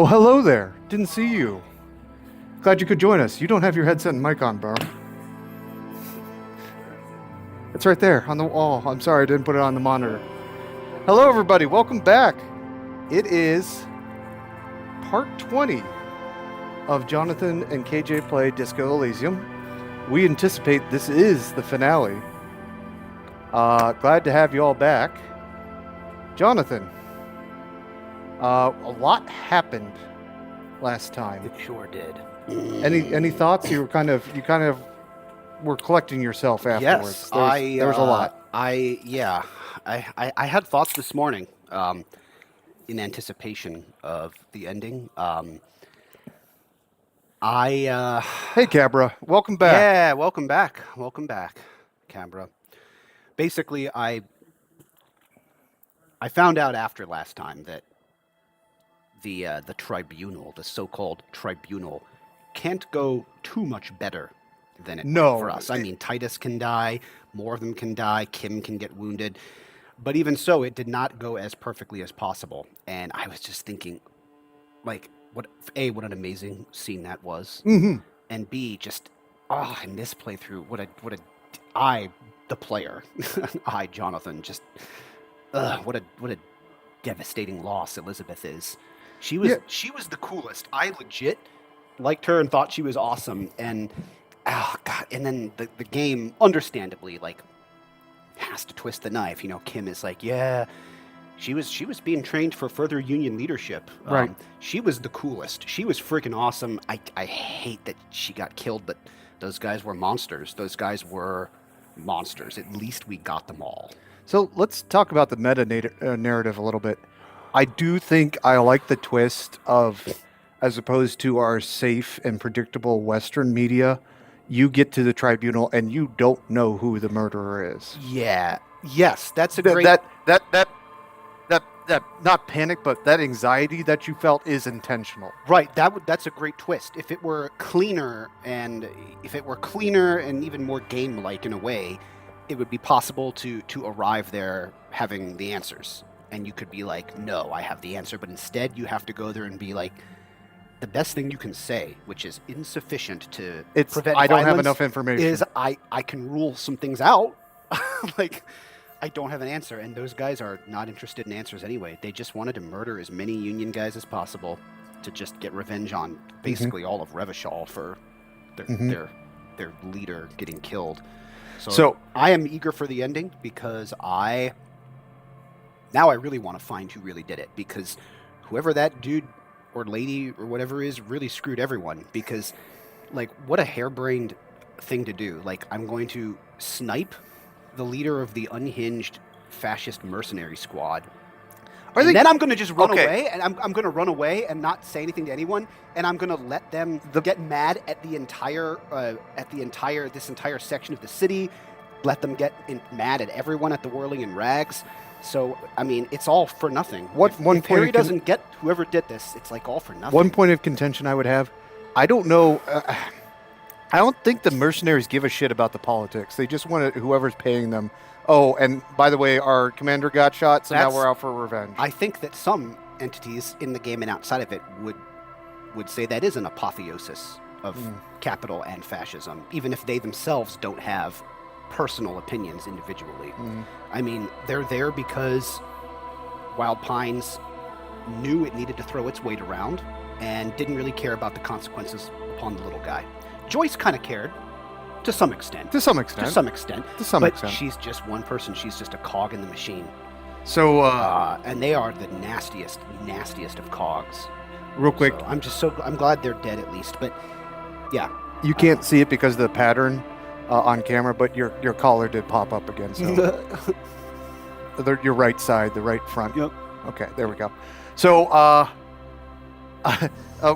Oh, hello there. Didn't see you. Glad you could join us. You don't have your headset and mic on, bro. It's right there on the wall. I'm sorry I didn't put it on the monitor. Hello, everybody. Welcome back. It is part 20 of Jonathan and KJ Play Disco Elysium. We anticipate this is the finale. Glad to have you all back. Jonathan, a lot happened last time. It sure did. Any thoughts? You kind of were collecting yourself afterwards. Yes, there was a lot. I had thoughts this morning in anticipation of the ending. Hey, Cabra, welcome back. Yeah, welcome back, Cabra. Basically, I found out after last time that the tribunal, the so-called tribunal, can't go too much better than it went for us. I mean, Titus can die, more of them can die, Kim can get wounded, but even so, it did not go as perfectly as possible. And I was just thinking, like, what an amazing scene that was, and B, just in this playthrough, the player, Jonathan, just what a devastating loss Elizabeth is. She was the coolest. I legit liked her and thought she was awesome. And and then the game, understandably, like, has to twist the knife. You know, Kim is like, yeah, she was being trained for further Union leadership. Right. She was the coolest. She was freaking awesome. I hate that she got killed, but those guys were monsters. At least we got them all. So let's talk about the meta narrative a little bit. I do think I like the twist of, as opposed to our safe and predictable Western media, you get to the tribunal and you don't know who the murderer is. Yeah. Yes, that's a great... That not panic, but that anxiety that you felt is intentional. Right. That's a great twist. If it were cleaner and even more game-like in a way, it would be possible to arrive there having the answers. And you could be like, no, I have the answer. But instead, you have to go there and be like, the best thing you can say, which is insufficient to prevent I don't violence, have enough information. Is I can rule some things out. Like, I don't have an answer. And those guys are not interested in answers anyway. They just wanted to murder as many Union guys as possible to just get revenge on basically all of Revachol for their leader getting killed. So I am eager for the ending because now I really want to find who really did it, because whoever that dude or lady or whatever is really screwed everyone. Because, like, what a harebrained thing to do. Like, I'm going to snipe the leader of the unhinged fascist mercenary squad. Then I'm going to just run away, and I'm going to run away and not say anything to anyone, and I'm going to let them get mad at this entire section of the city, let them get mad at everyone at the Whirling in Rags. So, I mean, it's all for nothing. If Harry doesn't get whoever did this, it's like all for nothing. One point of contention I would have, I don't know, I don't think the mercenaries give a shit about the politics. They just want whoever's paying them. Oh, and by the way, our commander got shot, so now we're out for revenge. I think that some entities in the game and outside of it would say that is an apotheosis of capital and fascism, even if they themselves don't have personal opinions individually. I mean, they're there because Wild Pines knew it needed to throw its weight around and didn't really care about the consequences upon the little guy. Joyce kind of cared. To some extent. But she's just one person. She's just a cog in the machine. So, and they are the nastiest of cogs. Real quick. So I'm glad they're dead at least. But yeah. You can't see it because of the pattern on camera, but your collar did pop up again. So your right side, the right front. Yep. Okay, there we go. So,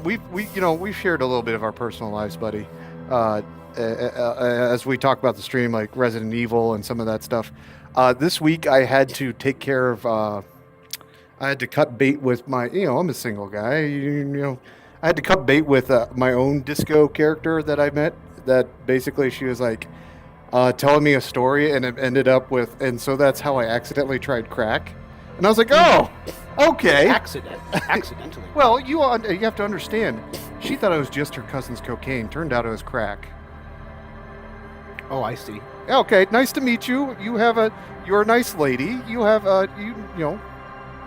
we've shared a little bit of our personal lives, buddy. As we talk about the stream, like Resident Evil and some of that stuff. This week I had to take care of, I had to cut bait with my, I'm a single guy, I had to cut bait with my own disco character that I met, that basically she was like telling me a story, and it ended up with, and so that's how I accidentally tried crack. And I was like, oh, okay. Accidentally. Well, you have to understand. She thought it was just her cousin's cocaine. Turned out it was crack. Oh, I see. Okay, nice to meet you. You're a nice lady. You have you know,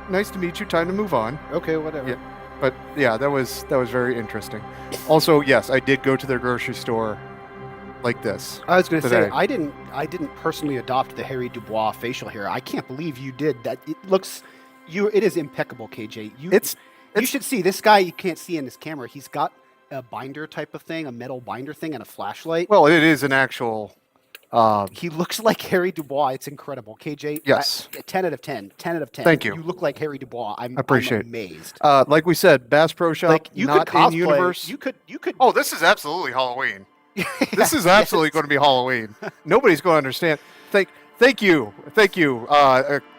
nice to meet you. Time to move on. Okay, whatever. Yeah. But yeah, that was very interesting. Also, yes, I did go to their grocery store like this. I was going to say today. I didn't personally adopt the Harry Dubois facial hair. I can't believe you did that. It is impeccable, KJ. You should see this guy. You can't see in this camera. He's got a binder type of thing, a metal binder thing, and a flashlight. Well, it is an actual. He looks like Harry Dubois. It's incredible, KJ. Yes. 10 out of 10. 10 out of 10. Thank you. You look like Harry Dubois. I appreciate I'm amazed. Like we said, Bass Pro Shop. Like you not could cosplay. in universe. You could. Oh, this is absolutely Halloween. This is absolutely going to be Halloween. Nobody's going to understand. Thank you,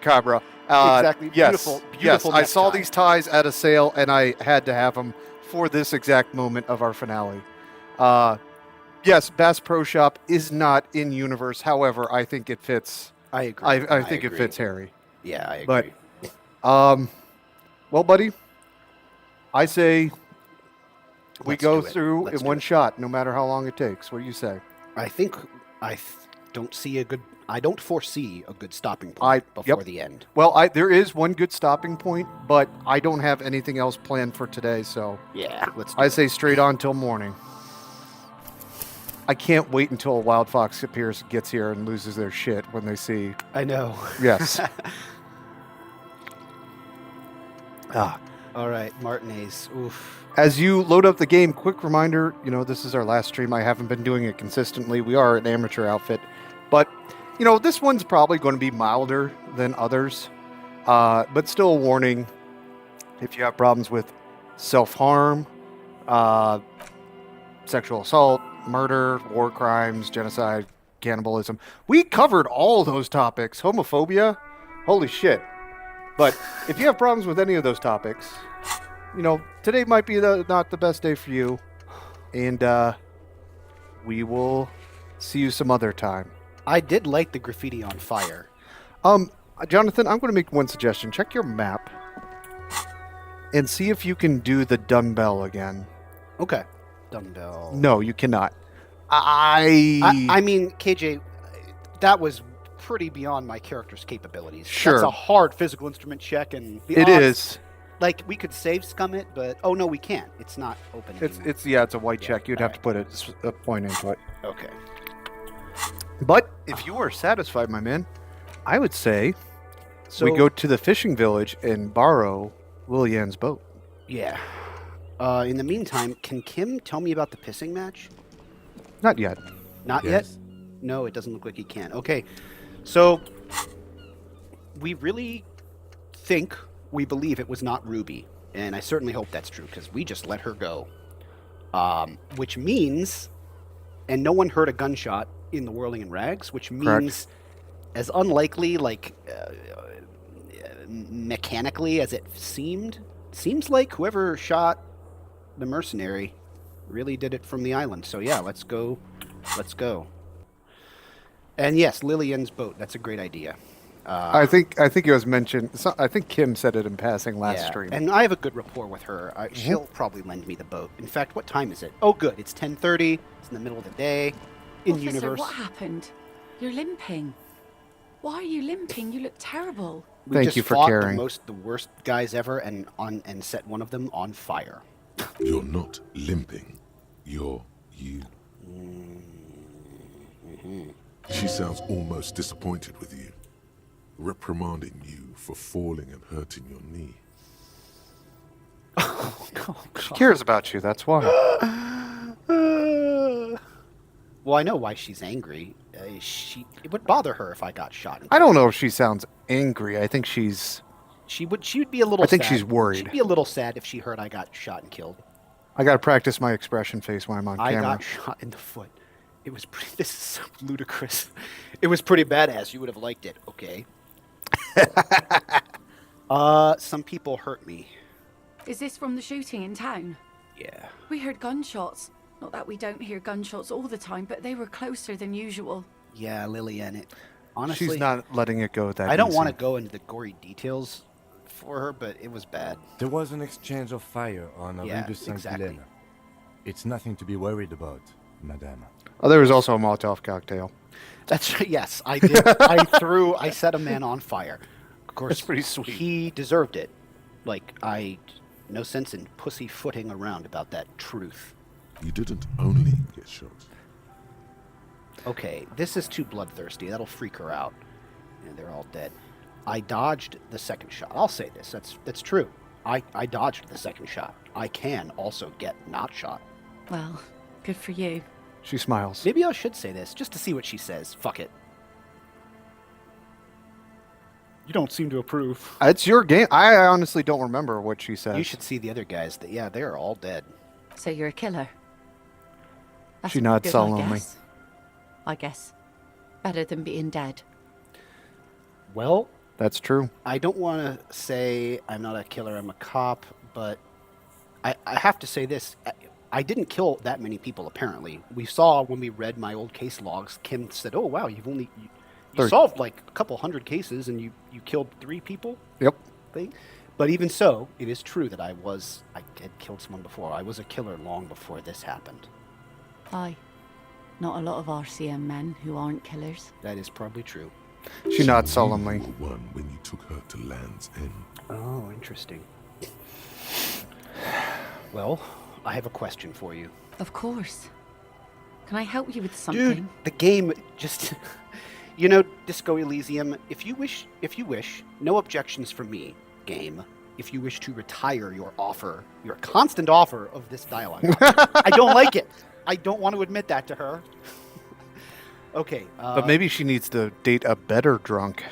Cabra. Exactly. Yes, Beautiful. I saw necktie. these ties at a sale, and I had to have them for this exact moment of our finale. Yes, Bass Pro Shop is not in universe. However, I think it fits. I agree. I think it fits Harry. Yeah, I agree. But, well, buddy, I say we Let's go do it. through Let's in do one it. shot, no matter how long it takes. What do you say? I think I don't foresee a good stopping point before the end. Well, there is one good stopping point, but I don't have anything else planned for today, so Yeah, let's do I it. say straight on till morning. I can't wait until a wild fox gets here and loses their shit when they see. I know. Yes. All right, Martinez. Oof. As you load up the game, quick reminder, this is our last stream. I haven't been doing it consistently. We are an amateur outfit. But, this one's probably going to be milder than others. But still a warning, if you have problems with self-harm, sexual assault, murder, war crimes, genocide, cannibalism. We covered all those topics. Homophobia, holy shit. But if you have problems with any of those topics, today might be not the best day for you. And we will see you some other time. I did like the graffiti on fire. Jonathan, I'm going to make one suggestion. Check your map and see if you can do the dumbbell again. Okay. Dumbbell. No, you cannot. I mean, KJ, that was pretty beyond my character's capabilities. Sure. That's a hard physical instrument check, and the It odds, is. Like, we could save scum it, but oh no, we can't. It's not open anymore. It's a white check. You'd have to put a point into it. Okay. But if you are satisfied, my man, I would say So we go to the fishing village and borrow Lilian's boat. Yeah. In the meantime, can Kim tell me about the pissing match? Not yet. Not Yes. yet? No, it doesn't look like he can. Okay. So we really we believe it was not Ruby. And I certainly hope that's true, because we just let her go. Which means, and no one heard a gunshot in the Whirling in Rags, which means as unlikely, mechanically as it seems like whoever shot the mercenary really did it from the island. So yeah, let's go. And yes, Lillian's boat. That's a great idea. I think it was mentioned. I think Kim said it in passing last stream. And I have a good rapport with her. She'll probably lend me the boat. In fact, what time is it? Oh, good. It's 10:30. It's in the middle of the day. In Officer, universe. what happened? You're limping. Why are you limping? You look terrible. We Thank just you for fought caring. the worst guys ever, and set one of them on fire. You're not limping. You're you. She sounds almost disappointed with you, reprimanding you for falling and hurting your knee. She cares about you. That's why. Well, I know why she's angry. It would bother her if I got shot. I don't know if she sounds angry. I think she's. She would be a little. I think sad. she's worried. She'd be a little sad if she heard I got shot and killed. I got to practice my expression face when I'm on I camera. got shot in the foot. It was pretty. This is so ludicrous. It was pretty badass. You would have liked it. Okay. Some people hurt me. Is this from the shooting in town? Yeah. We heard gunshots. Not that we don't hear gunshots all the time, but they were closer than usual. Yeah, Lillian. honestly, she's not letting it go that I don't easy. want to go into the gory details for her, but it was bad. There was an exchange of fire on Yeah, Rue de Saint exactly. Helena. It's nothing to be worried about, madame. Oh, there was also a Molotov cocktail. That's yes, I did. I set a man on fire. Of course, That's pretty sweet. He deserved it. Like no sense in pussyfooting around about that truth. You didn't only get shot. Okay, this is too bloodthirsty. That'll freak her out. And they're all dead. I dodged the second shot. I'll say this. That's true. I dodged the second shot. I can also get not shot. Well, good for you. She smiles. Maybe I should say this just to see what she says. Fuck it. You don't seem to approve. It's your game. I honestly don't remember what she says. You should see the other guys. Yeah, they're all dead. So you're a killer. That's She nods good, solemnly. I guess. Better than being dead. Well, That's true. I don't want to say I'm not a killer, I'm a cop, but I have to say this. I didn't kill that many people, apparently. We saw when we read my old case logs, Kim said, oh, wow, you solved like a couple hundred cases and you killed 3 people? Yep. Thing. But even so, it is true that I had killed someone before. I was a killer long before this happened. Aye. Not a lot of RCM men who aren't killers. That is probably true. She nods solemnly. You were one when you took her to Land's End. Oh, interesting. Well, I have a question for you. Of course. Can I help you with something? Dude, the game just... Disco Elysium, if you wish, no objections from me, game, if you wish to retire your constant offer of this dialogue. I don't like it. I don't want to admit that to her. Okay. But maybe she needs to date a better drunk.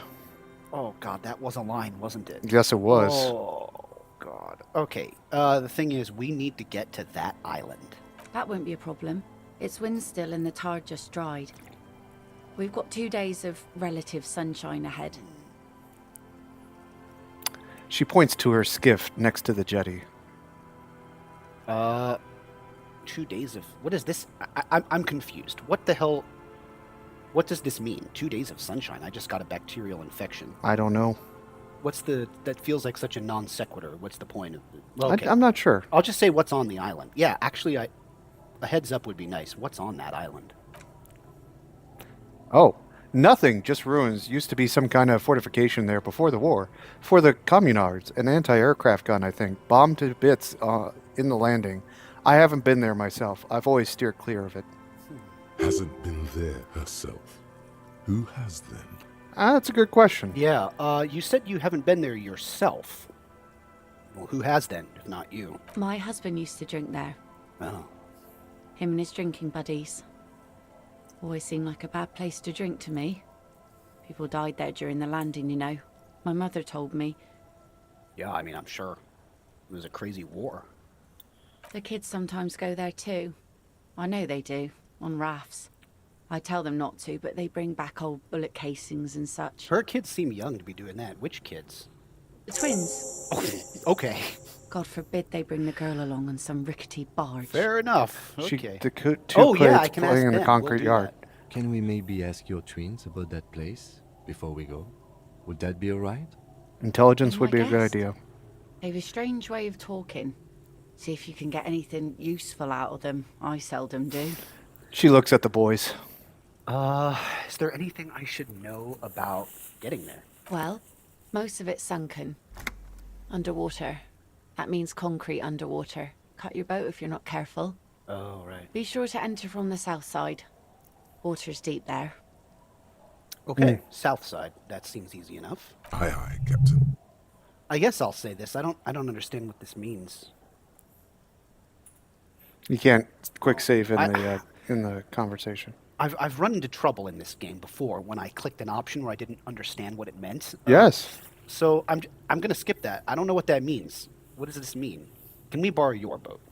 Oh, God, that was a line, wasn't it? Yes, it was. Oh, God. Okay, the thing is, we need to get to that island. That won't be a problem. It's wind still and the tar just dried. We've got 2 days of relative sunshine ahead. She points to her skiff next to the jetty. 2 days of... What is this? I'm confused. What the hell... What does this mean? 2 days of sunshine? I just got a bacterial infection. I don't know. That feels like such a non sequitur. What's the point of it? Well, okay. I'm not sure. I'll just say what's on the island. Yeah, actually, a heads up would be nice. What's on that island? Oh, nothing. Just ruins. Used to be some kind of fortification there before the war. For the communards. An anti-aircraft gun, I think. Bombed to bits in the landing. I haven't been there myself. I've always steered clear of it. Hasn't been there herself. Who has then? That's a good question. Yeah, you said you haven't been there yourself. Well, who has then, if not you? My husband used to drink there. Oh. Him and his drinking buddies. Always seemed like a bad place to drink to me. People died there during the landing, you know. My mother told me. Yeah, I mean, I'm sure. It was a crazy war. The kids sometimes go there too. I know they do, on rafts. I tell them not to, but they bring back old bullet casings and such. Her kids seem young to be doing that. Which kids? The twins. Okay. God forbid they bring the girl along on some rickety barge. Fair enough. Okay. The two Oh, yeah, I kids can ask playing in the them. concrete We'll do yard. that. Can we maybe ask your twins about that place before we go? Would that be alright? Intelligence Be would my be a good guest. idea. They've a strange way of talking. See if you can get anything useful out of them. I seldom do. She looks at the boys. Is there anything I should know about getting there? Well, most of it's sunken. Underwater. That means concrete underwater. Cut your boat if you're not careful. Oh, right. Be sure to enter from the south side. Water's deep there. Okay, south side. That seems easy enough. Aye, aye, Captain. I guess I'll say this. I don't understand what this means. You can't quick save in the conversation. I've run into trouble in this game before when I clicked an option where I didn't understand what it meant. Yes. So I'm gonna skip that. I don't know what that means. What does this mean? Can we borrow your boat,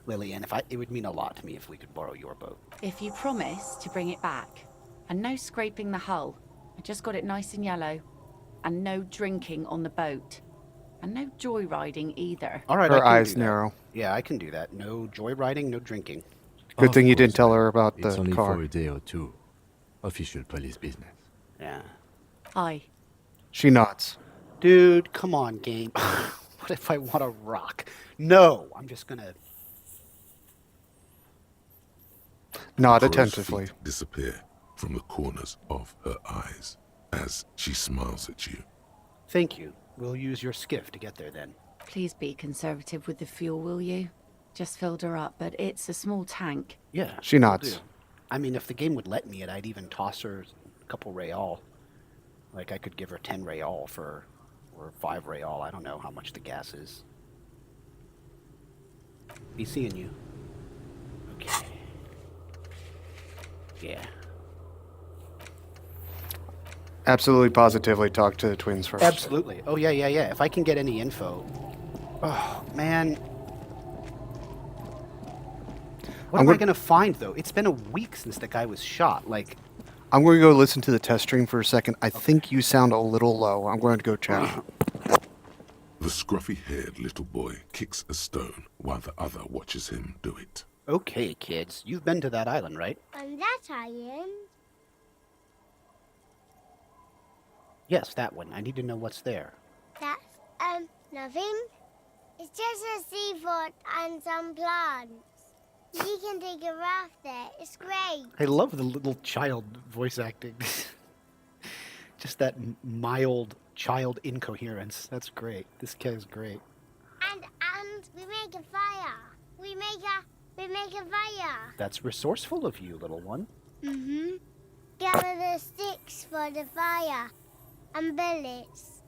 Lillian? It would mean a lot to me if we could borrow your boat. If you promise to bring it back. And no scraping the hull. I just got it nice and yellow. And no drinking on the boat. And no joyriding either. All right. Her I can eyes do that. narrow. Yeah, I can do that. No joyriding, no drinking. Good Of thing you course, didn't tell ma'am. her about It's the only car. for a day or two. Official police business. Yeah. Aye. She nods. Dude, come on, game. What if I want a rock? No, I'm just gonna... Nod Crow's attentively. feet disappear from the corners of her eyes as she smiles at you. Thank you. We'll use your skiff to get there then. Please be conservative with the fuel, will you? Just filled her up, but it's a small tank. Yeah. She will nods. do. I mean, if the game would let me it, I'd even toss her a couple real. Like, I could give her 10 real for... or 5 real. I don't know how much the gas is. Be seeing you. Okay. Yeah. Absolutely positively talk to the twins first. Absolutely. Oh, yeah. If I can get any info. Oh, man. What am I going to find, though? It's been a week since the guy was shot. Like... I'm going to go listen to the test stream for a second. I think you sound a little low. I'm going to go check. The scruffy-haired little boy kicks a stone while the other watches him do it. Okay, kids. You've been to that island, right? On that island? Yes, that one. I need to know what's there. That's, nothing. It's just a seafort and some plants. You can take a raft there. It's great. I love the little child voice acting. Just that mild child incoherence. That's great. This kid is great. And we make a fire. We make a fire. That's resourceful of you, little one. Mm-hmm. Gather the sticks for the fire. And bullets.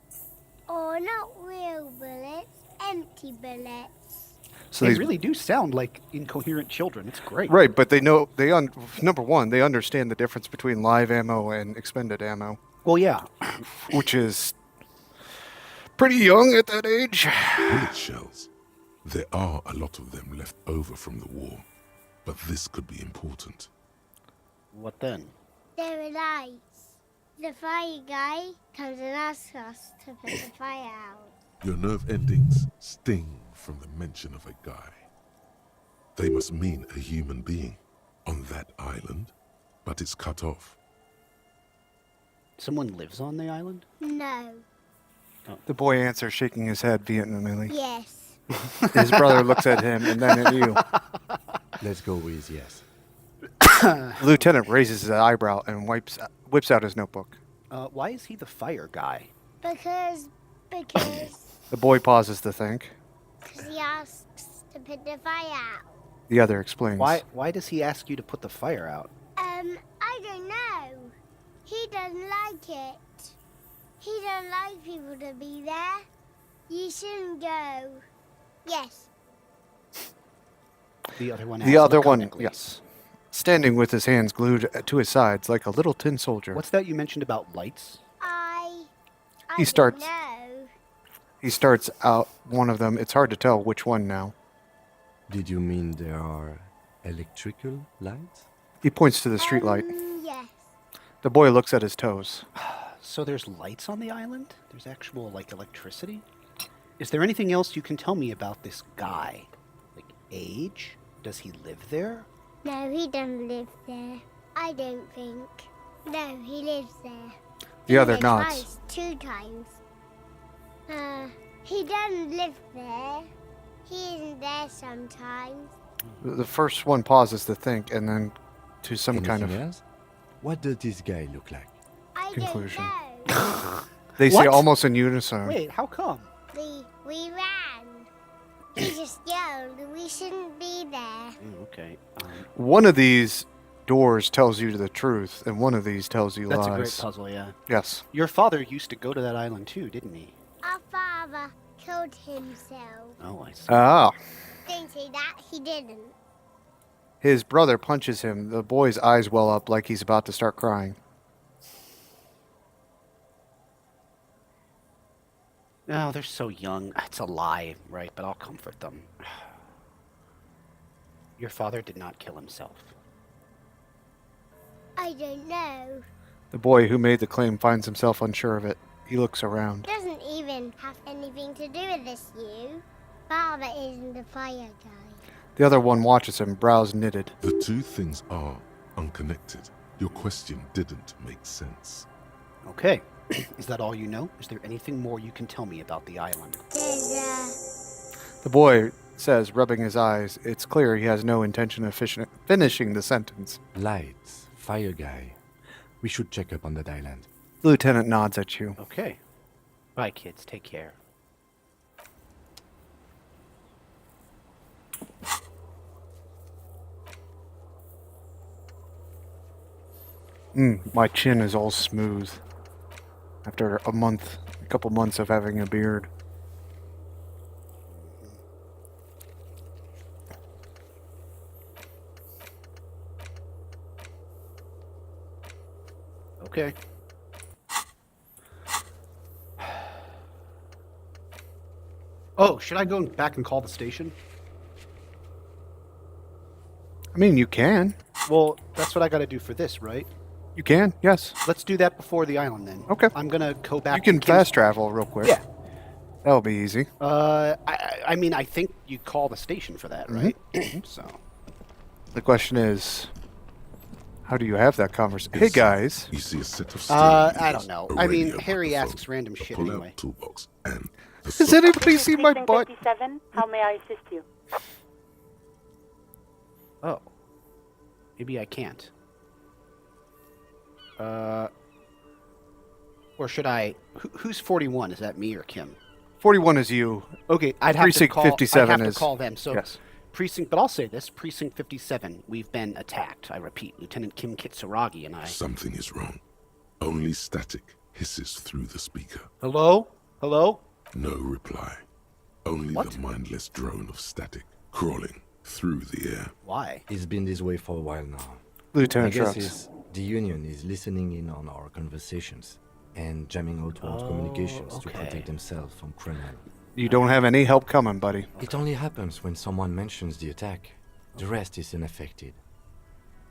Or not real bullets, empty bullets. So They these really do sound like incoherent children. It's great. right, but they know number one, they understand the difference between live ammo and expended ammo, Well, yeah. which is pretty young at that age. Bullet shells. There are a lot of them left over from the war, but this could be important. What then? There are lights. The fire guy comes and asks us to put the fire out. Your nerve endings sting from the mention of a guy. They must mean a human being on that island, but it's cut off. Someone lives on the island? No. The boy answers, shaking his head vehemently. Yes. His brother looks at him and then at you. Let's go with yes. The lieutenant raises his eyebrow and whips out his notebook. Why is he the fire guy? Because The boy pauses to think. he asks to put the fire out. The other explains. Why does he ask you to put the fire out? I don't know. He doesn't like it. He doesn't like people to be there. You shouldn't go. Yes. The other one The other one, laconically. yes. Standing with his hands glued to his sides like a little tin soldier. What's that you mentioned about lights? I He starts- don't know. He starts out one of them. It's hard to tell which one now. Did you mean there are electrical lights? He points to the street light. Yes. The boy looks at his toes. So there's lights on the island? There's actual, like, electricity? Is there anything else you can tell me about this guy? Like, age? Does he live there? No, he doesn't live there. I don't think. No, he lives there. The other Been there nods. Twice, 2 times. He doesn't live there. He isn't there sometimes. The first one pauses to think and then to some Anything kind of... else? What does this guy look like? I Conclusion. don't know. They say What? almost in unison. Wait, how come? we ran. He just yelled. We shouldn't be there. Okay. One of these doors tells you the truth, and one of these tells you That's lies. a great puzzle, yeah. Yes. Your father used to go to that island too, didn't he? Our father killed himself. Oh, I see. Ah. Don't say that. He didn't. His brother punches him. The boy's eyes well up like he's about to start crying. No, they're so young. It's a lie, right? But I'll comfort them. Your father did not kill himself. I don't know. The boy who made the claim finds himself unsure of it. He looks around. Doesn't even have anything to do with this, you. Father isn't the fire guy. The other one watches him, brows knitted. The two things are unconnected. Your question didn't make sense. Okay. Is that all you know? Is there anything more you can tell me about the island? The boy says, rubbing his eyes. It's clear he has no intention of finishing the sentence. Lights, fire guy. We should check up on that island. The lieutenant nods at you. Okay. Bye, kids. Take care. My chin is all smooth after a couple months of having a beard. Okay. Oh, should I go back and call the station? I mean, you can. Well, that's what I gotta do for this, right? You can, yes. Let's do that before the island then. Okay. I'm gonna go back. You can to Kim's- fast travel real quick. Yeah. That'll be easy. I mean, I think you call the station for that, right? So. The question is, how do you have that conversation? Hey, guys. You see a set of I don't know. a I mean, radio Harry microphone, asks random a shit pull-out anyway. toolbox, and the Does anybody see my butt? 57, how may I assist you? Oh. Maybe I can't. Or should I? Who's 41? Is that me or Kim? 41 is you. Okay, I'd have Precinct to call. 57 I'd have is- to call them. So, yes. precinct. But I'll say this: Precinct 57. We've been attacked. I repeat, Lieutenant Kim Kitsuragi and I. Something is wrong. Only static hisses through the speaker. Hello? Hello? No reply. Only What? the mindless drone of static crawling through the air. Why? It's been this way for a while now. Lieutenant I guess shrugs. it's the Union is listening in on our conversations and jamming outward Oh, communications to okay. protect themselves from criminal. You don't have any help coming, buddy. It only happens when someone mentions the attack. The rest is unaffected.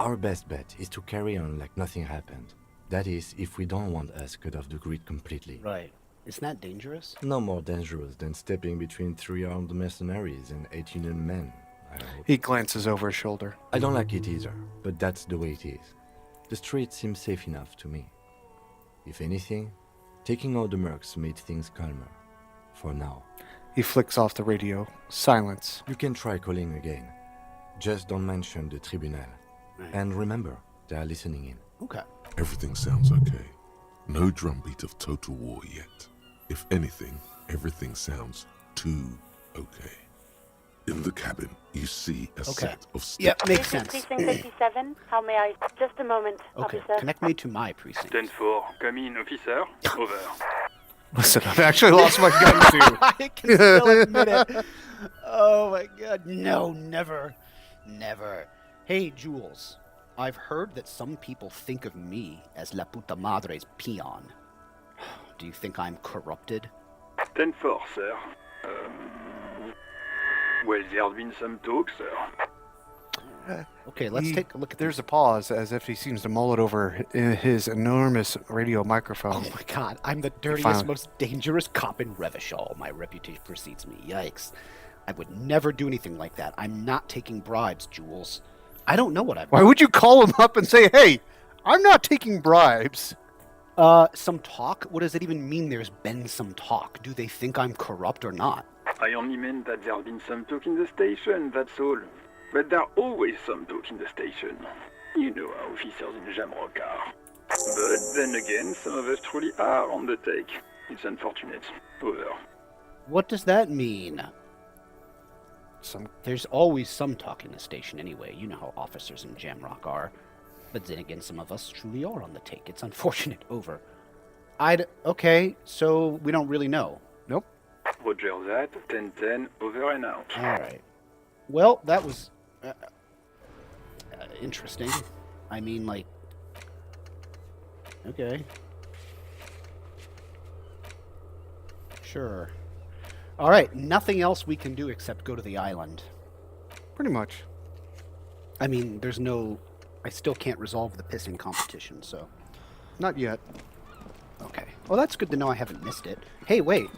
Our best bet is to carry on like nothing happened. That is, if we don't want us cut off the grid completely. Right. Isn't that dangerous? No more dangerous than stepping between 3 armed mercenaries and 8 Union men, I hope. He glances over his shoulder. I don't like it either, but that's the way it is. The street seems safe enough to me. If anything, taking out the mercs made things calmer. For now. He flicks off the radio. Silence. You can try calling again. Just don't mention the tribunal. Right. And remember, they are listening in. Okay. Everything sounds okay. No drumbeat of total war yet. If anything, everything sounds too okay. In the cabin, you see a set of Yeah, static. makes This is sense. Precinct 57, how may I... Just a moment, Okay, officer. connect me to my precinct. 10-4, come in, officer. Over. Listen, I've actually lost my gun too. I can still admit it. Oh my god. No, never. Never. Hey, Jules. I've heard that some people think of me as La Puta Madre's peon. Do you think I'm corrupted? 10-4, sir. Well, there's been some talk, sir. Okay, let's take a look at There's a pause as if he seems to mull it over his enormous radio microphone. Oh my god, I'm the dirtiest, Finally. most dangerous cop in Revachol. My reputation precedes me. Yikes. I would never do anything like that. I'm not taking bribes, Jules. I don't know what I've Why would you call him up and say, hey, I'm not taking bribes? Some talk? What does it even mean there's been some talk? Do they think I'm corrupt or not? I only meant that there's been some talk in the station, that's all. But there's always some talk in the station. You know how officers in Jamrock are. But then again, some of us truly are on the take. It's unfortunate. Over. What does that mean? Some There's always some talk in the station anyway. You know how officers in Jamrock are. But then again, some of us truly are on the take. It's unfortunate. Over. Okay, so we don't really know. Nope. Roger that, 10-10, over and out. Alright. Well, that was... interesting. I mean, like... Okay. Sure. Alright, nothing else we can do except go to the island. Pretty much. I mean, there's no... I still can't resolve the pissing competition, so... Not yet. Okay. Well, that's good to know I haven't missed it. Hey, wait.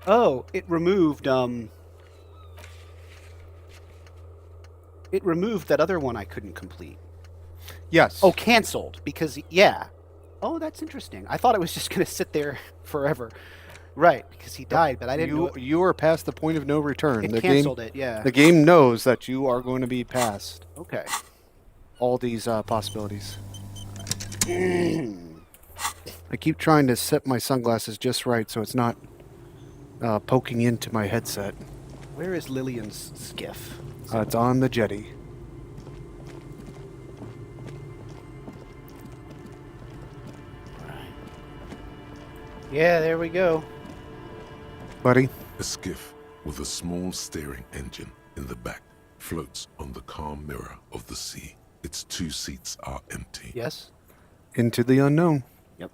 Oh, it removed, It removed that other one I couldn't complete. Yes. Oh, canceled because yeah. Oh, that's interesting. I thought it was just going to sit there forever. Right, because he died, but I didn't know You are past the point of no return. it The canceled game, it. Yeah. the game knows that you are going to be past Okay. all these possibilities. I keep trying to set my sunglasses just right so it's not poking into my headset. Where is Lillian's skiff? It's on the jetty. Right. Yeah, there we go. Buddy? A skiff with a small steering engine in the back floats on the calm mirror of the sea. Its 2 seats are empty. Yes. Into the unknown. Yep.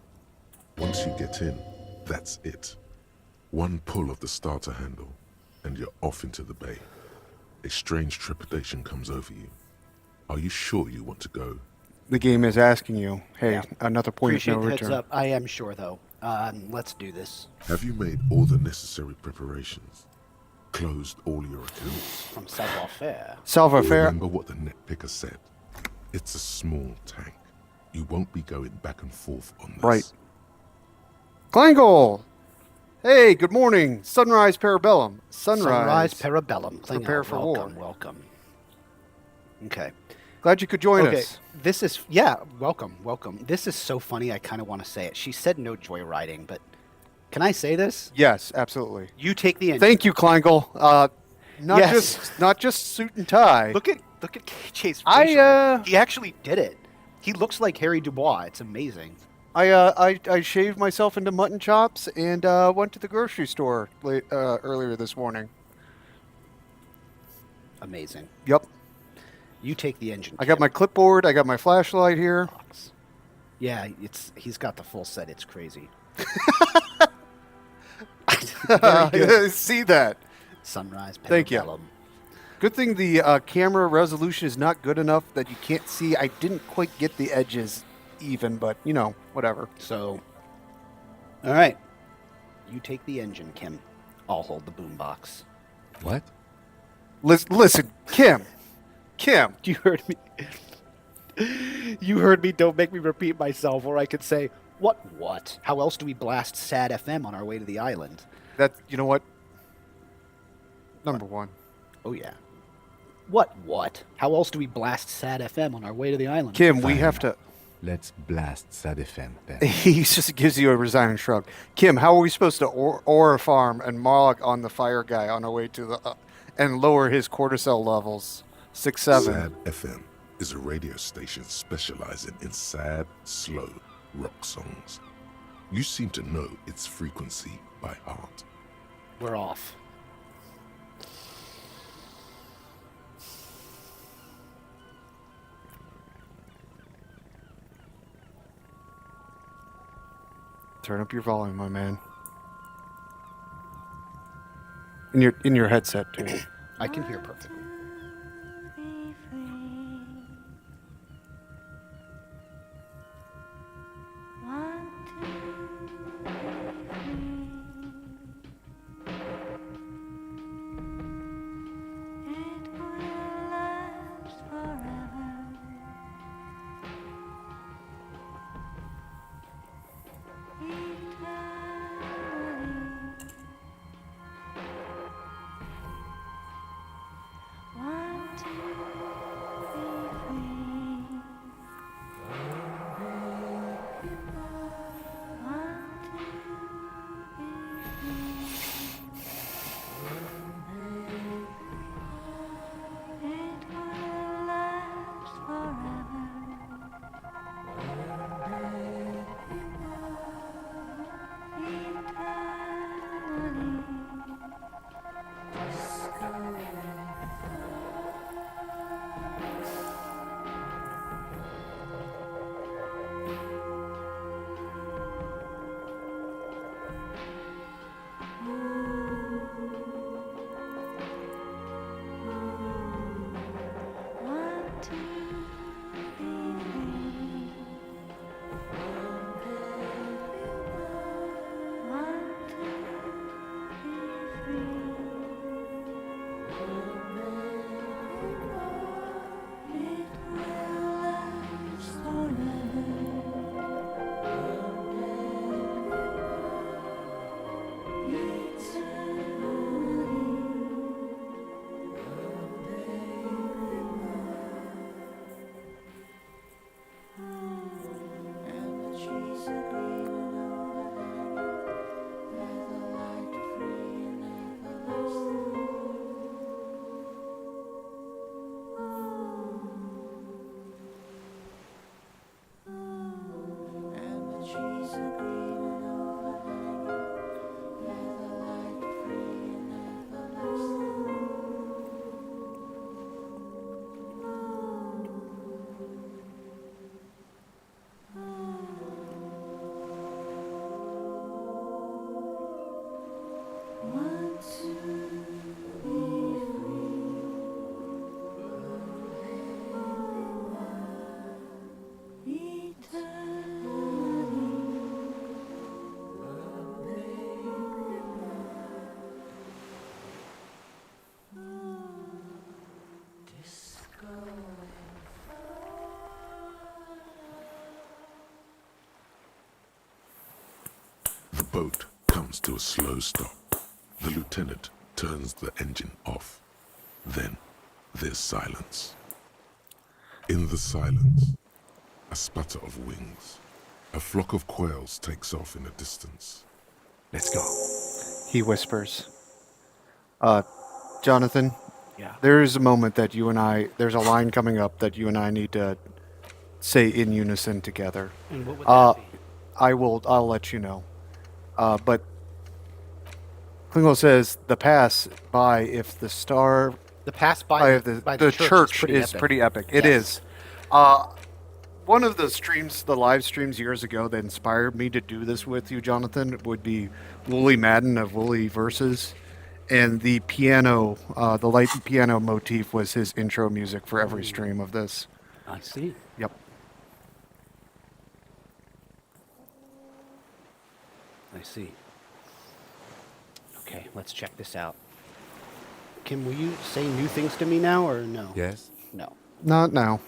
Once you get in, that's it. One pull of the starter handle, and you're off into the bay. A strange trepidation comes over you. Are you sure you want to go? The game is asking you, hey, Yeah. another point Appreciate of no the heads return. up. I am sure though. Let's do this. Have you made all the necessary preparations? Closed all your accounts? From savoir-faire. Savoir-faire. Remember what the net picker said. It's a small tank. You won't be going back and forth on this. Right. Klangle! Hey, good morning. Sunrise Parabellum. Sunrise Parabellum. Klingon, Prepare for welcome, war. welcome. Okay. Glad you could join Okay. us. This is welcome. This is so funny. I kind of want to say it. She said no joyriding, but can I say this? Yes, absolutely. You take the engine. Thank you, Klangle. Not Yes. just suit and tie. Look at KJ's facial. He actually did it. He looks like Harry Dubois. It's amazing. I shaved myself into mutton chops and went to the grocery store earlier this morning. Amazing. Yep. You take the engine. I got Kim. my clipboard. I got my flashlight here. Yeah, he's got the full set. It's crazy. See that? Sunrise. Thank you. Parabellum. Good thing the camera resolution is not good enough that you can't see. I didn't quite get the edges even, but whatever. So, all right. You take the engine, Kim. I'll hold the boombox. What? Listen, Kim. You heard me. You heard me. Don't make me repeat myself, or I could say, What? How else do we blast Sad FM on our way to the island? That you know what? Number one. Oh, yeah. What? How else do we blast Sad FM on our way to the island? Kim, we Fine. have to. Let's blast Sad FM then. He just gives you a resigning shrug. Kim, how are we supposed to ore a farm and Moloch on the fire guy on our way to the and lower his cortisol levels 6-7? Sad FM is a radio station specializing in sad, slow rock songs. You seem to know its frequency by heart. We're off. Turn up your volume, my man. In your headset too. I can hear perfectly. boat comes to a slow stop. The lieutenant turns the engine off. Then there's silence. In the silence, a sputter of wings. A flock of quails takes off in the distance. Let's go. He whispers. Jonathan, Yeah. there is a moment that you and I, there's a line coming up that you and I need to say in unison together. And what would that be? I'll let you know. But Klingel says the pass by if the star The pass by the church is pretty epic. It is. One of the live streams years ago that inspired me to do this with you, Jonathan, would be Wooly Madden of Wooly Versus. And the piano, the light piano motif was his intro music for every stream of this. I see. Yep. I see. Okay, let's check this out. Kim, will you say new things to me now, or no? Yes? No. Not now.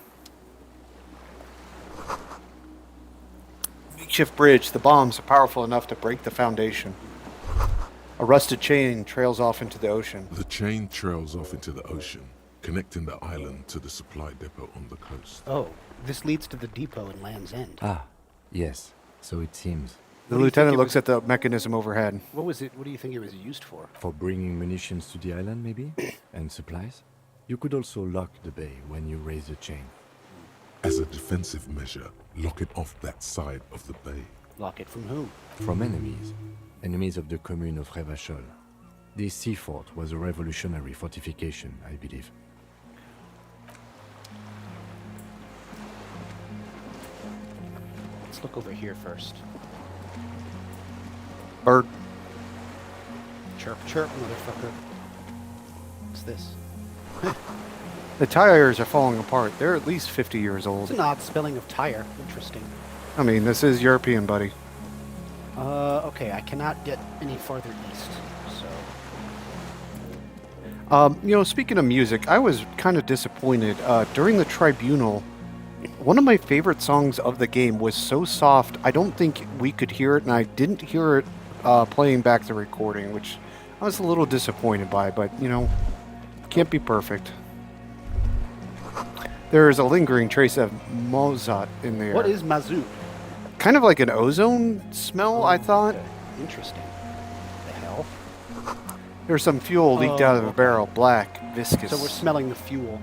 Makeshift bridge. The bombs are powerful enough to break the foundation. A rusted chain trails off into the ocean. The chain trails off into the ocean, connecting the island to the supply depot on the coast. Oh, this leads to the depot in Land's End. Ah, yes. So it seems. The What do you lieutenant think it looks was- at the mechanism overhead. What was it? What do you think it was used for? For bringing munitions to the island, maybe? And supplies? You could also lock the bay when you raise the chain. As a defensive measure, lock it off that side of the bay. Lock it from whom? From enemies. Enemies of the commune of Revachol. This sea fort was a revolutionary fortification, I believe. Let's look over here first. Bird. Chirp, chirp, motherfucker. What's this? The tires are falling apart. They're at least 50 years old. It's an odd spelling of tire. Interesting. I mean, this is European, buddy. Okay, I cannot get any farther east, so... Speaking of music, I was kind of disappointed. During the tribunal, one of my favorite songs of the game was so soft, I don't think we could hear it, and I didn't hear it playing back the recording, which I was a little disappointed by, but, can't be perfect. There is a lingering trace of Mozart in there. What is Mazout? Kind of like an ozone smell, I thought. Okay. Interesting. The hell? There's some fuel leaked out of a okay. barrel, black, viscous. So we're smelling the fuel.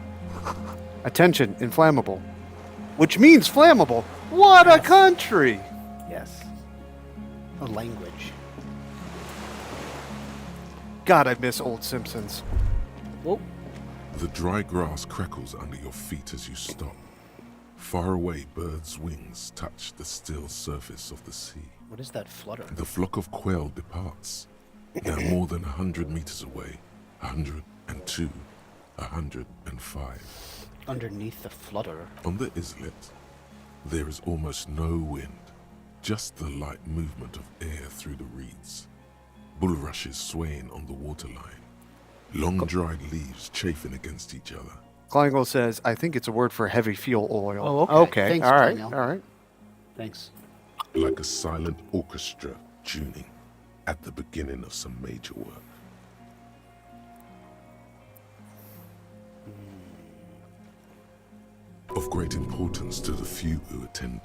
Attention, inflammable. Which means flammable. What a country! Yes. A language. God, I miss old Simpsons. Whoa. The dry grass crackles under your feet as you stop. Far away, birds' wings touch the still surface of the sea. What is that flutter? The flock of quail departs. Now more than 100 meters away. 102, 105. Underneath the flutter. On the islet, there is almost no wind, just the light movement of air through the reeds. Bulrushes swaying on the waterline. Long dried leaves chafing against each other. Kleingold says, I think it's a word for heavy fuel oil. Oh, okay. Okay, Thanks, all right, Kleingold. all right. Thanks. Like a silent orchestra tuning at the beginning of some major work. Of great importance to the few who attend.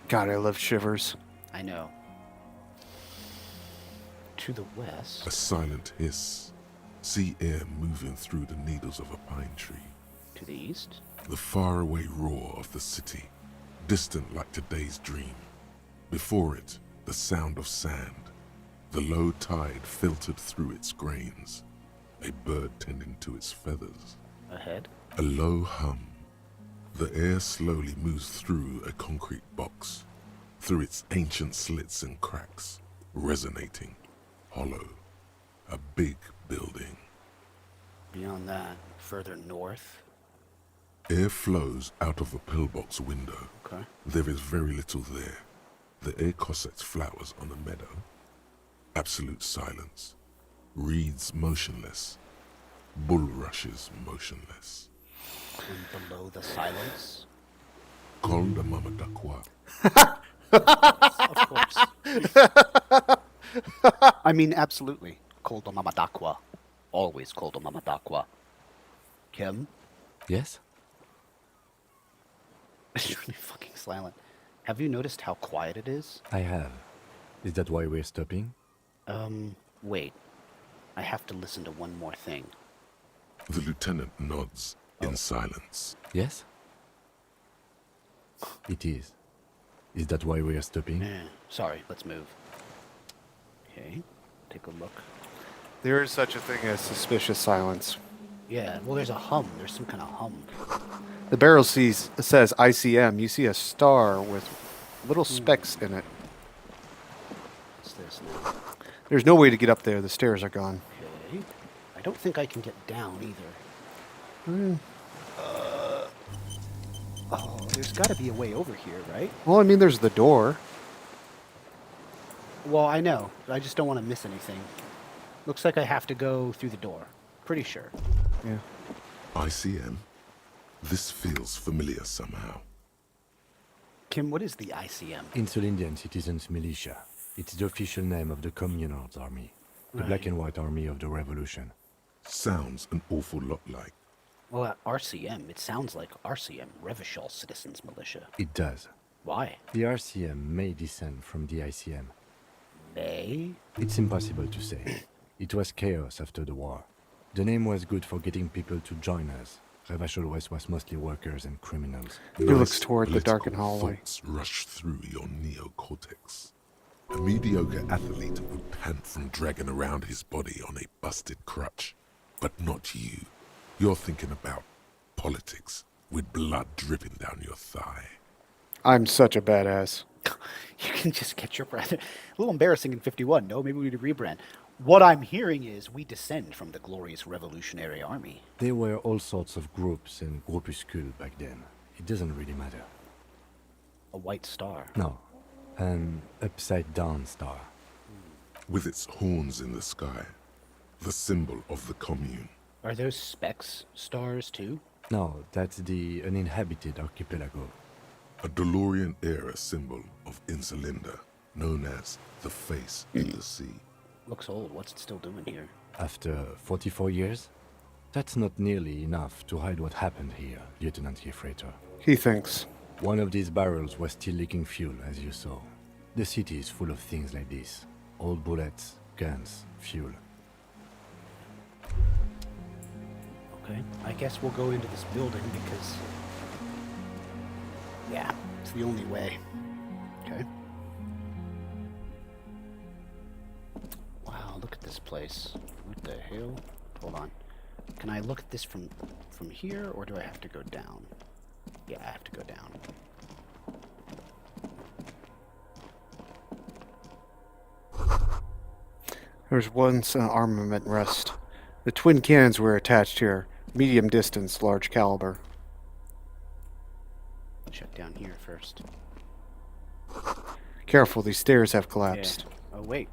God, I love shivers. I know. To the west. A silent hiss. Sea air moving through the needles of a pine tree. To the east. The faraway roar of the city, distant like today's dream. Before it, the sound of sand. The low tide filtered through its grains. A bird tending to its feathers. Ahead. A low hum. The air slowly moves through a concrete box, through its ancient slits and cracks, resonating, hollow. A big building. Beyond that, further north. Air flows out of a pillbox window. Okay. There is very little there. The air cossets flowers on a meadow. Absolute silence. Reeds motionless. Bulrushes motionless. And below the silence. Col de Mamadakwa. Of course. I mean, absolutely. Koldo Mamadakwa. Always Koldo Mamadakwa. Kim? Yes? It's really fucking silent. Have you noticed how quiet it is? I have. Is that why we're stopping? Wait. I have to listen to one more thing. The lieutenant nods in silence. Yes? It is. Is that why we're stopping? Sorry, let's move. Okay, take a look. There is such a thing as suspicious silence. Yeah, well, there's a hum. There's some kind of hum. The barrel says ICM. You see a star with little specks in it. What's this now? There's no way to get up there. The stairs are gone. Okay. I don't think I can get down either. Oh, there's got to be a way over here, right? Well, I mean, there's the door. Well, I know. I just don't want to miss anything. Looks like I have to go through the door. Pretty sure. Yeah. ICM? This feels familiar somehow. Kim, what is the ICM? Insulindian Citizens Militia. It's the official name of the Communards Army. The black and white army of the revolution. Sounds an awful lot like. Well, RCM. It sounds like RCM, Revachol Citizens Militia. It does. Why? The RCM may descend from the ICM. May? It's impossible to say. It was chaos after the war. The name was good for getting people to join us. Revachol West was mostly workers and criminals. He looks toward the darkened political hallway. thoughts rush through your neocortex. A mediocre athlete would pant from dragging around his body on a busted crutch. But not you. You're thinking about politics with blood dripping down your thigh. I'm such a badass. You can just catch your breath. A little embarrassing in 51, no? Maybe we need to rebrand. What I'm hearing is we descend from the glorious Revolutionary Army. There were all sorts of groups and groupuscules back then. It doesn't really matter. A white star. No, an upside-down star. With its horns in the sky, the symbol of the commune. Are those specks stars too? No, that's the uninhabited archipelago. A DeLorean-era symbol of Insulinda, known as the face in the sea. Looks old. What's it still doing here? After 44 years? That's not nearly enough to hide what happened here, Lieutenant Gefreiter. He thinks. One of these barrels was still leaking fuel, as you saw. The city is full of things like this. Old bullets, guns, fuel. Okay. I guess we'll go into this building because... yeah, it's the only way. Okay. Wow, look at this place. What the hell? Hold on. Can I look at this from here, or do I have to go down? Yeah, I have to go down. There's once an armament rest. The twin cannons were attached here. Medium distance, large caliber. Shut down here first. Careful, these stairs have collapsed. Yeah. Oh, wait.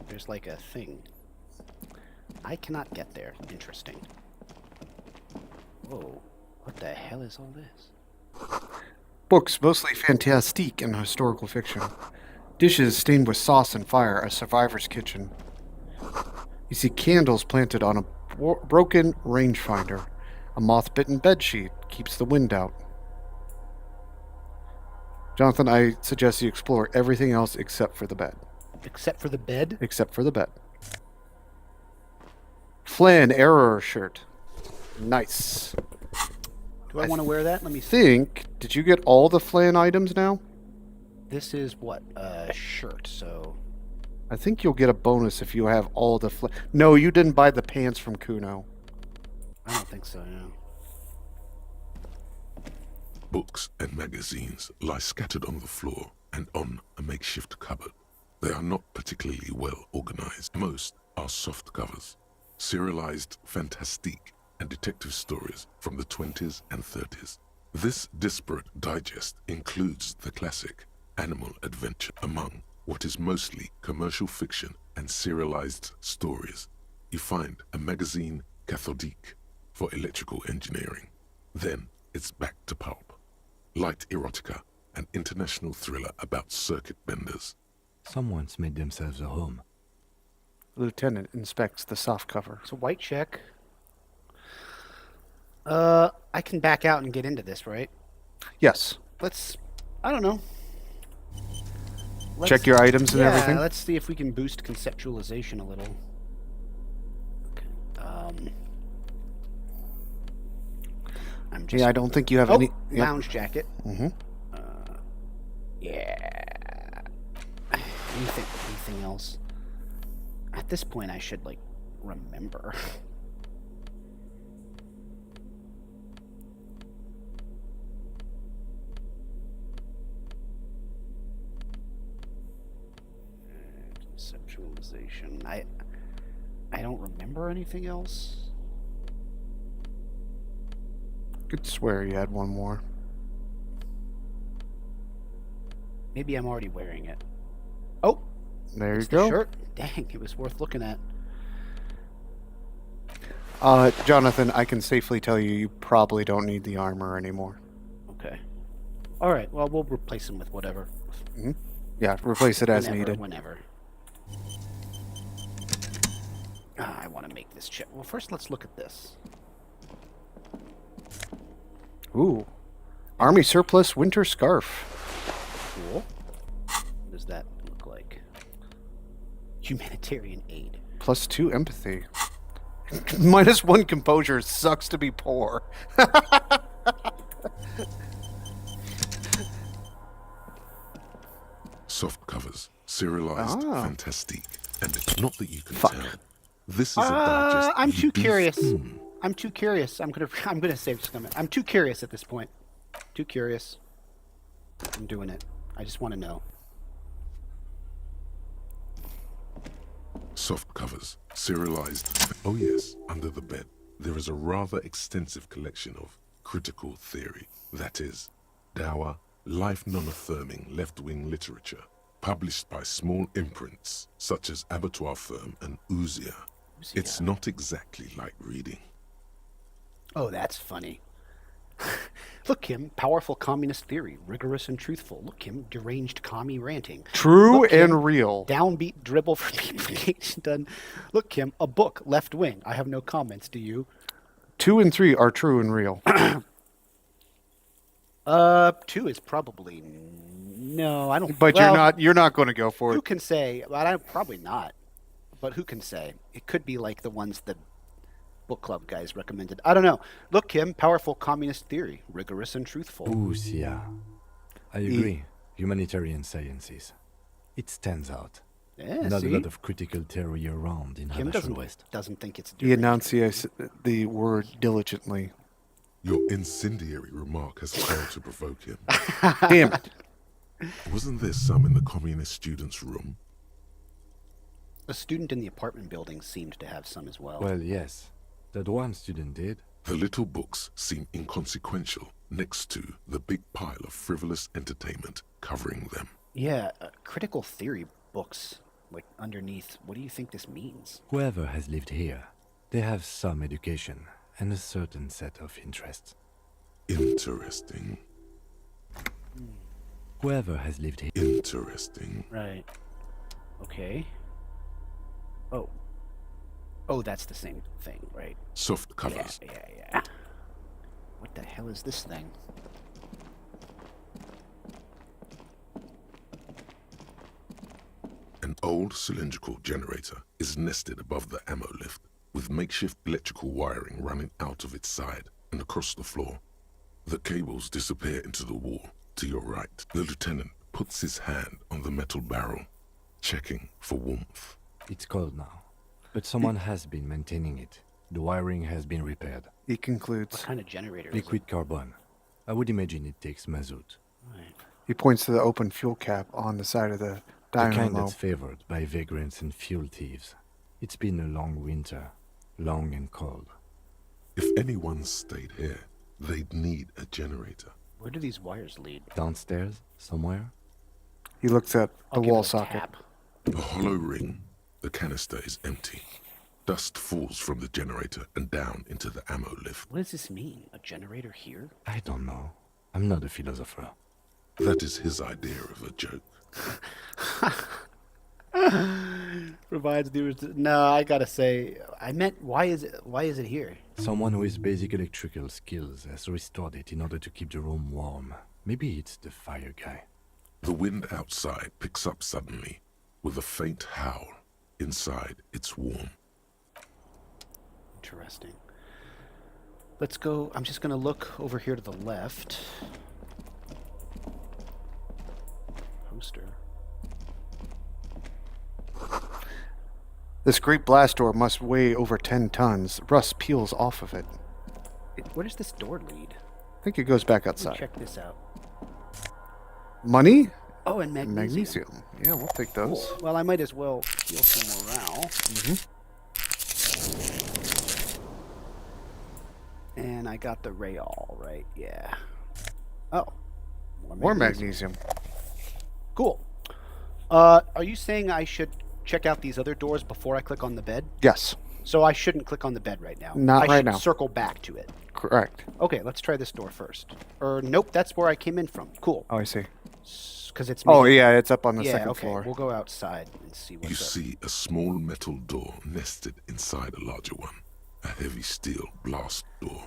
There's like a thing. I cannot get there. Interesting. Whoa. What the hell is all this? Books, mostly fantastique and historical fiction. Dishes stained with sauce and fire, a survivor's kitchen. You see candles planted on a broken rangefinder. A moth-bitten bedsheet keeps the wind out. Jonathan, I suggest you explore everything else except for the bed. Except for the bed? Except for the bed. Flan error shirt. Nice. Do I want to wear that? Let me see. Did you get all the Flan items now? This is what? A shirt, so... I think you'll get a bonus if you have all the Flan. No, you didn't buy the pants from Kuno. I don't think so, no. Books and magazines lie scattered on the floor and on a makeshift cupboard. They are not particularly well organized. Most are soft covers, serialized fantastique and detective stories from the 20s and 30s. This disparate digest includes the classic Animal Adventure among what is mostly commercial fiction and serialized stories. You find a magazine cathodique for electrical engineering. Then it's back to pulp. Light erotica an international thriller about circuit benders. Someone's made themselves a home. Lieutenant inspects the soft cover. It's a white check. I can back out and get into this, right? Yes. I don't know. Check your items and everything. Let's see if we can boost conceptualization a little. Okay. I'm just. Yeah, I don't think you have any. Yep. Lounge jacket. Mm-hmm. Yeah. Anything else? At this point, I should like remember. Conceptualization. I don't remember anything else. Could swear you had one more. Maybe I'm already wearing it. Oh, There you it's the go. shirt. Dang, it was worth looking at. Jonathan, I can safely tell you probably don't need the armor anymore. Okay. All right. Well, we'll replace him with whatever. Yeah, replace it as Whenever, needed. Whenever. I want to make this check. Well, first let's look at this. Ooh. Army surplus winter scarf. Cool. What does that look like? Humanitarian aid. +2 empathy. -1 composure. Sucks to be poor. Soft covers, serialized, fantastique, and it's not that you can Fuck. tell. This is a digest. I'm you too beef- curious. Hmm. I'm too curious. I'm gonna save this comment. I'm too curious at this point. Too curious. I'm doing it. I just want to know. Soft covers, serialized. Oh yes, under the bed, there is a rather extensive collection of critical theory, that is, dour, life non-affirming left-wing literature, published by small imprints such as Abattoir Firm and Ouzia. It's not exactly like reading. Oh, that's funny. Look, Kim, powerful communist theory, rigorous and truthful. Look, Kim, deranged commie ranting. True Look, Kim, and real. Downbeat dribble for people done. Look, Kim, a book, left wing. I have no comments. Do you? 2 and 3 are true and real. 2 is probably no. I don't. But well, you're not going to go for Who it. can say? But I probably not. But who can say? It could be like the ones the book club guys recommended. I don't know. Look, Kim, powerful communist theory, rigorous and truthful. Yeah. I agree. Humanitarian sciences. It stands out. Yeah, Not see? a lot of critical theory around in Kim Habasha West. doesn't think it's. He enunciates the word diligently. Your incendiary remark has failed to provoke him. Damn it. Wasn't there some in the communist student's room? A student in the apartment building seemed to have some as well. Well, yes. That one student did. The little books seem inconsequential next to the big pile of frivolous entertainment covering them. Yeah, critical theory books, like underneath. What do you think this means? Whoever has lived here, they have some education and a certain set of interests. Interesting. Whoever has lived here. Interesting. Right. Okay. Oh. Oh, that's the same thing, right? Soft covers. Yeah. What the hell is this thing? An old cylindrical generator is nested above the ammo lift, with makeshift electrical wiring running out of its side and across the floor. The cables disappear into the wall to your right. The lieutenant puts his hand on the metal barrel, checking for warmth. It's cold now, but someone has been maintaining it. The wiring has been repaired. He What concludes. kind of generator is Liquid carbon. I would imagine it takes mazout. it? Right. He points to the open fuel cap on the side of the The kind dynamo. that's favored by vagrants and fuel thieves. It's been a long winter, long and cold. If anyone stayed here, they'd need a generator. Where do these wires lead? Downstairs, somewhere? He looks at the I'll give wall it a socket. tap. A hollow ring. The canister is empty. Dust falls from the generator and down into the ammo lift. What does this mean? A generator here? I don't know. I'm not a philosopher. That is his idea of a joke. Provides viewers. No, I gotta say, I meant why is it here? Someone with basic electrical skills has restored it in order to keep the room warm. Maybe it's the fire guy. The wind outside picks up suddenly, with a faint howl. Inside, it's warm. Interesting. Let's go. I'm just gonna look over here to the left. Poster. This great blast door must weigh over 10 tons. Rust peels off of it. Where does this door lead? I think it goes back Let me outside. check this out. Money? Oh, and magnesium. Magnesium. Yeah, we'll take those. Cool. Well, I might as well heal some morale. And I got the Rayol, right? Yeah. Oh. More magnesium. Cool. Are you saying I should check out these other doors before I click on the bed? Yes. So I shouldn't click on the bed right now. Not I right should now. Circle back to it. Correct. Okay, let's try this door first. Or nope, that's where I came in from. Cool. Oh, I see. Because it's Oh, yeah, it's up on the yeah, second okay. floor. We'll go outside and see what's You up. see a small metal door nested inside a larger one. A heavy steel blast door.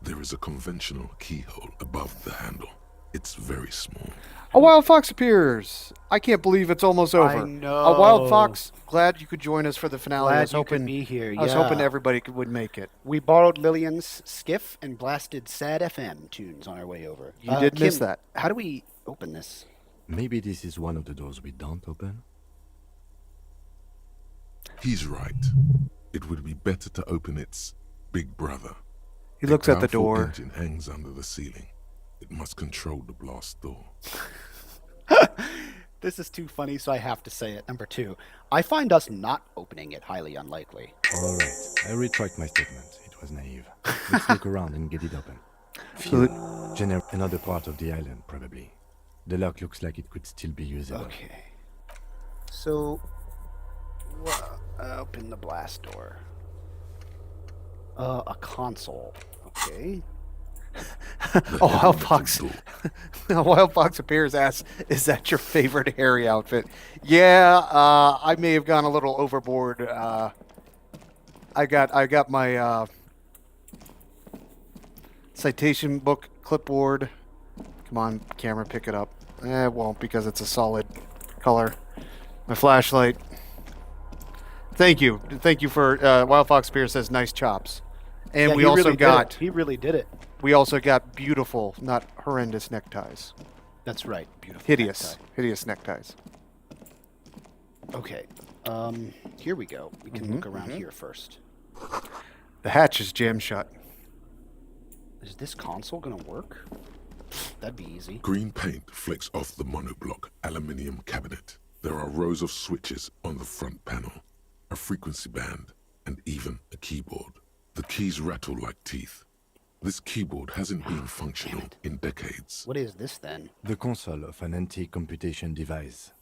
There is a conventional keyhole above the handle. It's very small. A wild fox appears. I can't believe it's almost over. I know. A wild fox. Glad you could join us for the finale. I Glad was you hoping could be here. I was hoping yeah. everybody would make it. We borrowed Lillian's skiff and blasted sad FM tunes on our way over. You did miss Kim, that. How do we open this? Maybe this is one of the doors we don't open? He's right. It would be better to open its big brother. He looks at the powerful door. engine hangs under the ceiling. It must control the blast door. This is too funny, so I have to say it. Number 2, I find us not opening it highly unlikely. Alright, I retract my statement. It was naive. Let's look around and get it open. Another part of the island, probably. The lock looks like it could still be usable. Okay. So, open the blast door. A console. Okay. A wild fox. A wild fox appears. Asks, "Is that your favorite Harry outfit?" Yeah, I may have gone a little overboard. I got my citation book clipboard. Come on, camera, pick it up. It won't because it's a solid color. My flashlight. Thank you for Wild Fox Spear says nice chops, and Yeah, we he also really did got it. He really did it. we also got beautiful, not horrendous neckties. That's right. Beautiful. Hideous neckties. Okay. Here we go. We can look around here first. The hatch is jammed shut. Is this console gonna work? That'd be easy. Green paint flecks off the monoblock aluminium cabinet. There are rows of switches on the front panel, a frequency band, and even a keyboard. The keys rattle like teeth. This keyboard hasn't been functional in decades. What is this then? The console of an anti-computation device.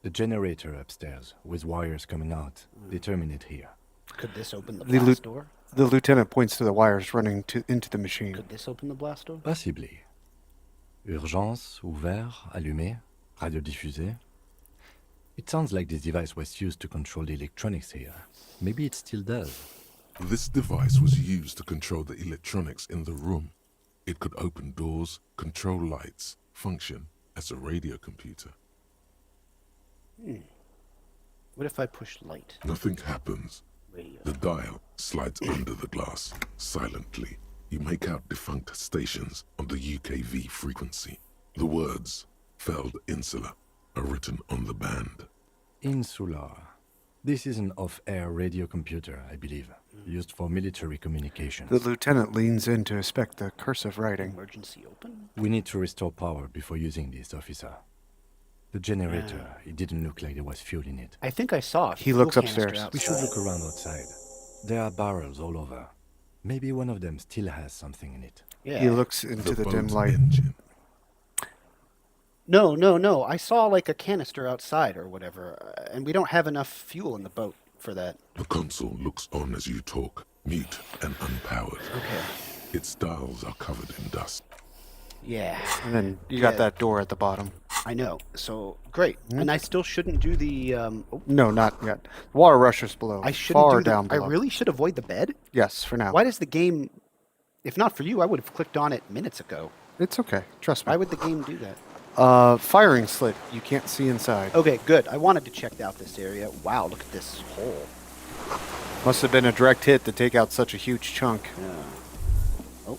The generator upstairs, with wires coming out. They terminate here. Could this open the The blast door? The lieutenant points to the wires running into the machine. Could this open the blast door? Possibly. Urgence, ouvert, allumé, radio diffusé. It sounds like this device was used to control the electronics here. Maybe it still does. This device was used to control the electronics in the room. It could open doors, control lights, function as a radio computer. What if I push light? Nothing happens. Radio. The dial slides under the glass. Silently, you make out defunct stations on the UKV frequency. The words, Feld Insula, are written on the band. Insular. This is an off-air radio computer, I believe, used for military communications. The lieutenant leans in to inspect the cursive writing. Emergency open? We need to restore power before using this, officer. The generator, it didn't look like there was fuel in it. I think I saw it. He looks Fuel canister upstairs. We outside. should look around outside. There are barrels all over. Maybe one of them still has something in it. Yeah. He looks into the dim boat's light. engine. No. I saw like a canister outside or whatever, and we don't have enough fuel in the boat for that. The console looks on as you talk, mute and unpowered. Okay. Its dials are covered in dust. Yeah. And then you got that door at the bottom. I know. So, great. And I still shouldn't do the... No, not yet. Water rushers below. I shouldn't Far do the... down I below. really should avoid the bed? Yes, for now. Why does the game... If not for you, I would have clicked on it minutes ago. It's okay. Trust me. Why would the game do that? Firing slit. You can't see inside. Okay, good. I wanted to check out this area. Wow, look at this hole. Must have been a direct hit to take out such a huge chunk. Yeah. Oh,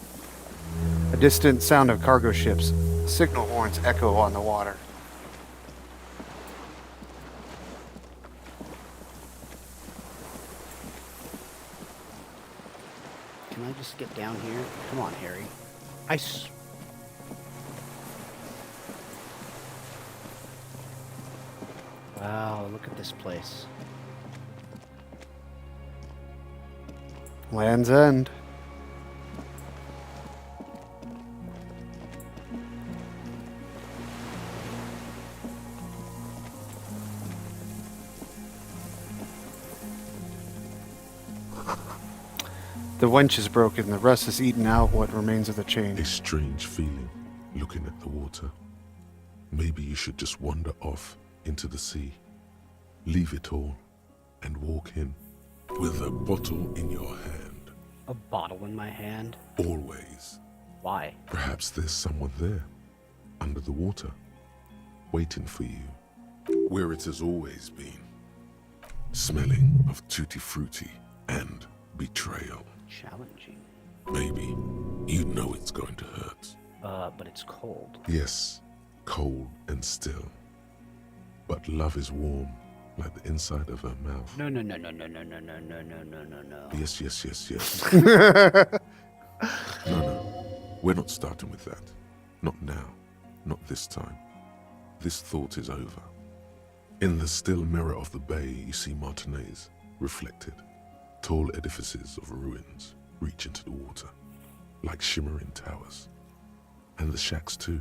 A distant sound of cargo ships. Signal horns echo on the water. can I just get down here? Come on, Harry. Wow, look at this place. Land's End. The winch is broken. The rust has eaten out what remains of the chain. A strange feeling looking at the water. Maybe you should just wander off into the sea. Leave it all and walk in with a bottle in your hand. A bottle in my hand? Always. Why? Perhaps there's someone there, under the water, waiting for you, where it has always been, smelling of tutti frutti and betrayal. Challenging. Maybe you know it's going to hurt. But it's cold. Yes, cold and still. But love is warm, like the inside of her mouth. No. Yes. No. We're not starting with that. Not now. Not this time. This thought is over. In the still mirror of the bay, you see Martinez, reflected. Tall edifices of ruins reach into the water, like shimmering towers. And the shacks too.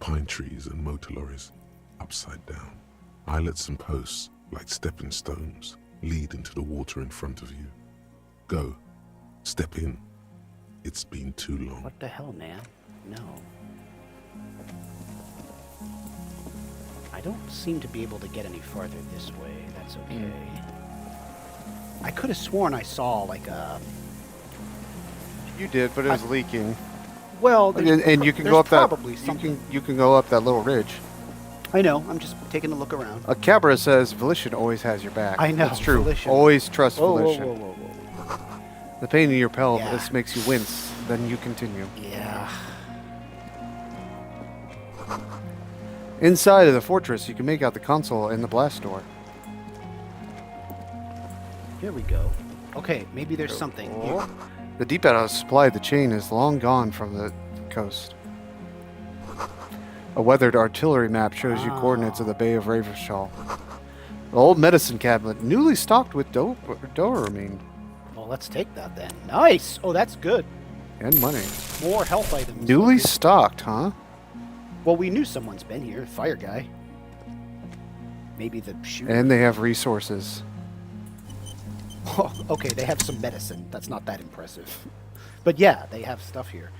Pine trees and motor lorries, upside down. Islets and posts, like stepping stones, lead into the water in front of you. Go. Step in. It's been too long. What the hell, man? No. I don't seem to be able to get any farther this way. That's okay. I could have sworn I saw, like, a... You did, but it was leaking. Well, And you can go up that. Probably something. You can go up that little ridge. I know. I'm just taking a look around. A Cabra says Volition always has your back. I know. That's true. Volition. Always trust Whoa. Volition. The pain in your pelvis Yeah. makes you wince. Then you continue. Yeah. Inside of the fortress, you can make out the console and the blast door. Here we go. Okay, maybe there's something here. The depot house supply of the chain is long gone from the coast. A weathered artillery map shows you coordinates of the Bay of Ravershall. The old medicine cabinet, newly stocked with dopamine. Well, let's take that then. Nice! Oh, that's good. And money. More health items. Newly Okay. stocked, huh? Well, we knew someone's been here. Fire guy. Maybe the shooter. And they have resources. Oh, okay, they have some medicine. That's not that impressive. But yeah, they have stuff here.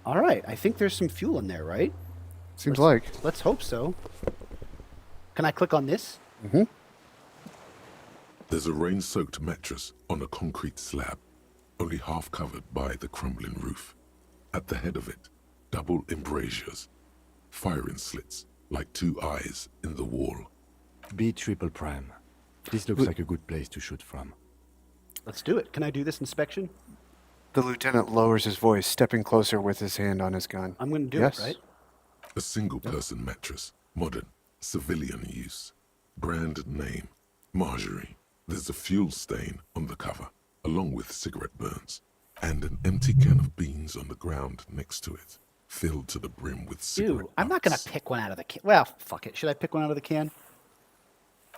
All right, I think there's some fuel in there, right? Seems like. Let's hope so. Can I click on this? Mm-hmm. There's a rain-soaked mattress on a concrete slab, only half covered by the crumbling roof. At the head of it, double embrasures, firing slits like two eyes in the wall. B triple prime. This looks like a good place to shoot from. Let's do it. Can I do this inspection? The lieutenant lowers his voice, stepping closer with his hand on his gun. I'm going to do Yes. it, right? A single-person mattress, modern, civilian use. Brand name, Marjorie. There's a fuel stain on the cover, along with cigarette burns, and an empty can of beans on the ground next to it, filled to the brim with cigarette Dude, I'm not going butts. to pick one out of the can. Well, fuck it. Should I pick one out of the can?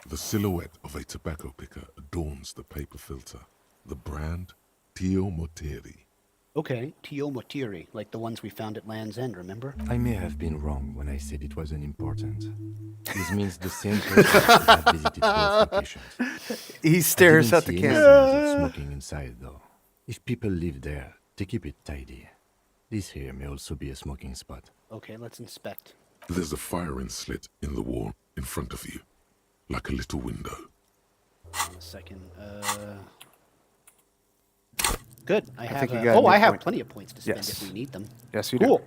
The silhouette of a tobacco picker adorns the paper filter. The brand, Tio Moteri. Okay, Tio Motiri, like the ones we found at Land's End, remember? I may have been wrong when I said it wasn't important. This means the same person had visited both locations. He stares I at the didn't see can. any signs of smoking inside, though. If people live there, they keep it tidy. This here may also be a smoking spot. Okay, let's inspect. There's a firing slit in the wall in front of you, like a little window. Hold on a second. Good. I think have. you got a new I have point. plenty of points to spend Yes. if we need them. Yes, you Cool. do.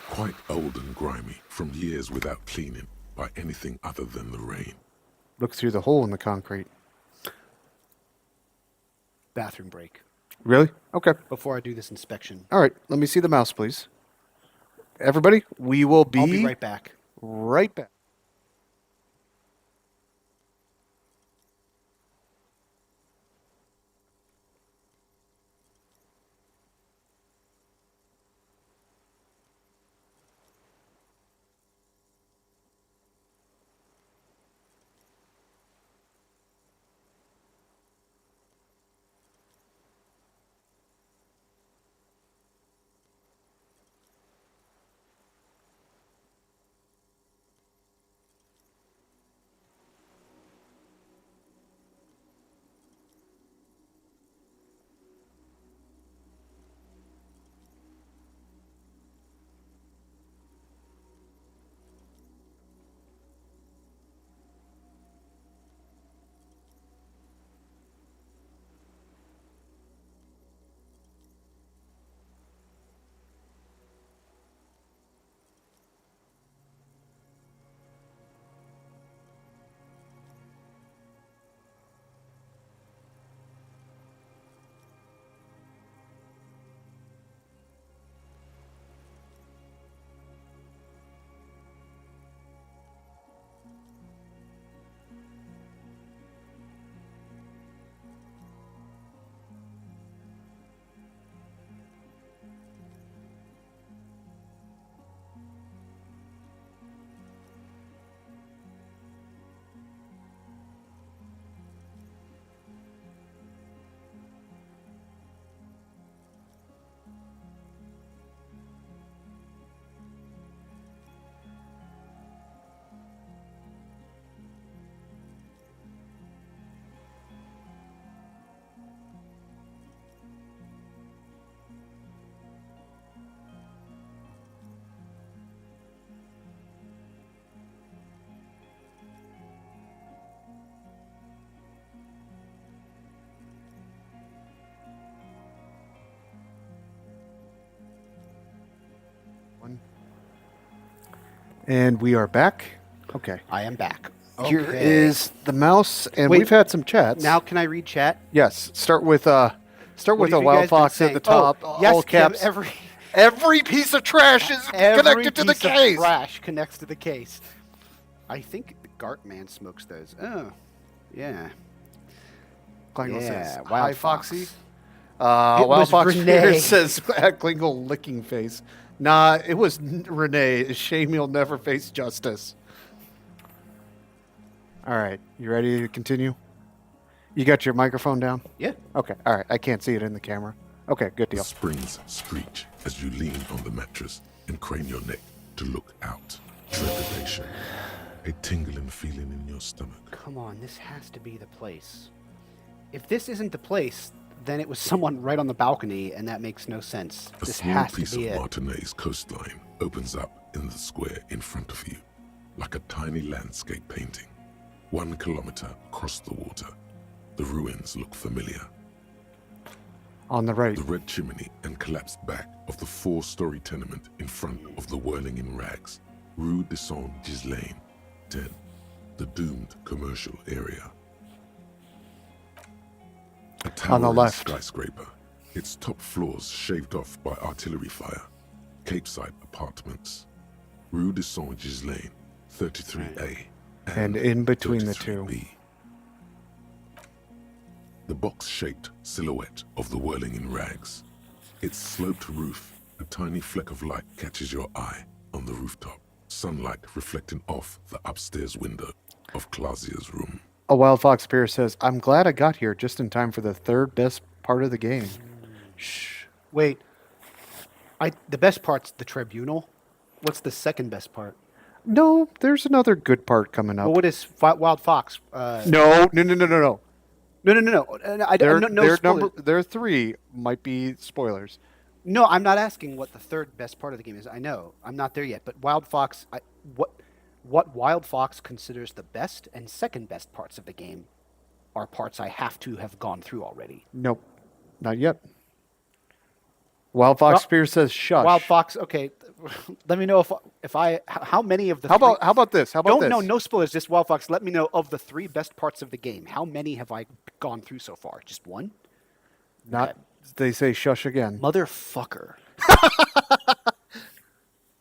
Quite old and grimy from years without cleaning by anything other than the rain. Look through the hole in the concrete. Bathroom break. Really? Okay. Before I do this inspection, All right. Let me see the mouse, please. Everybody, we will be, I'll be right back. right back. And we are back. Okay. I am back. Here Okay. is the mouse, and Wait, we've had some chats. Now can I read chat? Yes. Start with What a have you wild guys been fox at saying? the top. Oh, yes, all Kim, caps. every Every piece of trash is connected to the piece of case. trash connects to the case. I think the Gart man smokes those. Oh, yeah. Klingle Yeah, says, Wild "Hi, Fox. Foxy." It Wild was Fox Renee. here says Klingle licking face. Nah, it was Renee. It's a shame he'll never face justice. All right, you ready to continue? You got your microphone down? Yeah. Okay. All right. I can't see it in the camera. Okay, good The deal. springs screech as you lean on the mattress and crane your neck to look out. Trepidation. A tingling feeling in your stomach. Come on, this has to be the place. If this isn't the place, then it was someone right on the balcony, and that makes no sense. A This small has to piece of be it. Martinez coastline opens up in the square in front of you, like a tiny landscape painting. 1 kilometer across the water. The ruins look familiar. On the right. The red chimney and collapsed back of the 4-story tenement in front of the Whirling in Rags, Rue de Saint-Ghislain, 10, the doomed commercial area. A On the towering left. skyscraper, its top floors shaved off by artillery fire. Capeside apartments, Rue de Saint-Ghislain, 33A, And in between the two. 33B. The box-shaped silhouette of the Whirling in Rags. Its sloped roof, a tiny fleck of light catches your eye on the rooftop, sunlight reflecting off the upstairs window of Clausia's room. A Wild Fox Bear says, "I'm glad I got here just in time for the third best part of the game." Shh. Wait. The best part's the tribunal. What's the second best part? No, there's another good part coming up. Well, what is Wild Fox? No. No. No spoilers. Their 3 might be spoilers. No, I'm not asking what the third best part of the game is. I know. I'm not there yet. But Wild Fox, what Wild Fox considers the best and second best parts of the game are parts I have to have gone through already. Nope. Not yet. Wild Fox Spear says shush. Wild Fox, okay. Let me know if I how many of the How about this? No spoilers, just Wild Fox. Let me know of the 3 best parts of the game. How many have I gone through so far? Just one? Not Okay. They say shush again. Motherfucker.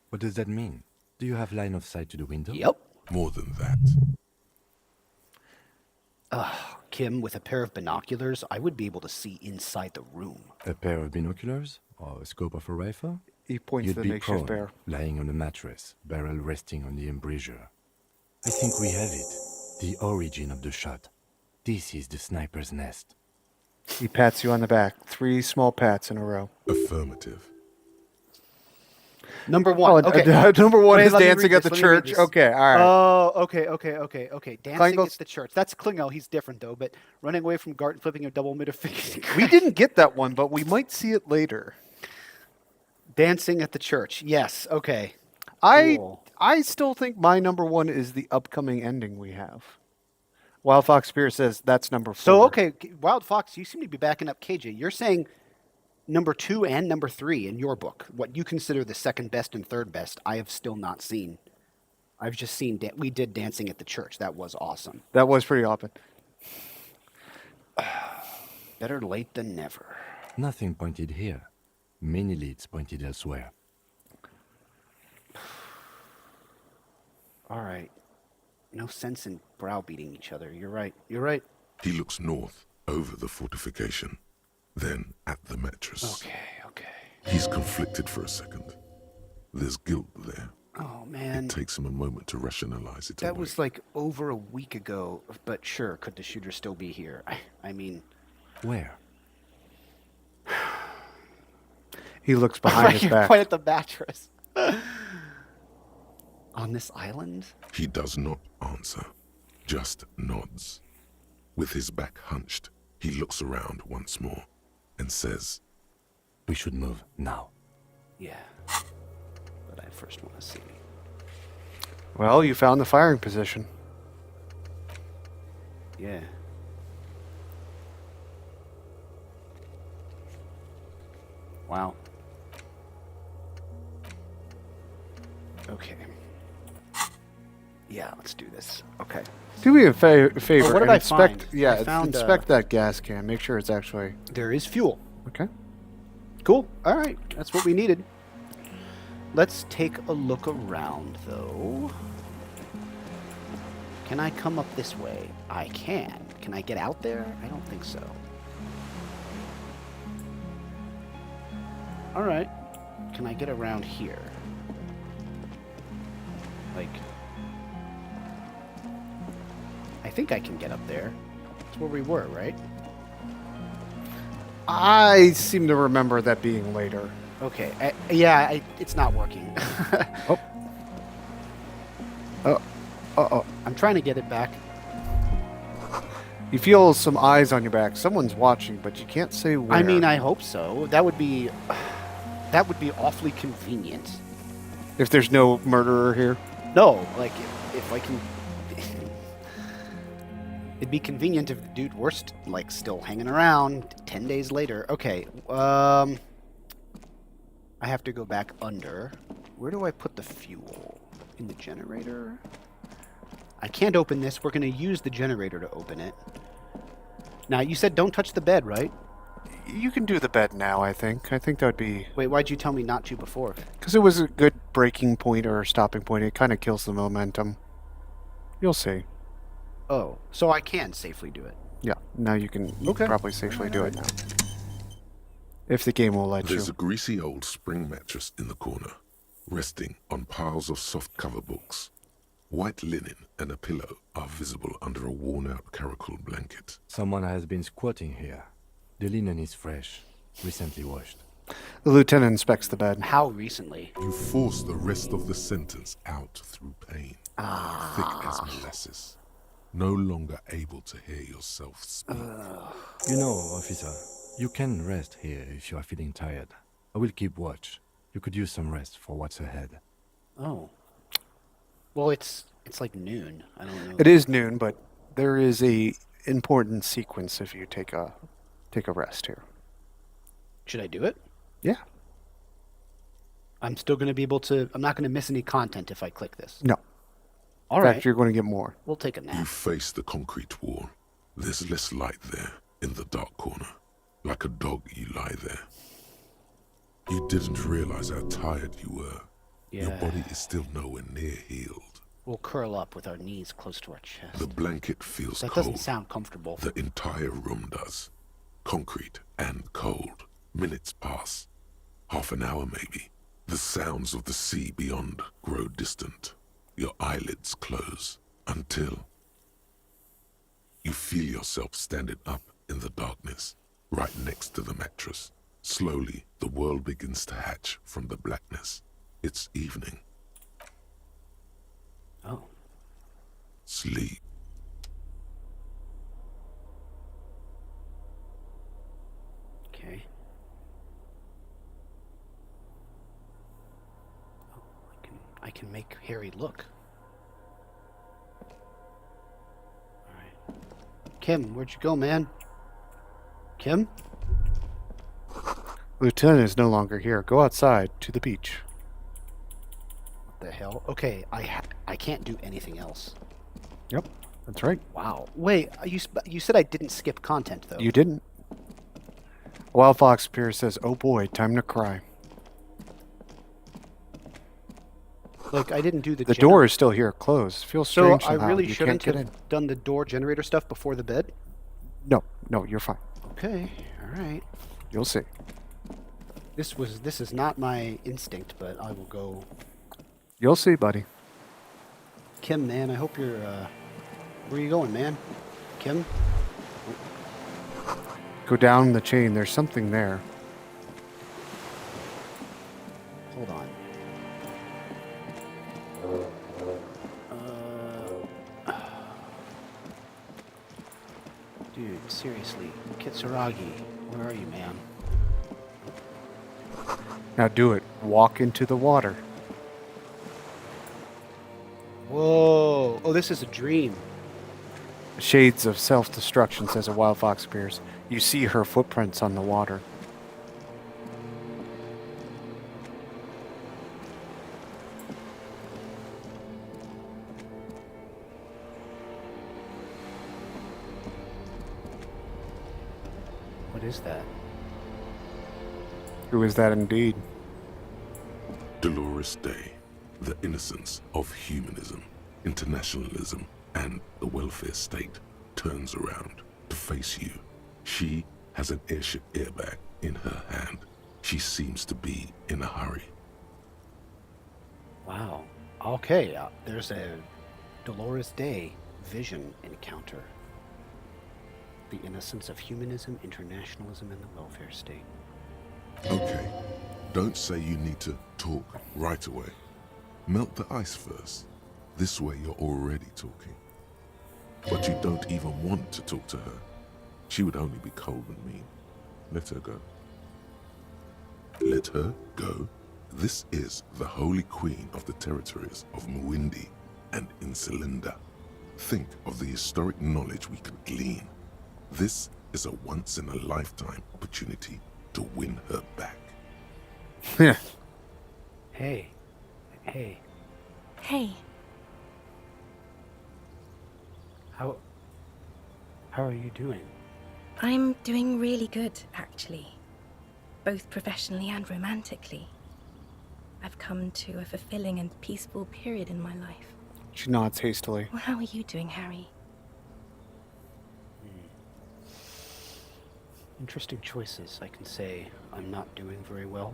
What does that mean? Do you have line of sight to the window? Yep. More than that. Kim, with a pair of binoculars, I would be able to see inside the room. A pair of binoculars? Or a scope of a rifle? He points You'd to the be makeshift prone, bear. lying on a mattress, barrel resting on the embrasure. I think we have it. The origin of the shot. This is the sniper's nest. He pats you on the back. 3 small pats in a row. Affirmative. Number 1. Okay. Number 1 Wait, is let me dancing read at the this, let me read church. this. Okay, all right. Oh, okay. Dancing Klingels- at the church. That's Klingel. He's different, though. But running away from Gart and flipping a double middle finger. We didn't get that one, but we might see it later. Dancing at the church. Yes. Okay. Cool. I still think my number 1 is the upcoming ending we have. Wild Fox Spear says that's number 4. So, okay, Wild Fox, you seem to be backing up KJ. You're saying number 2 and number 3 in your book, what you consider the second best and third best, I have still not seen. I've just seen, we did Dancing at the Church. That was awesome. That was pretty often. Better late than never. Nothing pointed here. Many leads pointed elsewhere. All right. No sense in browbeating each other. You're right. You're right. He looks north, over the fortification, then at the mattress. Okay. He's conflicted for a second. There's guilt there. Oh, man. It takes him a moment to rationalize it That away. was like over a week ago, but sure, could the shooter still be here? I mean... Where? He looks behind his back. Right at the mattress. On this island? He does not answer, just nods. With his back hunched, he looks around once more and says, We should move now. Yeah. But I first want to see. Well, you found the firing position. Yeah. Wow. Okay. Yeah, let's do this. Okay. Do me a favor. Oh, what did and I inspect, find? Yeah, I found, inspect that gas can. Make sure it's actually... There is fuel. Okay. Cool. All right. That's what we needed. Let's take a look around, though. Can I come up this way? I can. Can I get out there? I don't think so. All right. Can I get around here? Like... I think I can get up there. That's where we were, right? I seem to remember that being later. Okay. It's not working. I'm trying to get it back. You feel some eyes on your back. Someone's watching, but you can't say where. I mean, I hope so. That would be awfully convenient. If there's no murderer here. No, like if I can. It'd be convenient if the dude were still hanging around 10 days later. Okay. I have to go back under. Where do I put the fuel? In the generator? I can't open this. We're going to use the generator to open it. Now, you said don't touch the bed, right? You can do the bed now, I think. I think that would be... Wait, why'd you tell me not to before? Because it was a good breaking point or stopping point. It kind of kills the momentum. You'll see. Oh, so I can safely do it. Yeah, now you can Okay. probably safely do it now. If the game will let There's you. a greasy old spring mattress in the corner, resting on piles of soft cover books. White linen and a pillow are visible under a worn-out caracal blanket. Someone has been squatting here. The linen is fresh, recently washed. The lieutenant inspects the bed. How recently? You force the rest of the sentence out through pain, thick as molasses. no longer able to hear yourself speak. You know, officer, you can rest here if you are feeling tired. I will keep watch. You could use some rest for what's ahead. Oh. Well, it's like noon. I don't know. It is noon, but there is a important sequence if you take a rest here. Should I do it? Yeah. I'm still going to be able to... I'm not going to miss any content if I click this. No. All In right. fact, you're going to get more. We'll take a You nap. face the concrete wall. There's less light there, in the dark corner. Like a dog, you lie there. You didn't realize how tired you were. Yeah. Your body is still nowhere near healed. We'll curl up with our knees close to our chest. The blanket feels That cold. doesn't sound comfortable. The entire room does. Concrete and cold. Minutes pass. Half an hour maybe. The sounds of the sea beyond grow distant. Your eyelids close until you feel yourself standing up in the darkness, right next to the mattress. Slowly, the world begins to hatch from the blackness. It's evening. Oh. Sleep. Okay. Oh, I can make Harry look. All right. Kim, where'd you go, man? Kim? Lieutenant is no longer here. Go outside to the beach. What the hell? Okay, I can't do anything else. Yep, that's right. Wow. Wait, you said I didn't skip content though. You didn't. A wild fox appears, says, "Oh boy, time to cry." Like I didn't do the. The door is still here, closed. Feels So strange I somehow. really You shouldn't can't get have in. done the door generator stuff before the bed. No, you're fine. Okay. All right. You'll see. This is not my instinct, but I will go. You'll see, buddy. Kim, man, I hope you're. Where are you going, man? Kim? Go down the chain. There's something there. Hold on. Dude, seriously, Kitsuragi, where are you, man? Now do it. Walk into the water. Whoa! Oh, this is a dream. Shades of self-destruction, says a wild fox appears. You see her footprints on the water. What is that? Who is that indeed? Dolores Day, the innocence of humanism, internationalism, and the welfare state turns around to face you. She has an airship airbag in her hand. She seems to be in a hurry. Wow. Okay, there's a Dolores Day vision encounter. The innocence of humanism, internationalism, and the welfare state. Okay, don't say you need to talk right away. Melt the ice first. This way you're already talking. But you don't even want to talk to her. She would only be cold and mean. Let her go. Let her go? This is the holy queen of the territories of Muindi and Insulinda. Think of the historic knowledge we could glean. This is a once-in-a-lifetime opportunity to win her back. Hey. Hey. Hey, How are you doing? I'm doing really good, actually. Both professionally and romantically. I've come to a fulfilling and peaceful period in my life. She nods hastily. Well, how are you doing, Harry? Interesting choices. I can say I'm not doing very well.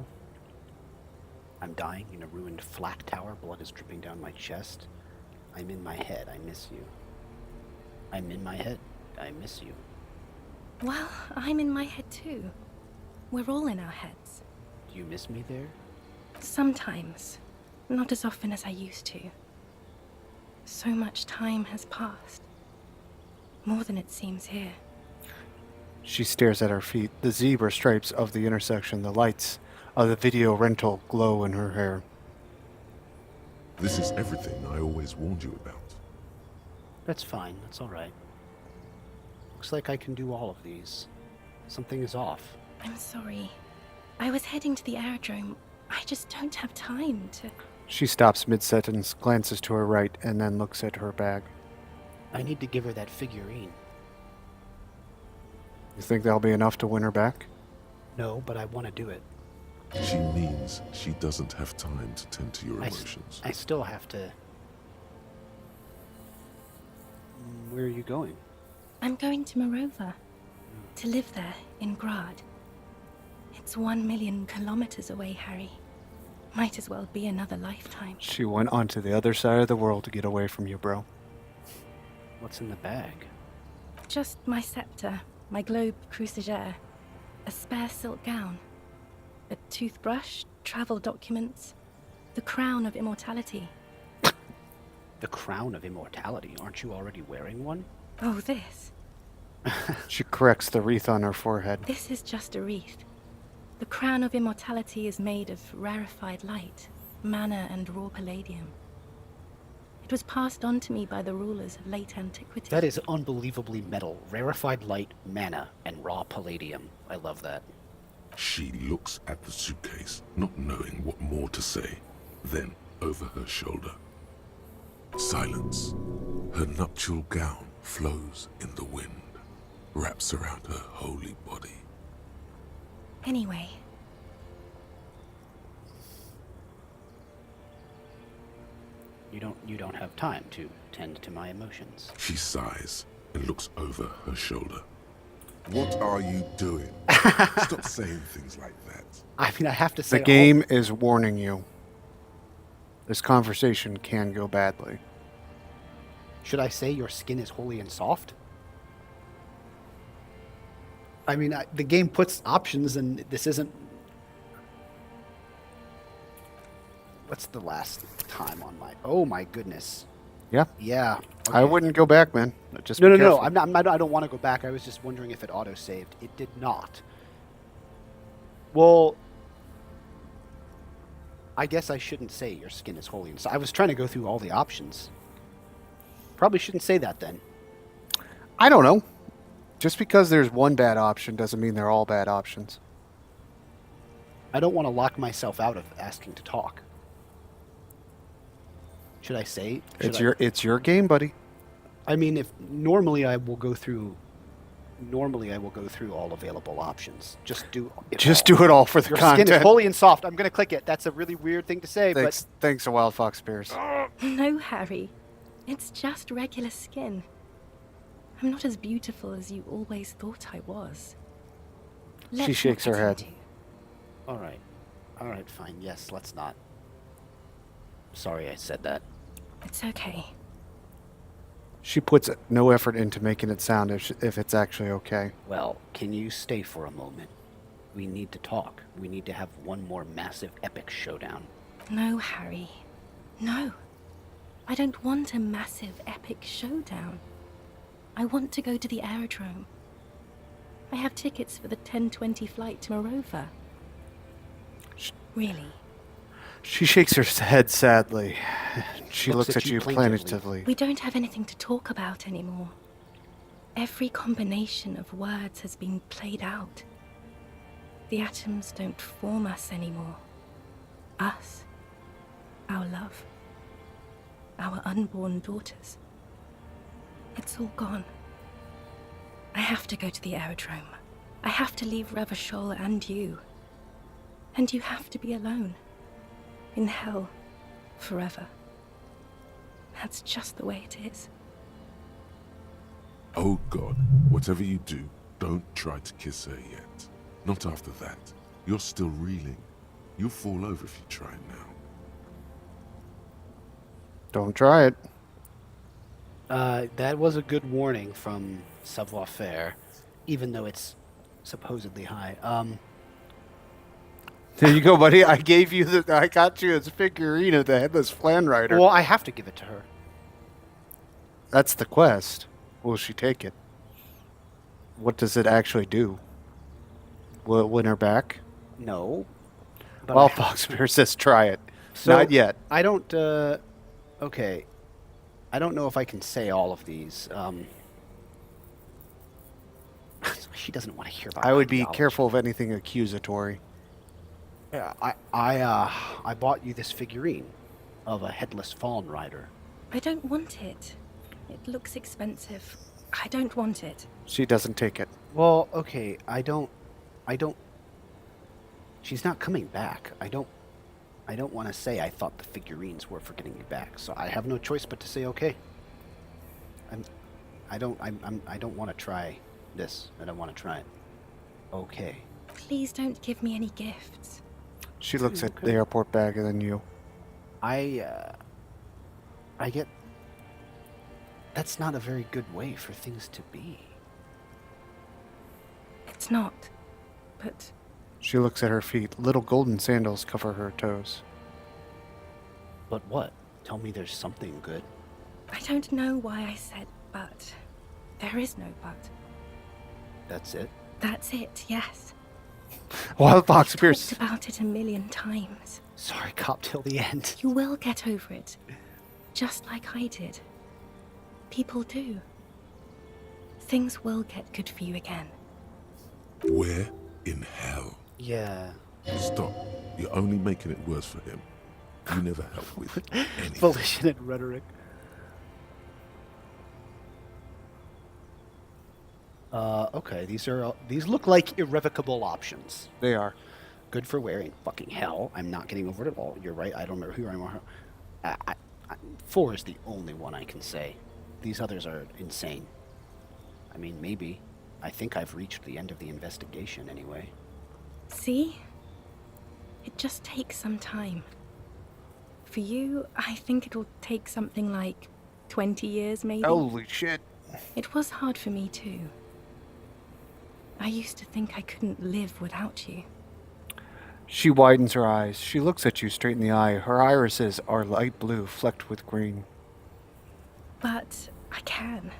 I'm dying in a ruined flak tower. Blood is dripping down my chest. I'm in my head. I miss you. I'm in my head. I miss you. Well, I'm in my head too. We're all in our heads. Do you miss me there? Sometimes. Not as often as I used to. So much time has passed. More than it seems here. She stares at her feet. The zebra stripes of the intersection, the lights of the video rental glow in her hair. This is everything I always warned you about. That's fine. That's all right. Looks like I can do all of these. Something is off. I'm sorry. I was heading to the aerodrome. I just don't have time to... She stops mid-sentence, glances to her right, and then looks at her bag. I need to give her that figurine. You think that'll be enough to win her back? No, but I want to do it. She means she doesn't have time to tend to your emotions. I still have to... Where are you going? I'm going to Morova. To live there, in Grad. It's 1 million kilometers away, Harry. Might as well be another lifetime. She went onto the other side of the world to get away from you, bro. What's in the bag? Just my scepter, my globe cruciger, a spare silk gown, a toothbrush, travel documents, the crown of immortality. The crown of immortality? Aren't you already wearing one? Oh, this. She corrects the wreath on her forehead. This is just a wreath. The crown of immortality is made of rarefied light, mana and raw palladium. It was passed on to me by the rulers of late antiquity. That is unbelievably metal. Rarefied light, mana, and raw palladium. I love that. She looks at the suitcase, not knowing what more to say. Then, over her shoulder. Silence. Her nuptial gown flows in the wind, wraps around her holy body. Anyway. You don't have time to tend to my emotions. She sighs and looks over her shoulder. What are you doing? Stop saying things like that. I mean, I have to say... The game is warning you. This conversation can go badly. Should I say your skin is holy and soft? I mean, the game puts options, and this isn't... What's the last time on my... Oh, my goodness. Yeah. Yeah. Okay. I wouldn't go back, man. Just No, be no, no. careful. I'm not, I don't want to go back. I was just wondering if it auto-saved. It did not. Well, I guess I shouldn't say your skin is holy. And so I was trying to go through all the options. Probably shouldn't say that then. I don't know. Just because there's one bad option doesn't mean they're all bad options. I don't want to lock myself out of asking to talk. Should I say? It's your game, buddy. I mean, if normally I will go through all available options. Just do it all for the Your content. skin is holy and soft. I'm going to click it. That's a really weird thing to say, Thanks to Wild Fox Spears. No, Harry. It's just regular skin. I'm not as beautiful as you always thought I was. She shakes her head. All right. All right, fine. Yes, let's not. Sorry I said that. It's okay. She puts no effort into making it sound if it's actually okay. Well, can you stay for a moment? We need to talk. We need to have one more massive epic showdown. No, Harry. No. I don't want a massive epic showdown. I want to go to the aerodrome. I have tickets for the 10:20 flight to Morova. Really? She shakes her head sadly. She looks at you plaintively. plaintively. We don't have anything to talk about anymore. Every combination of words has been played out. The atoms don't form us anymore. Us. Our love. Our unborn daughters. It's all gone. I have to go to the aerodrome. I have to leave Revachol and you. And you have to be alone. In hell. Forever. That's just the way it is. Oh God, whatever you do, don't try to kiss her yet. Not after that. You're still reeling. You'll fall over if you try now. Don't try it. That was a good warning from Savoir Faire, even though it's supposedly high. There you go, buddy. I got you a figurine of the Headless Flan Rider. Well, I have to give it to her. That's the quest. Will she take it? what does it actually do? Will it win her back? No. But Well, Foxbear says try it. So, Not yet. I don't, okay. I don't know if I can say all of these. She doesn't want to hear about I would be ideology. careful of anything accusatory. Yeah, I bought you this figurine of a headless fawn rider. I don't want it. It looks expensive. I don't want it. She doesn't take it. Well, okay, I don't... She's not coming back. I don't want to say I thought the figurines were for getting you back, so I have no choice but to say okay. I don't want to try this. I don't want to try it. Okay. Please don't give me any gifts. She looks at the airport bag and then you. I get... That's not a very good way for things to be. It's not. But She looks at her feet. Little golden sandals cover her toes. But what? Tell me there's something good. I don't know why I said but. There is no but. That's it? That's it, yes. Wild Fox I've appears. talked about it a million times. Sorry, cop till the end. You will get over it. Just like I did. People do. Things will get good for you again. Where in hell? Yeah. Stop. You're only making it worse for him. You never help with anything. Volition and rhetoric. Okay, these look like irrevocable options. They are. Good for wearing. Fucking hell, I'm not getting over it at all. You're right, I don't remember who I am. 4 is the only one I can say. These others are insane. I mean, maybe. I think I've reached the end of the investigation anyway. See? It just takes some time. For you, I think it'll take something like 20 years, maybe. Holy shit. It was hard for me, too. I used to think I couldn't live without you. She widens her eyes. She looks at you straight in the eye. Her irises are light blue, flecked with green. But I can.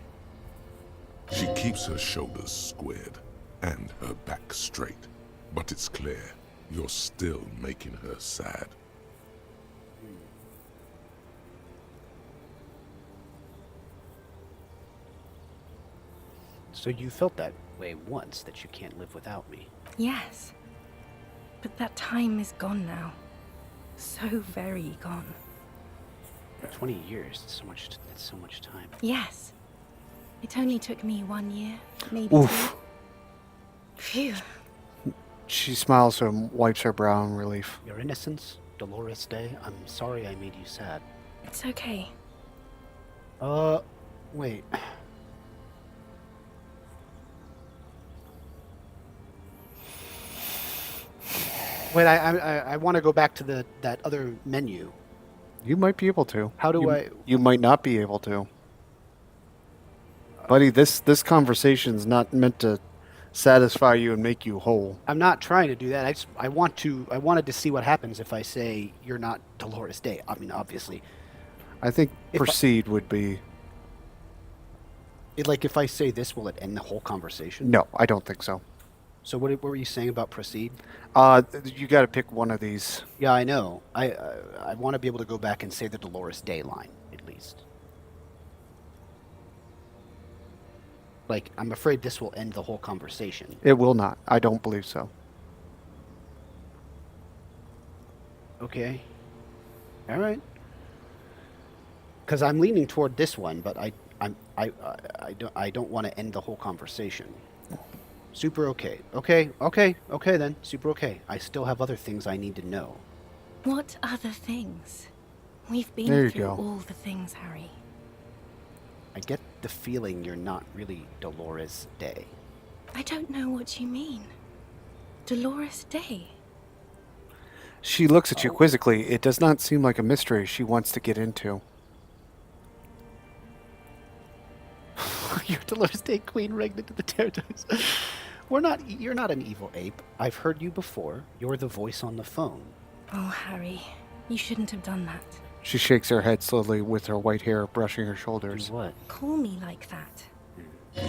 She keeps her shoulders squared and her back straight. But it's clear you're still making her sad. So you felt that way once, that you can't live without me. Yes. But that time is gone now. So very gone. 20 years, that's so much time. Yes. It only took me 1 year, maybe Oof. 2. Phew. She smiles and wipes her brow in relief. Your innocence, Dolores Day, I'm sorry I made you sad. It's okay. Wait. Wait, I want to go back to that other menu. You might be able to. How do you, You might not be able to. Buddy, this conversation's not meant to satisfy you and make you whole. I'm not trying to do that. I wanted to see what happens if I say you're not Dolores Day. I mean, obviously. I think proceed would be... Like, if I say this, will it end the whole conversation? No, I don't think so. So what were you saying about proceed? You got to pick one of these. Yeah, I know. I want to be able to go back and say the Dolores Day line, at least. Like, I'm afraid this will end the whole conversation. It will not. I don't believe so. Okay. All right. Because I'm leaning toward this one, but I don't want to end the whole conversation. Super okay. Okay then. Super okay. I still have other things I need to know. What other things? We've There been you through go. all the things, Harry. I get the feeling you're not really Dolores Day. I don't know what you mean. Dolores Day? She looks at you quizzically. It does not seem like a mystery she wants to get into. You're Dolores Day, Queen Regnant of the Territories. You're not an evil ape. I've heard you before. You're the voice on the phone. Oh, Harry, you shouldn't have done that. She shakes her head slowly with her white hair brushing her shoulders. Do what? Call me like that.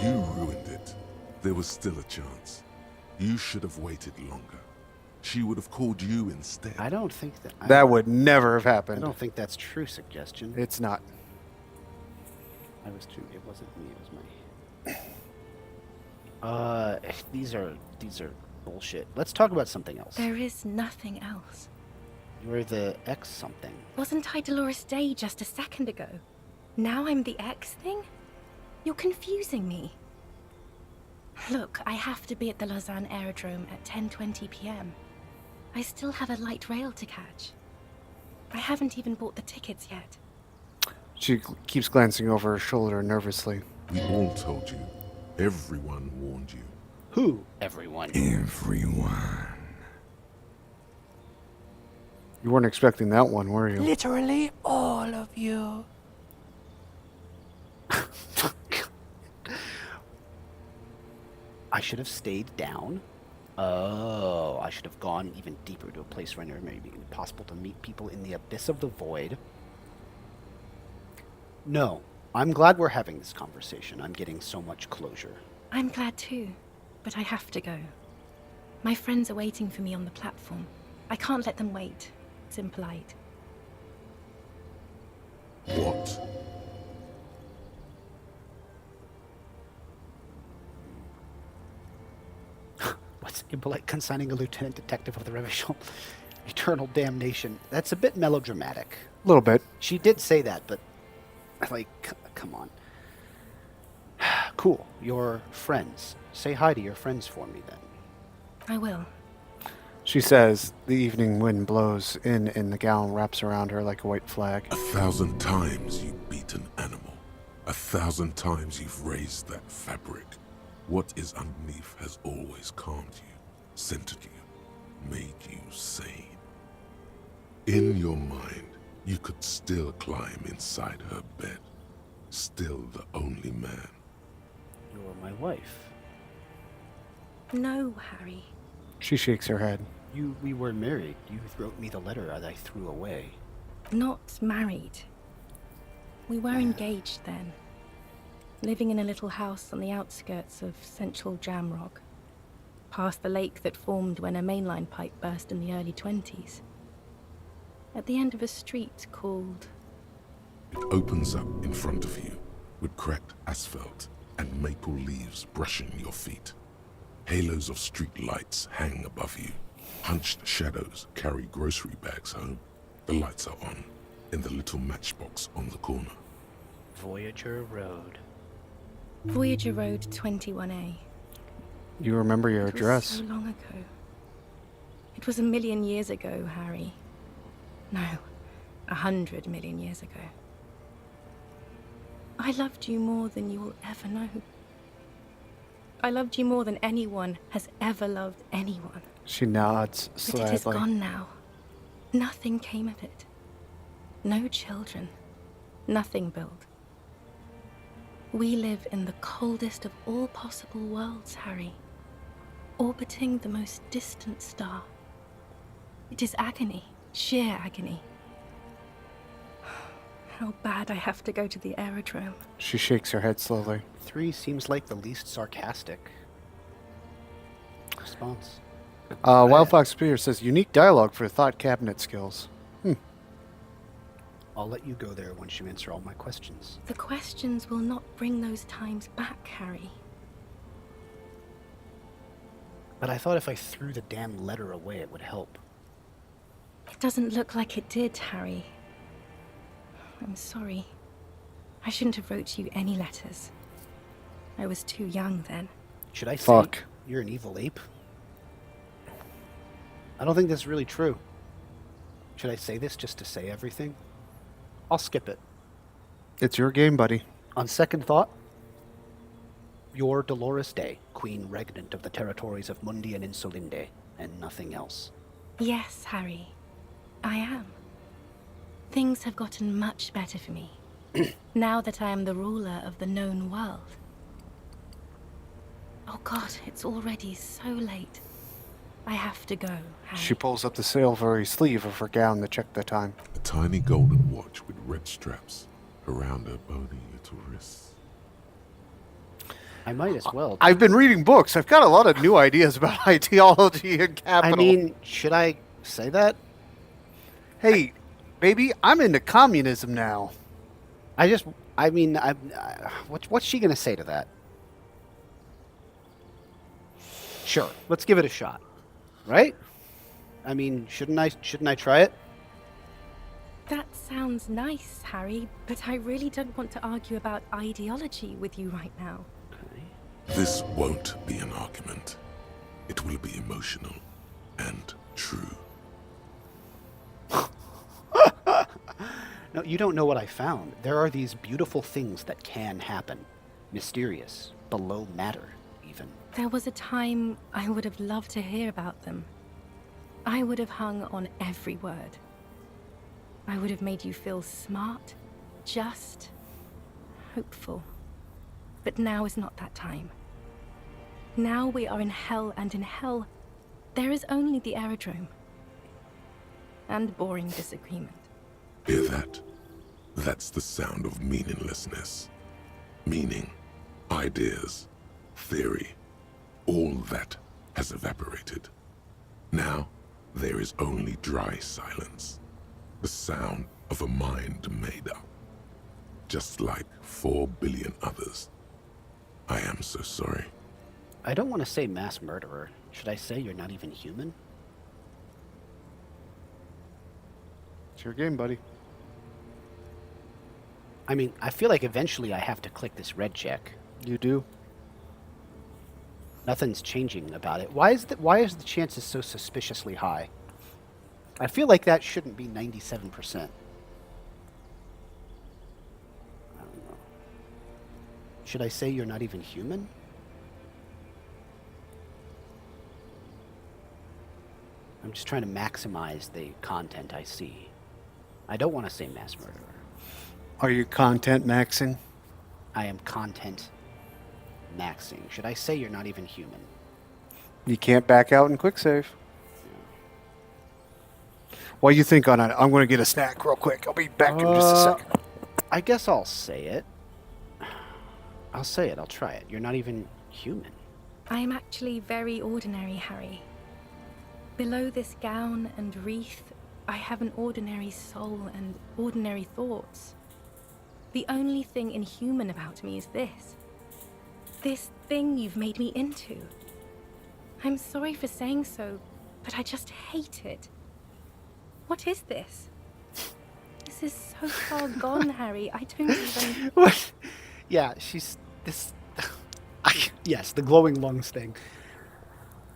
You ruined it. There was still a chance. You should have waited longer. She would have called you instead. I don't think that... That would never have I happened. don't think that's true suggestion. It's not. It wasn't me, it was my... these are bullshit. Let's talk about something else. There is nothing else. You're the X something. Wasn't I Dolores Day just a second ago? Now I'm the X thing? You're confusing me. Look, I have to be at the Lausanne Aerodrome at 10:20 p.m. I still have a light rail to catch. I haven't even bought the tickets yet. She keeps glancing over her shoulder nervously. We all told you. Everyone warned you. Who? Everyone. Everyone. You weren't expecting that one, were you? Literally all of you. I should have stayed down. Oh, I should have gone even deeper to a place where it may be impossible to meet people in the abyss of the void. No, I'm glad we're having this conversation. I'm getting so much closure. I'm glad too, but I have to go. My friends are waiting for me on the platform. I can't let them wait. It's impolite. What? What's impolite consigning a lieutenant detective of the Revisional Eternal Damnation? That's a bit melodramatic. A little bit. She did say that, but, like, come on. Cool. Your friends. Say hi to your friends for me, then. I will. She says, the evening wind blows in and the gown wraps around her like a white flag. 1,000 times you beat an animal. 1,000 times you've raised that fabric. What is underneath has always calmed you, centered you, made you sane. In your mind, you could still climb inside her bed. Still the only man. You're my wife. No, Harry. She shakes her head. We were married. You wrote me the letter that I threw away. Not married. We were engaged then. Living in a little house on the outskirts of central Jamrock. Past the lake that formed when a mainline pipe burst in the early 20s. At the end of a street called... It opens up in front of you, with cracked asphalt and maple leaves brushing your feet. Halos of street lights hang above you. Hunched shadows carry grocery bags home. The lights are on, in the little matchbox on the corner. Voyager Road. Voyager Road 21A. You remember your It was address. so long ago. It was 1,000,000 years ago, Harry. No, 100 million years ago. I loved you more than you will ever know. I loved you more than anyone has ever loved anyone. She nods But it is slightly. gone now. Nothing came of it. No children. Nothing built. We live in the coldest of all possible worlds, Harry. Orbiting the most distant star. It is agony. Sheer agony. How bad I have to go to the aerodrome. She shakes her head slowly. 3 seems like the least sarcastic response. Wildfox Spear says, unique dialogue for thought cabinet skills. I'll let you go there once you answer all my questions. The questions will not bring those times back, Harry. But I thought if I threw the damn letter away, it would help. It doesn't look like it did, Harry. I'm sorry. I shouldn't have wrote you any letters. I was too young then. Should I say Fuck. you're an evil ape? I don't think that's really true. Should I say this just to say everything? I'll skip it. It's your game, buddy. On second thought, you're Dolores Day, Queen Regnant of the territories of Mundi and Insolinde, and nothing else. Yes, Harry. I am. Things have gotten much better for me. Now that I am the ruler of the known world. Oh God, it's already so late. I have to go, Harry. She pulls up the silvery sleeve of her gown to check the time. A tiny golden watch with red straps around her bony little wrists. I might as well. I've been reading books. I've got a lot of new ideas about ideology and capital. I mean, should I say that? Hey, baby, I'm into communism now. What's she gonna say to that? Sure, let's give it a shot, right? I mean, shouldn't I try it? That sounds nice, Harry, but I really don't want to argue about ideology with you right now. This won't be an argument. It will be emotional and true. No, you don't know what I found. There are these beautiful things that can happen. Mysterious, below matter, even. There was a time I would have loved to hear about them. I would have hung on every word. I would have made you feel smart, just, hopeful. But now is not that time. Now we are in hell, and in hell, there is only the aerodrome. And boring disagreement. Hear that? That's the sound of meaninglessness. Meaning, ideas, theory, all that has evaporated. Now, there is only dry silence. The sound of a mind made up. Just like 4 billion others. I am so sorry. I don't want to say mass murderer. Should I say you're not even human? It's your game, buddy. I mean, I feel like eventually I have to click this red check. You do? Nothing's changing about it. Why is the chances so suspiciously high? I feel like that shouldn't be 97%. I don't know. Should I say you're not even human? I'm just trying to maximize the content I see. I don't want to say mass murderer. Are you content maxing? I am content maxing. Should I say you're not even human? You can't back out in quick save. While you think on it, I'm going to get a snack real quick. I'll be back in just a second. I guess I'll say it. I'll say it. I'll try it. You're not even human. I am actually very ordinary, Harry. Below this gown and wreath, I have an ordinary soul and ordinary thoughts. The only thing inhuman about me is this. This thing you've made me into. I'm sorry for saying so, but I just hate it. What is this? This is so far gone, Harry. I don't even... What? Yeah, she's... this... yes, the glowing lungs thing.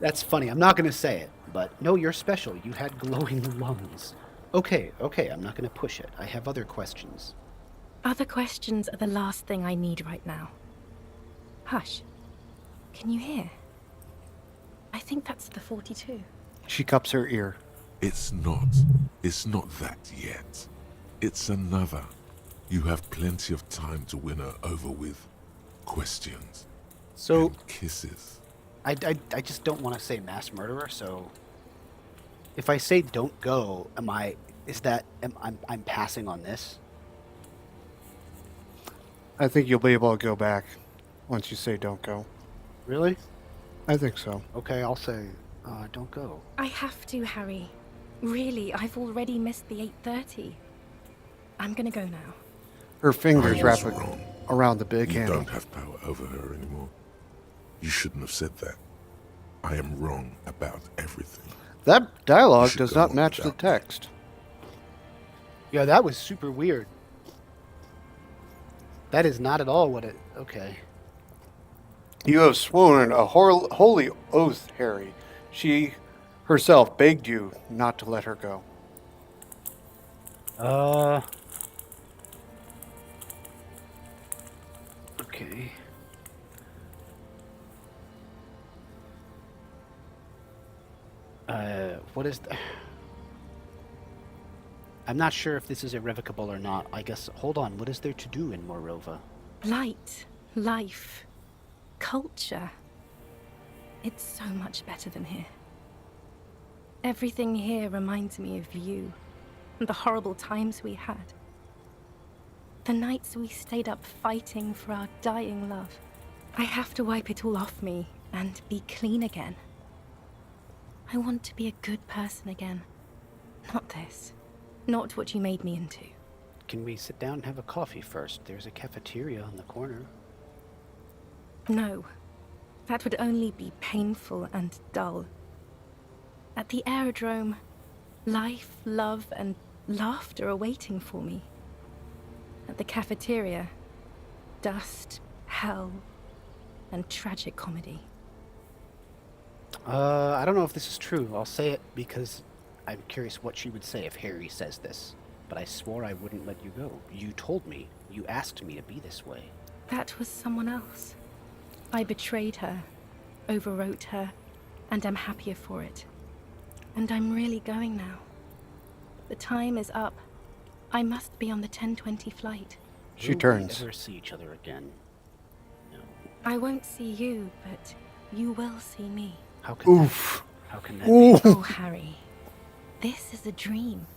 That's funny. I'm not going to say it, but no, you're special. You had glowing lungs. Okay, I'm not going to push it. I have other questions. Other questions are the last thing I need right now. Hush. Can you hear? I think that's the 42. She cups her ear. It's not that yet. It's another. You have plenty of time to win her over with questions. So... and kisses. I just don't want to say mass murderer, so... If I say don't go, I'm passing on this? I think you'll be able to go back once you say don't go. Really? I think so. Okay, I'll say don't go. I have to, Harry. Really, I've already missed the 8:30. I'm gonna go now. Her fingers I wrap was wrong. around the big You handle. don't have power over her anymore. You shouldn't have said that. I am wrong about everything. That dialogue should does go not on match the without text. Yeah, that was super weird. That is not at all what it... Okay. You have sworn a holy oath, Harry. She herself begged you not to let her go. Okay. What is the... I'm not sure if this is irrevocable or not. I guess... Hold on. What is there to do in Morova? Light, life, culture. It's so much better than here. Everything here reminds me of you and the horrible times we had. The nights we stayed up fighting for our dying love. I have to wipe it all off me and be clean again. I want to be a good person again. Not this. Not what you made me into. Can we sit down and have a coffee first? There's a cafeteria on the corner. No. That would only be painful and dull. At the aerodrome, life, love, and laughter are waiting for me. At the cafeteria, dust, hell, and tragic comedy. I don't know if this is true. I'll say it because I'm curious what she would say if Harry says this. But I swore I wouldn't let you go. You told me. You asked me to be this way. That was someone else. I betrayed her, overwrote her, and I'm happier for it. And I'm really going now. The time is up. I must be on the 10:20 flight. She turns. Will we ever see each other again? No. I won't see you, but you will see me. How can Oof. How can that Oof. be? Oh, Harry. This is a dream.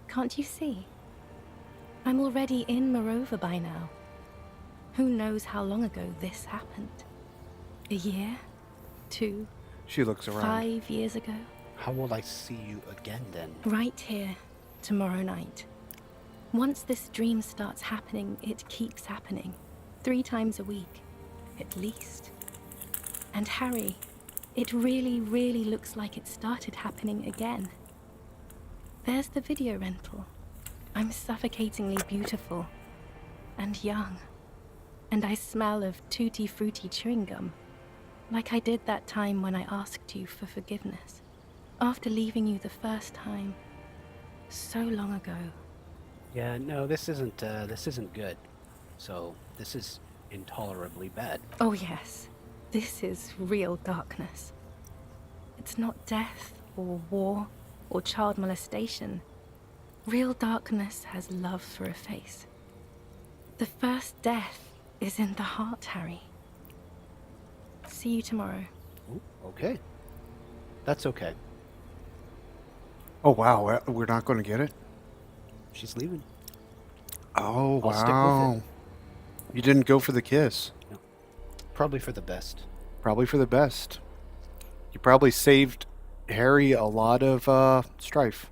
Can't you see? I'm already in Morova by now. Who knows how long ago this happened? A year? 2? She looks around. 5 years ago? How will I see you again then? Right here, tomorrow night. Once this dream starts happening, it keeps happening. 3 times a week, at least. And Harry, it really, really looks like it started happening again. There's the video rental. I'm suffocatingly beautiful. And young. And I smell of tutti frutti chewing gum. Like I did that time when I asked you for forgiveness. After leaving you the first time. So long ago. Yeah, no, this isn't good. So, this is intolerably bad. Oh yes, this is real darkness. It's not death, or war, or child molestation. Real darkness has love for a face. The first death is in the heart, Harry. See you tomorrow. Ooh, okay. That's okay. Oh, wow. We're not going to get it? She's leaving. Oh, I'll stick with wow. it. You didn't go for the kiss. No. Probably for the best. Probably for the best. You probably saved Harry a lot of strife.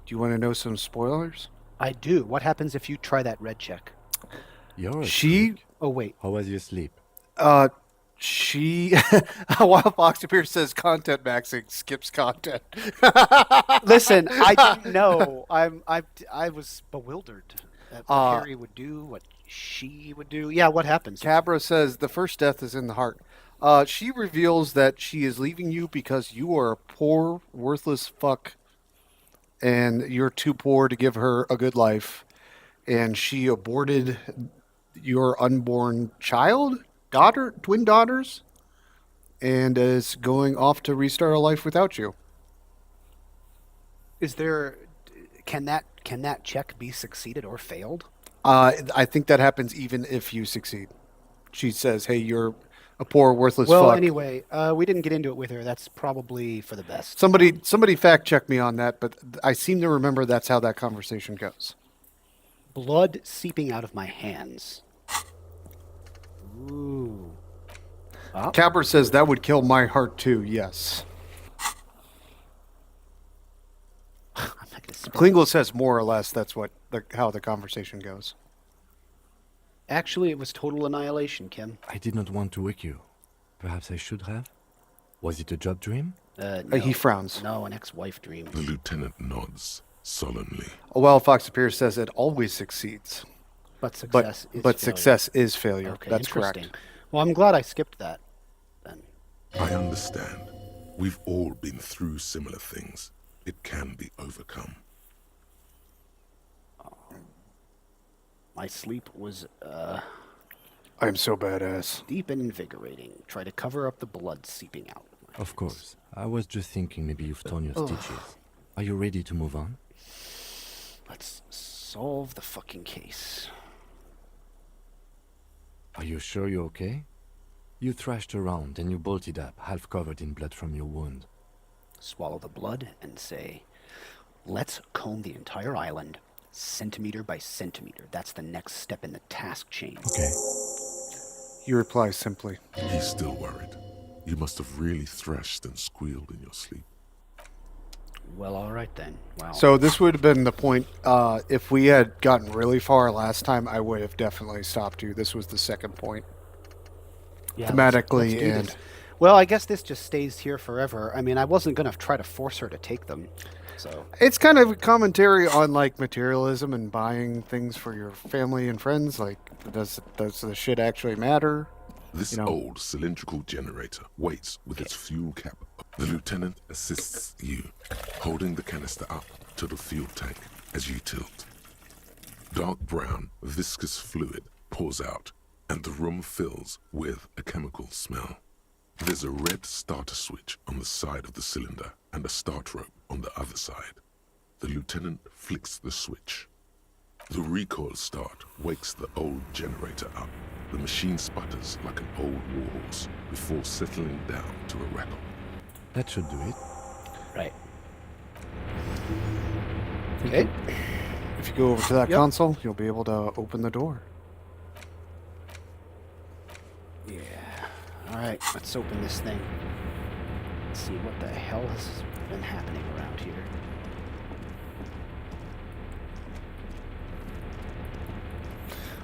Do you want to know some spoilers? I do. What happens if you try that red check? You're a She, freak. Oh, wait. How was your sleep? she, while Fox appears says content maxing skips content. Listen, I didn't know. I was bewildered at what Harry would do, what she would do. Yeah, what happens? Cabra says the first death is in the heart. She reveals that she is leaving you because you are a poor, worthless fuck, and you're too poor to give her a good life. And she aborted your unborn child, twin daughters, and is going off to restart a life without you. Is there? Can that check be succeeded or failed? I think that happens even if you succeed. She says, "Hey, you're a poor, worthless Well, fuck." anyway, we didn't get into it with her. That's probably for the best. Somebody fact check me on that, but I seem to remember that's how that conversation goes. Blood seeping out of my hands. Ooh. Oh. Capper says that would kill my heart too. Yes. I'm not gonna spell Klingel says more or less that's how the conversation goes. Actually, it was total annihilation, Kim. I did not want to wake you. Perhaps I should have? Was it a job dream? No. He frowns. No, an ex-wife dream. The lieutenant nods solemnly. Well, Fox Appears says it always succeeds. But success is failure. Success is failure. Okay, That's interesting. correct. Well, I'm glad I skipped that then. I understand. We've all been through similar things. It can be overcome. My sleep was I'm so badass. deep and invigorating. Try to cover up the blood seeping out. Of course. I was just thinking maybe you've torn your stitches. Are you ready to move on? Let's solve the fucking case. Are you sure you're okay? You thrashed around and you bolted up, half covered in blood from your wound. Swallow the blood and say, let's comb the entire island, centimeter by centimeter. That's the next step in the task chain. Okay. You reply simply. He's still worried. You must have really thrashed and squealed in your sleep. Well, all right then. Wow. So this would have been the point. If we had gotten really far last time, I would have definitely stopped you. This was the second point. Yeah, Thematically let's do and... this. Well, I guess this just stays here forever. I mean, I wasn't going to try to force her to take them. So It's kind of a commentary on like materialism and buying things for your family and friends. Like, does the shit actually matter? This old cylindrical generator waits with its fuel cap. The lieutenant assists you, holding the canister up to the fuel tank as you tilt. Dark brown, viscous fluid pours out, and the room fills with a chemical smell. There's a red starter switch on the side of the cylinder and a start rope on the other side. The lieutenant flicks the switch. The recoil start wakes the old generator up. The machine sputters like an old warhorse before settling down to a rattle. That should do it. right. Okay. If you go over to that Yep. console, you'll be able to open the door. Yeah. All right. Let's open this thing. Let's see what the hell has been happening around here.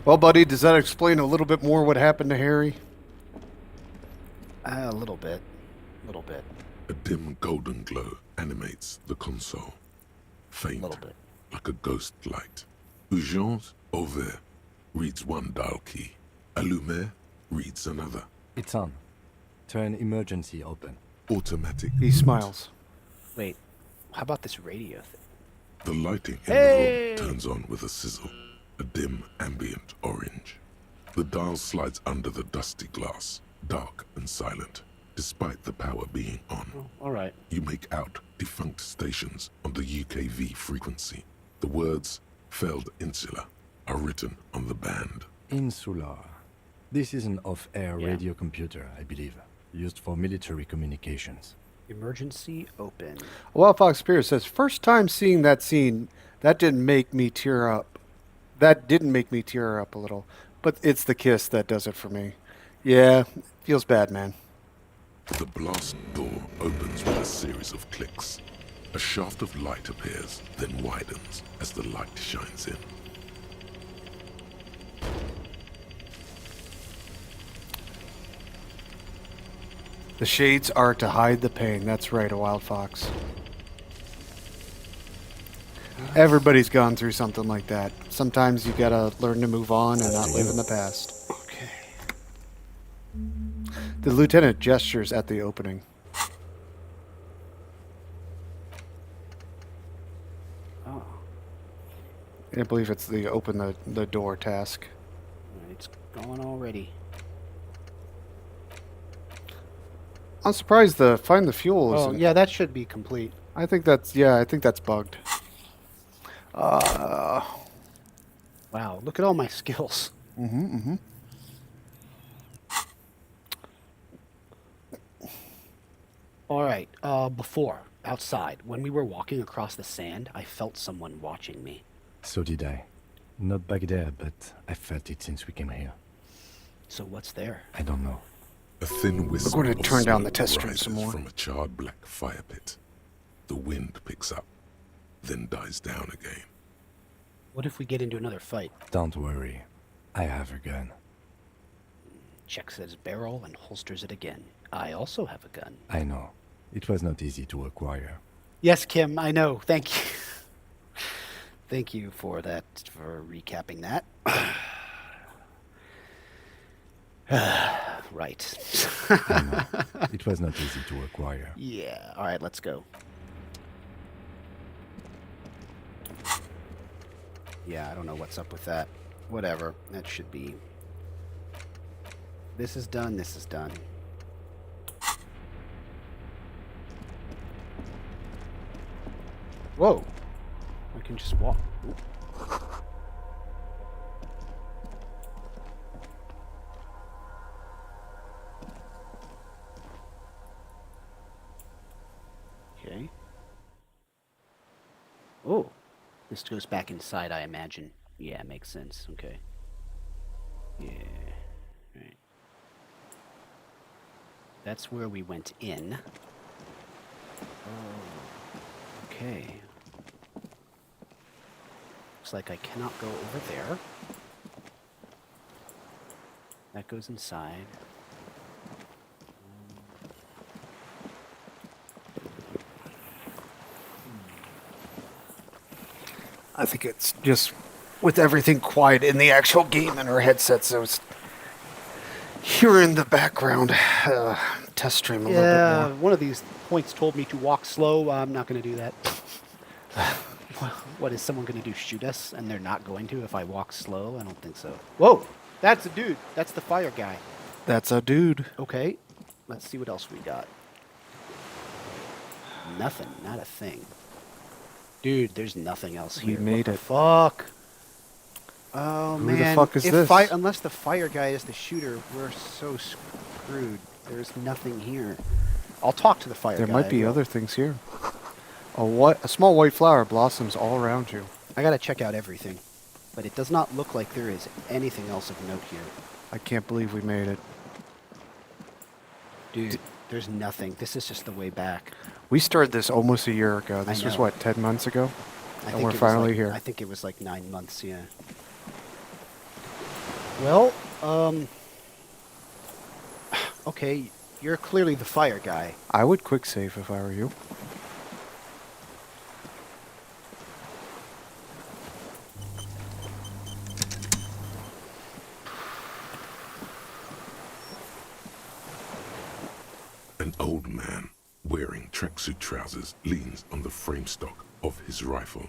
Well, buddy, does that explain a little bit more what happened to Harry? A little bit. A little bit. A dim golden glow animates the console. Faint, Little bit. like a ghost light. Urgence ouvert reads one dial key. Allumer reads another. It's on. Turn emergency open. Automatic. He smiles. Wait. How about this radio thing? The lighting in Hey! the room turns on with a sizzle. A dim ambient orange. The dial slides under the dusty glass, dark and silent, despite the power being on. Oh, all right. You make out defunct stations on the UKV frequency. The words "failed insula" are written on the band. Insular. This is an off-air Yeah. radio computer, I believe, used for military communications. Emergency open. Well, Fox Pierce says, first time seeing that scene, that didn't make me tear up. That didn't make me tear up a little. But it's the kiss that does it for me. Yeah, feels bad, man. The blast door opens with a series of clicks. A shaft of light appears, then widens as the light shines in. The shades are to hide the pain. That's right, a wild fox. Everybody's gone through something like that. Sometimes you gotta learn to move on and not live in the past. Okay. The lieutenant gestures at the opening. Oh, I believe it's the open the door task. it's going already. I'm surprised the find the fuel Oh, isn't. yeah, that should be complete. I think that's bugged. Wow, look at all my skills. All right, before, outside, when we were walking across the sand, I felt someone watching me. So did I. Not back there, but I felt it since we came here. So what's there? I don't know. A thin wisp We're going to of turn down the smoke test stream rises some more. from a charred black fire pit. The wind picks up, then dies down again. What if we get into another fight? Don't worry. I have a gun. Checks his barrel and holsters it again. I also have a gun. I know. It was not easy to acquire. Yes, Kim, I know. Thank you. Thank you for that, for recapping that. Right. I know. It was not easy to acquire. Yeah, all right, let's go. Yeah, I don't know what's up with that. Whatever, that should be... This is done, this is done. Whoa! I can just walk. Ooh. Okay. Oh, this goes back inside, I imagine. Yeah, makes sense. Okay. Yeah. Right. That's where we went in. Oh, okay. Looks like I cannot go over there. That goes inside. I think it's just with everything quiet in the actual game and our headsets, so it's here in the background. Test stream a little bit more. One of these points told me to walk slow. I'm not going to do that. What is someone going to do? Shoot us? And they're not going to if I walk slow? I don't think so. Whoa! That's a dude. That's the fire guy. That's a dude. Okay. Let's see what else we got. Nothing. Not a thing. Dude, there's nothing else here. We made What it. the fuck? Oh, Who man. the fuck is this? Unless the fire guy is the shooter, we're so screwed. There's nothing here. I'll talk to the fire guy. There might be I will. other things here. A small white flower blossoms all around you. I gotta check out everything. But it does not look like there is anything else of note here. I can't believe we made it. Dude, there's nothing. This is just the way back. We started this almost a year ago. This was know. what, 10 months ago? I And think we're it was finally like- here. I think it was like 9 months, yeah. Well, okay, you're clearly the fire guy. I would quick save if I were you. An old man wearing tracksuit trousers leans on the frame stock of his rifle.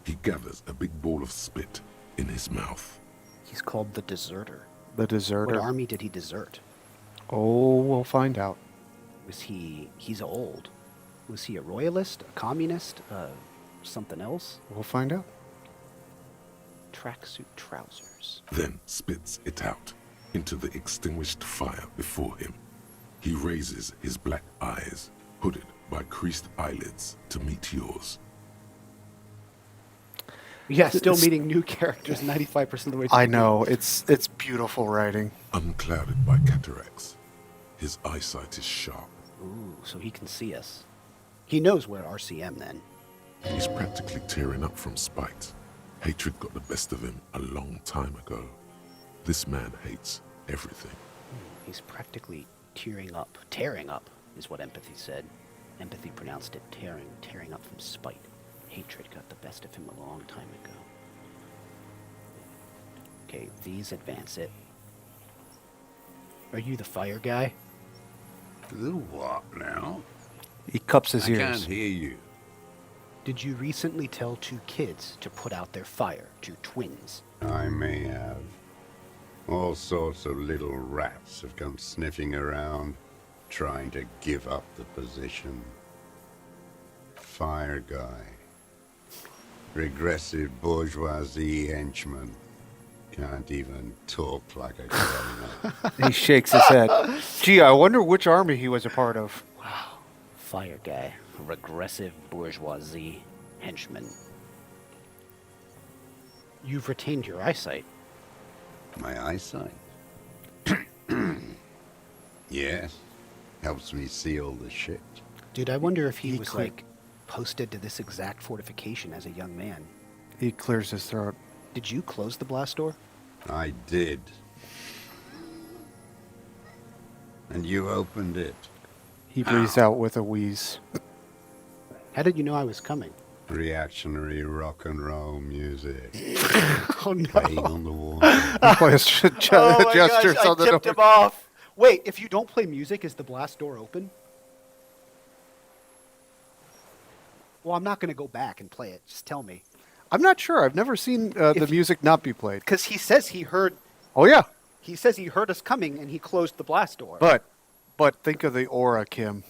He gathers a big ball of spit in his mouth. He's called the Deserter. The deserter. What army did he desert? Oh, we'll find out. He's old. Was he a royalist, a communist, something else? We'll find out. Tracksuit trousers. Then spits it out into the extinguished fire before him. He raises his black eyes, hooded by creased eyelids, to meet yours. Yeah, still meeting new characters 95% of the way through. I know. It's beautiful writing. Unclouded by cataracts, his eyesight is sharp. Ooh, so he can see us. He knows we're RCM then. He's practically tearing up from spite. Hatred got the best of him a long time ago. This man hates everything. He's practically tearing up. Tearing up is what empathy said. Empathy pronounced it tearing up from spite. Hatred got the best of him a long time ago. Okay, these advance it. Are you the fire guy? The what now? He cups his I ears. can't hear you. Did you recently tell 2 kids to put out their fire, 2 twins? I may have. All sorts of little rats have come sniffing around, trying to give up the position. Fire guy. Regressive bourgeoisie henchman. Can't even talk like a grown-up. He shakes his head. Gee, I wonder which army he was a part of. Wow. Fire guy. Regressive bourgeoisie henchman. You've retained your eyesight. My eyesight? Yes. Helps me see all the shit. Dude, I wonder if he He was cle- like posted to this exact fortification as a young man. He clears his throat. Did you close the blast door? I did. And you opened it. He breathes out with a wheeze. How did you know I was coming? Reactionary rock and roll music. Oh no. Playing on the wall. He plays gestures on the door. off. Wait, if you don't play music, is the blast door open? Well, I'm not going to go back and play it. Just tell me. I'm not sure. I've never seen the music not be played. Because he says he heard us coming and he closed the blast door. But think of the aura, Kim.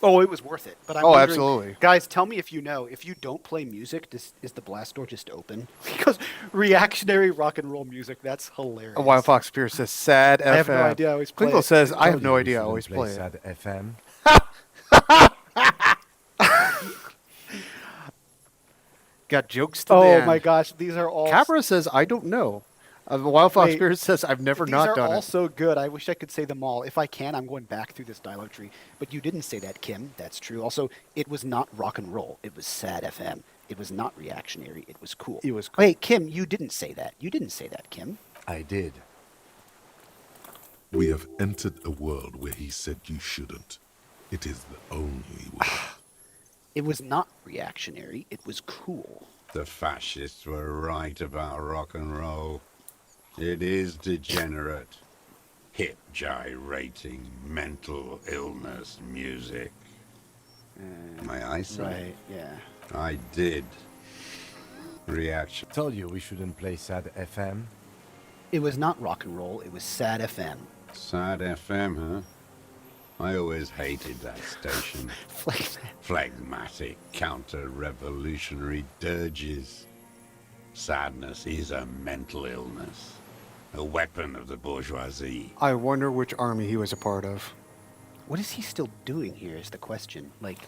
Oh, it was worth it. But I'm Oh, wondering- absolutely. Guys, tell me if you know. If you don't play music, is the blast door just open? Because reactionary rock and roll music, that's hilarious. Wild Fox Pierce says sad FM. I have no idea. I always play Klingle it. says I have Told no you idea. I you always shouldn't play it. Sad FM. Got jokes to the Oh end. my gosh, these are all... Capra says I don't know. Wildfox Wait, Spirit says, I've never These not are done all it. so good. I wish I could say them all. If I can, I'm going back through this dialogue tree. But you didn't say that, Kim. That's true. Also, it was not rock and roll. It was sad FM. It was not reactionary. It was cool. It was cool. Wait, Kim, you didn't say that. You didn't say that, Kim. I did. We have entered a world where he said you shouldn't. It is the only way. It was not reactionary. It was cool. The fascists were right about rock and roll. It is degenerate. Hip gyrating, mental illness music. My eyesight? Right, yeah. I did. Reaction. Told you we shouldn't play sad FM. It was not rock and roll. It was sad FM. Sad FM, huh? I always hated that station. Phlegmatic, counter-revolutionary dirges. Sadness is a mental illness. A weapon of the bourgeoisie. I wonder which army he was a part of. What is he still doing here is the question. Like,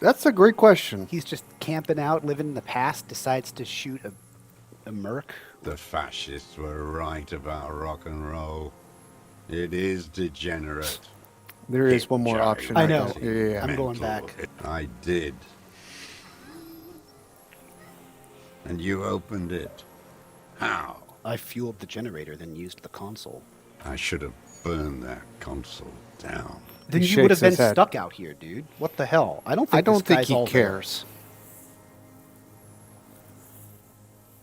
That's a great question. he's just camping out, living in the past, decides to shoot a merc. The fascists were right about rock and roll. It is degenerate. There is one more option. I know. Yeah. I'm going back. I did. And you opened it. How? I fueled the generator, then used the console. I should have burned that console down. Then He you would have shakes been his head. stuck out here, dude. What the hell? I don't think I don't this think guy's he all there. cares.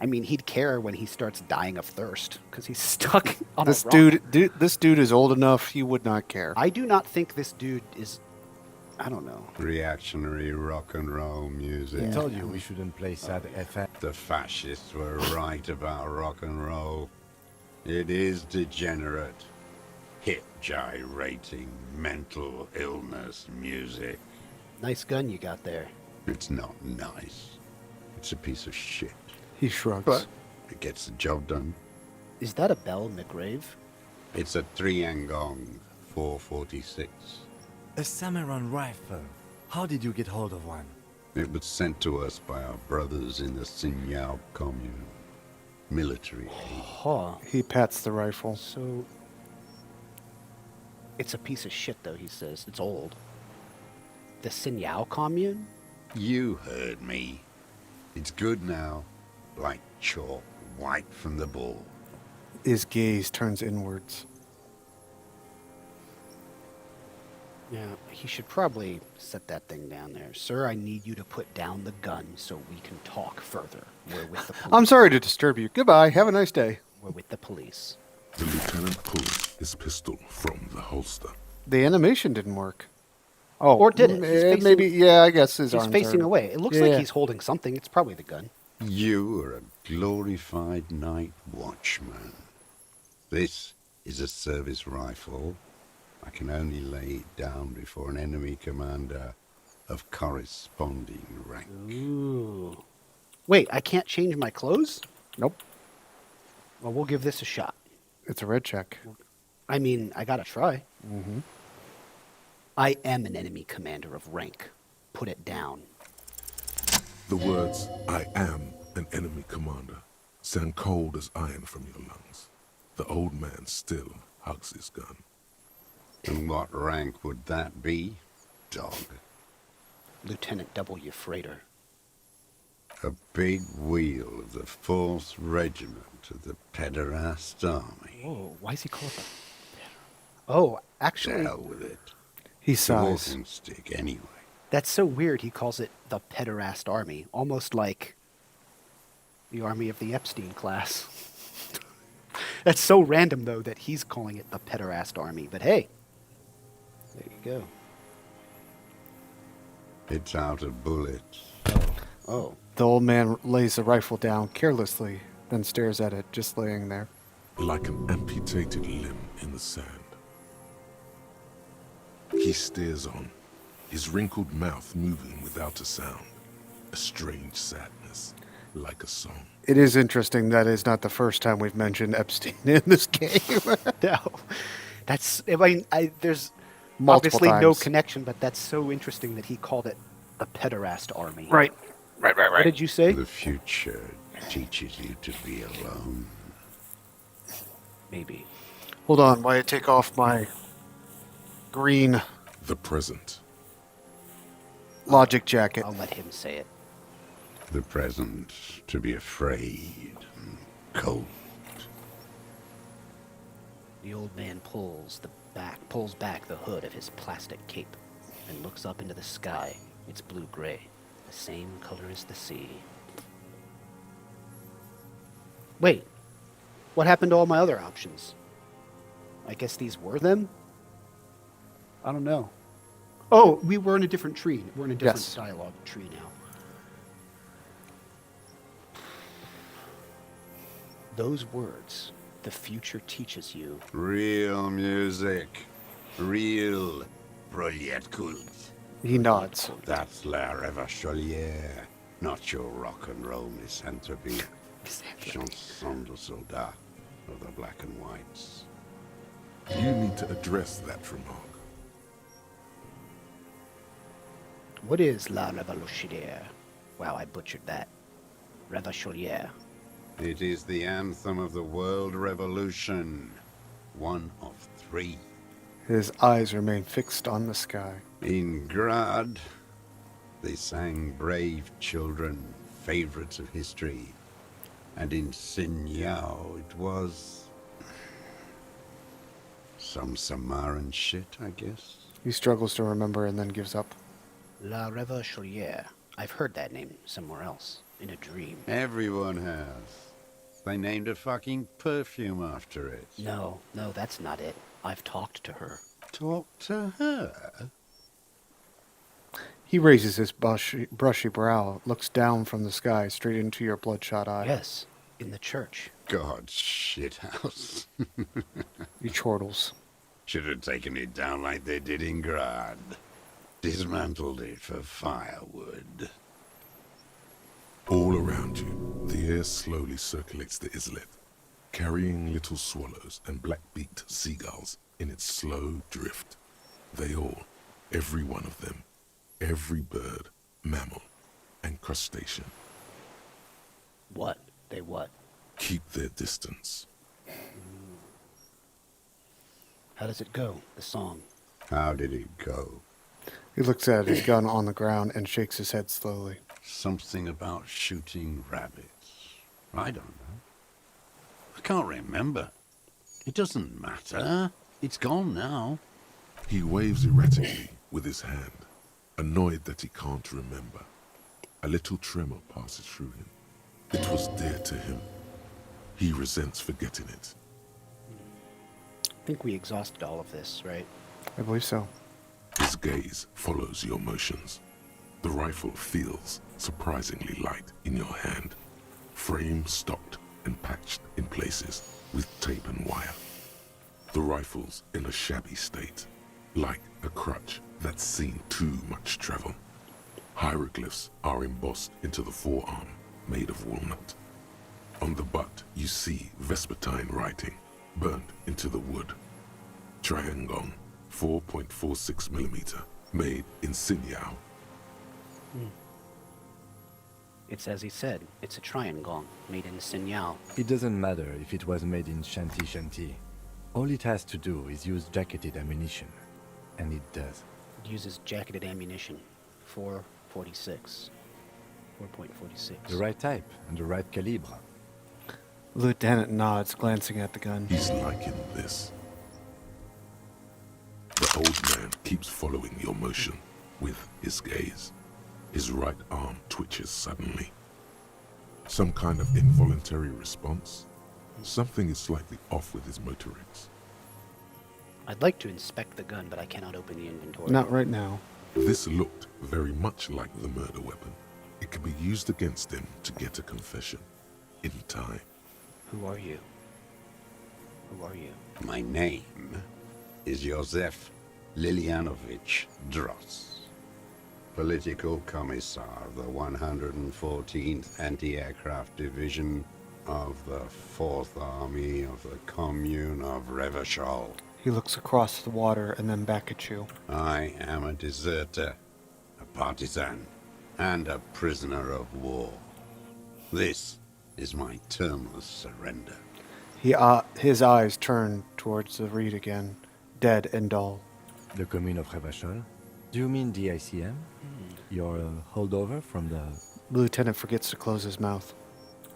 I mean, he'd care when he starts dying of thirst because he's stuck on This a rock. this dude is old enough. He would not care. I do not think this dude is. I don't know. Reactionary rock and roll music. I told you we shouldn't play sad FM. The fascists were right about rock and roll. It is degenerate. Hip gyrating, mental illness music. Nice gun you got there. It's not nice. It's a piece of shit. He shrugs. But it gets the job done. Is that a Bell McGrave? It's a 3-Angong 446. A Samurai rifle. How did you get hold of one? It was sent to us by our brothers in the Xinyao commune. Military aid. Huh. He pats the rifle. So. It's a piece of shit, though, he says. It's old. The Xinyao commune? You heard me. It's good now. Like chalk, white from the ball. His gaze turns inwards. Yeah, he should probably set that thing down there. Sir, I need you to put down the gun so we can talk further. We're with the police. I'm sorry to disturb you. Goodbye. Have a nice day. We're with the police. The lieutenant pulls his pistol from the holster. The animation didn't work. Oh, Or did it? He's facing- maybe. Yeah, I guess his He's arms facing are... away. It looks like he's holding something. It's probably the gun. You are a glorified night watchman. This is a service rifle. I can only lay it down before an enemy commander of corresponding rank. Ooh. Wait, I can't change my clothes? Nope. Well, we'll give this a shot. It's a red check. I mean, I gotta try. Mm-hmm. I am an enemy commander of rank. Put it down. The words, I am an enemy commander, sound cold as iron from your lungs. The old man still hugs his gun. And what rank would that be, dog? Lieutenant W. Freighter. A big wheel of the 4th Regiment of the Pederast Army. Whoa, why is he called that? Oh, To actually, hell with it. He It's a sighs. walking stick anyway. that's so weird he calls it the Pederast Army. Almost like the army of the Epstein class. That's so random, though, that he's calling it the Pederast Army. But hey, there you go. It's out of bullets. Oh. The old man lays the rifle down carelessly, then stares at it, just laying there. Like an amputated limb in the sand. He stares on, his wrinkled mouth moving without a sound. A strange sadness, like a song. It is interesting that is not the first time we've mentioned Epstein in this game. No. That's, I mean, there's Multiple obviously no times. connection, but that's so interesting that he called it the Pederast Army. Right. What did you say? The future teaches you to be alone. Maybe. Hold on, while I take off my green The present. logic jacket. I'll let him say it. The present to be afraid, cold. The old man pulls back the hood of his plastic cape and looks up into the sky. It's blue-gray, the same color as the sea. Wait, what happened to all my other options? I guess these were them? I don't know. Oh, we were in a different tree. We're in a different dialogue tree now. Those words, the future teaches you. Real music. Real brilliant kult. He nods. That's La Revacholière, not your rock and roll misanthropy. Chanson de soldat of the black and whites. You need to address that remark. What is La Revacholière? Wow, I butchered that. Revacholière. It is the anthem of the world revolution. One of 3. His eyes remain fixed on the sky. In Grad, they sang brave children, favorites of history. And in Sinyao, it was some Samaran shit, I guess. He struggles to remember and then gives up. La Revacholière. I've heard that name somewhere else, in a dream. Everyone has. They named a fucking perfume after it. No, that's not it. I've talked to her. Talk to her? He raises his brushy brow, looks down from the sky straight into your bloodshot eye. Yes, in the church. God's shithouse. He chortles. Should have taken it down like they did in Grad. Dismantled it for firewood. All around you, the air slowly circulates the islet, carrying little swallows and black-beaked seagulls in its slow drift. They all, every one of them, every bird, mammal, and crustacean. What? They what? Keep their distance. How does it go, the song? How did it go? He looks at his gun on the ground and shakes his head slowly. Something about shooting rabbits. I don't know. I can't remember. It doesn't matter. It's gone now. He waves erratically with his hand, annoyed that he can't remember. A little tremor passes through him. It was dear to him. He resents forgetting it. I think we exhausted all of this, right? I believe so. His gaze follows your motions. The rifle feels surprisingly light in your hand. Frame stocked and patched in places with tape and wire. The rifle's in a shabby state, like a crutch that's seen too much travel. Hieroglyphs are embossed into the forearm, made of walnut. On the butt, you see Vespertine writing, burnt into the wood. Triangon, 4.46 millimeter, made in Sinyao. It's as he said. It's a triangong made in Sinyao. It doesn't matter if it was made in Shanti Shanti. All it has to do is use jacketed ammunition. And it does. It uses jacketed ammunition. 4.46. 4.46. The right type and the right calibre. Lieutenant nods, glancing at the gun. He's liking this. The old man keeps following your motion with his gaze. His right arm twitches suddenly. Some kind of involuntary response. Something is slightly off with his motorics. I'd like to inspect the gun, but I cannot open the inventory. Not right now. This looked very much like the murder weapon. It could be used against him to get a confession. In time. Who are you? Who are you? My name is Josef Lilianovich Dross. Political Commissar of the 114th Anti-Aircraft Division of the 4th Army of the Commune of Revachol. He looks across the water and then back at you. I am a deserter, a partisan, and a prisoner of war. This is my termless surrender. His eyes turn towards the reed again, dead and dull. The commune of Revachol? Do you mean the ICM? Your holdover from the... The lieutenant forgets to close his mouth.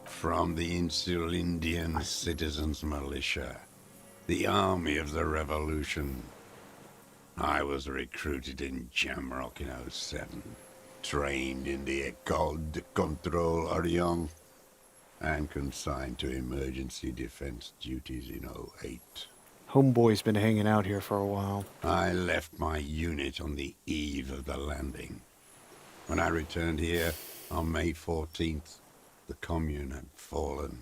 From the Insular Indian Citizens Militia, the army of the revolution. I was recruited in Jamrock in '07, trained in the École de Contrôle Orient, and consigned to emergency defense duties in '08. Homeboy's been hanging out here for a while. I left my unit on the eve of the landing. When I returned here on May 14th, the commune had fallen.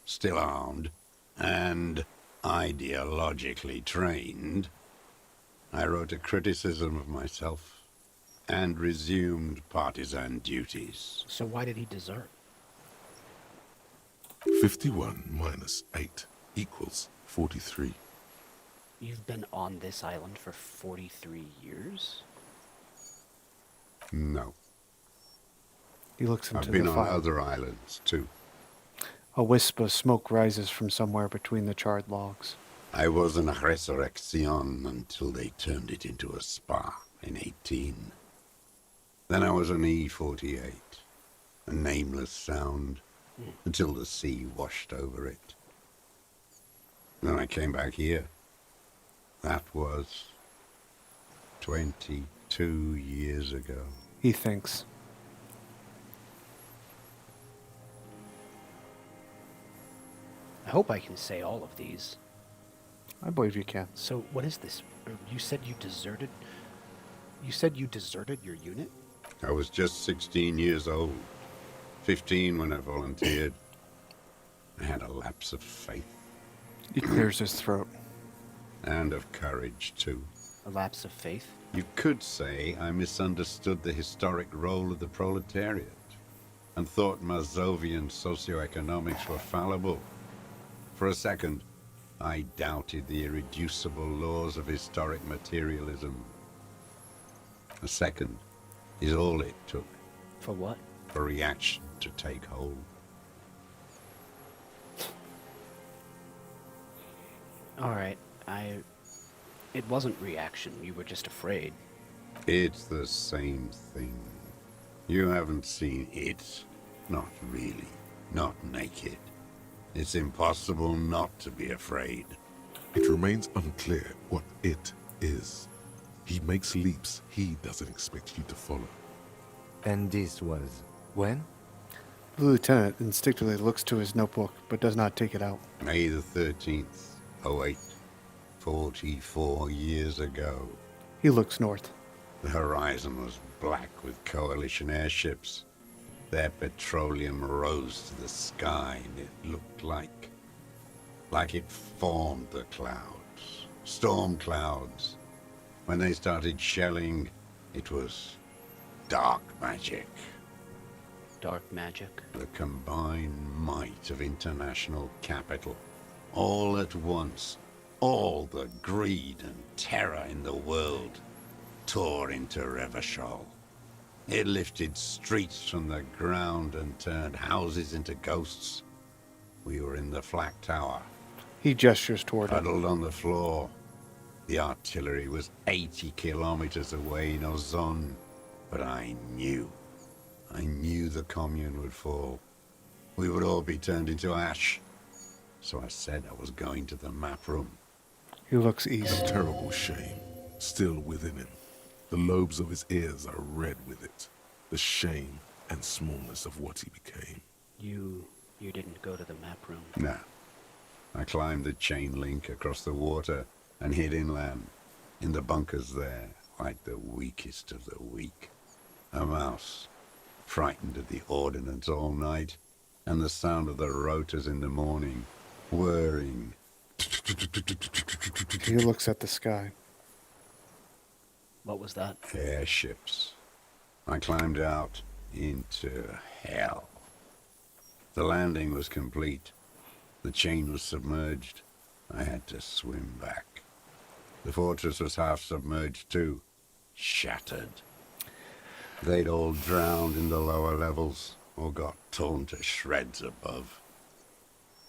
Still armed and ideologically trained, I wrote a criticism of myself and resumed partisan duties. So why did he desert? 51 minus 8 equals 43. You've been on this island for 43 years? No. He looks into I've been the on fire. other islands, too. A wisp of smoke rises from somewhere between the charred logs. I was in Resurrection until they turned it into a spa in 18. Then I was on E48, a nameless sound, until the sea washed over it. Then I came back here. That was 22 years ago. He thinks. I hope I can say all of these. I believe you can. So what is this? You said you deserted... You said you deserted your unit? I was just 16 years old. 15 when I volunteered. I had a lapse of faith. He clears his throat. And of courage, too. A lapse of faith? You could say I misunderstood the historic role of the proletariat and thought Mazovian socioeconomics were fallible. For a second, I doubted the irreducible laws of historic materialism. A second is all it took. For what? For reaction to take hold. All right, It wasn't reaction, you were just afraid. It's the same thing. You haven't seen it. Not really. Not naked. It's impossible not to be afraid. It remains unclear what it is. He makes leaps he doesn't expect you to follow. And this was when? The lieutenant instinctively looks to his notebook, but does not take it out. May the 13th, '08. 44 years ago. He looks north. The horizon was black with coalition airships. Their petroleum rose to the sky, and it looked like it formed the clouds. Storm clouds. When they started shelling, it was dark magic. Dark magic? The combined might of international capital. All at once. All the greed and terror in the world tore into Revachol. It lifted streets from the ground and turned houses into ghosts. We were in the flak tower. He gestures toward it. Huddled on the floor. The artillery was 80 kilometers away in Ozon. But I knew the commune would fall. We would all be turned into ash. So I said I was going to the map room. He looks east. Terrible shame, still within him. The lobes of his ears are red with it. The shame and smallness of what he became. You didn't go to the map room? No. I climbed the chain link across the water and hid inland, in the bunkers there, like the weakest of the weak. A mouse, frightened at the ordnance all night, and the sound of the rotors in the morning, whirring. He looks at the sky. What was that? Airships. I climbed out into hell. The landing was complete. The chain was submerged. I had to swim back. The fortress was half submerged too. Shattered. They'd all drowned in the lower levels, or got torn to shreds above.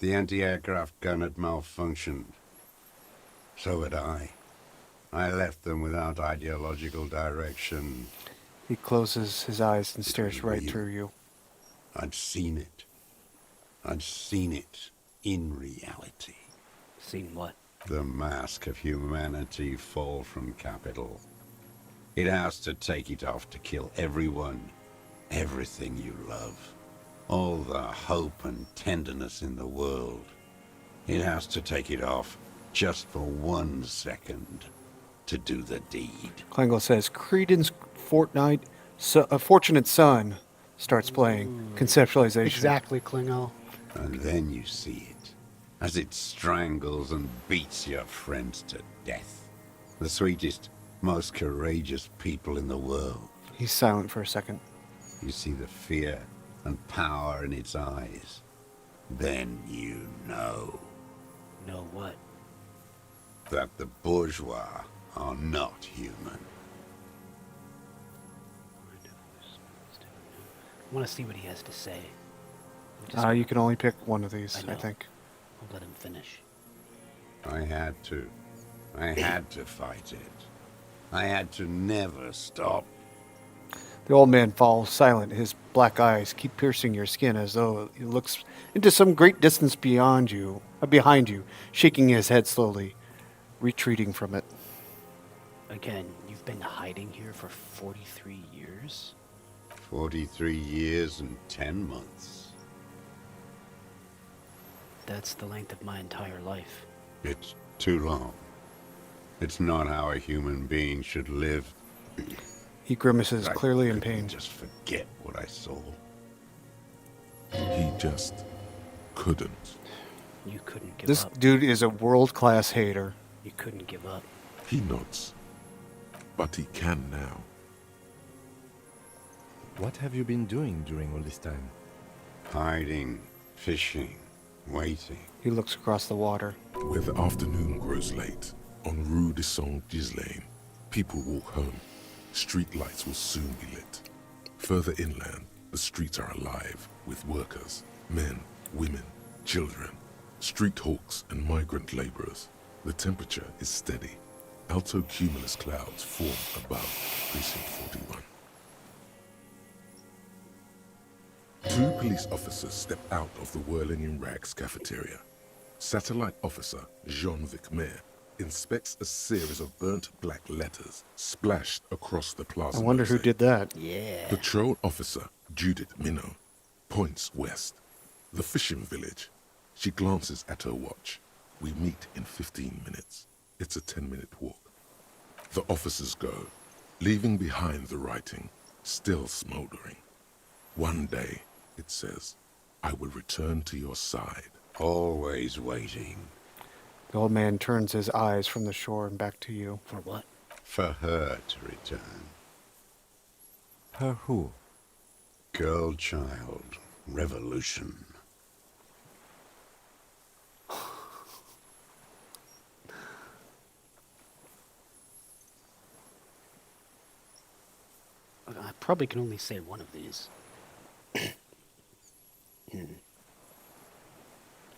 The anti-aircraft gun had malfunctioned. So had I. I left them without ideological direction. He closes his eyes and It stares was right real. through you. I'd seen it. I'd seen it in reality. Seen what? The mask of humanity fall from capital. It has to take it off to kill everyone, everything you love. All the hope and tenderness in the world. It has to take it off just for 1 second to do the deed. Klingel says, Creedence Fortunate Son starts playing. Conceptualization. Exactly, Klingel. And then you see it, as it strangles and beats your friends to death. The sweetest, most courageous people in the world. He's silent for a second. You see the fear and power in its eyes. Then you know. Know what? That the bourgeois are not human. I want to see what he has to say. You can only pick one of these, I think. I'll let him finish. I had to. I had to fight it. I had to never stop. The old man falls silent. His black eyes keep piercing your skin as though he looks into some great distance behind you, shaking his head slowly, retreating from it. Again, you've been hiding here for 43 years? 43 years and 10 months. That's the length of my entire life. It's too long. It's not how a human being should live. He grimaces, I clearly in couldn't pain. Just forget what I saw. He just couldn't. You couldn't give This up. dude is a world-class hater. You couldn't give up. He nods. But he can now. What have you been doing during all this time? Hiding, fishing, waiting. He looks across the water. Where the afternoon grows late, on Rue de Saint-Ghislain, people walk home. Street lights will soon be lit. Further inland, the streets are alive with workers, men, women, children, street hawks and migrant laborers. The temperature is steady. Alto cumulus clouds form above Precinct 41. 2 police officers step out of the Whirling in Rags cafeteria. Satellite officer Jean-Vic Mayer inspects a series of burnt black letters splashed across the plaza. I wonder who did that. Yeah. Patrol officer Judith Minot points west. The fishing village. She glances at her watch. We meet in 15 minutes. It's a 10-minute walk. The officers go, leaving behind the writing, still smoldering. One day, it says, I will return to your side. Always waiting. The old man turns his eyes from the shore and back to you. For what? For her to return. Her who? Girl, child, revolution. I probably can only say one of these.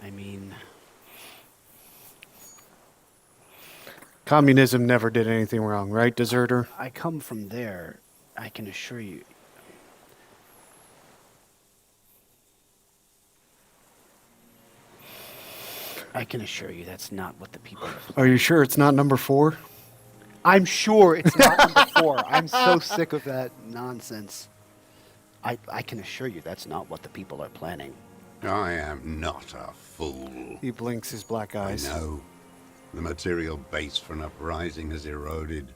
I mean... Communism never did anything wrong, right, deserter? I come from there. I can assure you. I can assure you that's not what the people are. Are you sure it's not number 4? I'm sure it's not number 4. I'm so sick of that nonsense. I can assure you that's not what the people are planning. I am not a fool. He blinks his black eyes. I know. The material base for an uprising has eroded.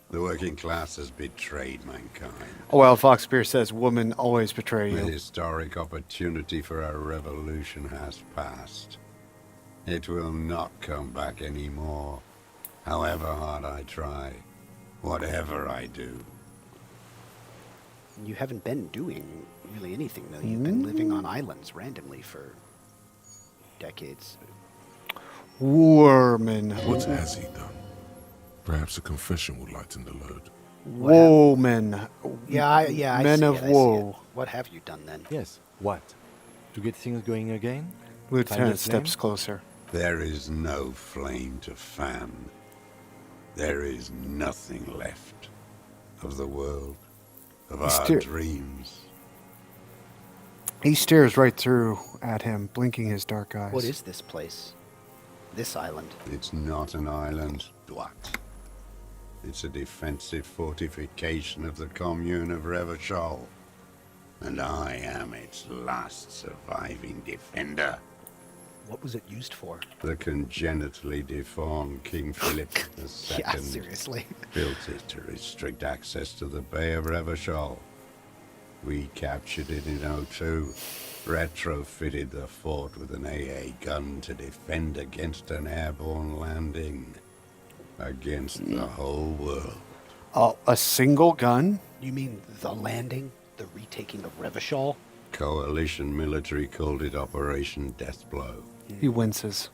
The working class has betrayed mankind. Oh, well, Fox Spears says women always betray The you. historic opportunity for a revolution has passed. It will not come back anymore, however hard I try, whatever I do. You haven't been doing really anything, though. You've been living on islands randomly for decades. Woman. What has he done? Perhaps a confession will lighten the load. Woman. Yeah, Men I of see it. woe. What have you done then? Yes, what? To get things going again? Lieutenant steps closer. There is no flame to fan. There is nothing left of the world, of our dreams. He stares right through at him, blinking his dark eyes. What is this place? This island? It's not an island, Dwat. It's a defensive fortification of the commune of Revachol. And I am its last surviving defender. What was it used for? The congenitally deformed King Philip II Yeah, seriously. built it to restrict access to the Bay of Revachol. We captured it in '02, retrofitted the fort with an AA gun to defend against an airborne landing. Against the whole world. A single gun? You mean the landing? The retaking of Revachol? Coalition military called it Operation Deathblow. He winces.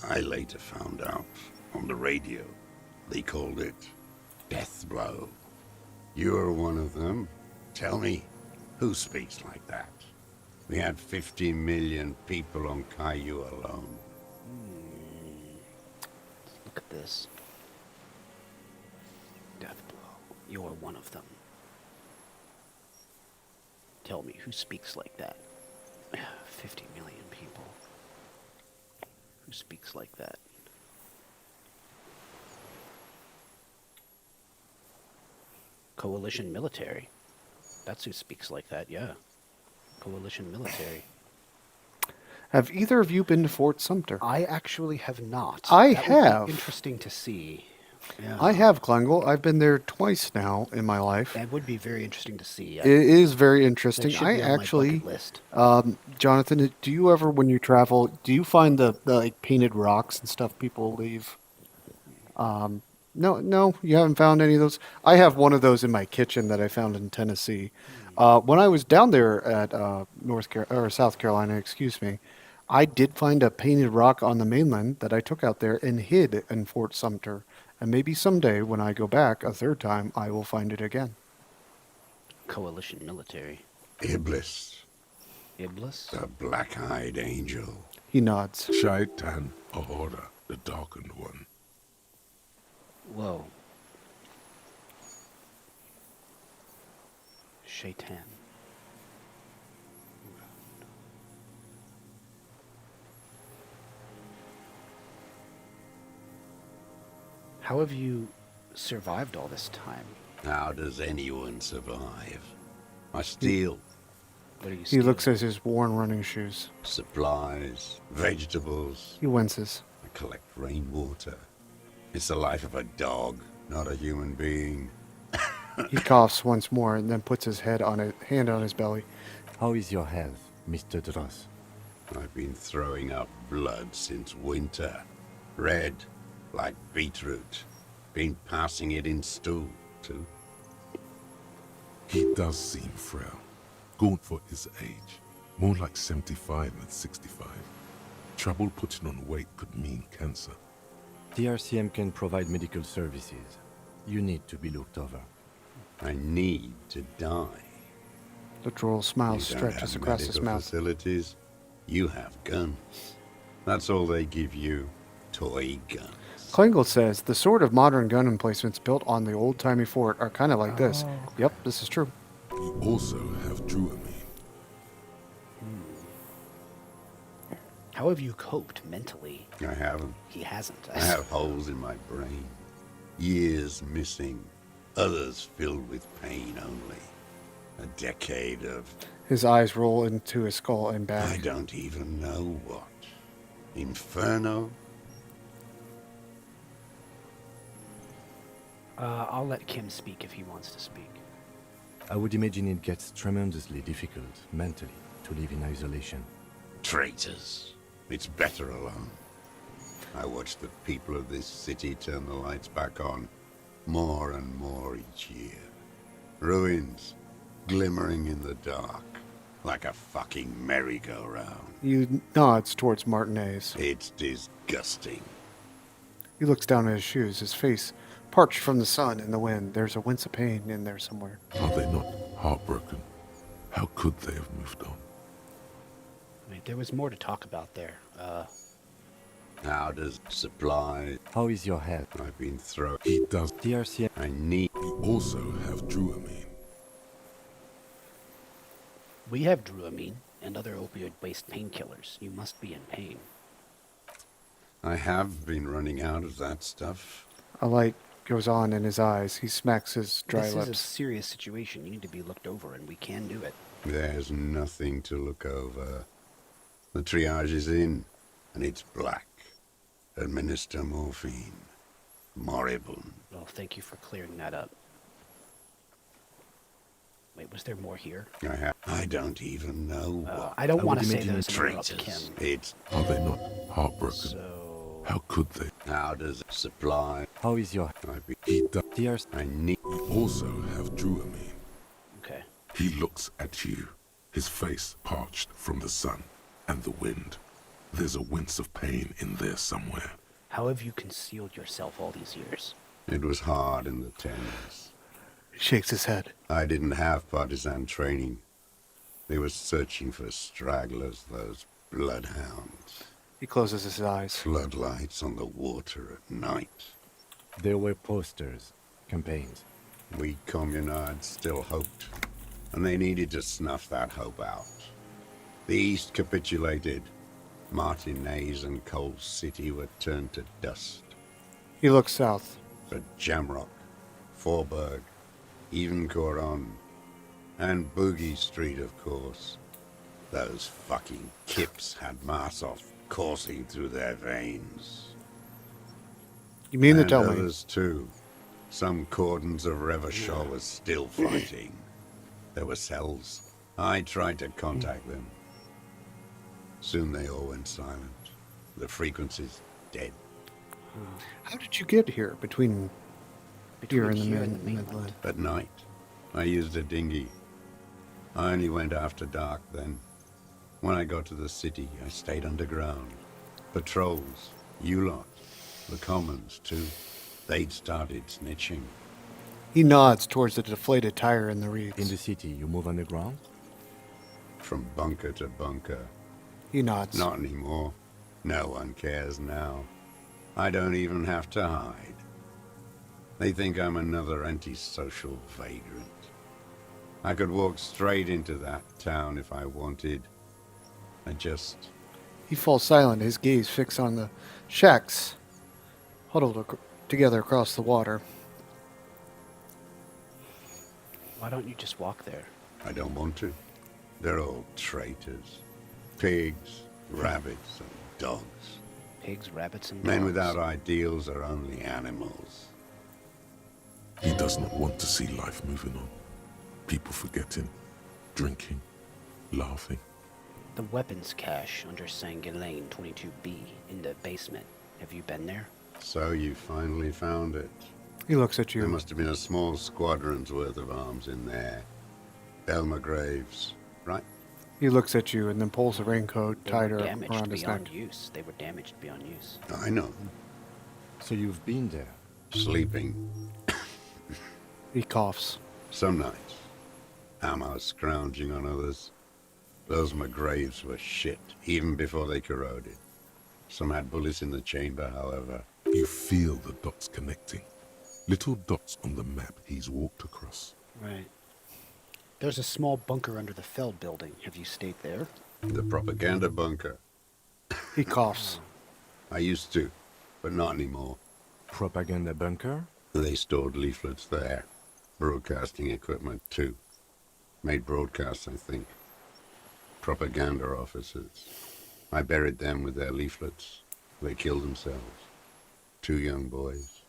I later found out on the radio they called it Deathblow. You're one of them. Tell me, who speaks like that? We had 50 million people on Caillou alone. Look at this. Deathblow. You're one of them. Tell me, who speaks like that? 50 million people. Who speaks like that? Coalition military. That's who speaks like that, yeah. Coalition military. Have either of you been to Fort Sumter? I actually have not. I That have. Would be interesting to see. Yeah. I have, Klengel. I've been there twice now in my life. That would be very interesting to see. It is very interesting. That should I be on my actually, bucket list. Jonathan, do you ever, when you travel, do you find the like painted rocks and stuff people leave? No, you haven't found any of those. I have one of those in my kitchen that I found in Tennessee. When I was down there at South Carolina, excuse me, I did find a painted rock on the mainland that I took out there and hid in Fort Sumter. And maybe someday, when I go back a third time, I will find it again. Coalition military. Iblis. Iblis? The black-eyed angel. He nods. Shaitan Ahura, the darkened one. Whoa. Shaitan. How have you survived all this time? How does anyone survive? I steal. What do you He steal? looks at his worn running shoes. Supplies, vegetables. He winces. I collect rainwater. It's the life of a dog, not a human being. He coughs once more and then puts his hand on his belly. How is your health, Mr. Dross? I've been throwing up blood since winter. Red, like beetroot. Been passing it in stool, too. He does seem frail. Gaunt for his age. More like 75 than 65. Trouble putting on weight could mean cancer. The RCM can provide medical services. You need to be looked over. I need to die. The droll smile You don't stretches have across his medical mouth. facilities. You have guns. That's all they give you. Toy guns. Klengel says the sort of modern gun emplacements built on the old-timey fort are kind of like this. Yep, this is true. You also have Druamine. How have you coped mentally? I haven't. He hasn't. I have holes in my brain. Years missing. Others filled with pain only. A decade of... His eyes roll into his skull and back. I don't even know what. Inferno? I'll let Kim speak if he wants to speak. I would imagine it gets tremendously difficult, mentally, to live in isolation. Traitors. It's better alone. I watch the people of this city turn the lights back on more and more each year. Ruins, glimmering in the dark, like a fucking merry-go-round. He nods towards Martinez. It's disgusting. He looks down at his shoes, his face parched from the sun and the wind. There's a wince of pain in there somewhere. Are they not heartbroken? How could they have moved on? Wait, there was more to talk about there. How does supply? How is your health? I've been thrown. He does. DRC. I need. You also have Druamine. We have Druamine and other opioid-based painkillers. You must be in pain. I have been running out of that stuff. A light goes on in his eyes. He smacks his dry This lips. is a serious situation. You need to be looked over, and we can do it. There's nothing to look over. The triage is in, and it's black. Administer morphine. Moribund. Well, thank you for clearing that up. Wait, was there more here? I don't even know what. I don't want to say imagine those and interrupt traitors. Kim. It's Are they not heartbroken? So, How could they? how does it supply? How is your He does. DRC? I need. You also have Druamine. okay. He looks at you, his face parched from the sun and the wind. There's a wince of pain in there somewhere. How have you concealed yourself all these years? It was hard in the tens. He shakes his head. I didn't have partisan training. They were searching for stragglers, those bloodhounds. He closes his eyes. Floodlights on the water at night. There were posters, campaigns. We communards still hoped, and they needed to snuff that hope out. The East capitulated. Martinez and Coal City were turned to dust. He looks south. But Jamrock, Forburg, even Coron, and Boogie Street, of course. Those fucking kips had Marsov coursing through their veins. You mean to And tell me? others too. Some cordons of Revachol was still fighting. There were cells. I tried to contact them. Soon they all went silent. The frequency's dead. How did you get here between here and the here and the mainland? mainland. At night, I used a dinghy. I only went after dark then. When I got to the city, I stayed underground. Patrols, you lot, the commons too. They'd started snitching. He nods towards the deflated tire in the reeds. In the city, you move underground? From bunker to bunker. He nods. Not anymore. No one cares now. I don't even have to hide. They think I'm another antisocial vagrant. I could walk straight into that town if I wanted. I just... He falls silent, his gaze fixed on the shacks huddled together across the water. Why don't you just walk there? I don't want to. They're all traitors. Pigs, rabbits, and dogs. Pigs, rabbits, and Men dogs. without ideals are only animals. He does not want to see life moving on. People forgetting, drinking, laughing. The weapons cache under Sanguilane 22B in the basement. Have you been there? So you finally found it. He looks at you. There must have been a small squadron's worth of arms in there. Elmer Graves, right? He looks at you and then pulls the raincoat They tighter were damaged around his neck. beyond use. They were damaged beyond use. I know. So you've been there? Sleeping. He coughs. Some nights. Ammo scrounging on others. Those McGraves were shit, even before they corroded. Some had bullets in the chamber, however. You feel the dots connecting. Little dots on the map he's walked across. Right. There's a small bunker under the Feld building. Have you stayed there? The propaganda bunker. He coughs. I used to, but not anymore. Propaganda bunker? They stored leaflets there. Broadcasting equipment, too. Made broadcasts, I think. Propaganda officers. I buried them with their leaflets. They killed themselves. 2 young boys.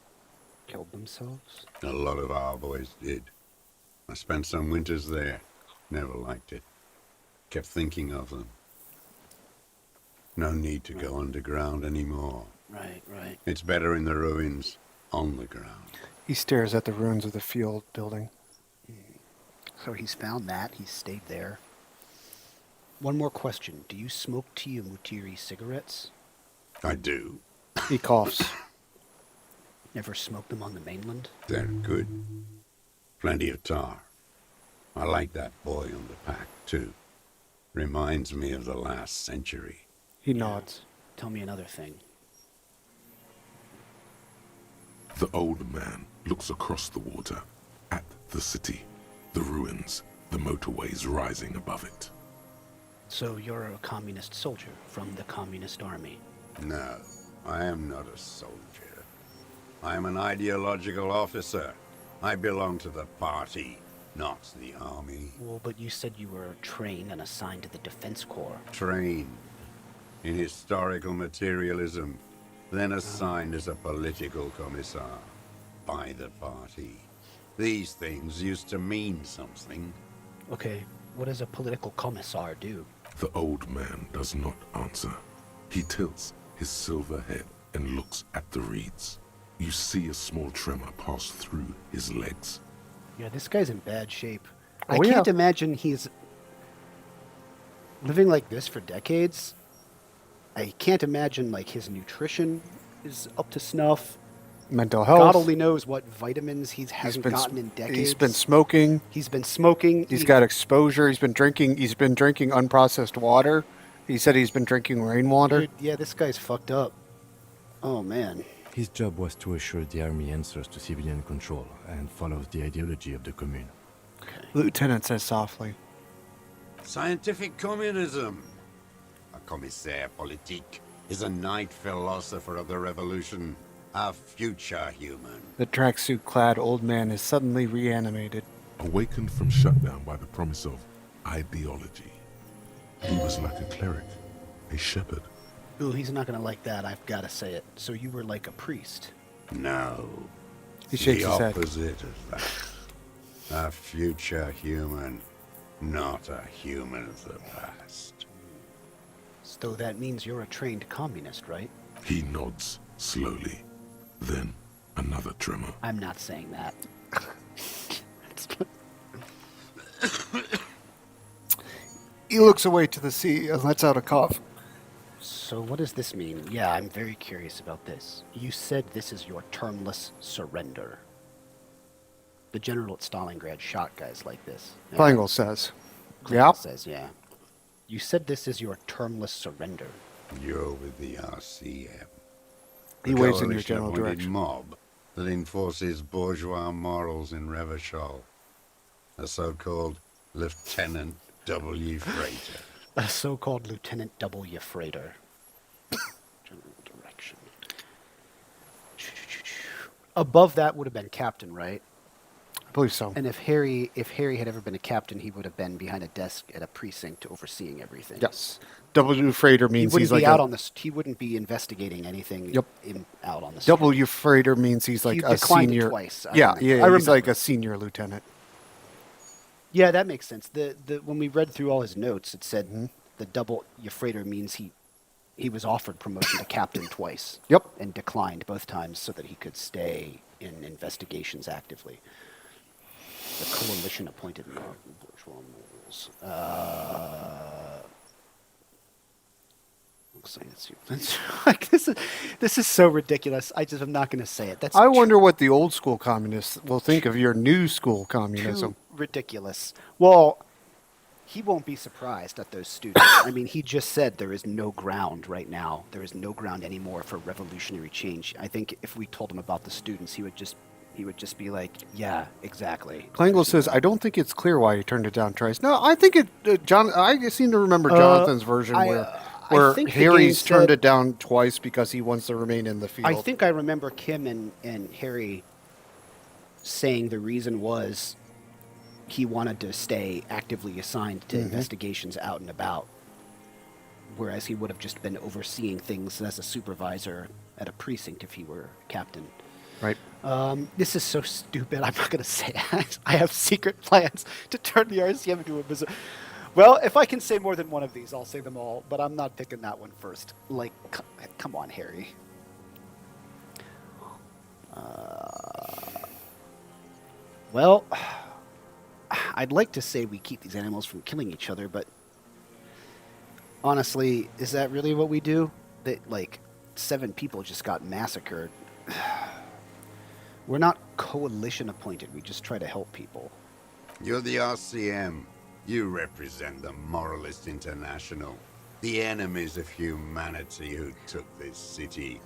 Killed themselves? A lot of our boys did. I spent some winters there. Never liked it. Kept thinking of them. No need to go underground anymore. Right, right. It's better in the ruins, on the ground. He stares at the ruins of the field building. So he's found that. He's stayed there. One more question. Do you smoke Mutiri cigarettes? I do. He coughs. Never smoked them on the mainland? They're good. Plenty of tar. I like that boy on the pack, too. Reminds me of the last century. He nods. Tell me another thing. The old man looks across the water, at the city, the ruins, the motorways rising above it. So you're a communist soldier from the communist army? No, I am not a soldier. I am an ideological officer. I belong to the party, not the army. Well, but you said you were trained and assigned to the Defense Corps. Trained in historical materialism, then assigned as a political commissar by the party. These things used to mean something. Okay, what does a political commissar do? The old man does not answer. He tilts his silver head and looks at the reeds. You see a small tremor pass through his legs. Yeah, this guy's in bad shape. Oh, I can't imagine he's living like this for decades. I can't imagine like his nutrition is up to snuff. Mental health. God only knows what vitamins he hasn't gotten in decades. He's been smoking. He's been smoking. He's got exposure. He's been drinking unprocessed water. He said he's been drinking rainwater. Dude, yeah, this guy's fucked up. Oh, man. His job was to assure the army answers to civilian control and follows the ideology of the commune. Okay. Lieutenant says softly. Scientific communism. A commissaire politique is a night philosopher of the revolution. A future human. The tracksuit-clad old man is suddenly reanimated. Awakened from shutdown by the promise of ideology. He was like a cleric, a shepherd. Ooh, he's not going to like that, I've got to say it. So you were like a priest? No. He shakes his head. The opposite of that. A future human, not a human of the past. So that means you're a trained communist, right? He nods slowly. Then another tremor. I'm not saying that. He looks away to the sea and lets out a cough. So what does this mean? Yeah, I'm very curious about this. You said this is your termless surrender. The general at Stalingrad shot guys like this. Klingel says. Klingel says, yeah. You said this is your termless surrender. You're with the RCM. He waves in your general Coalition-appointed direction. mob that enforces bourgeois morals in Revachol. A so-called Lieutenant W. Freighter. A so-called Lieutenant W. Freighter. General direction. Above that would have been captain, right? I believe so. And if Harry had ever been a captain, he would have been behind a desk at a precinct overseeing everything. Yes. W. Freighter means he's like he wouldn't be investigating anything out on the street. W. Freighter means he's like He a declined it senior. twice, I Yeah, remember. yeah, I he's remember. like a senior lieutenant. Yeah, that makes sense. The when we read through all his notes, it said the double Freighter means he was offered promotion to captain twice. Yep. And declined both times so that he could stay in investigations actively. The coalition appointed bourgeois morals. Looks like this is so ridiculous. I'm not going to say it. I wonder what the old school communists will think of your new school communism. Too ridiculous. Well, he won't be surprised at those students. I mean, he just said there is no ground right now. There is no ground anymore for revolutionary change. I think if we told him about the students, he would just be like, yeah, exactly. Klingel says, I don't think it's clear why he turned it down twice. No, I think I seem to remember Jonathan's version where think the Harry's game turned said- it down twice because he wants to remain in the field. I think I remember Kim and Harry saying the reason was he wanted to stay actively assigned to investigations out and about, whereas he would have just been overseeing things as a supervisor at a precinct if he were captain. Right. This is so stupid. I'm not going to say it. I have secret plans to turn the RCM into a business. Well, if I can say more than one of these, I'll say them all, but I'm not picking that one first. Like, come on, Harry. Well, I'd like to say we keep these animals from killing each other, but honestly, is that really what we do? That, like, 7 people just got massacred. We're not coalition appointed. We just try to help people. You're the RCM. You represent the Moralist International, the enemies of humanity who took this city.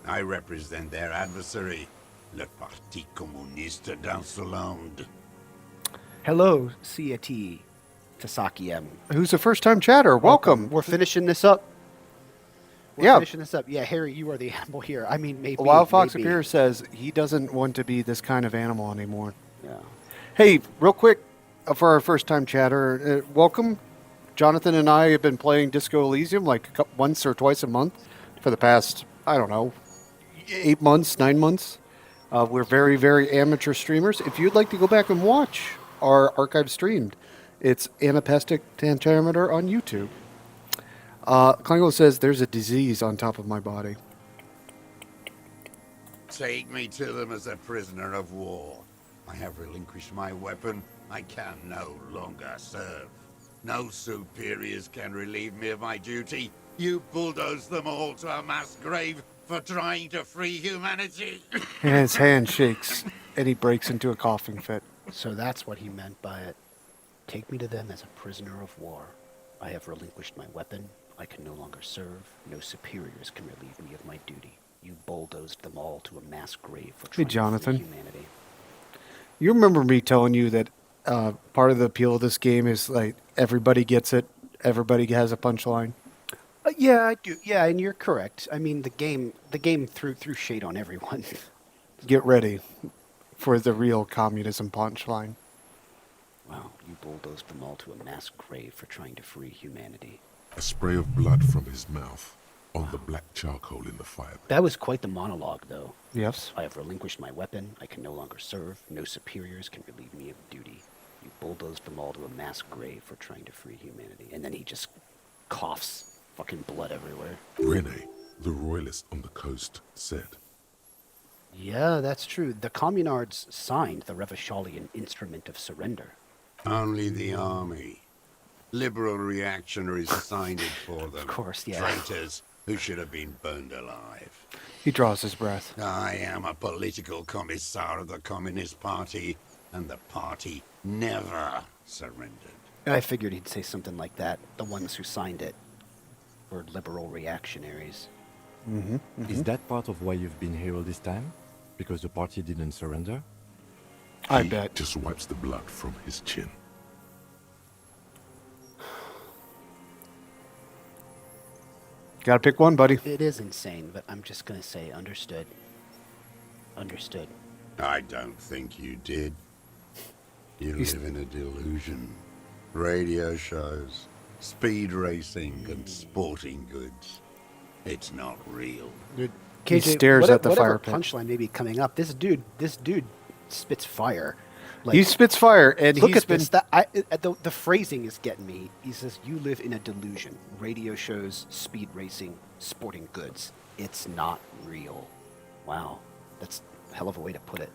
I represent their adversary, le Parti Communiste d'Insolande. Hello, C.A.T. Tasaki M. Who's a first-time chatter? Welcome. We're finishing this up. Yeah. Finishing this up. Yeah, Harry, you are the animal here. I mean, maybe. Wild Fox maybe. Appear says he doesn't want to be this kind of animal anymore. Yeah. Hey, real quick, for our first-time chatter, welcome. Jonathan and I have been playing Disco Elysium like once or twice a month for the past, I don't know, 8 months, 9 months. We're very, very amateur streamers. If you'd like to go back and watch our archive streamed, it's Anapestic Tetrameter on YouTube. Klingo says there's a disease on top of my body. Take me to them as a prisoner of war. I have relinquished my weapon. I can no longer serve. No superiors can relieve me of my duty. You bulldoze them all to a mass grave for trying to free humanity. And his hand shakes, and he breaks into a coughing fit. So that's what he meant by it. Take me to them as a prisoner of war. I have relinquished my weapon. I can no longer serve. No superiors can relieve me of my duty. You bulldozed them all to a mass grave for trying to free humanity. You remember me telling you that part of the appeal of this game is like everybody gets it, everybody has a punchline. Yeah, I do. Yeah, and you're correct. I mean, the game threw shade on everyone. Get ready for the real communism punchline. Wow, you bulldozed them all to a mass grave for trying to free humanity. A spray of blood from his mouth on the black charcoal in the fire. That was quite the monologue, though. Yes. I have relinquished my weapon. I can no longer serve. No superiors can relieve me of duty. You bulldozed them all to a mass grave for trying to free humanity. And then he just coughs fucking blood everywhere. Rene, the royalist on the coast, said. Yeah, that's true. The communards signed the Revacholian Instrument of Surrender. Only the army. Liberal reactionaries signed it for them. Of course, yeah. Traitors who should have been burned alive. He draws his breath. I am a political commissar of the Communist Party, and the party never surrendered. I figured he'd say something like that. The ones who signed it were liberal reactionaries. Mm-hmm, mm-hmm. Is that part of why you've been here all this time? Because the party didn't surrender? I bet. Just wipes the blood from his chin. Gotta pick one, buddy. It is insane, but I'm just gonna say understood. Understood. I don't think you did. You live in a delusion. Radio shows, speed racing, and sporting goods. It's not real. Dude, he stares at the fire pit. Punchline may be coming up. This dude spits fire. Like, he spits fire, and look at this. The phrasing is getting me. He says, "You live in a delusion. Radio shows, speed racing, sporting goods. It's not real." Wow, that's a hell of a way to put it.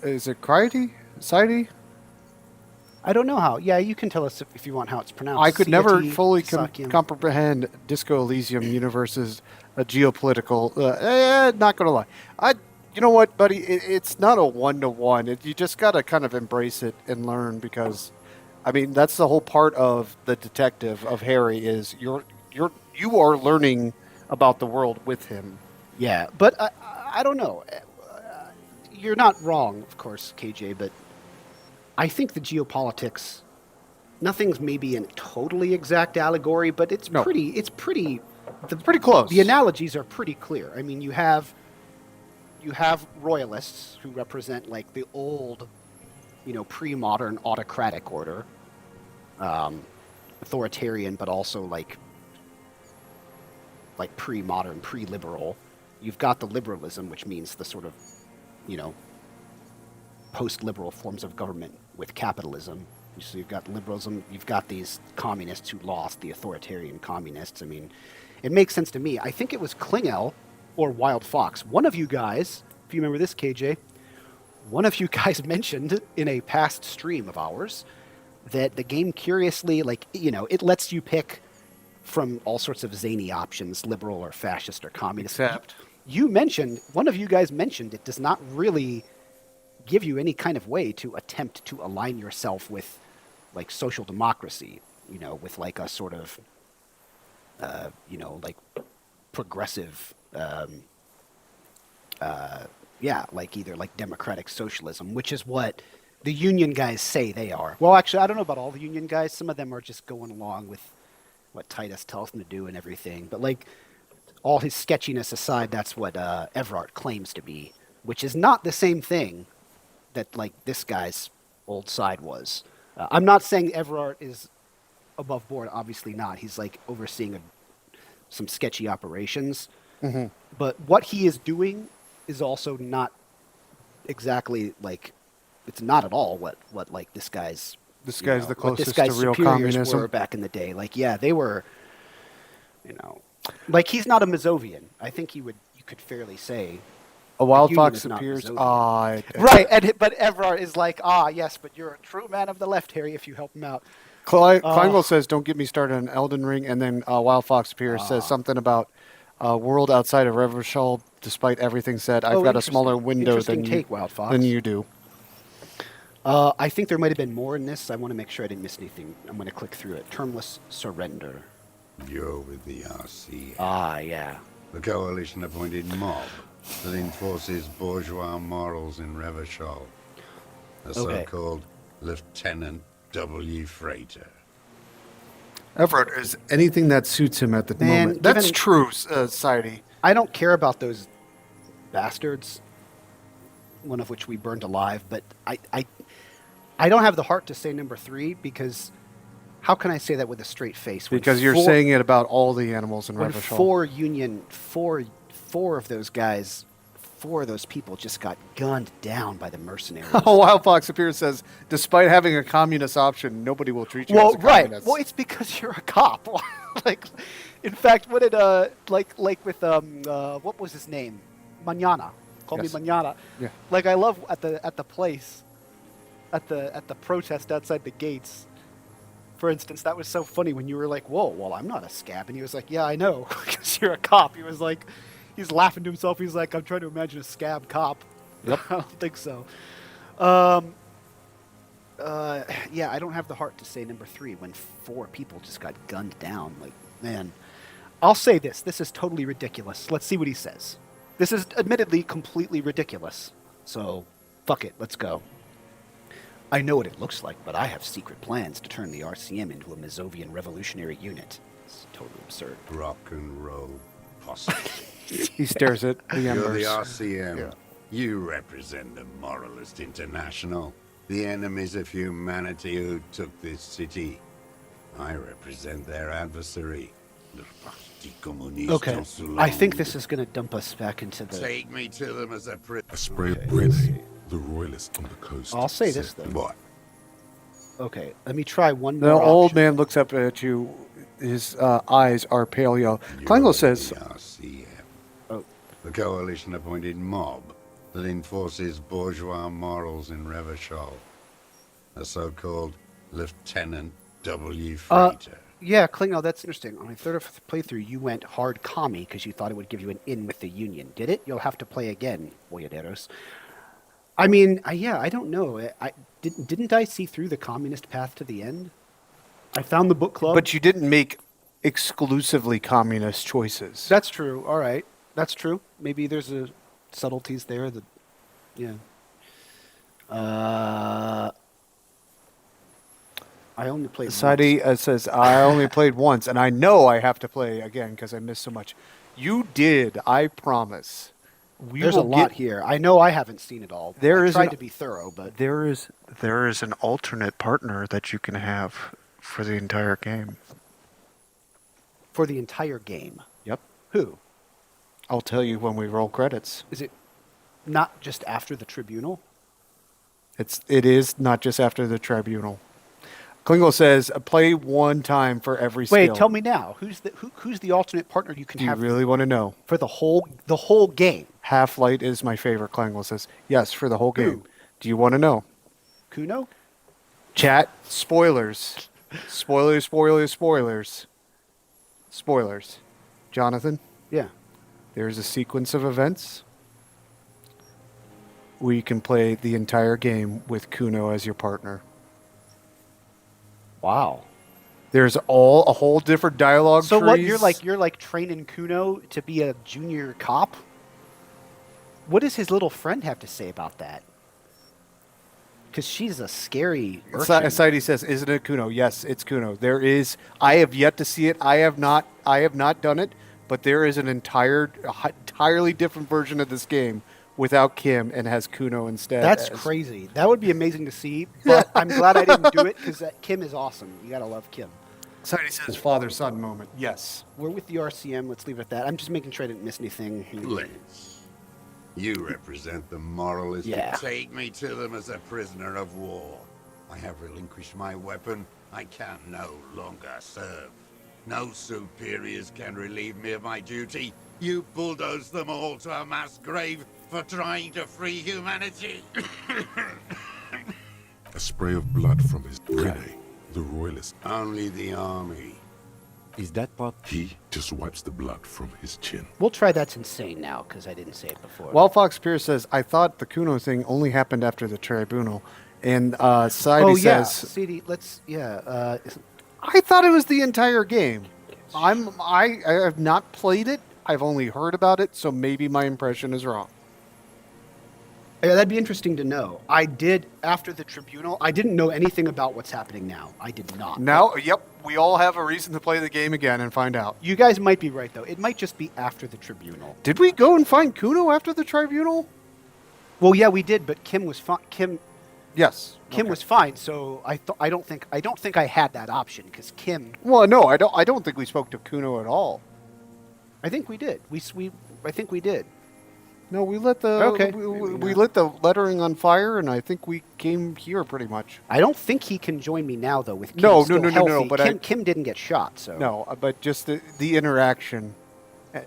Is it Criety? Sidey? I don't know how. Yeah, you can tell us if you want how it's pronounced. I could never C-A-T, fully comprehend Disco Elysium universe's geopolitical. Not gonna lie, you know what, buddy? It's not a 1-to-1. You just gotta kind of embrace it and learn, because, I mean, that's the whole part of the detective of Harry is you are learning about the world with him. Yeah, but I don't know. You're not wrong, of course, KJ, but I think the geopolitics, nothing's maybe a totally exact allegory, but it's pretty close. The analogies are pretty clear. I mean, you have royalists who represent like the old, pre-modern autocratic order, authoritarian, but also like pre-modern, pre-liberal. You've got the liberalism, which means the sort of, post-liberal forms of government with capitalism. So you've got liberalism, you've got these communists who lost, the authoritarian communists. I mean, it makes sense to me. I think it was Klingel or Wild Fox. One of you guys, if you remember this, KJ, one of you guys mentioned in a past stream of ours that the game curiously, it lets you pick from all sorts of zany options, liberal or fascist or communist. Except one of you guys mentioned it does not really give you any kind of way to attempt to align yourself with, like, social democracy, you know, with like a sort of, you know, like progressive, yeah, like either like democratic socialism, which is what the union guys say they are. Well, actually, I don't know about all the union guys. Some of them are just going along with what Titus tells them to do and everything. But like, all his sketchiness aside, that's what Everard claims to be, which is not the same thing that like this guy's old side was. I'm not saying Everard is above board. Obviously not. He's like overseeing some sketchy operations. Mm-hmm. But what he is doing is also not exactly like, it's not at all what like this guy's the what this closest guy's to real superiors communism. were back in the day. Like, yeah, they were, you know, like he's not a Mazovian. I think you could fairly say A wild Union fox is not appears. Mazovian. Right, but Everard is like, yes, but you're a true man of the left, Harry, if you help him out. Kleinwell says, "Don't get me started on Elden Ring," and then Wild Fox appears says something about world outside of Revachol. Despite everything said, I've got a smaller window than you, Wild Fox. than you do. I think there might have been more in this. I want to make sure I didn't miss anything. I'm going to click through it. Termless surrender. You're with the RC. Yeah. The coalition-appointed mob that enforces bourgeois morals in Revachol. The so-called Lieutenant W. Freighter. Everett is anything that suits him at the moment. That's true, Society. I don't care about those bastards, one of which we burned alive, but I don't have the heart to say number 3 because how can I say that with a straight face? Because you're saying it about all the animals in Revachol. Four of those guys, 4 of those people just got gunned down by the mercenaries. Wild Fox appears says, despite having a communist option, nobody will treat you as a communist. Well, it's because you're a cop. Like, in fact, what did like with what was his name? Mañana. Call me Mañana. Yeah. Like, I love at the place, at the protest outside the gates. For instance, that was so funny when you were like, "Whoa, well, I'm not a scab," and he was like, "Yeah, I know, because you're a cop." He was like, he's laughing to himself. He's like, "I'm trying to imagine a scab cop." Yep. I don't think so. Yeah, I don't have the heart to say number 3 when 4 people just got gunned down. Like, man, I'll say this. This is totally ridiculous. Let's see what he says. This is admittedly completely ridiculous. So, fuck it. Let's go. I know what it looks like, but I have secret plans to turn the RCM into a Mazovian revolutionary unit. It's totally absurd. Rock and roll posse. He stares at the embers. You're the RCM. Yeah. You represent the Moralist International, the enemies of humanity who took this city. I represent their adversary, the Parti Communiste. Okay, I think this is going to dump us back into the... Take me to them as a A spray of brandy. The royalists on the coast. I'll say this, though. What? Okay, let me try one more The old option. man looks up at you. His eyes are pale yellow. Kleinwell says... The coalition-appointed mob that enforces bourgeois morals in Revachol. The so-called Lieutenant W. Freighter. Yeah, Klingel, that's interesting. On my third or fourth playthrough, you went hard commie because you thought it would give you an in with the Union. Did it? You'll have to play again, boyaderos. I mean, yeah, I don't know. Didn't I see through the communist path to the end? I found the book club. But you didn't make exclusively communist choices. That's true. All right. That's true. Maybe there's a subtleties there that, yeah. I only played Society says, I only played once, and I know I have to play again because I missed so much. You did, I promise. There's a lot here. I know I haven't seen it all. I tried to be thorough, but... There is an alternate partner that you can have for the entire game. For the entire game? Yep. Who? I'll tell you when we roll credits. Is it not just after the tribunal? It is not just after the tribunal. Klingel says, play one time for every skill. Wait, tell me now. Who's the alternate partner you can have? Do you really want to know? For the whole game? Half-Light is my favorite, Klingel says. Yes, for the whole game. Do you want to know? Kuno? Chat, spoilers. Spoilers. Jonathan? Yeah. There's a sequence of events where you can play the entire game with Kuno as your partner. Wow. There's a whole different dialogue So trees. what you're like training Kuno to be a junior cop? What does his little friend have to say about that? Because she's a scary urchin. Saidi says, "Isn't it Kuno?" Yes, it's Kuno. There is. I have yet to see it. I have not done it, but there is an entirely different version of this game without Kim and has Kuno instead. That's crazy. That would be amazing to see. But I'm glad I didn't do it because Kim is awesome. You gotta love Kim. Saidi says, "Father-son moment." Yes. We're with the RCM. Let's leave it at that. I'm just making sure I didn't miss anything. Let's. You represent the moralists. Yeah. Take me to them as a prisoner of war. I have relinquished my weapon. I can no longer serve. No superiors can relieve me of my duty. You bulldoze them all to a mass grave for trying to free humanity. A spray of blood from his Rene, the royalist. Only the army. Is that part? He just wipes the blood from his chin. We'll try That's Insane now because I didn't say it before. Wild Fox Pierce says, "I thought the Kuno thing only happened after the tribunal," and Saidi says, CD, let's "I thought it was the entire game. I have not played it. I've only heard about it, so maybe my impression is wrong." Yeah, that'd be interesting to know. I did after the tribunal. I didn't know anything about what's happening now. I did not. Now, yep, we all have a reason to play the game again and find out. You guys might be right though. It might just be after the tribunal. Did we go and find Kuno after the tribunal? Well, yeah, we did, but Kim was fine. Yes. Kim was fine, so I don't think I had that option because Kim. Well, no, I don't think we spoke to Kuno at all. I think we did. I think we did. No, we lit the we lit the lettering on fire, and I think we came here pretty much. I don't think he can join me now though. With Kim No. But Kim didn't get shot, so no. But just the interaction,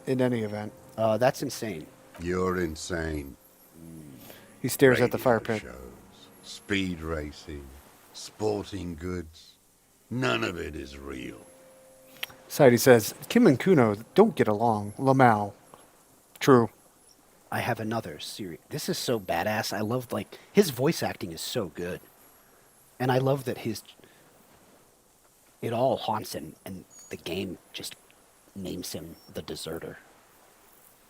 in any event. That's insane. You're insane. He stares at the fire pit. Shows, speed racing, sporting goods. None of it is real. Saidi says, "Kim and Kuno don't get along." Lamau. True. I have another series. This is so badass. I love his voice acting is so good, and I love that it all haunts him, and the game just names him the deserter.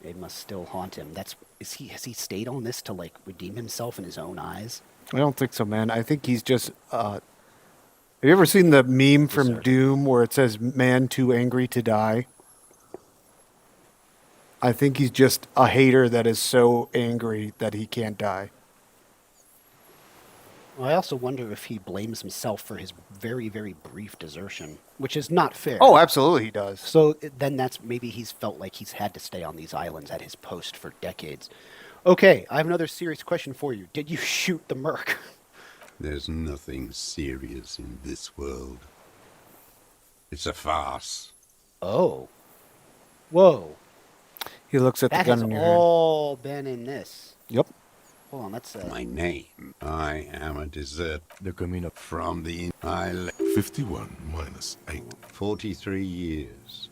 It must still haunt him. Has he stayed on this to redeem himself in his own eyes? I don't think so, man. I think he's just. Have you ever seen the meme from Doom where it says "Man too angry to die"? I think he's just a hater that is so angry that he can't die. Well, I also wonder if he blames himself for his very, very brief desertion, which is not fair. Oh, absolutely he does. So then maybe he's felt like he's had to stay on these islands at his post for decades. Okay, I have another serious question for you. Did you shoot the merc? There's nothing serious in this world. It's a farce. Oh. Whoa. He looks at the gun in your hand. That has all been in this. Yep. Hold on, that's my name. I am a desert. The coming up from the 51 minus 8. 43 years.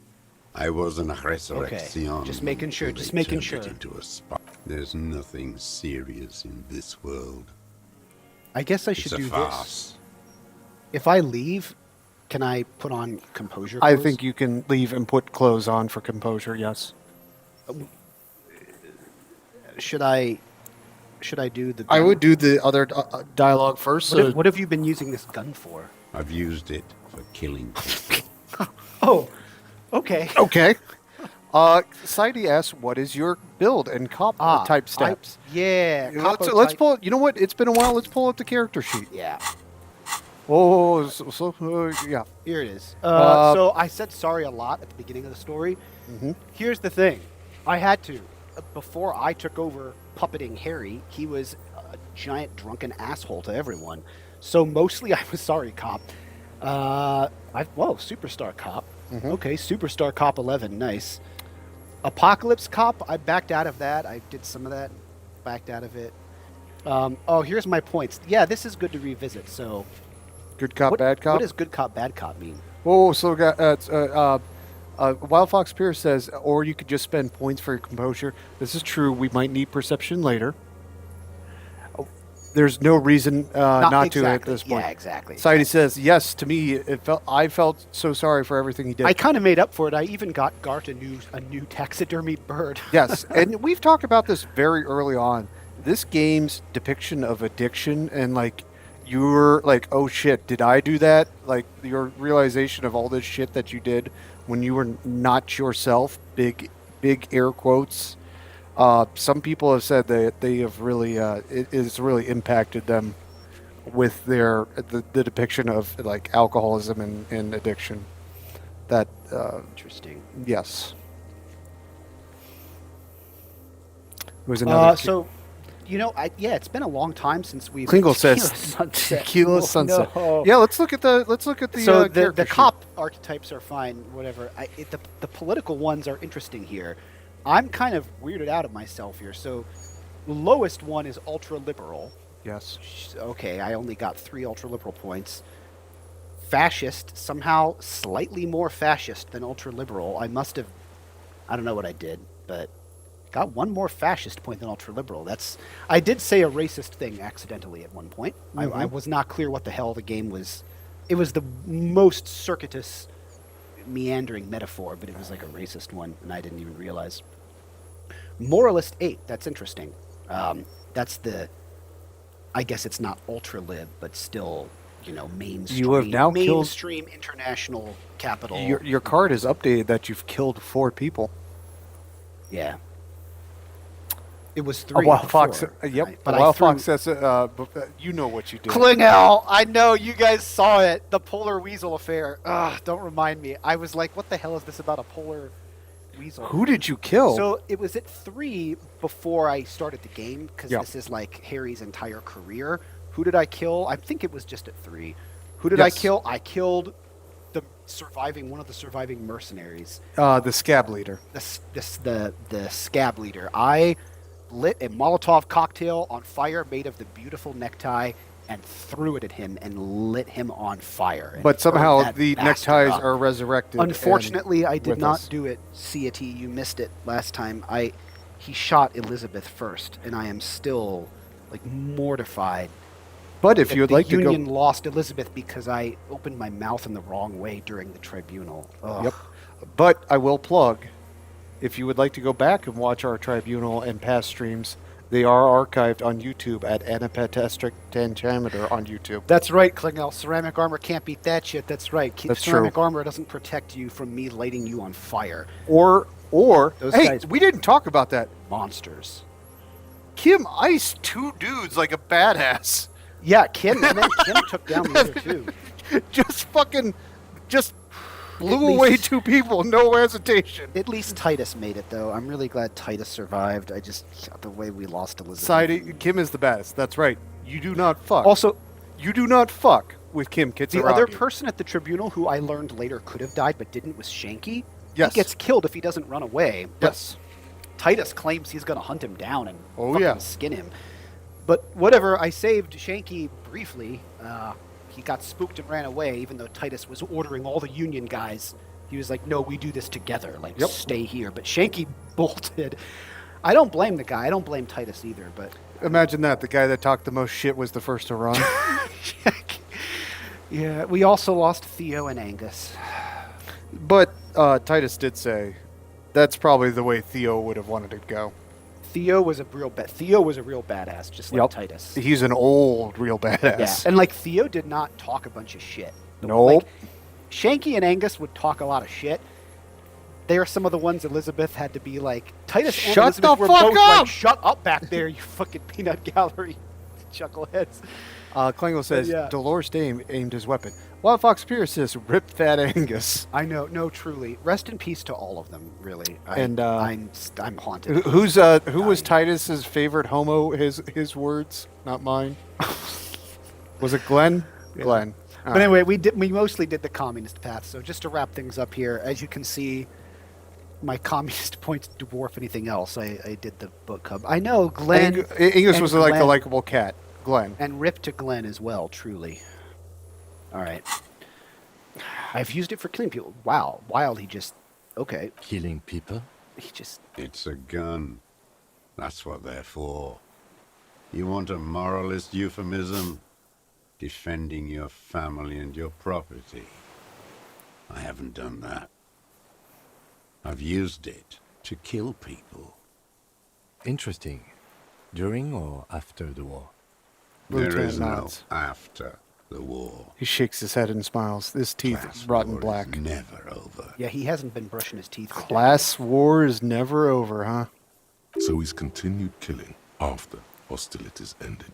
I was an resurrection. Okay. Just making sure. Just making sure. Into a spot. There's nothing serious in this world. I guess I should do farce. this. If I leave, can I put on composure clothes? I think you can leave and put clothes on for composure, yes. Should I do the gun? I would do the other dialogue first. What have you been using this gun for? I've used it for killing. Oh, okay. Okay. Saidi asks, "What is your build and cop type steps?" Let's pull. You know what? It's been a while. Let's pull up the character sheet. Yeah. Oh, yeah. Here it is. So I said sorry a lot at the beginning of the story. Mm-hmm. Here's the thing. I had to. Before I took over puppeting Harry, he was a giant drunken asshole to everyone. So mostly I was sorry, cop. Superstar cop. Mm-hmm. Okay, Superstar Cop 11, nice. Apocalypse Cop, I backed out of that. I did some of that, backed out of it. Here's my points. Yeah, this is good to revisit. So, good cop, bad cop. What does good cop, bad cop mean? Whoa, so Wild Fox Pierce says, or you could just spend points for your composure. This is true. We might need perception later. There's no reason not exactly. to at this point. Yeah, exactly. Saidi says, yes, to me, I felt so sorry for everything he did. I kind of made up for it. I even got Gart a new taxidermied bird. Yes, and we've talked about this very early on. This game's depiction of addiction and, like, you're like, oh shit, did I do that? Like, your realization of all this shit that you did when you were not yourself, big air quotes. Some people have said that they have really, it has really impacted them with the depiction of, like, alcoholism and addiction. That Interesting. Yes. It was another. So, it's been a long time since we've. Klingle says Tequila Sunset. No. Yeah, let's look at the. So the character cop archetypes are fine. Whatever. The political ones are interesting here. I'm kind of weirded out of myself here. So, the lowest one is ultra liberal. Yes. Okay, I only got 3 ultra liberal points. Fascist, somehow slightly more fascist than ultra liberal. I don't know what I did, but got 1 more fascist point than ultra liberal. I did say a racist thing accidentally at one point. Mm-hmm. I was not clear what the hell the game was. It was the most circuitous, meandering metaphor, but it was like a racist one, and I didn't even realize. Moralist 8, that's interesting. That's I guess it's not ultra lib, but still, mainstream. You have now mainstream international capital. Your card is updated that you've killed 4 people. Yeah. It was 3. A Wild Fox. Before, Yep. right? But Wild Fox says, you know what you did. Klingel, I know you guys saw it. The polar weasel affair. Ugh, don't remind me. I was like, what the hell is this about a polar weasel? Who did you kill? So it was at 3 before I started the game, because Yep. this is like Harry's entire career. Who did I kill? I think it was just at 3. Who did I kill? I killed one of the surviving mercenaries. The scab leader. The scab leader. I lit a Molotov cocktail on fire made of the beautiful necktie and threw it at him and lit him on fire. But somehow the neckties are resurrected. Unfortunately, I did not us. do it. Ciety, you missed it last time. He shot Elizabeth first, and I am still like mortified. But if you would like to go, the Union lost Elizabeth because I opened my mouth in the wrong way during the tribunal. Ugh. Yep. But I will plug, if you would like to go back and watch our tribunal and past streams, they are archived on YouTube at Anapestic Tetrameter on YouTube. That's right, Klingel. Ceramic armor can't beat that shit. That's right. That's ceramic true. armor doesn't protect you from me lighting you on fire. Or Those hey, guys we didn't talk about that. Monsters. Kim iced 2 dudes like a badass. Yeah, Kim, and then Kim took down the other 2. Just blew away 2 people, no hesitation. At least Titus made it, though. I'm really glad Titus survived. The way we lost Elizabeth. Saidi, Kim is the best. That's right. You do not fuck. Also, you do not fuck with Kim Kitsuragi. The other person at the tribunal who I learned later could have died but didn't was Shanky. Yes. He gets killed if he doesn't run away. Yes. Titus claims he's going to hunt him down and yeah. skin him. But whatever, I saved Shanky briefly. He got spooked and ran away, even though Titus was ordering all the Union guys. He was like, no, we do this together. Like, stay here. But Shanky bolted. I don't blame the guy. I don't blame Titus either. But imagine that. The guy that talked the most shit was the first to run. Yeah, we also lost Theo and Angus. But Titus did say that's probably the way Theo would have wanted to go. Theo was a real badass, just like Titus. He's an old real badass. Yeah, and like Theo did not talk a bunch of shit. Nope. Like, Shanky and Angus would talk a lot of shit. They are some of the ones Elizabeth had to be like, Titus and Elizabeth were both like, shut up back there, you fucking peanut gallery chuckleheads. Klingel says, Dolores Dame aimed his weapon. Wild Fox Pierce says, rip fat Angus. I know, no, truly. Rest in peace to all of them, really. I'm haunted. Who was Titus's favorite homo? His words, not mine. Was it Glenn? Yeah. Glenn. But anyway, we mostly did the communist path. So just to wrap things up here, as you can see, my communist points dwarf anything else. I did the book hub. I know Glenn. Angus was like a likable cat. Glenn. And rip to Glenn as well, truly. All right. I've used it for killing people. Wow. Wild, he just... Okay. Killing people? He just... It's a gun. That's what they're for. You want a moralist euphemism? Defending your family and your property. I haven't done that. I've used it to kill people. Interesting. During or after the war? There is nods. no after the war. He shakes his head and smiles. His teeth Class rotten war black. is never over. Yeah, he hasn't been brushing his teeth. for Class war is never over, huh? So he's continued killing after hostilities ended.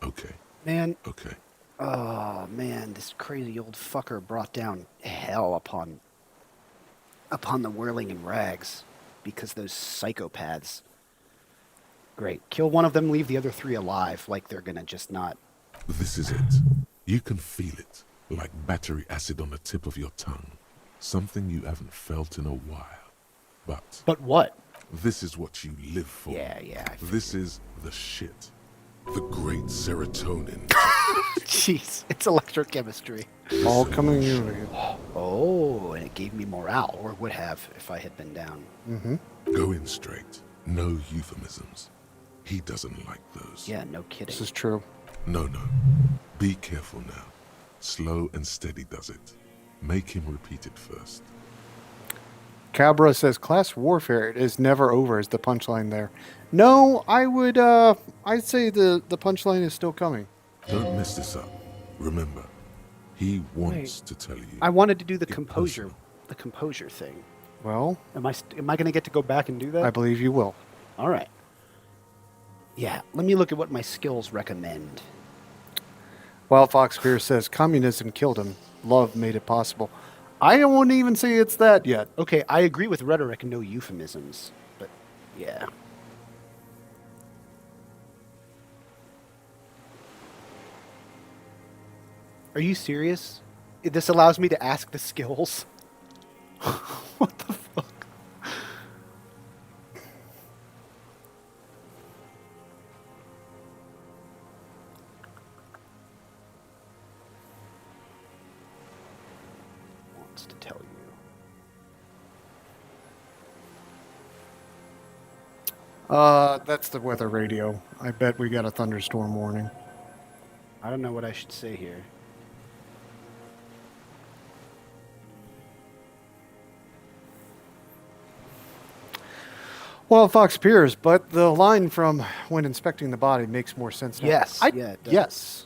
Okay. Man, Okay. oh man, this crazy old fucker brought down hell upon the whirling in rags because those psychopaths. Great. Kill one of them, leave the other three alive, like they're gonna just not. This is it. You can feel it, like battery acid on the tip of your tongue. Something you haven't felt in a while. But what? This is what you live for. Yeah. This is the shit. The great serotonin. Jeez, it's electrochemistry. All coming your way. Oh, and it gave me morale, or would have if I had been down. Mm-hmm. Go in straight. No euphemisms. He doesn't like those. Yeah, no kidding. This is true. No. Be careful now. Slow and steady does it. Make him repeat it first. Cabra says class warfare is never over is the punchline there. No, I'd say the punchline is still coming. Don't mess this up. Remember, he wants to tell you. I wanted to do the personal. composure thing. Well, Am I going to get to go back and do that? I believe you will. All right. Yeah, let me look at what my skills recommend. Wild Fox Spear says communism killed him. Love made it possible. I won't even say it's that yet. Okay, I agree with rhetoric and no euphemisms, but yeah. Are you serious? This allows me to ask the skills? What the fuck? Wants to tell you. That's the weather radio. I bet we got a thunderstorm warning. I don't know what I should say here. Well, Fox appears, but the line from when inspecting the body makes more sense now. Yes. Yeah, it does. Yes.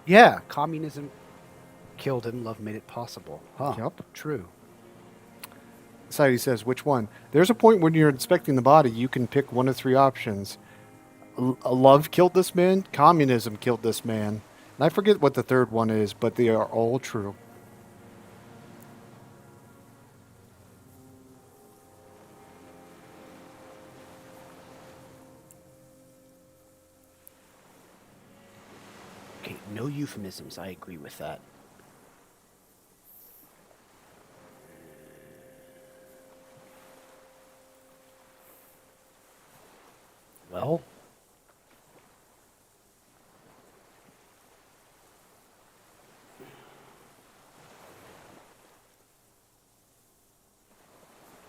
Yeah, communism killed him, love made it possible. Huh. Yep. True. Society says, which one? There's a point when you're inspecting the body, you can pick one of three options. Love killed this man, communism killed this man. And I forget what the third one is, but they are all true. Okay, no euphemisms. I agree with that. Well,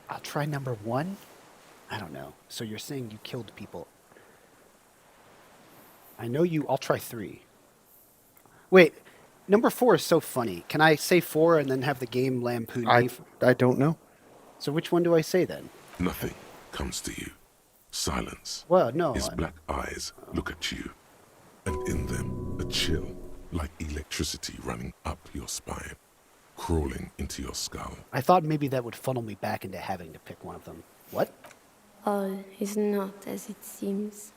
I'll try number one. I don't know. So you're saying you killed people. I know you. I'll try three. Wait, number four is so funny. Can I say four and then have the game lampoon me? I don't know. So which one do I say then? Nothing comes to you. Silence. Well, no. His black eyes look at you, and in them a chill, like electricity running up your spine, crawling into your skull. I thought maybe that would funnel me back into having to pick one of them. What? All is not as it seems.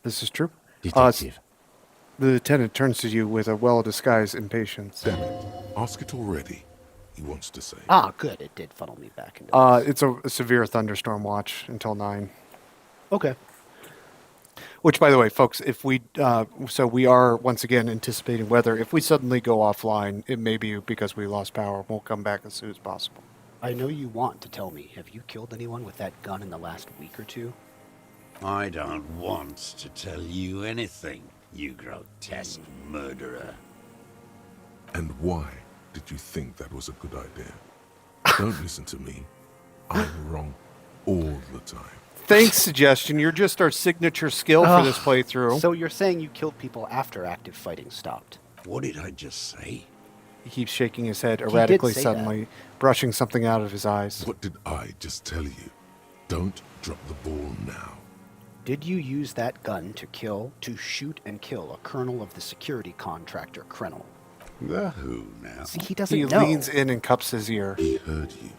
This is true. Detective. The lieutenant turns to you with a well-disguised impatience. Damn it. Ask it already, he wants to say. Ah, good. It did funnel me back into this. It's a severe thunderstorm watch until 9. Okay. Which, by the way, folks, if we so we are once again anticipating weather. If we suddenly go offline, it may be because we lost power. We'll come back as soon as possible. I know you want to tell me. Have you killed anyone with that gun in the last week or two? I don't want to tell you anything, you grotesque murderer. And why did you think that was a good idea? Don't listen to me. I'm wrong all the time. Thanks, Suggestion. You're just our signature skill for this playthrough. So you're saying you killed people after active fighting stopped? What did I just say? He keeps shaking his head erratically, suddenly, brushing something out of his eyes. What did I just tell you? Don't drop the ball now. Did you use that gun to shoot and kill a colonel of the security contractor, Krenel? The who now? See, he doesn't He know. leans in and cups his ear. He heard you.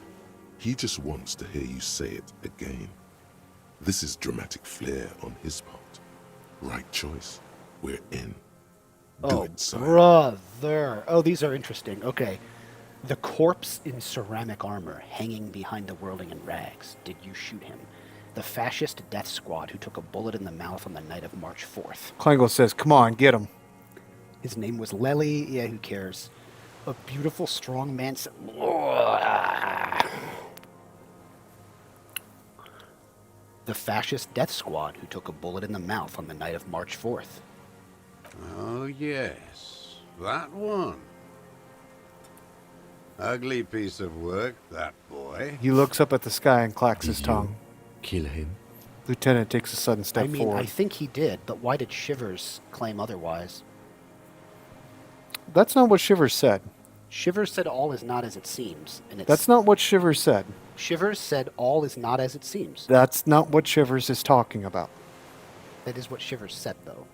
He just wants to hear you say it again. This is dramatic flair on his part. Right choice. We're in. Do it, sire. Brother. Oh, these are interesting. Okay. The corpse in ceramic armor hanging behind the whirling in rags. Did you shoot him? The fascist death squad who took a bullet in the mouth on the night of March 4th. Klingel says, come on, get him. His name was Lely. Yeah, who cares? A beautiful, strong man. The fascist death squad who took a bullet in the mouth on the night of March 4th. Oh, yes. That one. Ugly piece of work, that boy. He looks up at the sky and clacks his tongue. Kill him? Lieutenant takes a sudden step forward. I think he did, but why did Shivers claim otherwise? That's not what Shivers said. Shivers said all is not as it seems. And That's not what Shivers said. Shivers said all is not as it seems. That's not what Shivers is talking about. That is what Shivers said, though.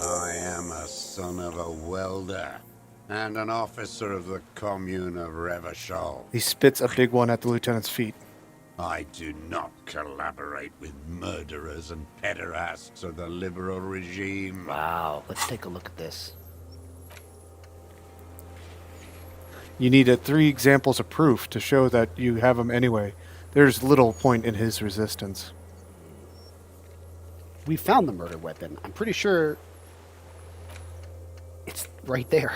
I am a son of a welder and an officer of the commune of Revachol. He spits a big one at the lieutenant's feet. I do not collaborate with murderers and pederasts of the liberal regime. Wow, let's take a look at this. You need 3 examples of proof to show that you have him anyway. There's little point in his resistance. We found the murder weapon. I'm pretty sure it's right there.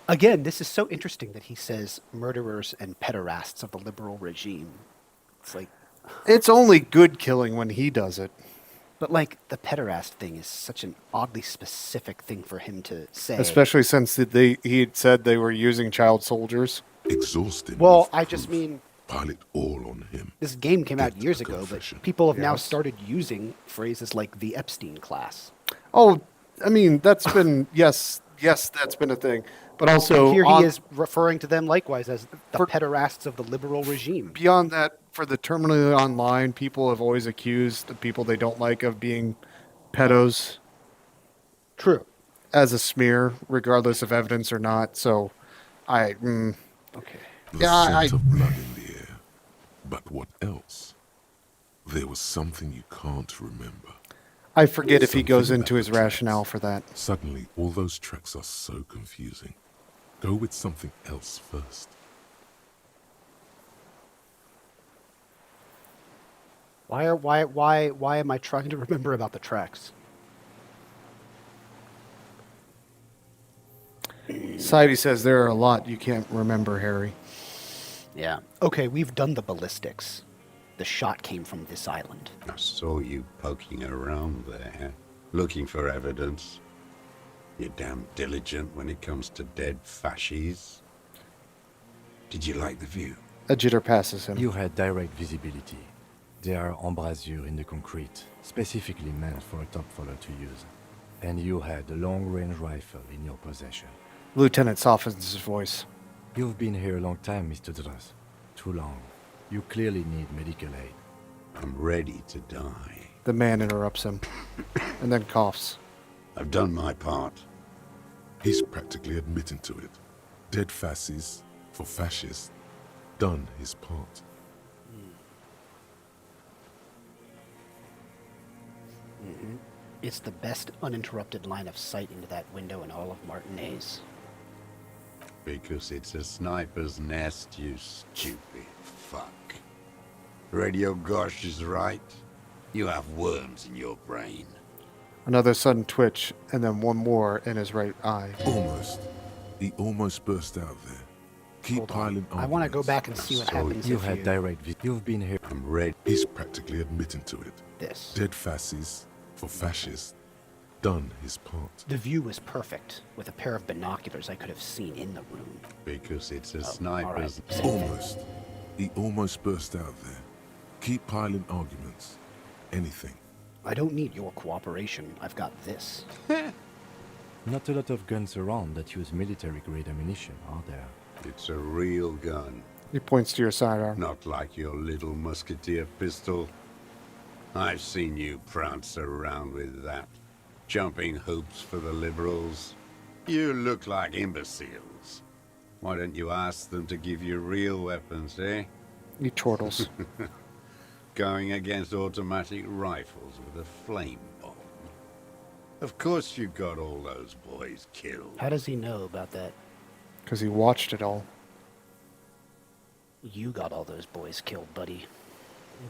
Again, this is so interesting that he says murderers and pederasts of the liberal regime. It's like... It's only good killing when he does it. But, like, the pederast thing is such an oddly specific thing for him to say. Especially since he had said they were using child soldiers. Exhausted. Well, I just mean... Pile it all on him. This game came out years ago, but people have now started using phrases like the Epstein class. Oh, I mean, that's been... yes, that's been a thing. But also... And here he is referring to them likewise as the pederasts of the liberal regime. Beyond that, for the terminally online, people have always accused the people they don't like of being pedos. True. As a smear, regardless of evidence or not. So, Okay. The scent of blood in the air. But what else? There was something you can't remember. I forget if he goes into his rationale for that. Suddenly, all those tracks are so confusing. Go with something else first. Why am I trying to remember about the tracks? Sidey says there are a lot you can't remember, Harry. Yeah. Okay, we've done the ballistics. The shot came from this island. I saw you poking around there, looking for evidence. You're damn diligent when it comes to dead fascies. Did you like the view? A jitter passes him. You had direct visibility. There are embrasures in the concrete, specifically meant for a top follower to use. And you had a long-range rifle in your possession. Lieutenant softens his voice. You've been here a long time, Mr. Druss. Too long. You clearly need medical aid. I'm ready to die. The man interrupts him, and then coughs. I've done my part. He's practically admitting to it. Dead fascies for fascists. Done his part. Mm-hmm. It's the best uninterrupted line of sight into that window in all of Martinez. Because it's a sniper's nest, you stupid fuck. Radio Gosh is right. You have worms in your brain. Another sudden twitch, and then one more in his right eye. Almost. He almost burst out there. Keep piling on. I want to go back and see what happens You if had direct You've been here. I'm ready. He's practically admitting to it. This. Dead fascies for fascists. Done his part. The view was perfect. With a pair of binoculars I could have seen in the room. Because it's a sniper's... Almost. He almost burst out there. Keep piling arguments. Anything. I don't need your cooperation. I've got this. Not a lot of guns around that use military-grade ammunition, are there? It's a real gun. He points to your sidearm. Not like your little musketeer pistol. I've seen you prance around with that, jumping hoops for the Liberals. You look like imbeciles. Why don't you ask them to give you real weapons, eh? He chortles. Going against automatic rifles with a flame bomb. Of course you got all those boys killed. How does he know about that? Because he watched it all. You got all those boys killed, buddy.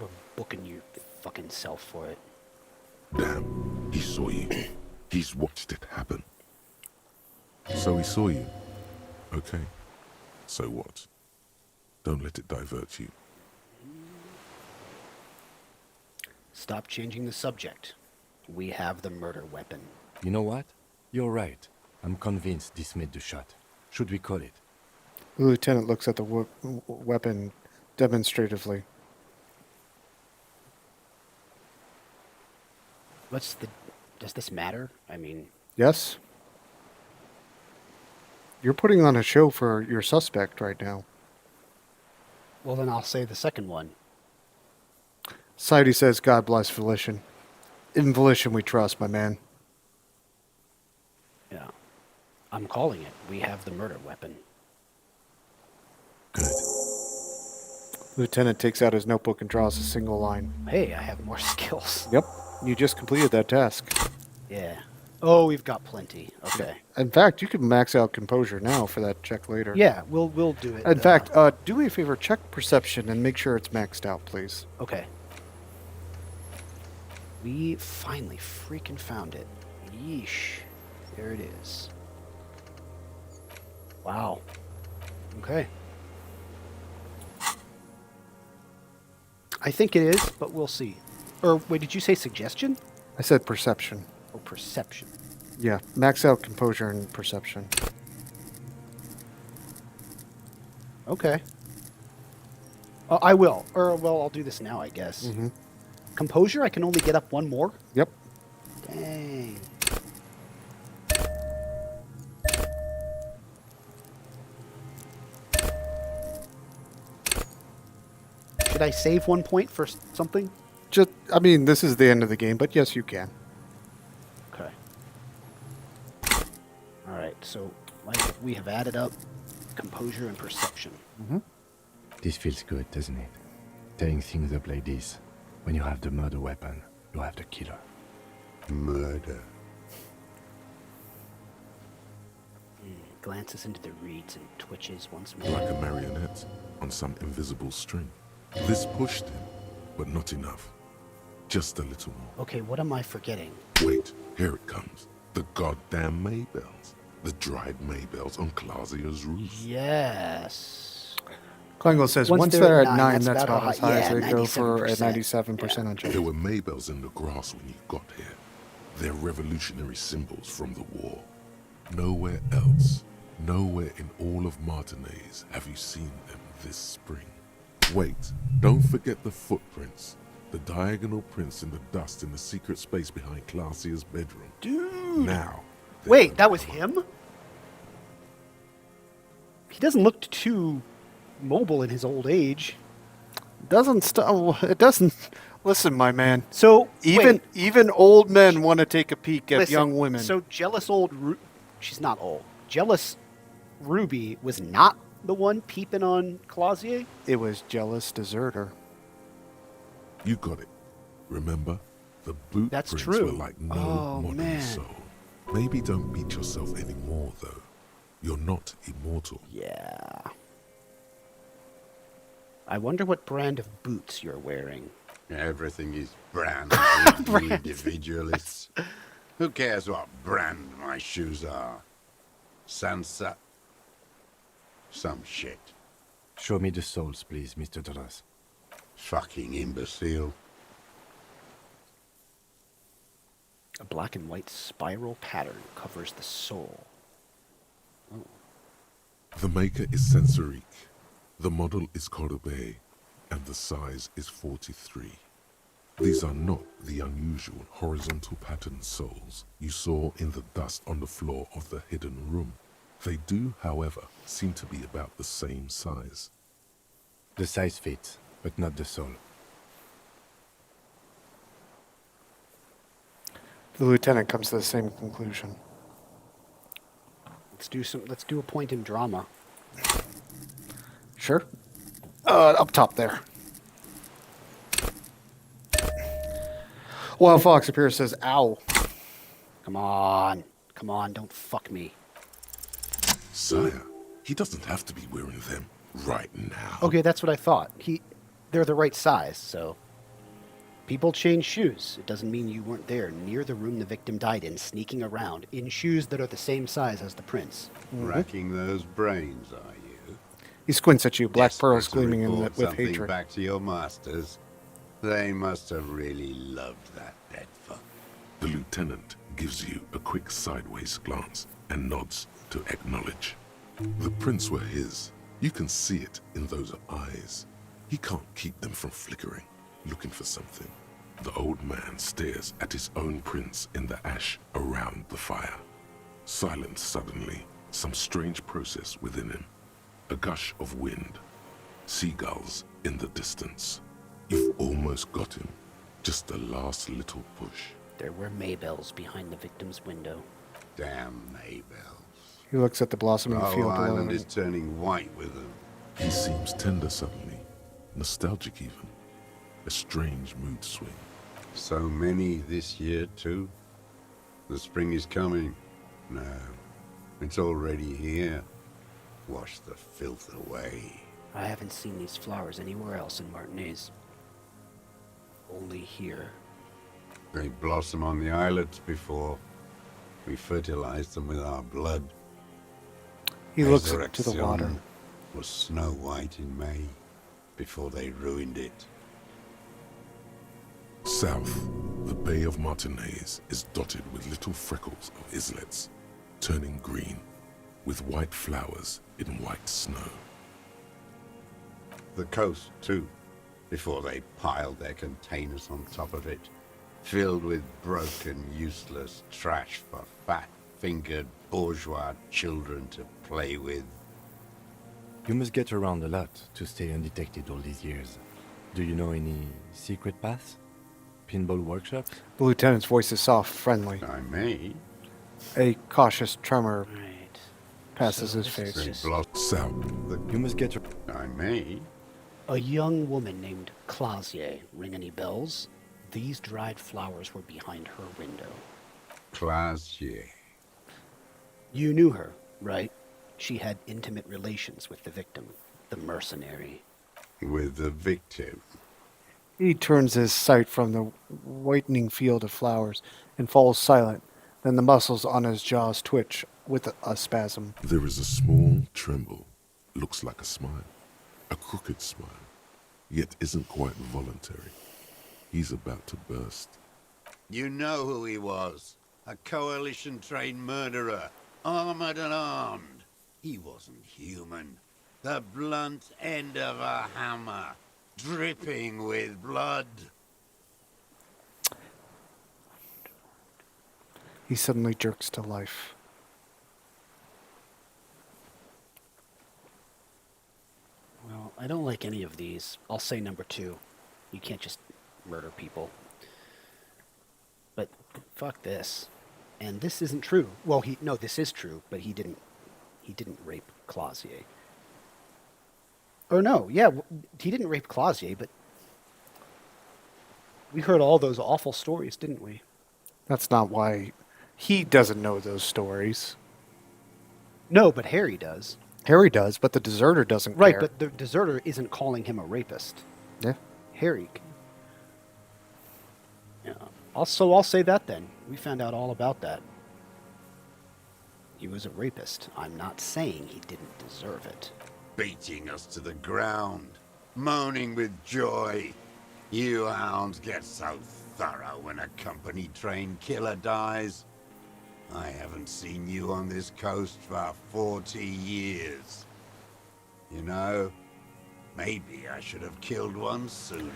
We're booking your fucking self for it. Damn, he saw you. He's watched it happen. So he saw you. Okay. So what? Don't let it divert you. Stop changing the subject. We have the murder weapon. You know what? You're right. I'm convinced this made the shot. Should we call it? The lieutenant looks at the weapon demonstratively. Does this matter? I mean... Yes? You're putting on a show for your suspect right now. Well, then I'll say the second one. Society says, God bless Volition. In Volition we trust, my man. Yeah. I'm calling it. We have the murder weapon. Good. Lieutenant takes out his notebook and draws a single line. Hey, I have more skills. Yep. You just completed that task. Yeah. Oh, we've got plenty. Okay. In fact, you can max out composure now for that check later. Yeah, we'll do it. In fact, do me a favor, check perception and make sure it's maxed out, please. Okay. We finally freaking found it. Yeesh. There it is. Wow. Okay. I think it is, but we'll see. Or, wait, did you say suggestion? I said perception. Oh, perception. Yeah, max out composure and perception. Okay. I will. Or, well, I'll do this now, I guess. Mm-hmm. Composure, I can only get up one more? Yep. Dang. Should I save 1 point for something? Just, I mean, this is the end of the game, but yes, you can. Okay. Alright, so we have added up composure and perception. Mm-hmm. This feels good, doesn't it? Tearing things up like this. When you have the murder weapon, you have the killer. Murder. Glances into the reeds and twitches once more. Like a marionette on some invisible string. This pushed him, but not enough. Just a little more. Okay, what am I forgetting? Wait, here it comes. The goddamn Maybells. The dried Maybells on Clausia's roof. Yes. Klingle says, once they're at 9, that's about as high as they go for a 97% on chance. There were Maybells in the grass when you got here. They're revolutionary symbols from the war. Nowhere else, nowhere in all of Martinez have you seen them this spring. Wait, don't forget the footprints. The diagonal prints in the dust in the secret space behind Clausia's bedroom. Dude! Now. Wait, that was him? He doesn't look too mobile in his old age. It doesn't. Listen, my man. So even old men want to take a peek at listen, young women. So jealous she's not old. Jealous Ruby was not the one peeping on Clausier? It was jealous deserter. You got it. Remember? The boot That's prints true. were like no modern soul. Maybe don't beat yourself anymore, though. You're not immortal. Yeah. I wonder what brand of boots you're wearing. Everything is brand you individualists. Who cares what brand my shoes are? Sansa? Some shit. Show me the souls, please, Mr. Doras. Fucking imbecile. A black and white spiral pattern covers the soul. Oh. The maker is Sensorique. The model is Corbe, and the size is 43. These are not the unusual horizontal patterned souls you saw in the dust on the floor of the hidden room. They do, however, seem to be about the same size. The size fits, but not the soul. The lieutenant comes to the same conclusion. Let's do a point in drama. Sure. Up top there. Wild Fox appears, says, ow. Come on, don't fuck me. Sire, he doesn't have to be wearing them right now. Okay, that's what I thought. They're the right size, so. People change shoes. It doesn't mean you weren't there near the room the victim died in, sneaking around in shoes that are the same size as the prince. Racking those brains, are you? He squints at you, black Desperate pearls to gleaming in report with something hatred. back to your masters. They must have really loved that dead fuck. The lieutenant gives you a quick sideways glance and nods to acknowledge. The prints were his. You can see it in those eyes. He can't keep them from flickering, looking for something. The old man stares at his own prints in the ash around the fire. Silent suddenly, some strange process within him. A gush of wind. Seagulls in the distance. You've almost got him. Just the last little push. There were Maybells behind the victim's window. Damn Maybells. He looks at the blossoming The whole field below island him. is turning white with them. He seems tender suddenly. Nostalgic even. A strange mood swing. So many this year, too. The spring is coming. No, it's already here. Wash the filth away. I haven't seen these flowers anywhere else in Martinez. Only here. They blossom on the islets before. We fertilize them with our blood. He looks to the water. Resurrection was snow white in May, before they ruined it. South, the Bay of Martinez is dotted with little freckles of islets, turning green, with white flowers in white snow. The coast, too, before they piled their containers on top of it, filled with broken, useless trash for fat-fingered bourgeois children to play with. You must get around a lot to stay undetected all these years. Do you know any secret paths? Pinball workshops? The lieutenant's voice is soft, friendly. I may. A cautious tremor Right. passes So his this face. They Just- blossom. You must get I may. A young woman named Clausier. Ring any bells? These dried flowers were behind her window. Clausier. You knew her, right? She had intimate relations with the victim, the mercenary. With the victim. He turns his sight from the whitening field of flowers and falls silent. Then the muscles on his jaws twitch with a spasm. There is a small tremble, looks like a smile, a crooked smile, yet isn't quite voluntary. He's about to burst. You know who he was. A coalition-trained murderer, armored and armed. He wasn't human. The blunt end of a hammer, dripping with blood. He suddenly jerks to life. Well, I don't like any of these. I'll say number 2. You can't just murder people. But fuck this. And this isn't true. Well, this is true, but he didn't rape Clausier. Or no, yeah, he didn't rape Clausier, but we heard all those awful stories, didn't we? That's not why he doesn't know those stories. No, but Harry does. Harry does, but the deserter doesn't Right, care. but the deserter isn't calling him a rapist. Yeah. Harry. Yeah. I'll say that then. We found out all about that. He was a rapist. I'm not saying he didn't deserve it. Beating us to the ground, moaning with joy. You hounds get so thorough when a company-trained killer dies. I haven't seen you on this coast for 40 years. You know, Maybe I should have killed one sooner.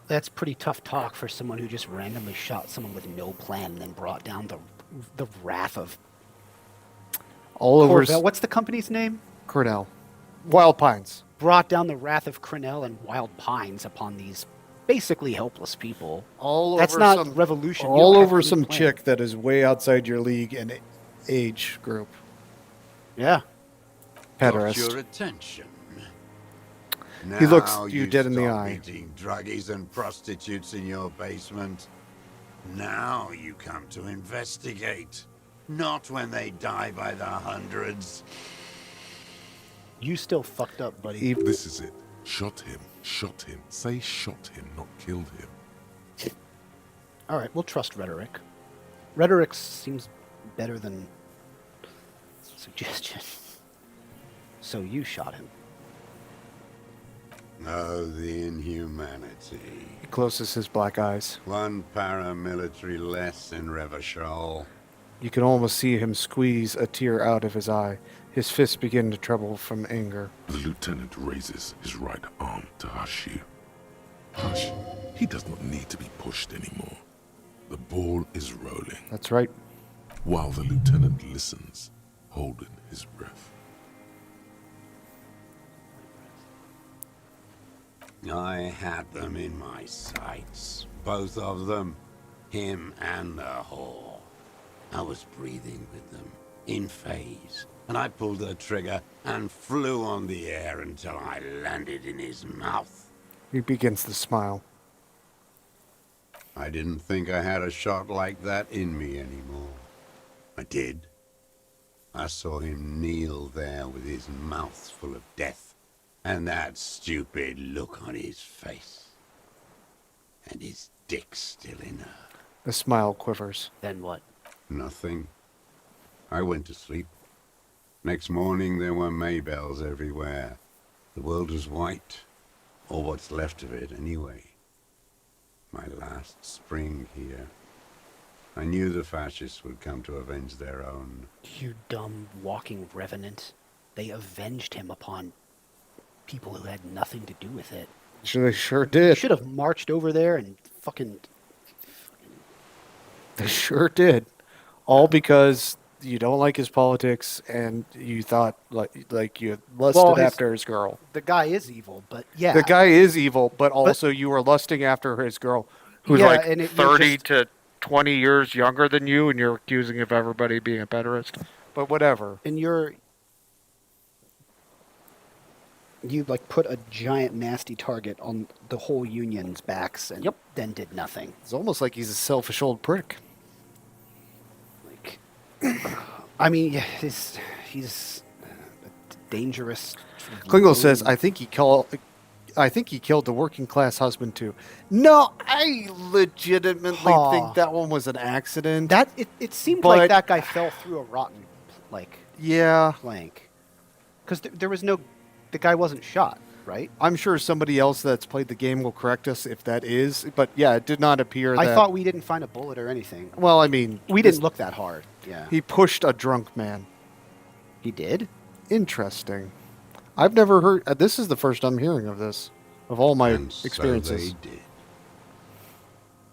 That's pretty tough talk for someone who just randomly shot someone with no plan and then brought down the wrath of All over. Corvell. What's the company's name? Cornell. Wild Pines. Brought down the wrath of Crenell and Wild Pines upon these basically helpless people. That's over not some revolution. You All don't have over any some plan. chick that is way outside your league and age group. Yeah. Got Pederast. your attention. He looks Now you dead in the stop eye. Eating druggies and prostitutes in your basement. Now you come to investigate. Not when they die by the hundreds. You still fucked up, buddy. This is it. Shot him. Shot him. Say shot him, not killed him. All right, we'll trust rhetoric. Rhetoric seems better than suggestion. So you shot him. Oh, the inhumanity. He closes his black eyes. One paramilitary less in Revachol. You can almost see him squeeze a tear out of his eye. His fists begin to tremble from anger. The lieutenant raises his right arm to hush you. Hush. He does not need to be pushed anymore. The ball is rolling. That's right. While the lieutenant listens, holding his breath. I had them in my sights. Both of them. Him and the whore. I was breathing with them, in phase. And I pulled the trigger and flew on the air until I landed in his mouth. He begins to smile. I didn't think I had a shot like that in me anymore. I did. I saw him kneel there with his mouth full of death, and that stupid look on his face. And his dick still in her. The smile quivers. Then what? Nothing. I went to sleep. Next morning there were Maybells everywhere. The world was white, or what's left of it anyway. My last spring here. I knew the fascists would come to avenge their own. You dumb walking revenant. They avenged him upon people who had nothing to do with it. They sure They did. should have marched over there and fucking... They sure did. All because you don't like his politics and you thought like you lusted after his girl. The guy is evil, but yeah. The guy is evil, but also you were lusting after his girl, who's Yeah, like and you're 30 just- to 20 years younger than you, and you're accusing of everybody being a pederast. But whatever. And you like put a giant nasty target on the whole union's backs and then did nothing. It's almost like he's a selfish old prick. Like, I mean, yeah, he's a dangerous. Klingle says, I think he killed the working class husband too. No, I legitimately think that one was an accident. That it seemed like that guy fell through a rotten plank. Because there was no, the guy wasn't shot, right? I'm sure somebody else that's played the game will correct us if that is, but yeah, it did not appear I that... thought we didn't find a bullet or anything. Well, I mean... We didn't look that hard, yeah. He pushed a drunk man. He did? Interesting. I've never heard... this is the first I'm hearing of this, of all my experiences. So they did.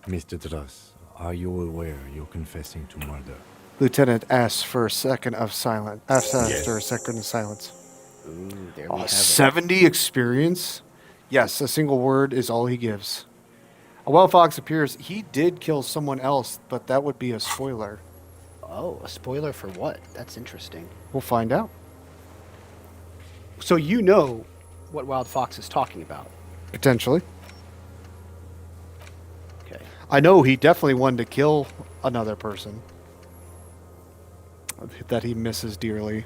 Mr. Dross, are you aware you're confessing to murder? Lieutenant asks for a second of silence. After a second of silence. Ooh, there we have it. 70 experience? Yes, a single word is all he gives. A wild fox appears. He did kill someone else, but that would be a spoiler. Oh, a spoiler for what? That's interesting. We'll find out. So you know what Wild Fox is talking about? Potentially. Okay. I know he definitely wanted to kill another person that he misses dearly.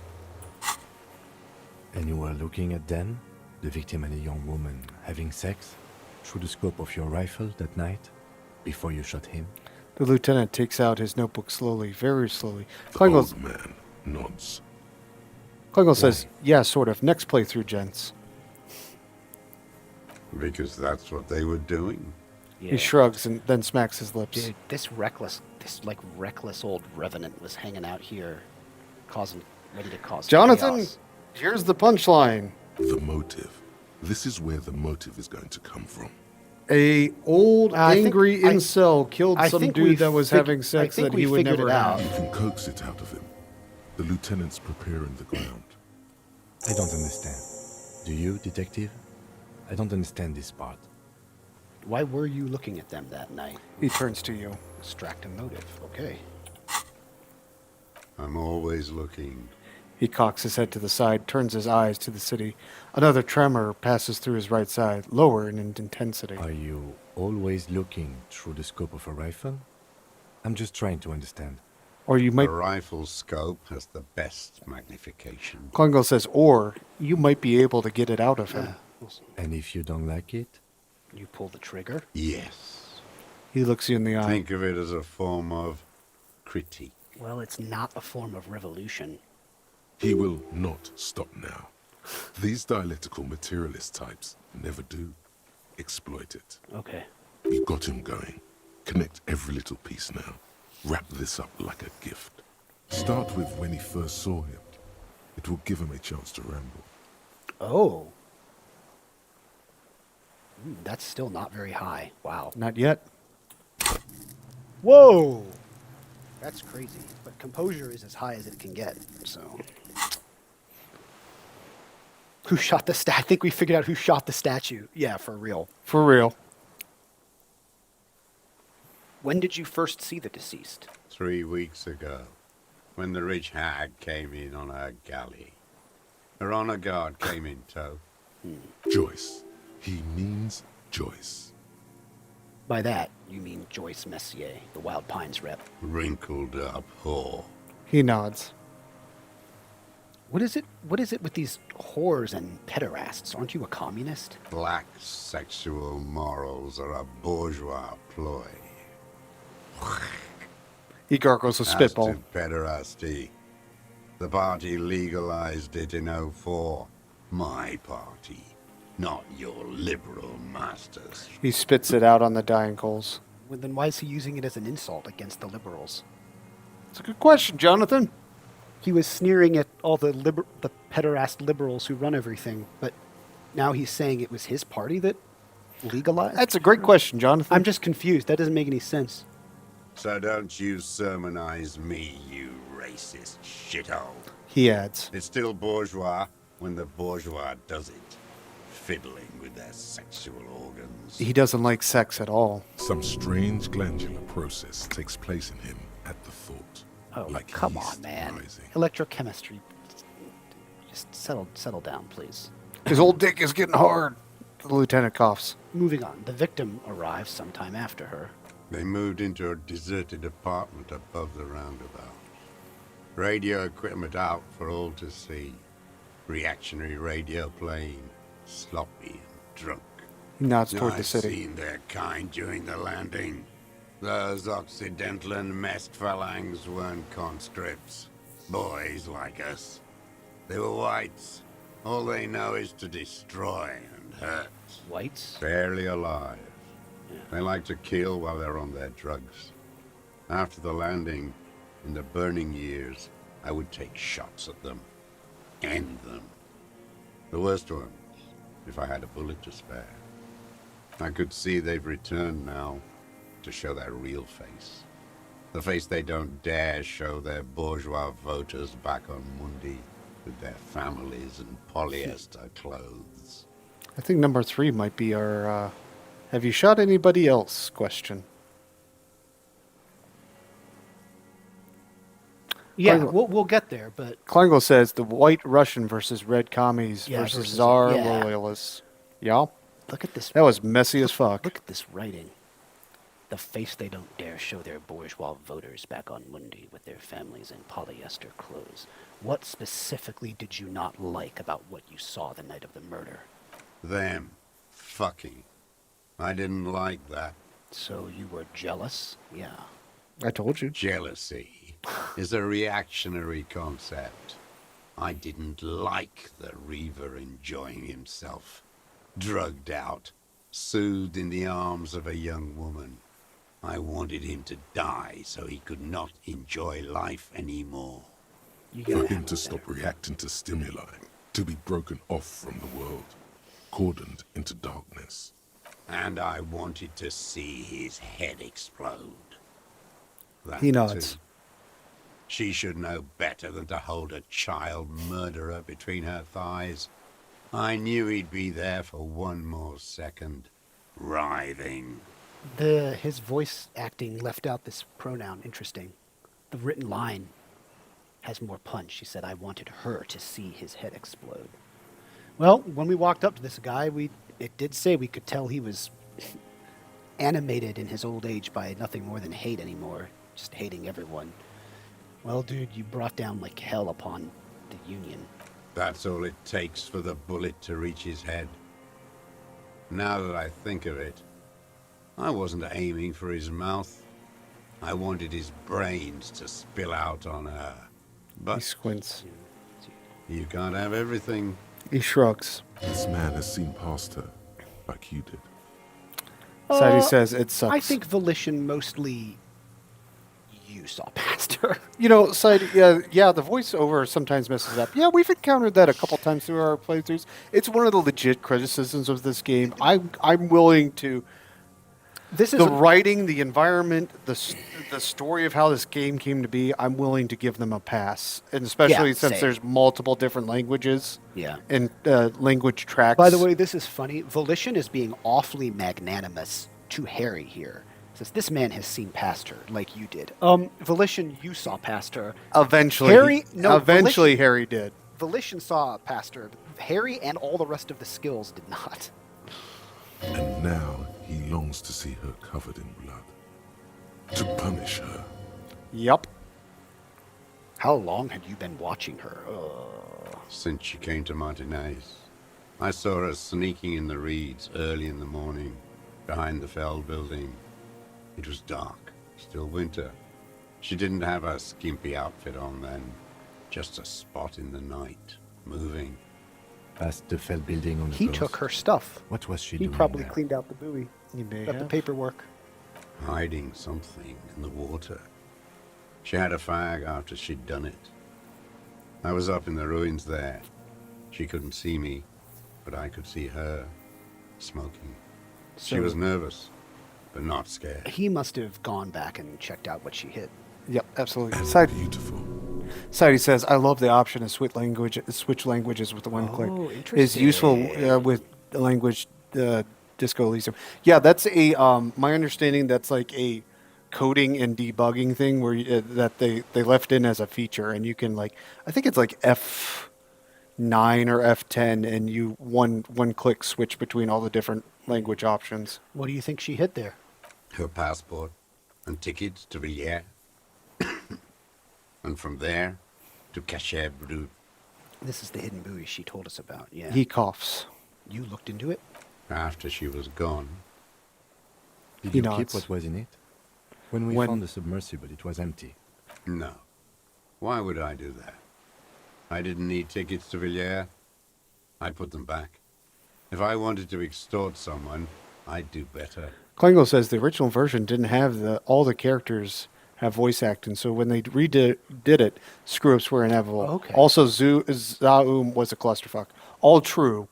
And you were looking at Dan, the victim and a young woman, having sex through the scope of your rifle that night before you shot him? The lieutenant takes out his notebook slowly, very slowly. The old man nods. Klingle says, yeah, sort of. Next playthrough, gents. Because that's what they were doing. Yeah. He shrugs and then smacks his lips. Dude, this reckless old revenant was hanging out here, ready to cause Jonathan, chaos. here's the punchline. The motive. This is where the motive is going to come from. A old angry incel killed some dude that was having sex that he would never have. You can coax it out of him. The lieutenant's preparing the ground. I don't understand. Do you, detective? I don't understand this part. Why were you looking at them that night? He turns to you. Extract a motive. Okay. I'm always looking. He cocks his head to the side, turns his eyes to the city. Another tremor passes through his right side, lower in intensity. Are you always looking through the scope of a rifle? I'm just trying to understand. Or you might... The rifle scope has the best magnification. Klingel says, or you might be able to get it out of him. And if you don't like it? You pull the trigger? Yes. He looks you in the eye. Think of it as a form of critique. Well, it's not a form of revolution. He will not stop now. These dialectical materialist types never do. Exploit it. Okay. You've got him going. Connect every little piece now. Wrap this up like a gift. Start with when he first saw him. It will give him a chance to ramble. Oh. That's still not very high. Wow. Not yet. Whoa! That's crazy. But composure is as high as it can get, so... Who shot the statue? I think we figured out who shot the statue. Yeah, for real. For real. When did you first see the deceased? 3 weeks ago, when the rich hag came in on her galley. Her honor guard came in tow. Joyce. He means Joyce. By that, you mean Joyce Messier, the Wild Pines rep. Wrinkled up whore. He nods. What is it with these whores and pederasts? Aren't you a communist? Black sexual morals are a bourgeois ploy. He gargles a spitball. As to pederasty, the party legalized it in '04. My party, not your liberal masters. He spits it out on the dying coals. Well, then why is he using it as an insult against the liberals? It's a good question, Jonathan. He was sneering at all the pederast liberals who run everything, but now he's saying it was his party that legalized? That's a great question, Jonathan. I'm just confused. That doesn't make any sense. So don't you sermonize me, you racist shithole. He adds. It's still bourgeois when the bourgeois does it. Fiddling with their sexual organs. He doesn't like sex at all. Some strange glandular process takes place in him at the thought. Oh, like come on, man. rising. Electrochemistry. Just settle down, please. His old dick is getting hard. The lieutenant coughs. Moving on. The victim arrives sometime after her. They moved into a deserted apartment above the roundabout. Radio equipment out for all to see. Reactionary radio playing. Sloppy and drunk. He nods toward the I've city. seen their kind during the landing. Those Occidental and messed phalanx weren't conscripts. Boys like us. They were whites. All they know is to destroy and hurt. Whites? Barely alive. They like to kill while they're on their drugs. After the landing, in the burning years, I would take shots at them. End them. The worst ones, if I had a bullet to spare. I could see they've returned now to show their real face. The face they don't dare show their bourgeois voters back on Mundi with their families and polyester clothes. I think number 3 might be our, have you shot anybody else question. Yeah, we'll get there, but... Klingel says the white Russian versus red commies versus Tsar loyalists. Yeah? Look at this. That was messy as fuck. Look at this writing. The face they don't dare show their bourgeois voters back on Mundi with their families in polyester clothes. What specifically did you not like about what you saw the night of the murder? Them. Fucking. I didn't like that. So you were jealous? Yeah. I told you. Jealousy is a reactionary concept. I didn't like the Reaver enjoying himself. Drugged out, soothed in the arms of a young woman. I wanted him to die so he could not enjoy life anymore. For him to stop reacting to stimuli, to be broken off from the world. cordoned into darkness. And I wanted to see his head explode. That He nods. too. She should know better than to hold a child murderer between her thighs. I knew he'd be there for one more second, writhing. His voice acting left out this pronoun. Interesting. The written line has more punch. She said, I wanted her to see his head explode. Well, when we walked up to this guy, it did say we could tell he was animated in his old age by nothing more than hate anymore. Just hating everyone. Well, dude, you brought down like hell upon the Union. That's all it takes for the bullet to reach his head. Now that I think of it, I wasn't aiming for his mouth. I wanted his brains to spill out on her. But He squints. you can't have everything. He shrugs. This man has seen past her, like you did. Sadie says it sucks. I think volition mostly you saw past her. You know, Sadie, yeah, the voiceover sometimes messes up. Yeah, we've encountered that a couple times through our playthroughs. It's one of the legit criticisms of this game. I'm willing to... This is the writing, the environment, the story of how this game came to be, I'm willing to give them a pass. And especially Yeah, since same. there's multiple different languages Yeah. and language tracks. By the way, this is funny. Volition is being awfully magnanimous to Harry here. Says this man has seen past her, like you did. Volition, you saw past her. Eventually, Volition, Harry did. Volition saw past her. Harry and all the rest of the skills did not. And now he longs to see her covered in blood. To punish her. Yep. How long had you been watching her? Since she came to Martinez. I saw her sneaking in the reeds early in the morning, behind the Feld building. It was dark, still winter. She didn't have her skimpy outfit on then, just a spot in the night, moving. Past the Feld building on the He coast. took her stuff. What was she He doing probably there? cleaned out the buoy. He may Got the have. paperwork. Hiding something in the water. She had a fag after she'd done it. I was up in the ruins there. She couldn't see me, but I could see her, smoking. She So- was nervous, but not scared. He must have gone back and checked out what she hid. Yep, absolutely. And beautiful. Sadie says, I love the option to switch languages with the one click. Is useful with the language Disco Elysium. Yeah, that's a my understanding that's like a coding and debugging thing where that they left in as a feature, and you can like I think it's like F9 or F10, and you one click switch between all the different language options. What do you think she hid there? Her passport and tickets to Villiers. And from there to Cachet Brut. This is the hidden buoy she told us about, yeah. He coughs. You looked into it? After she was gone. Did He you nods. keep what was in it? When we found the submersible, it was empty. No. Why would I do that? I didn't need tickets to Villiers. I'd put them back. If I wanted to extort someone, I'd do better. Klingo says the original version didn't have all the characters have voice acting, so when they redid it, screw-ups were inevitable. Okay. Also, Zaum was a clusterfuck. All true.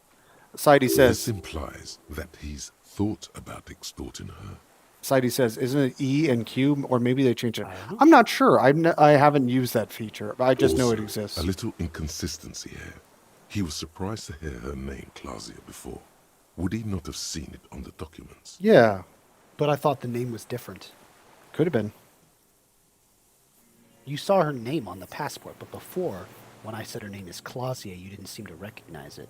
Sadie says... This implies that he's thought about extorting her. Sadie says, isn't it E and Q? Or maybe they changed it. I'm not sure. I haven't used that feature. I just know it Also, exists. A little inconsistency here. He was surprised to hear her name Clausia before. Would he not have seen it on the documents? Yeah. But I thought the name was different. Could have been. You saw her name on the passport, but before, when I said her name is Clausia, you didn't seem to recognize it.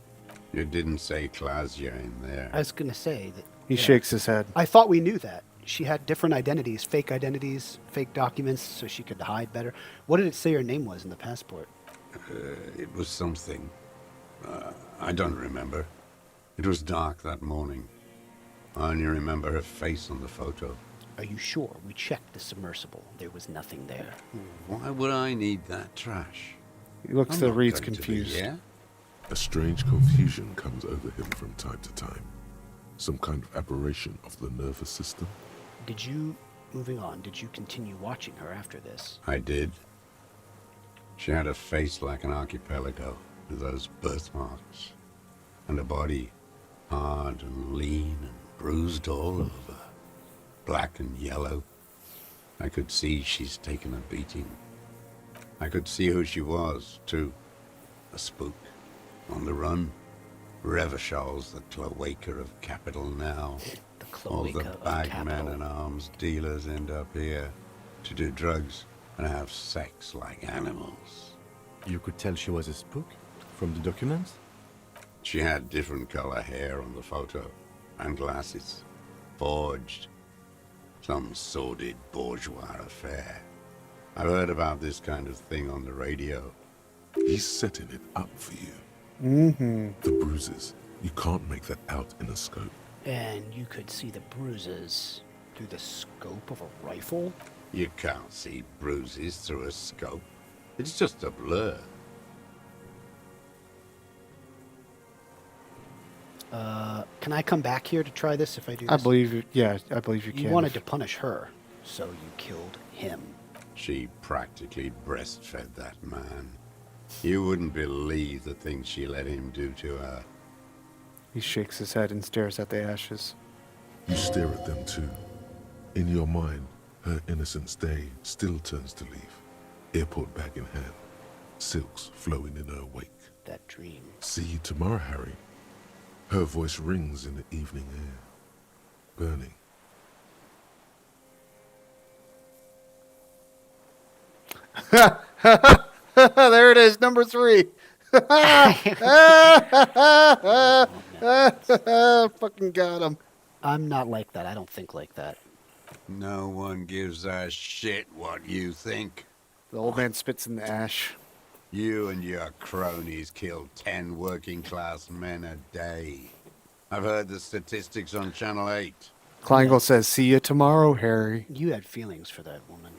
You didn't say Clausia in there. I was going to say that... He shakes his head. I thought we knew that. She had different identities, fake documents, so she could hide better. What did it say her name was in the passport? It was something. I don't remember. It was dark that morning. I only remember her face on the photo. Are you sure? We checked the submersible. There was nothing there. Why would I need that trash? He looks I'm to not Reed's going to confused. Villiers. A strange confusion comes over him from time to time. Some kind of aberration of the nervous system. Moving on, did you continue watching her after this? I did. She had a face like an archipelago with those birthmarks. And a body hard and lean and bruised all over, black and yellow. I could see she's taken a beating. I could see who she was, too. A spook, on the run. Revachol's the cloaca of capital now. All the bagmen and arms dealers end up here to do drugs and have sex like animals. You could tell she was a spook from the documents? She had different color hair on the photo, and glasses. Forged. Some sordid bourgeois affair. I've heard about this kind of thing on the radio. He's setting it up for you. Mm-hmm. The bruises. You can't make that out in a scope. And you could see the bruises through the scope of a rifle? You can't see bruises through a scope. It's just a blur. Can I come back here to try this if I do this? I believe you can. You wanted to punish her, so you killed him. She practically breastfed that man. You wouldn't believe the things she let him do to her. He shakes his head and stares at the ashes. You stare at them too. In your mind, her innocence day still turns to leaf. Airport bag in hand. Silks flowing in her wake. That dream. See you tomorrow, Harry. Her voice rings in the evening air. Burning. There it is, number 3. Fucking got him. I'm not like that. I don't think like that. No one gives a shit what you think. The old man spits in the ash. You and your cronies kill 10 working-class men a day. I've heard the statistics on Channel 8. Kleingle says, see you tomorrow, Harry. You had feelings for that woman.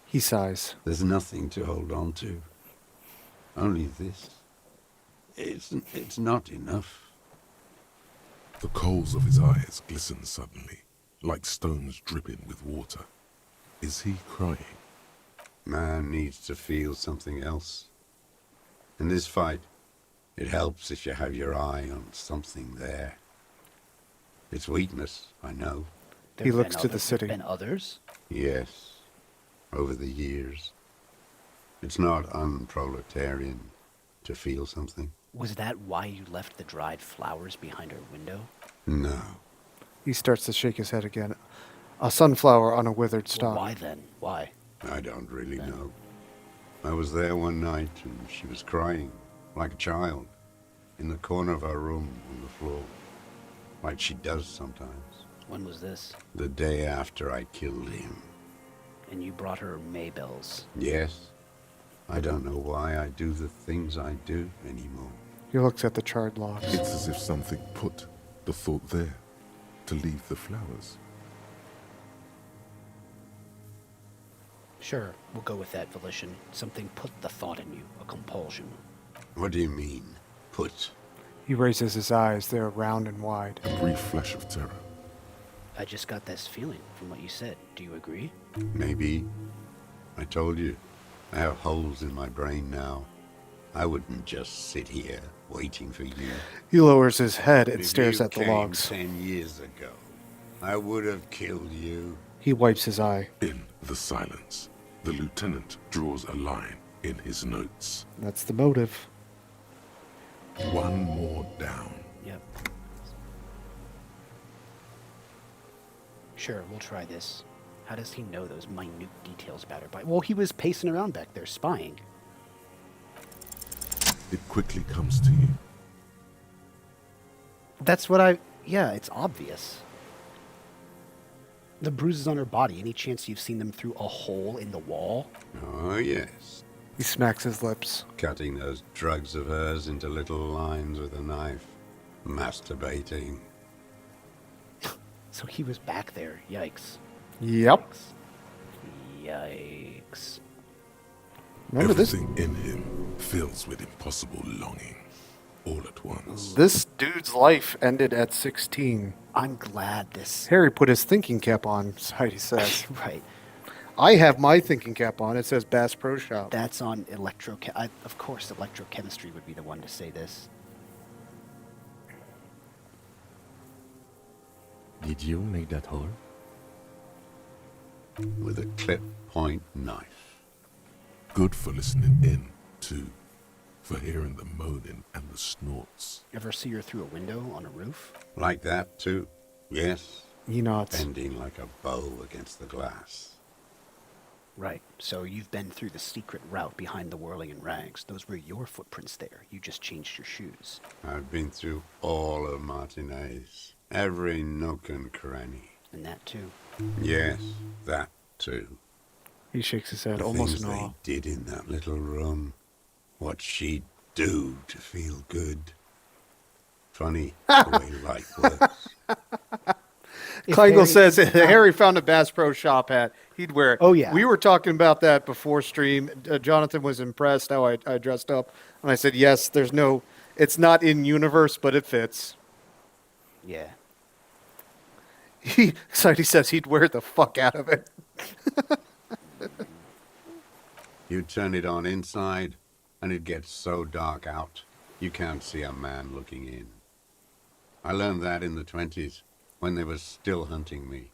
He sighs. There's nothing to hold on to. Only this. It's not enough. The coals of his eyes glisten suddenly, like stones dripping with water. Is he crying? Man needs to feel something else. In this fight, it helps if you have your eye on something there. It's weakness, I know. He looks to the city. Been others? Yes, over the years. It's not unproletarian to feel something. Was that why you left the dried flowers behind her window? No. He starts to shake his head again. A sunflower on a withered stalk. Well, why then? Why? I don't really know. I was there one night and she was crying, like a child, in the corner of our room on the floor, like she does sometimes. When was this? The day after I killed him. And you brought her Maybells? Yes. I don't know why I do the things I do anymore. He looks at the charred logs. It's as if something put the thought there to leave the flowers. Sure, we'll go with that volition. Something put the thought in you, a compulsion. What do you mean, put? He raises his eyes. They're round and wide. A brief flash of terror. I just got this feeling from what you said. Do you agree? Maybe. I told you. I have holes in my brain now. I wouldn't just sit here waiting for you. He lowers his head and If stares you at the came logs. 10 years ago, I would have killed you. He wipes his eye. In the silence, the lieutenant draws a line in his notes. That's the motive. One more down. Yep. Sure, we'll try this. How does he know those minute details about her body? Well, he was pacing around back there, spying. It quickly comes to you. That's what yeah, it's obvious. The bruises on her body, any chance you've seen them through a hole in the wall? Oh, yes. He smacks his lips. Cutting those drugs of hers into little lines with a knife. Masturbating. So he was back there. Yikes. Yep. Yikes. Remember this? Everything in him fills with impossible longing, all at once. This dude's life ended at 16. I'm glad this... Harry put his thinking cap on, Heidi says. Right. I have my thinking cap on. It says Bass Pro Shop. That's on of course, electrochemistry would be the one to say this. Did you make that hole? With a clip point knife. Good for listening in, too. For hearing the moaning and the snorts. Ever see her through a window on a roof? Like that, too. Yes. He nods. Bending like a bow against the glass. Right. So you've been through the secret route behind the whirling in rags. Those were your footprints there. You just changed your shoes. I've been through all of Martinez. Every nook and cranny. And that too. Yes, that too. He shakes his head, The almost things in awe. they did in that little room. What she'd do to feel good. Funny the way light works. Kleingle says Harry found a Bass Pro Shop hat. He'd wear it. Oh, yeah. We were talking about that before stream. Jonathan was impressed how I dressed up. And I said, yes, it's not in universe, but it fits. Yeah. He says he'd wear the fuck out of it. You turn it on inside, and it gets so dark out, you can't see a man looking in. I learned that in the 20s, when they were still hunting me.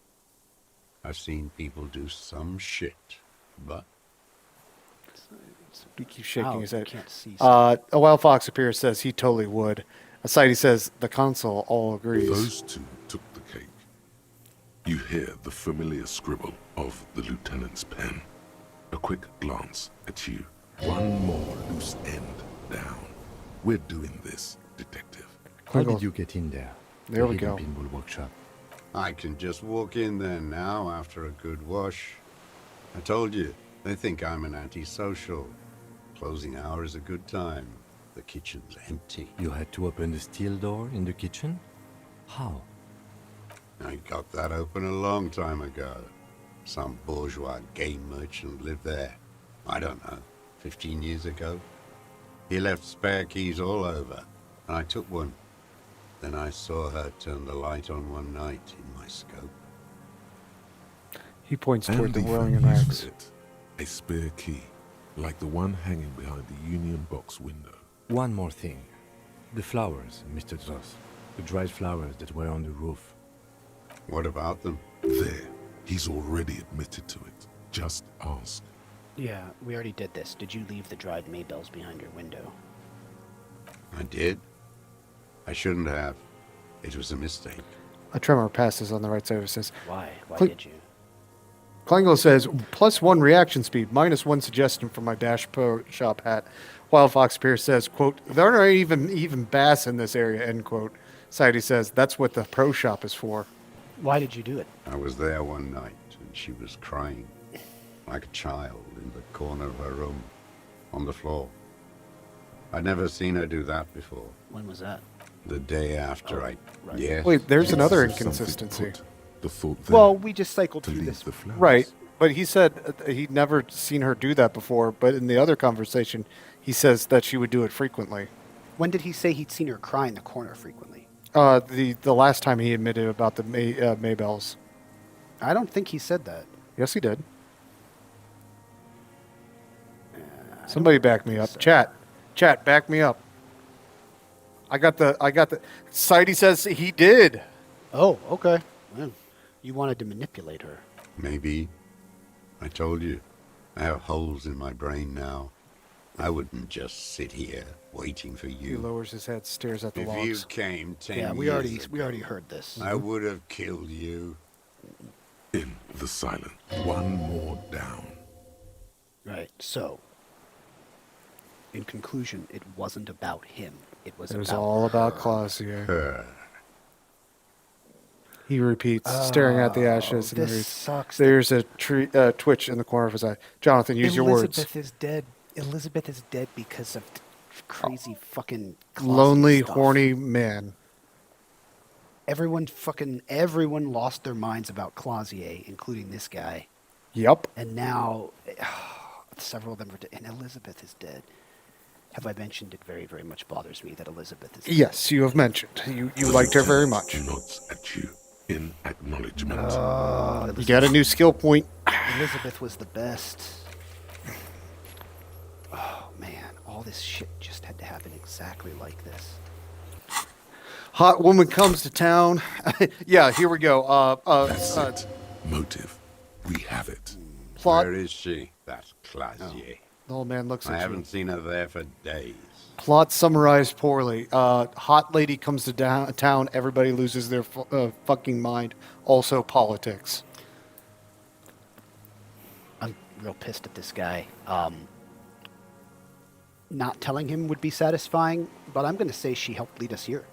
I've seen people do some shit, but... He keeps shaking his head. Can't see. A Wild Fox appears, says he totally would. Aside, he says the console all agrees. Those two took the cake. You hear the familiar scribble of the lieutenant's pen. A quick glance at you. One more loose end down. We're doing this, detective. How did you get in there? There The we hidden go. Pinball workshop. I can just walk in there now after a good wash. I told you, they think I'm an antisocial. Closing hour is a good time. The kitchen's empty. You had to open the steel door in the kitchen? How? I got that open a long time ago. Some bourgeois game merchant lived there. I don't know, 15 years ago. He left spare keys all over, and I took one. Then I saw her turn the light on one night in my scope. He points toward the And whirling in even used rags. for it, a spare key, like the one hanging behind the Union Box window. One more thing. The flowers, Mr. Zoss. The dried flowers that were on the roof. What about them? There. He's already admitted to it. Just ask. Yeah, we already did this. Did you leave the dried maybells behind your window? I did. I shouldn't have. It was a mistake. A tremor passes on the right side of his says. Why? Why Click. did you? Kleingle says, +1 reaction speed, -1 suggestion for my Dash Pro Shop hat. Wild Fox Pierce says, quote, there aren't even bass in this area, end quote. Sadie says, that's what the Pro Shop is for. Why did you do it? I was there one night, and she was crying, like a child, in the corner of her room, on the floor. I'd never seen her do that before. When was that? The day after right. Yes. Wait, there's another As if something inconsistency. put the thought there Well, we just cycled to through leave this. the flowers. Right, but he said he'd never seen her do that before, but in the other conversation, he says that she would do it frequently. When did he say he'd seen her cry in the corner frequently? The last time he admitted about the Maybells. I don't think he said that. Yes, he did. Somebody back me up. so. Chat, back me up. I got the. Sidey says he did. Oh, okay. Well, you wanted to manipulate her. Maybe. I told you. I have holes in my brain now. I wouldn't just sit here waiting for He you. lowers his head, stares at the If logs. you came 10 Yeah, we years already ago, heard this. I would have killed you. In the silence. One more down. Right. So, in conclusion, it wasn't about him. It was It was about all about her. Clausier. Her. He repeats, staring at the ashes. And This reads, sucks. there's a twitch in the corner of his eye. Jonathan, use your words. Elizabeth is dead. Elizabeth is dead because of crazy fucking Clausier Lonely, stuff. horny man. Everyone lost their minds about Clausier, including this guy. Yep. And now, several of them are dead. And Elizabeth is dead. Have I mentioned it very, very much bothers me that Elizabeth is dead? Yes, you have mentioned. You liked her very much. Nods at you in acknowledgement. You got a new skill point. Elizabeth was the best. Oh, man. All this shit just had to happen exactly like this. Hot woman comes to town. Yeah, here we go. That's it. Motive. We have it. Plot. Where is she? That Clasier. The old man looks at I you. haven't seen her there for days. Plot summarized poorly. Hot lady comes to town. Everybody loses their fucking mind. Also politics. I'm real pissed at this guy. Not telling him would be satisfying, but I'm going to say she helped lead us here.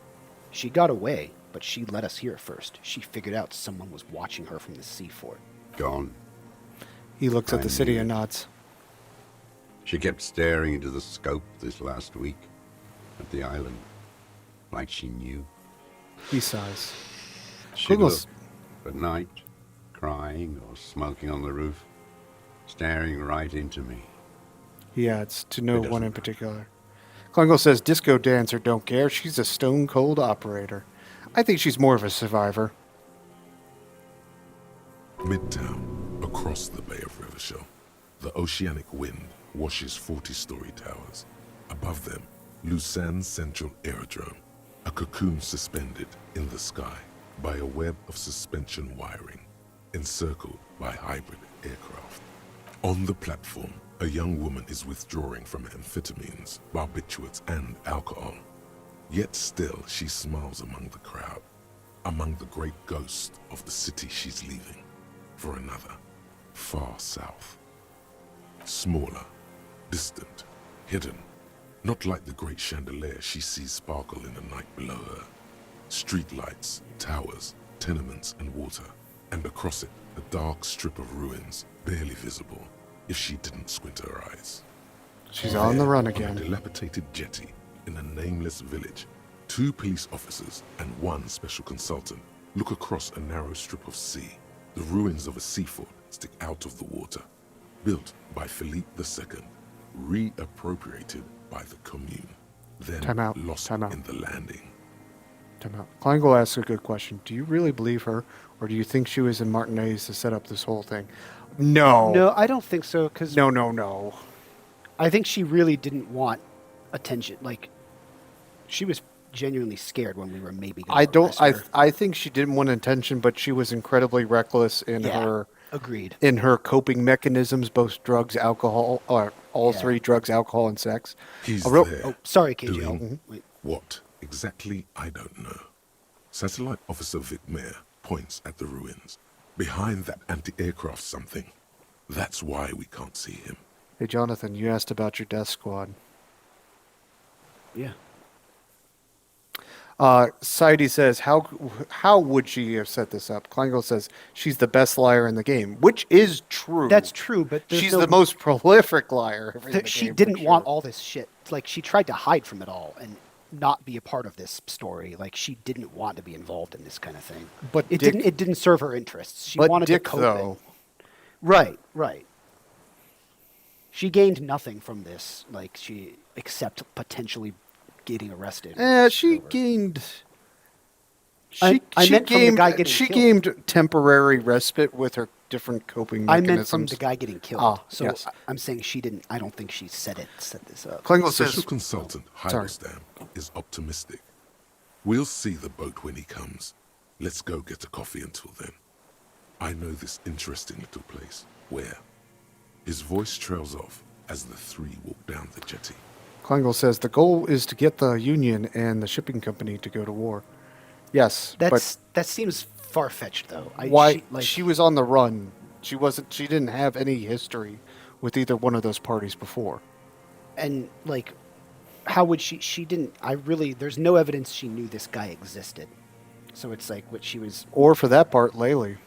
She got away, but she led us here first. She figured out someone was watching her from the sea fort. Gone. He looks at the city and nods. She kept staring into the scope this last week at the island, like she knew. He sighs. She'd look at night, crying or smoking on the roof, staring right into me. He adds, to no one in particular. Klingel says, disco dancer, don't care. She's a stone cold operator. I think she's more of a survivor. Midtown, across the Bay of Rivershell, the oceanic wind washes 40-story towers. Above them, Lucerne Central Aerodrome, a cocoon suspended in the sky by a web of suspension wiring, encircled by hybrid aircraft. On the platform, a young woman is withdrawing from amphetamines, barbiturates, and alcohol. Yet still she smiles among the crowd, among the great ghosts of the city she's leaving, for another, far south. Smaller, distant, hidden, not like the great chandelier she sees sparkle in the night below her. Streetlights, towers, tenements, and water, and across it a dark strip of ruins, barely visible if she didn't squint her eyes. She's on the run On again. a dilapidated jetty in a nameless village, 2 police officers and 1 special consultant look across a narrow strip of sea. The ruins of a sea fort stick out of the water, built by Philippe II, reappropriated by the Commune, then lost in the landing. Time out. Klingel asks a good question. Do you really believe her, or do you think she was in Martinez to set up this whole thing? No. No, I don't think so, because... No. I think she really didn't want attention. Like, she was genuinely scared when we were maybe going to arrest her. I think she didn't want attention, but she was incredibly reckless in her... Agreed. In her coping mechanisms, both drugs, alcohol, or all 3 drugs, alcohol, and sex. He's there. Sorry, KJ. Doing what exactly, I don't know. Satellite Officer Vic Mayer points at the ruins. Behind that anti-aircraft something. That's why we can't see him. Hey, Jonathan, you asked about your death squad. Yeah. Saidi says, how would she have set this up? Klingel says, she's the best liar in the game, which is true. That's true, but she's the most prolific liar. She didn't want all this shit. Like, she tried to hide from it all and not be a part of this story. Like, she didn't want to be involved in this kind of thing. But it didn't serve her interests. She wanted to cope though. Right. She gained nothing from this, except potentially getting arrested. She gained. I meant from the guy getting she killed. gained temporary respite with her different coping mechanisms. I meant from the guy getting killed. Yes. I'm saying she didn't. I don't think she set this up. Klingel Special says, Consultant Heidelstam is optimistic. We'll see the boat when he comes. Let's go get a coffee until then. I know this interesting little place. Where? His voice trails off as the 3 walk down the jetty. Klingel says the goal is to get the Union and the shipping company to go to war. Yes, that seems far-fetched, though. She was on the run. She didn't have any history with either one of those parties before. And how would she didn't? There's no evidence she knew this guy existed. So it's like what she was. Or for that part, Laylee.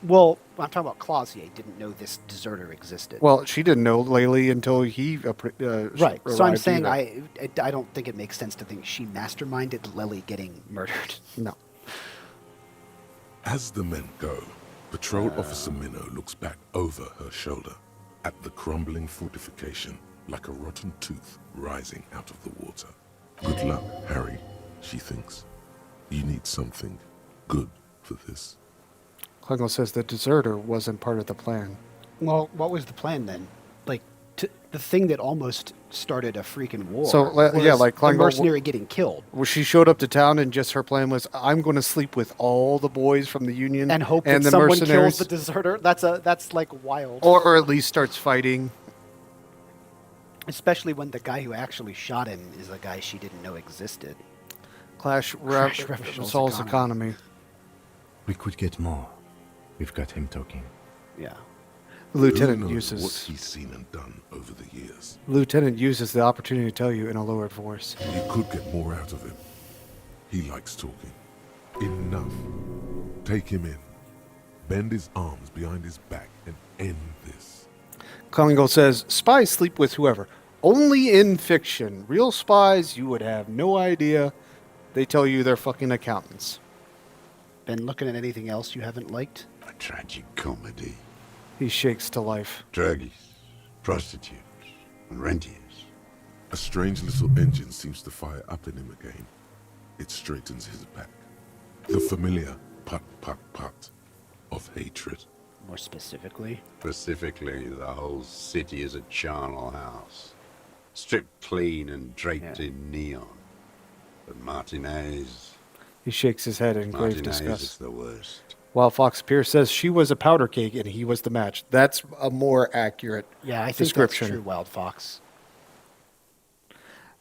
Well, I'm talking about Clausier didn't know this deserter existed. Well, she didn't know Laylee until he right. So I'm saying either. I don't think it makes sense to think she masterminded Lily getting murdered. No. As the men go, Patrol Officer Minnow looks back over her shoulder at the crumbling fortification like a rotten tooth rising out of the water. Good luck, Harry, she thinks. You need something good for this. Klingel says the deserter wasn't part of the plan. Well, what was the plan then? the thing that almost started a freaking war. So, yeah, was like the Kleingo- mercenary getting killed. Well, she showed up to town, and just her plan was, I'm going to sleep with all the boys from the Union And hope and that the someone mercenaries, kills the deserter. That's like wild. or at least starts fighting. Especially when the guy who actually shot him is a guy she didn't know existed. Crash Revishal's Saul's economy. We could get more. We've got him talking. Yeah. The lieutenant Who knows uses what he's seen and done over the years. Lieutenant uses the opportunity to tell you in a lowered voice. You could get more out of him. He likes talking. Enough. Take him in. Bend his arms behind his back and end this. Congo says, spies sleep with whoever. Only in fiction. Real spies, you would have no idea. They tell you they're fucking accountants. Been looking at anything else you haven't liked? A tragic comedy. He shakes to life. Druggies, prostitutes, and rentiers. A strange little engine seems to fire up in him again. It straightens his back. The familiar put, put, put of hatred. More specifically? Specifically, the whole city is a charnel house. Stripped clean and draped in neon. But Martinez... He shakes his head in grave Martinez disgust. is the worst. While Fox Pierce says she was a powder cake and he was the match. That's a more accurate description. That's true, Wild Fox.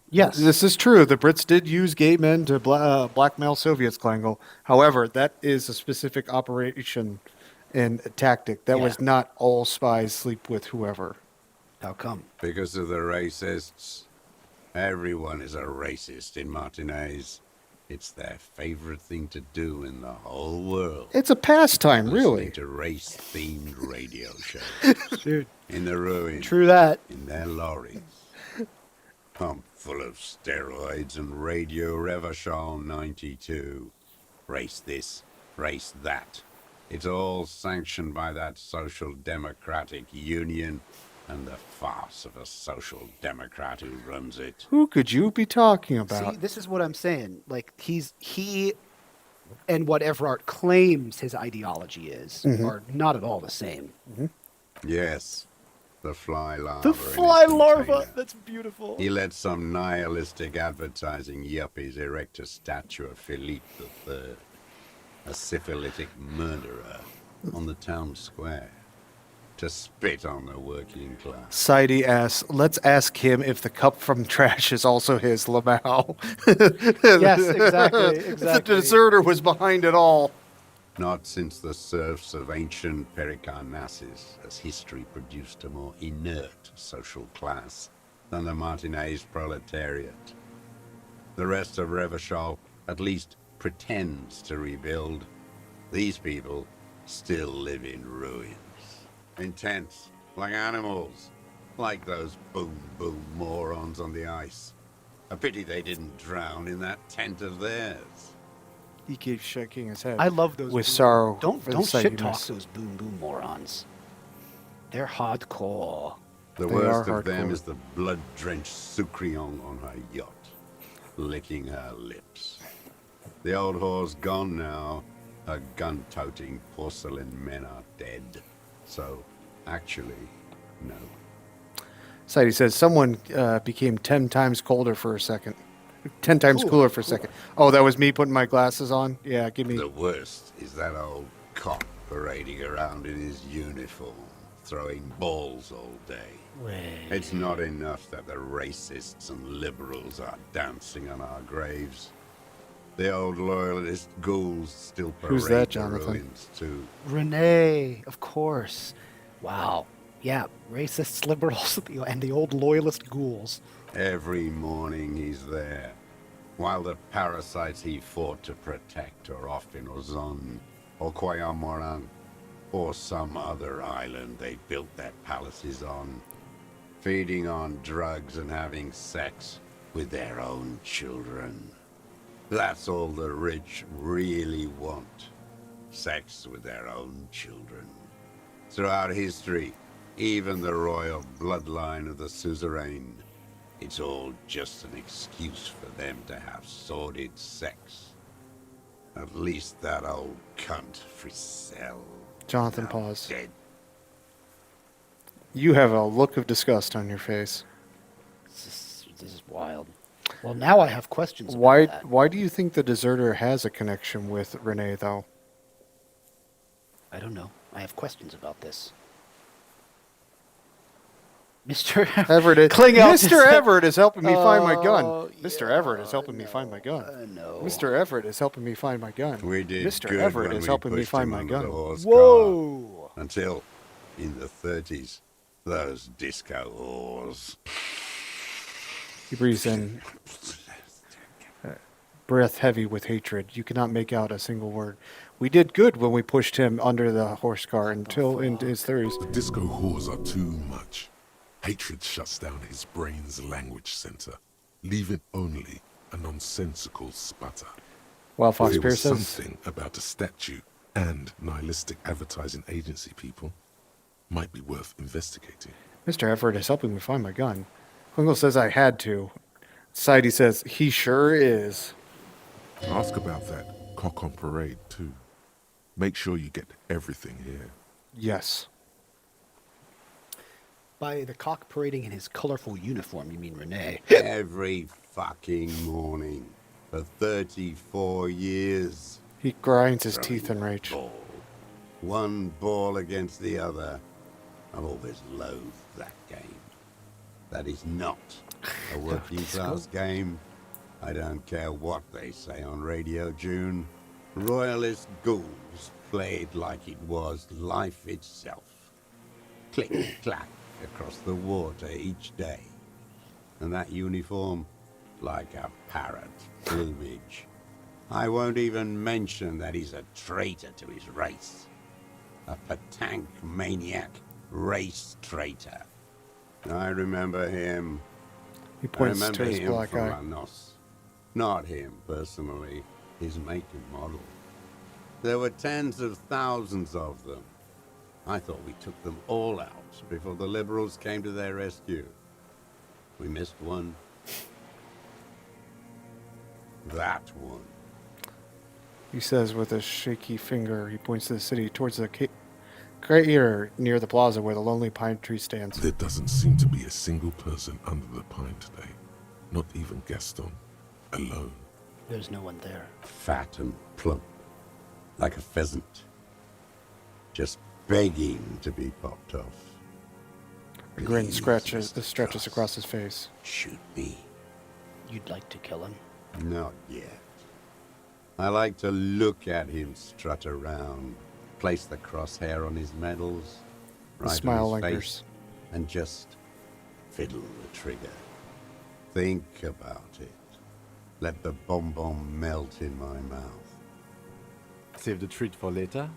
Yes. This is true. The Brits did use gay men to blackmail Soviets, Klangel. However, that is a specific operation and tactic. That was not all spies sleep with whoever. How come? Because of the racists. Everyone is a racist in Martinez. It's their favorite thing to do in the whole world. It's a pastime, really. Listening to race-themed radio shows. Dude. In the ruins. True that. In their lorries. Pumped full of steroids and Radio Revachol 92. Race this, race that. It's all sanctioned by that Social Democratic Union and the farce of a social democrat who runs it. Who could you be talking about? See, this is what I'm saying. Like, he and what Everard claims his ideology is are not at all the same. Yes, the fly larva. The fly larva! That's beautiful. He let some nihilistic advertising yuppies erect a statue of Philippe III, a syphilitic murderer, on the town square. To spit on the working class. Sidey asks, let's ask him if the cup from trash is also his, Lamau. Yes, exactly. The deserter was behind it all. Not since the serfs of ancient Pericarnassus has history produced a more inert social class than the Martinez proletariat. The rest of Revachol at least pretends to rebuild. These people still live in ruins. Intense, like animals, like those boom-boom morons on the ice. A pity they didn't drown in that tent of theirs. He keeps shaking his head. I love those. With sorrow. Don't for the sight shit you talk miss. those boom morons. They're hardcore. The They worst are of them hardcore. is the blood-drenched Sucrion on her yacht, licking her lips. The old whore's gone now. Her gun-toting porcelain men are dead. So, actually, no. Sidey says, someone became 10 times colder for a second. 10 times cooler for a second. Oh, that was me putting my glasses on? Yeah, give me... The worst is that old cop parading around in his uniform, throwing balls all day. It's not enough that the racists and liberals are dancing on our graves. The old loyalist ghouls still parade Who's that, the Jonathan? ruins too. Renee, of course. Wow. Yeah, racists, liberals, and the old loyalist ghouls. Every morning he's there, while the parasites he fought to protect are off in Ozon, or Quayamoran, or some other island they built their palaces on, feeding on drugs and having sex with their own children. That's all the rich really want. Sex with their own children. Throughout history, even the royal bloodline of the suzerain, it's all just an excuse for them to have sordid sex. At least that old cunt Frisell. Jonathan now paused. dead. You have a look of disgust on your face. This is wild. Well, now I have questions about that. Why do you think the deserter has a connection with Renee, though? I don't know. I have questions about this. Mr. Everett, Mr. Everett is helping me find my gun. Mr. Yeah, Everett is helping me find my gun. No. Mr. Everett is helping me find my gun. We did Mr. good Everett when is we helping me pushed find him my under gun. the horse Whoa! car. Until, in the 30s, those disco whores. He breathes in, breath heavy with hatred. You cannot make out a single word. We did good when we pushed him under the horse car until into his 30s. The disco whores are too much. Hatred shuts down his brain's language center, leaving only a nonsensical sputter. While Fox There was Pierce says something about a statue and nihilistic advertising agency people might be worth investigating. Mr. Everett is helping me find my gun. Klingel says I had to. Sidey says he sure is. Ask about that cock on parade, too. Make sure you get everything here. Yes. By the cock parading in his colorful uniform, you mean Renee? Every fucking morning for 34 years. He grinds his teeth in rage. Ball. One ball against the other. I've always loathed that game. That is not a working class game. I don't care what they say on Radio June. Royalist ghouls played like it was life itself. Click, clack across the water each day. And that uniform, like a parrot plumage. I won't even mention that he's a traitor to his race. A Patank maniac race traitor. I remember him. He points I to remember his him black from eye. Lanos. Not him personally, his make and model. There were tens of thousands of them. I thought we took them all out before the Liberals came to their rescue. We missed one. That one. He says with a shaky finger, he points to the city towards the crater near the plaza where the lonely pine tree stands. There doesn't seem to be a single person under the pine today. Not even Gaston. Alone. There's no one there. Fat and plump. Like a pheasant. Just begging to be popped off. A grin stretches across his face. Shoot me. You'd like to kill him? Not yet. I like to look at him strut around, place the crosshair on his medals, The right smile on his lingers. face, and just fiddle the trigger. Think about it. Let the bomb melt in my mouth. Save the treat for later?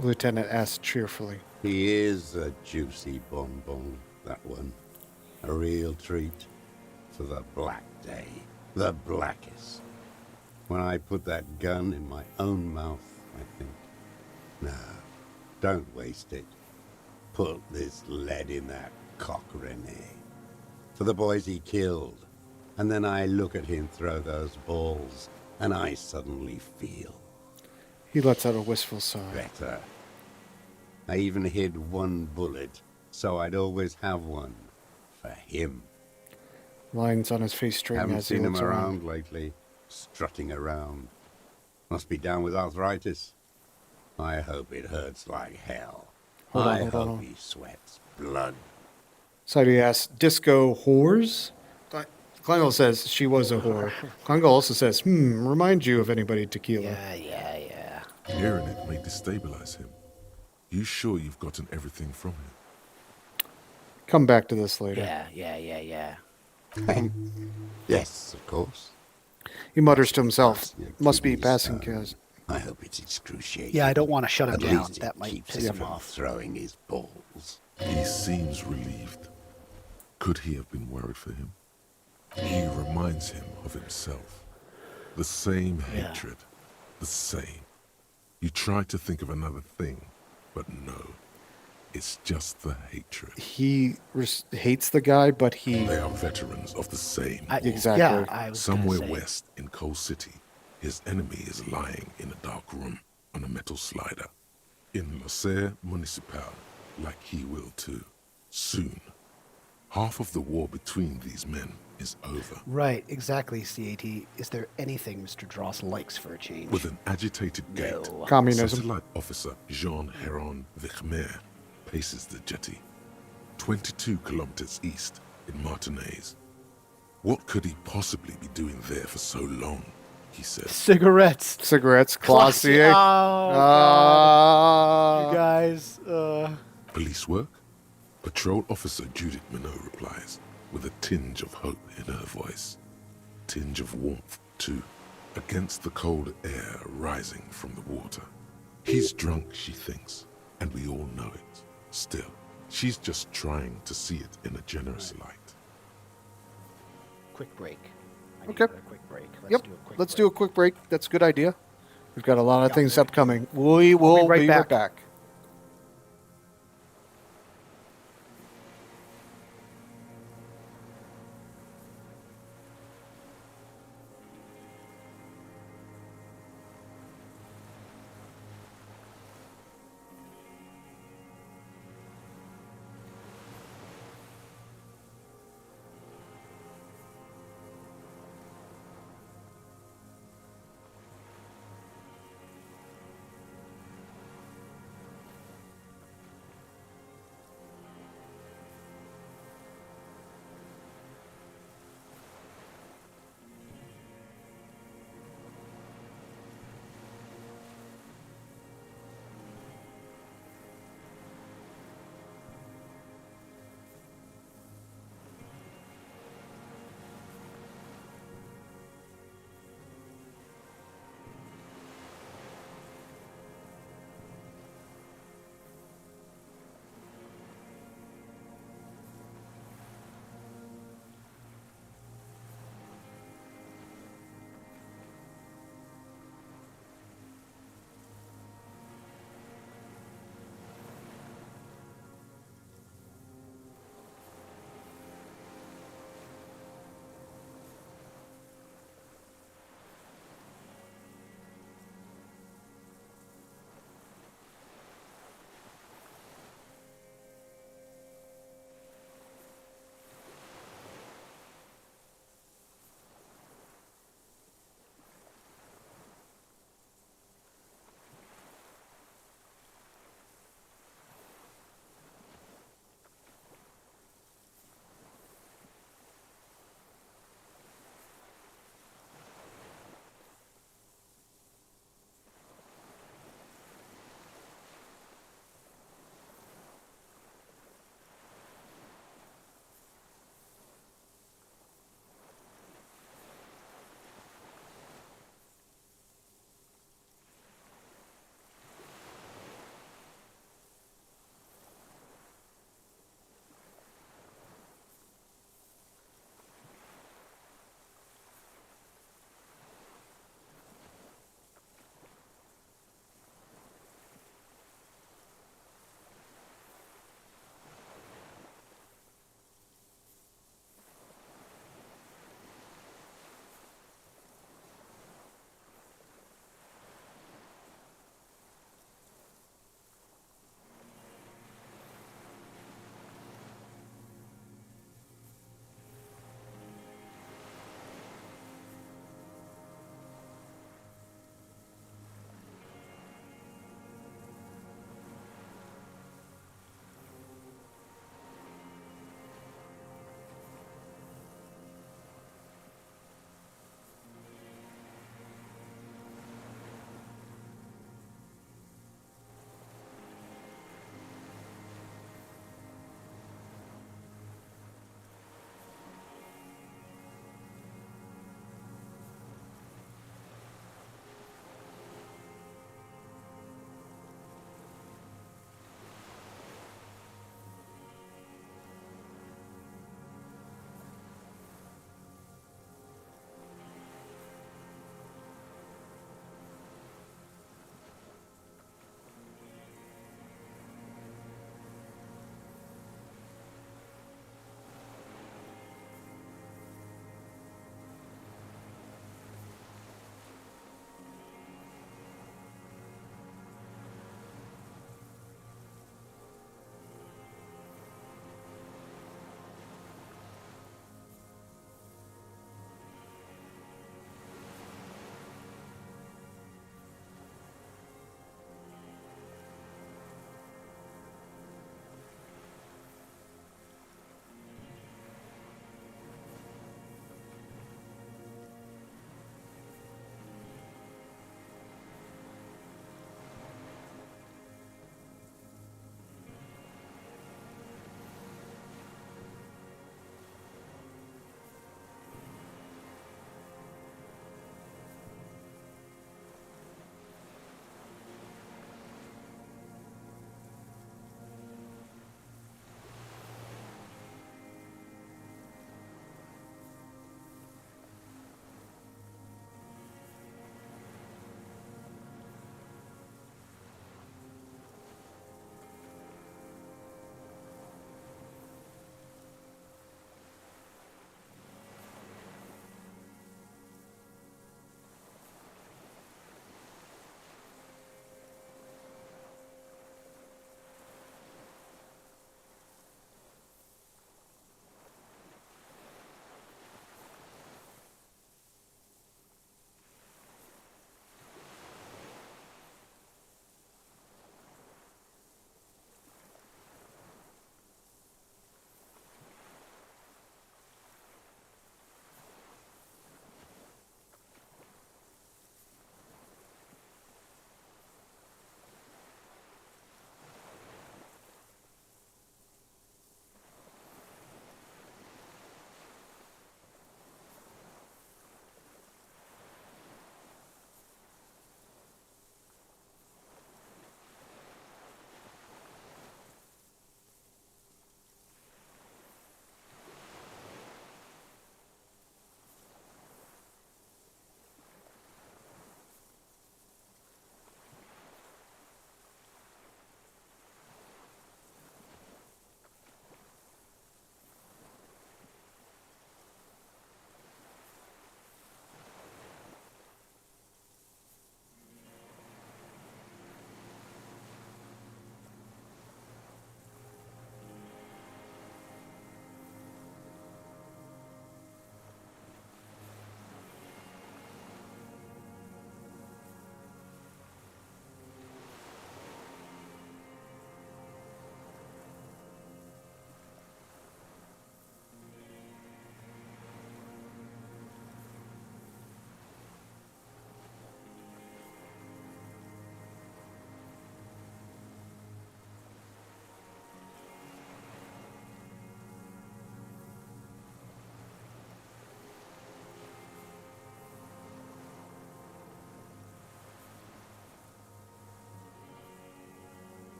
The lieutenant asks cheerfully. He is a juicy bonbon, that one. A real treat for the black day. The blackest. When I put that gun in my own mouth, I think, no, don't waste it. Put this lead in that cock, Renee. For the boys he killed. And then I look at him throw those balls, and I suddenly feel He lets out a wistful sigh. better. I even hid one bullet, so I'd always have one for him. Lines on his face straighten Haven't as he seen him looks around lately, strutting around. Must be down with arthritis. I hope it hurts like hell. Hold on, I hold on, hope hold on. he sweats blood. Sidey asks, disco whores? Klingel says she was a whore. Klingel also says, remind you of anybody tequila. Yeah. Hearing it may destabilize him. You sure you've gotten everything from him? Come back to this later. Yeah. Yes, of course. He mutters to himself, Your must be kidney passing stone. cause. I hope it's excruciating. Yeah, I don't want to shut him At down. least it That might keeps piss him from off. throwing his balls. He seems relieved. Could he have been worried for him? He reminds him of himself. The same hatred. The same. You try to think of another thing, but no. It's just the hatred. He hates the guy, but he... They are veterans of the same. Exactly. Yeah, I was gonna Somewhere say. west in Coal City, his enemy is lying in a dark room on a metal slider. In Loser Municipal, like he will too. Soon, half of the war between these men is over. Right, exactly, CAT. Is there anything Mr. Dross likes for a change? With an agitated gait, Communism. Satellite Officer Jean Heron Vichmer paces the jetty, 22 kilometers east in Martinez. What could he possibly be doing there for so long? He says. Cigarettes. Cigarettes. Classier. Oh, God. You guys. Police work? Patrol Officer Judith Minot replies, with a tinge of hope in her voice. Tinge of warmth, too, against the cold air rising from the water. He's drunk, she thinks, and we all know it. Still, she's just trying to see it in a generous light. Quick break. Okay. A quick break. Let's do a quick break. That's a good idea. We've got a lot of things upcoming. We will be right back.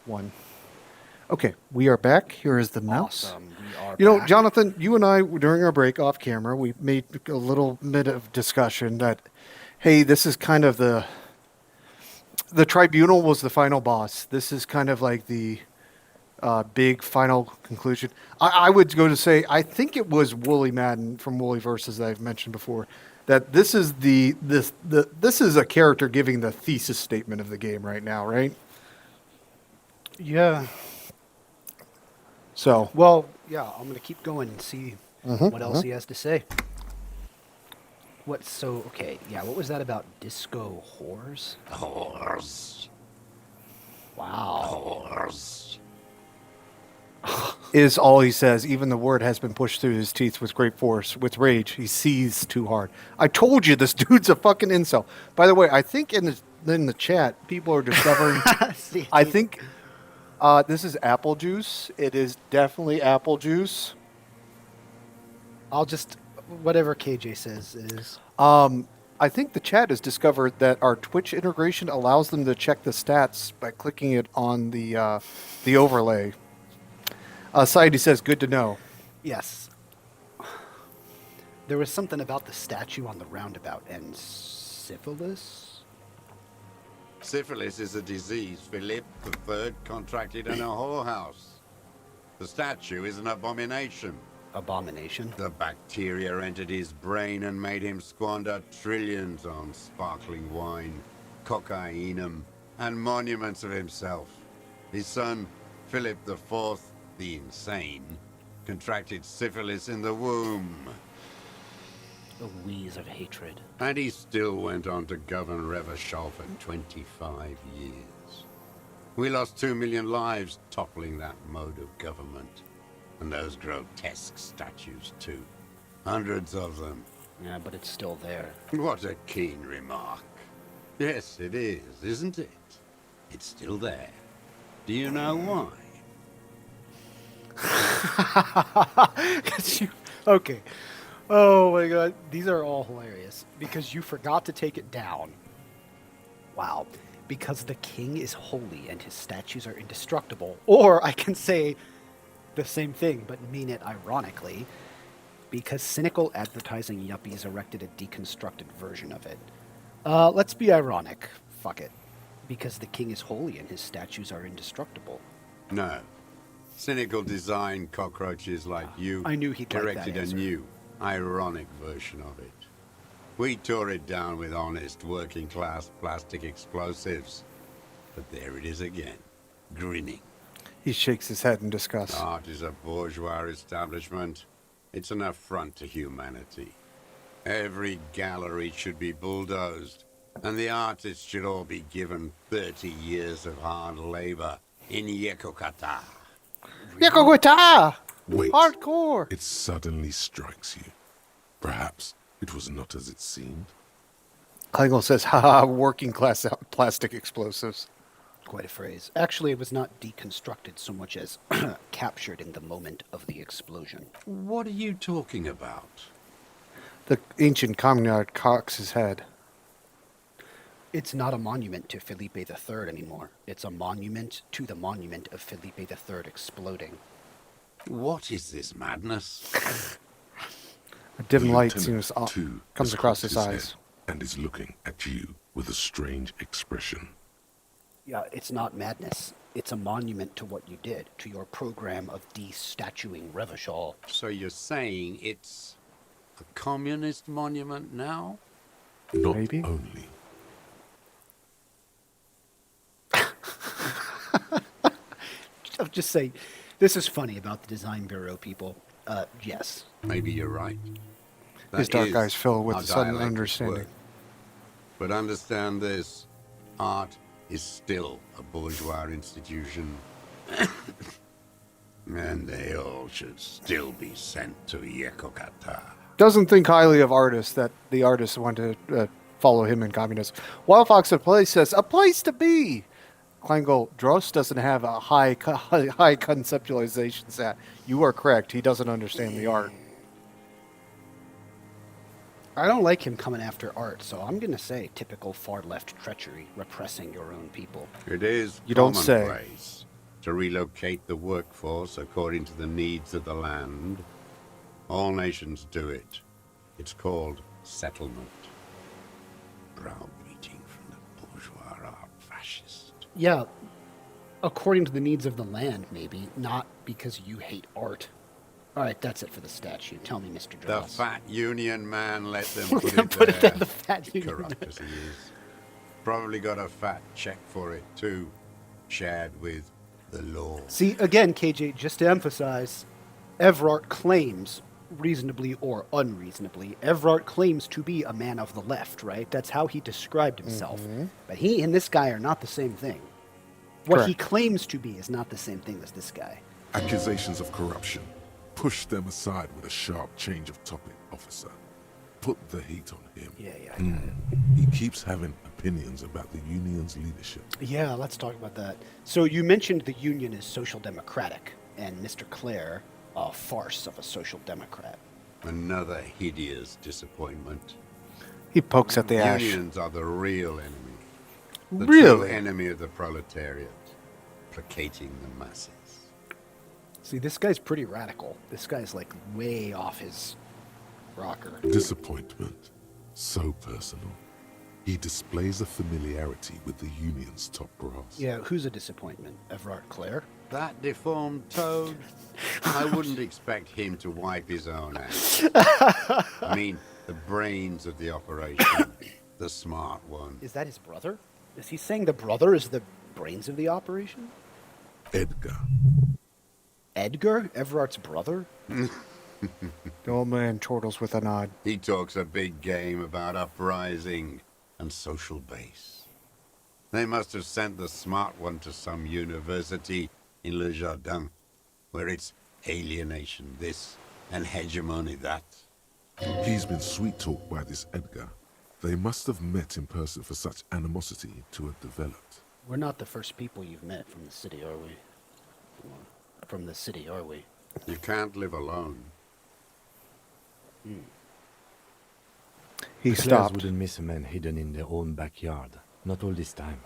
one. Okay, we are back. Here is the mouse. Awesome. We are You know, back. Jonathan, you and I, during our break off camera, we made a little bit of discussion that, hey, this is kind of the tribunal was the final boss. This is kind of like the big final conclusion. I would go to say, I think it was Wooly Madden from Wooly Versus that I've mentioned before, that this is this is a character giving the thesis statement of the game right now, right? Yeah. So, well, yeah, I'm gonna keep going and see what else he has to say. What was that about disco whores? Whores. Wow. Whores. is all he says. Even the word has been pushed through his teeth with great force, with rage. He seethes too hard. I told you this dude's a fucking incel. By the way, I think in the chat, people are discovering. I think this is apple juice. It is definitely apple juice. I'll just whatever KJ says it is. I think the chat has discovered that our Twitch integration allows them to check the stats by clicking it on the overlay. Saidi says, "Good to know." Yes. There was something about the statue on the roundabout and syphilis. Syphilis is a disease Philip III contracted in a whorehouse. The statue is an abomination. Abomination? The bacteria entered his brain and made him squander trillions on sparkling wine, cocainum, and monuments of himself. His son, Philip IV, the insane, contracted syphilis in the womb. The wheeze of hatred. And he still went on to govern Revachol for 25 years. We lost 2 million lives toppling that mode of government. And those grotesque statues, too. Hundreds of them. Yeah, but it's still there. What a keen remark. Yes, it is, isn't it? It's still there. Do you know why? Okay. Oh my god, these are all hilarious. Because you forgot to take it down. Wow. Because the king is holy and his statues are indestructible. Or I can say the same thing, but mean it ironically. Because cynical advertising yuppies erected a deconstructed version of it. Let's be ironic. Fuck it. Because the king is holy and his statues are indestructible. No. Cynical design cockroaches like you I knew he'd like that directed a answer. new, ironic version of it. We tore it down with honest, working-class plastic explosives. But there it is again, grinning. He shakes his head in disgust. Art is a bourgeois establishment. It's an affront to humanity. Every gallery should be bulldozed, and the artists should all be given 30 years of hard labor in Yekokata. Yekogota! Wait. Hardcore! It suddenly strikes you. Perhaps it was not as it seemed. Klingel says, haha, working class plastic explosives. Quite a phrase. Actually, it was not deconstructed so much as captured in the moment of the explosion. What are you talking about? The ancient communard cocks his head. It's not a monument to Felipe III anymore. It's a monument to the monument of Felipe III exploding. What is this madness? A dim The light lieutenant, seems too, comes has across cocked his eyes. head and is looking at you with a strange expression. Yeah, it's not madness. It's a monument to what you did, to your program of de-statuing Revachol. So you're saying it's a communist monument now? Not Maybe. only. I'll just say, this is funny about the design bureau people. Yes. Maybe you're right. His That dark is eyes fill with how a sudden dialectics understanding. work. But understand this, art is still a bourgeois institution. And they all should still be sent to Yekokata. Doesn't think highly of artists that the artists want to follow him in communism. Wild Fox at Place says, a place to be. Klingel, Dross doesn't have a high conceptualization set. You are correct. He doesn't understand the art. I don't like him coming after art, so I'm going to say typical far-left treachery, repressing your own people. It is You don't say. commonplace. to relocate the workforce according to the needs of the land. All nations do it. It's called settlement. Browbeating from the bourgeois art fascist. Yeah, according to the needs of the land, maybe, not because you hate art. All right, that's it for the statue. Tell me, Mr. The Dross. fat union man let them We're put gonna it put there. it in the fat union Corrupt man. as he is. Probably got a fat check for it, too. Shared with the law. See, again, KJ, just to emphasize, Evrart claims, reasonably or unreasonably, Evrart claims to be a man of the left, right? That's how he described himself. But he and this guy are not the same thing. What he claims to be is not the same thing as this guy. Accusations of corruption. Push them aside with a sharp change of topic, officer. Put the heat on him. Yeah, I got it. He keeps having opinions about the union's leadership. Yeah, let's talk about that. So you mentioned the union is social democratic, and Mr. Clare, a farce of a social democrat. Another hideous disappointment. He pokes at the ash. Unions are the real enemy. The Really? true enemy of the proletariat. Placating the masses. See, this guy's pretty radical. This guy's like way off his rocker. Disappointment. So personal. He displays a familiarity with the union's top brass. Yeah, who's a disappointment? Evrart Clare? That deformed toad? I wouldn't expect him to wipe his own ass. I mean, the brains of the operation. The smart one. Is that his brother? Is he saying the brother is the brains of the operation? Edgar. Edgar? Everart's brother? The old man chortles with a nod. He talks a big game about uprising and social base. They must have sent the smart one to some university in Le Jardin, where it's alienation this and hegemony that. He's been sweet-talked by this Edgar. They must have met in person for such animosity to have developed. We're not the first people you've met from the city, are we? From the city, are we? You can't live alone. He The Clares stopped. wouldn't miss a man hidden in their own backyard. Not all this time.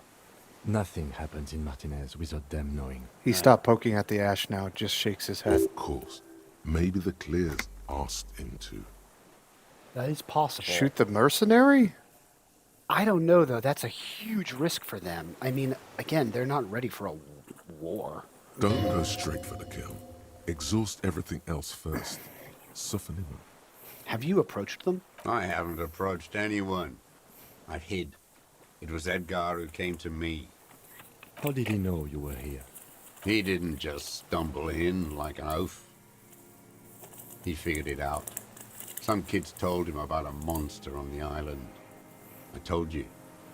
Nothing happens in Martinez without them knowing. He stopped poking at the ash now, just shakes his head. Of course. Maybe the Clears asked him to. That is possible. Shoot the mercenary? I don't know, though. That's a huge risk for them. I mean, again, they're not ready for a war. Don't go straight for the kill. Exhaust everything else first. Soften him up. Have you approached them? I haven't approached anyone. I hid. It was Edgar who came to me. How did he know you were here? He didn't just stumble in like an oaf. He figured it out. Some kids told him about a monster on the island. I told you,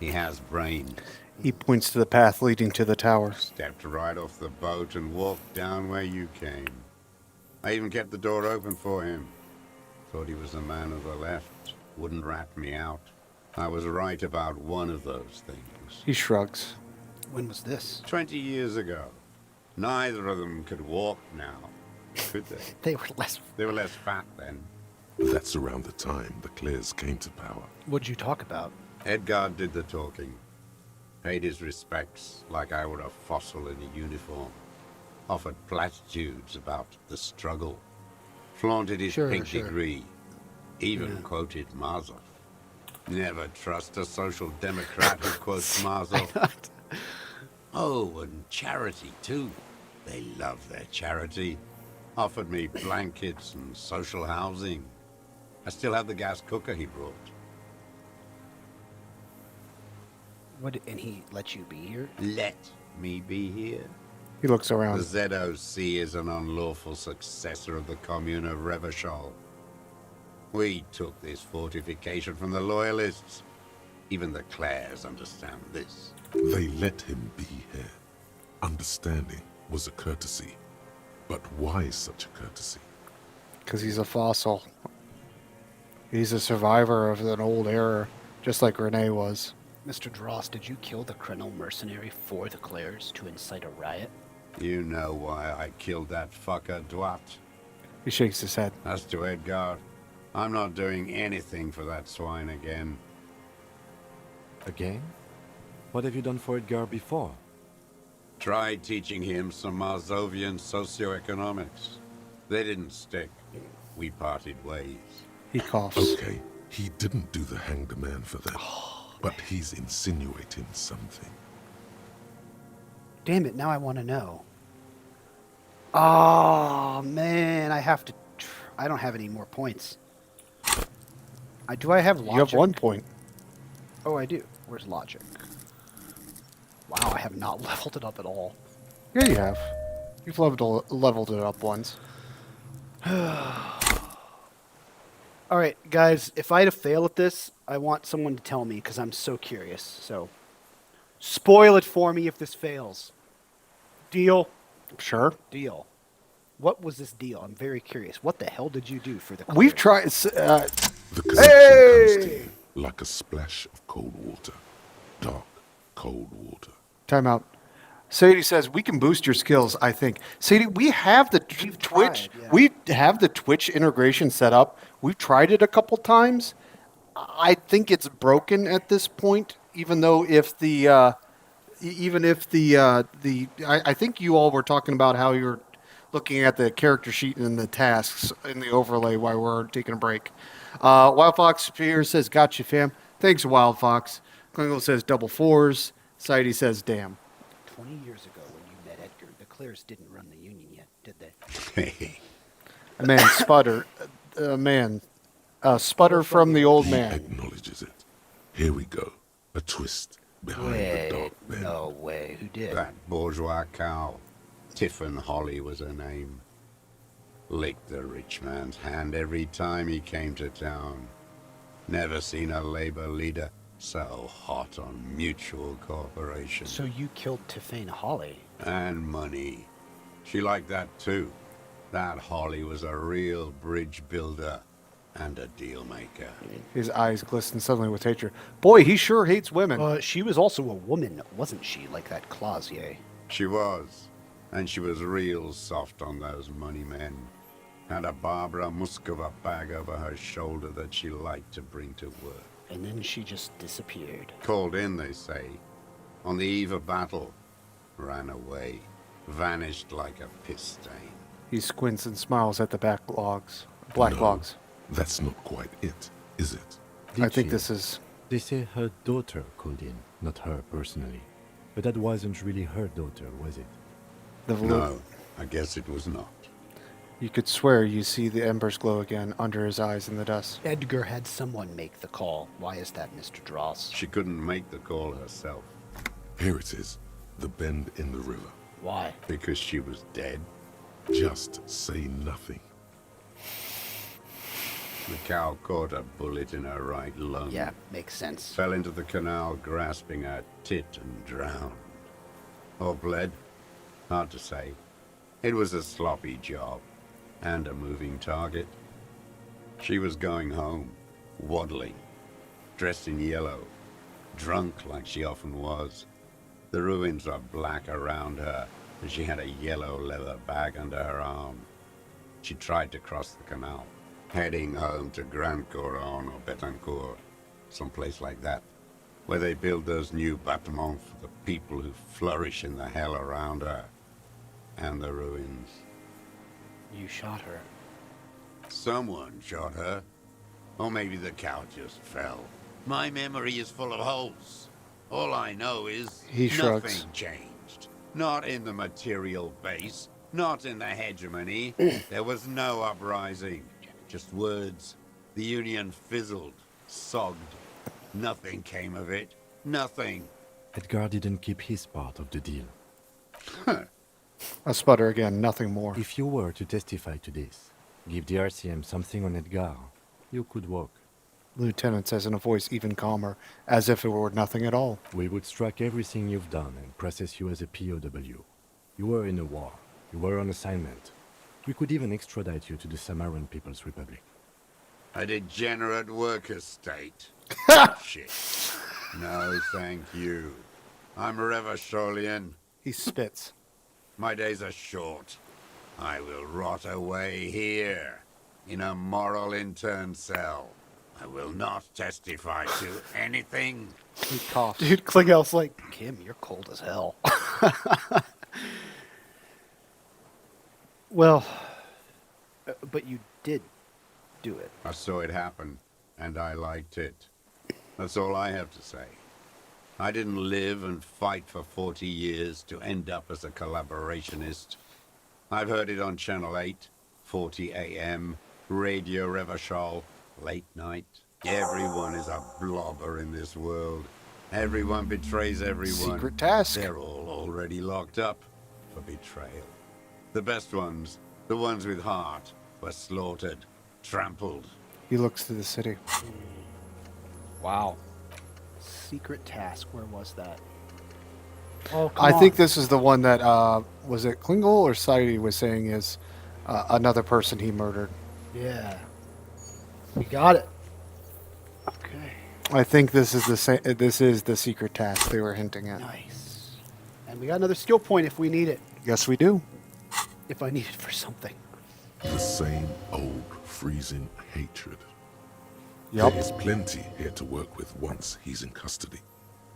he has brains. He points to the path leading to the tower. Stepped right off the boat and walked down where you came. I even kept the door open for him. Thought he was a man of the left. Wouldn't rat me out. I was right about one of those things. He shrugs. When was this? 20 years ago. Neither of them could walk now, could they? They were less... They were less fat then. That's around the time the Clears came to power. What'd you talk about? Edgar did the talking. Paid his respects like I were a fossil in a uniform. Offered platitudes about the struggle. Flaunted his pink degree. Even quoted Marzoff. Never trust a social democrat who quotes Marzoff. Oh, and charity too. They love their charity. Offered me blankets and social housing. I still have the gas cooker he brought. What? And he let you be here? Let me be here? He looks around. The ZOC is an unlawful successor of the Commune of Revachol. We took this fortification from the Loyalists. Even the Clares understand this. They let him be here. Understanding was a courtesy. But why such a courtesy? Because he's a fossil. He's a survivor of an old era, just like Renee was. Mr. Dross, did you kill the Krenel mercenary for the Clares to incite a riot? You know why I killed that fucker, Dwat. He shakes his head. As to Edgar, I'm not doing anything for that swine again. Again? What have you done for Edgar before? Tried teaching him some Marsovian socioeconomics. They didn't stick. We parted ways. He coughs. Okay, he didn't do the hanged man for them, but he's insinuating something. Damn it, now I want to know. Oh, man, I have to... I don't have any more points. Do I have logic? You have 1 point. Oh, I do. Where's logic? Wow, I have not leveled it up at all. Yeah, you have. You've leveled it up once. All right, guys, if I had to fail at this, I want someone to tell me because I'm so curious. So, spoil it for me if this fails. Deal? Sure. Deal. What was this deal? I'm very curious. What the hell did you do for the We've tried... The connection comes to you like a splash of cold water. Dark, cold water. Time out. Sadie says, we can boost your skills, I think. Sadie, we have the Twitch. Tried, yeah. We have the Twitch integration set up. We've tried it a couple times. I think it's broken at this point, even though if the... I think you all were talking about how you're looking at the character sheet and the tasks in the overlay while we're taking a break. Wild Fox here says, gotcha, fam. Thanks, Wild Fox. Klingle says, double fours. Sadie says, damn. 20 years ago when you met Edgar, the Clares didn't run the Union yet, did they? A man sputter. Sputter from the old He man. acknowledges it. Here we go. A twist behind the dark bend. No way. Who did? That bourgeois cow. Tiffin Holly was her name. Licked the rich man's hand every time he came to town. Never seen a labor leader so hot on mutual cooperation. So you killed Tiffin Holly? And money. She liked that too. That Holly was a real bridge builder and a deal maker. His eyes glisten suddenly with hatred. Boy, he sure hates women. She was also a woman, wasn't she? Like that Clausier. She was. And she was real soft on those money men. Had a Barbara Muskova bag over her shoulder that she liked to bring to work. And then she just disappeared. Called in, they say. On the eve of battle. Ran away. Vanished like a piss stain. He squints and smiles at the black logs. That's not quite it, is it? I think this is... They say her daughter called in, not her personally. But that wasn't really her daughter, was it? No, I guess it was not. You could swear you see the embers glow again under his eyes in the dust. Edgar had someone make the call. Why is that, Mr. Dross? She couldn't make the call herself. Here it is. The bend in the river. Why? Because she was dead. Just say nothing. The cow caught a bullet in her right lung. Yeah, makes sense. Fell into the canal grasping her tit and drowned. Or bled. Hard to say. It was a sloppy job. And a moving target. She was going home, waddling, dressed in yellow, drunk like she often was. The ruins were black around her, and she had a yellow leather bag under her arm. She tried to cross the canal, heading home to Grand Couronne or Betancourt, someplace like that, where they build those new bâtiments for the people who flourish in the hell around her, and the ruins. You shot her. Someone shot her. Or maybe the cow just fell. My memory is full of holes. All I know is He shrugs. nothing changed. Not in the material base, not in the hegemony. There was no uprising. Just words. The Union fizzled, sogged. Nothing came of it. Nothing. Edgar didn't keep his part of the deal. A sputter again, nothing more. If you were to testify to this, give the RCM something on Edgar, you could walk. Lieutenant says in a voice even calmer, as if it were nothing at all. We would strike everything you've done and process you as a POW. You were in a war. You were on assignment. We could even extradite you to the Samaran People's Republic. A degenerate worker state. Shit. No, thank you. I'm Revacholian. He spits. My days are short. I will rot away here, in a moral intern cell. I will not testify to anything. He coughs. Dude, Klingel's like, Kim, you're cold as hell. Well, but you did do it. I saw it happen, and I liked it. That's all I have to say. I didn't live and fight for 40 years to end up as a collaborationist. I've heard it on Channel 8, 40 AM, Radio Revachol, late night. Everyone is a blobber in this world. Everyone betrays everyone. Secret task. They're all already locked up for betrayal. The best ones, the ones with heart, were slaughtered, trampled. He looks to the city. Wow. Secret task. Where was that? Oh, I think this is the one that, was it Klingle or Saidi was saying is another person he murdered. Yeah. We got it. Okay. I think this is the same. This is the secret task they were hinting at. Nice. And we got another skill point if we need it. Yes, we do. If I need it for something. The same old freezing hatred. Yep. There is plenty here to work with once he's in custody,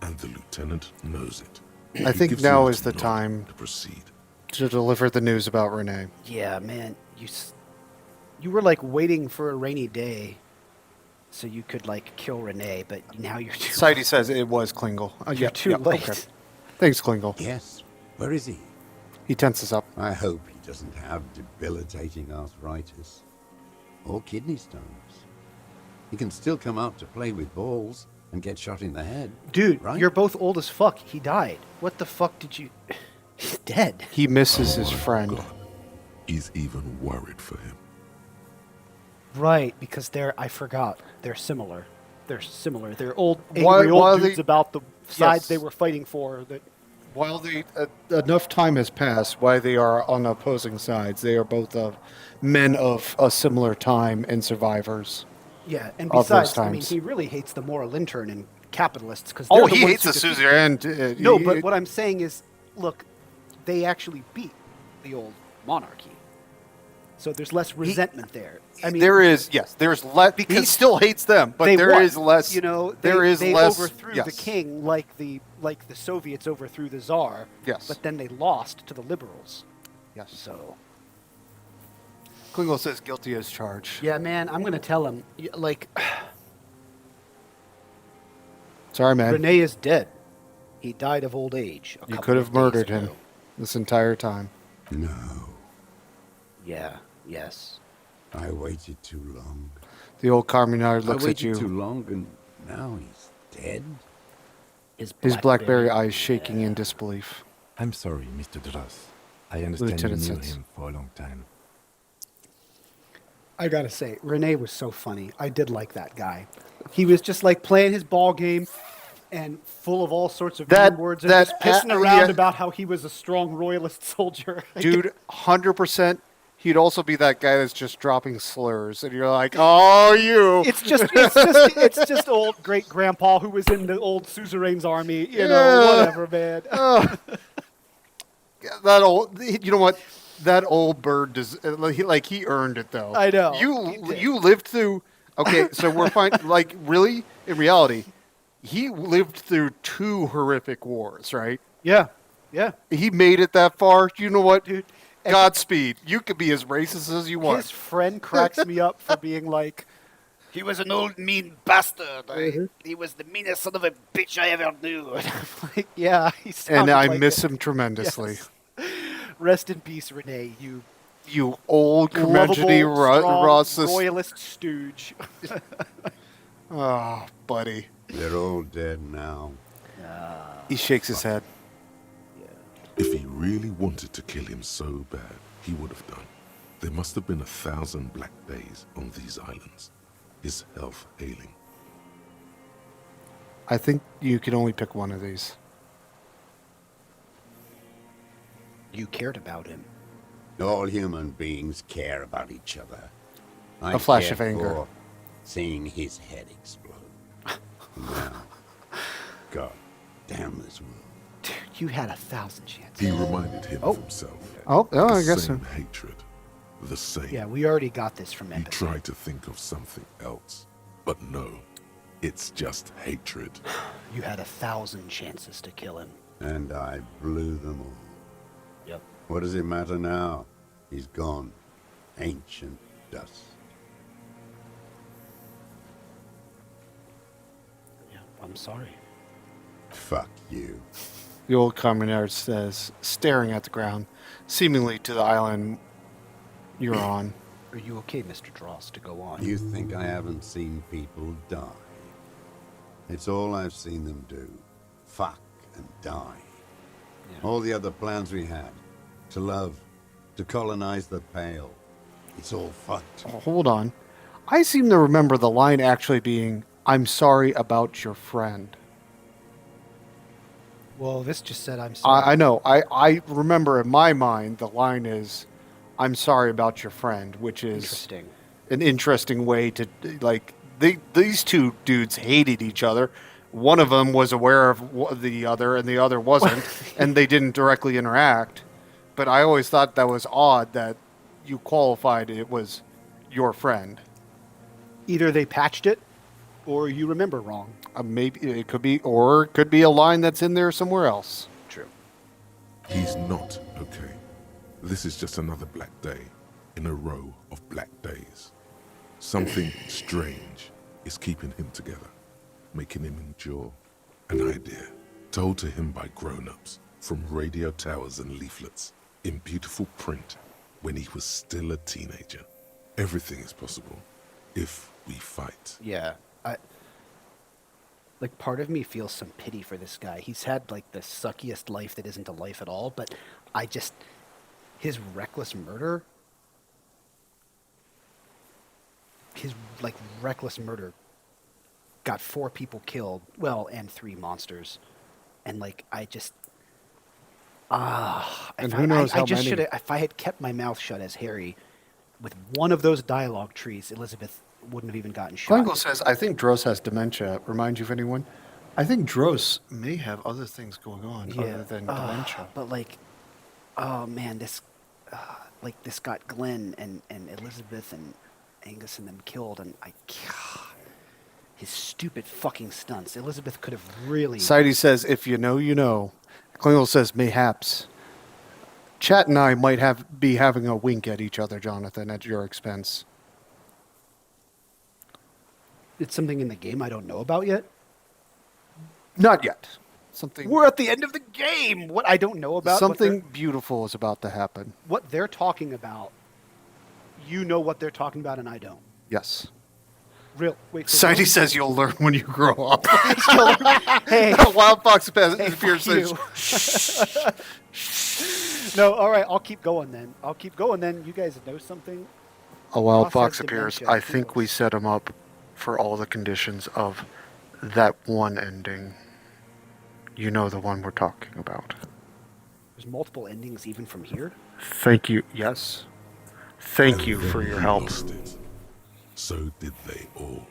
and the lieutenant knows it. I He think gives now him is the nod time to proceed. to deliver the news about Renee. Yeah, man. You were like waiting for a rainy day so you could like kill Renee, but now you're too Saidi says it was Klingle. You're too late. Okay. Thanks, Klingle. Yes. Where is he? He tenses up. I hope he doesn't have debilitating arthritis. Or kidney stones. He can still come out to play with balls and get shot in the head. Dude, right? you're both old as fuck. He died. What the fuck did you... He's dead. He misses his my friend. God. He's even worried for him. Right, because I forgot. They're similar. They're similar. They're old, angry Why old dudes they- about the sides Yes. they were fighting for. That While enough time has passed, why they are on opposing sides, they are both men of a similar time and survivors. Yeah, and Of those besides, I mean, times. he really hates the moral intern and capitalists because Oh, he hates the suzerain. No, but what I'm saying is, look, they actually beat the old monarchy, so there's less resentment there. I mean, there is, yes, there's less. He because still hates them, but they there won. is less. You know, there is they less. overthrew yes. the king like the Soviets overthrew the Tsar. Yes. But then they lost to the liberals. Yes. So. Klingle says guilty as charged. Yeah, man, I'm gonna tell him. Like, Sorry, man. Renee is dead. He died of old age. You could have murdered him this entire time. No. Yeah. Yes. I waited too long. The old Carminard looks I at waited you. too long, and now he's dead. His blackberry eyes shaking in disbelief. I'm sorry, Mr. Dross. I understand Lieutenant you knew says. him for a long time. I gotta say, Renee was so funny. I did like that guy. He was just like playing his ball game and full of all sorts of mean words and just pissing around about how he was a strong royalist soldier. Dude, 100%. He'd also be that guy that's just dropping slurs, and you're like, "Oh, you!" It's just old great grandpa who was in the old suzerain's army. You know, whatever, man. That old. You know what? That old bird does. He earned it though. I know. You lived through. Okay, so we're fine. Like really, in reality, he lived through 2 horrific wars, right? Yeah. Yeah. He made it that far. You know what, dude? Godspeed. You could be as racist as you want. His friend cracks me up for being like, he was an old mean bastard. He was the meanest son of a bitch I ever knew. And I'm like, yeah, he And sounded I like miss it. him tremendously. Yes. Rest in peace, Renee. You old curmudgeony lovable, Rossist. royalist stooge. Oh, buddy. They're all dead now. He shakes his head. If he really wanted to kill him so bad, he would have done. There must have been 1,000 black days on these islands. His health ailing. I think you can only pick one of these. You cared about him. All human beings care about each other. I A flash cared of anger. for seeing his head explode. Now, God damn this world. Dude, you had 1,000 chances. He reminded him of himself. Oh, the I guess same so. hatred. The same. Yeah, we already got this from He empathy. tried to think of something else. But no. It's just hatred. You had 1,000 chances to kill him. And I blew them all. Yep. What does it matter now? He's gone. Ancient dust. Yeah, I'm sorry. Fuck you. The old commoner says, staring at the ground, seemingly to the island you're on. Are you okay, Mr. Dross, to go on? You think I haven't seen people die? It's all I've seen them do. Fuck and die. Yeah. All the other plans we had. To love. To colonize the Pale. It's all fucked. Oh, hold on. I seem to remember the line actually being, I'm sorry about your friend. Well, this just said I'm sorry. I know. I remember in my mind the line is, I'm sorry about your friend, which is Interesting. an interesting way to, like, these two dudes hated each other. One of them was aware of the other and the other wasn't, and they didn't directly interact. But I always thought that was odd that you qualified it was your friend. Either they patched it, or you remember wrong. Maybe it could be, or it could be a line that's in there somewhere else. True. He's not okay. This is just another black day in a row of black days. Something strange is keeping him together, making him endure. An idea told to him by grown-ups from radio towers and leaflets in beautiful print when he was still a teenager. Everything is possible if we fight. Yeah. Like, part of me feels some pity for this guy. He's had, like, the suckiest life that isn't a life at all, but his reckless murder, reckless murder got 4 people killed, well, and 3 monsters. And, like, and who knows how many? If I had kept my mouth shut as Harry, with one of those dialogue trees, Elizabeth wouldn't have even gotten shot. Klingel says, I think Dross has dementia. Remind you of anyone? I think Dross may have other things going on other than dementia. But, like, oh, man, this got Glenn and Elizabeth and Angus and them killed, and his stupid fucking stunts. Elizabeth could have really... Sidey says, if you know, you know. Klingel says, mayhaps. Chat and I might be having a wink at each other, Jonathan, at your expense. It's something in the game I don't know about yet? Not yet. Something. We're at the end of the game! What I don't know about... Something beautiful is about to happen. What they're talking about, you know what they're talking about and I don't. Yes. Wait. Sidey says you'll learn when you grow up. Hey. Wild Fox appears says, No, all right, I'll keep going then. You guys know something? A Wild Ross Fox has appears. dementia. I think we set him up for all the conditions of that one ending. You know the one we're talking about. There's multiple endings even from here? Thank you. Yes. Thank you for your help. So did they all.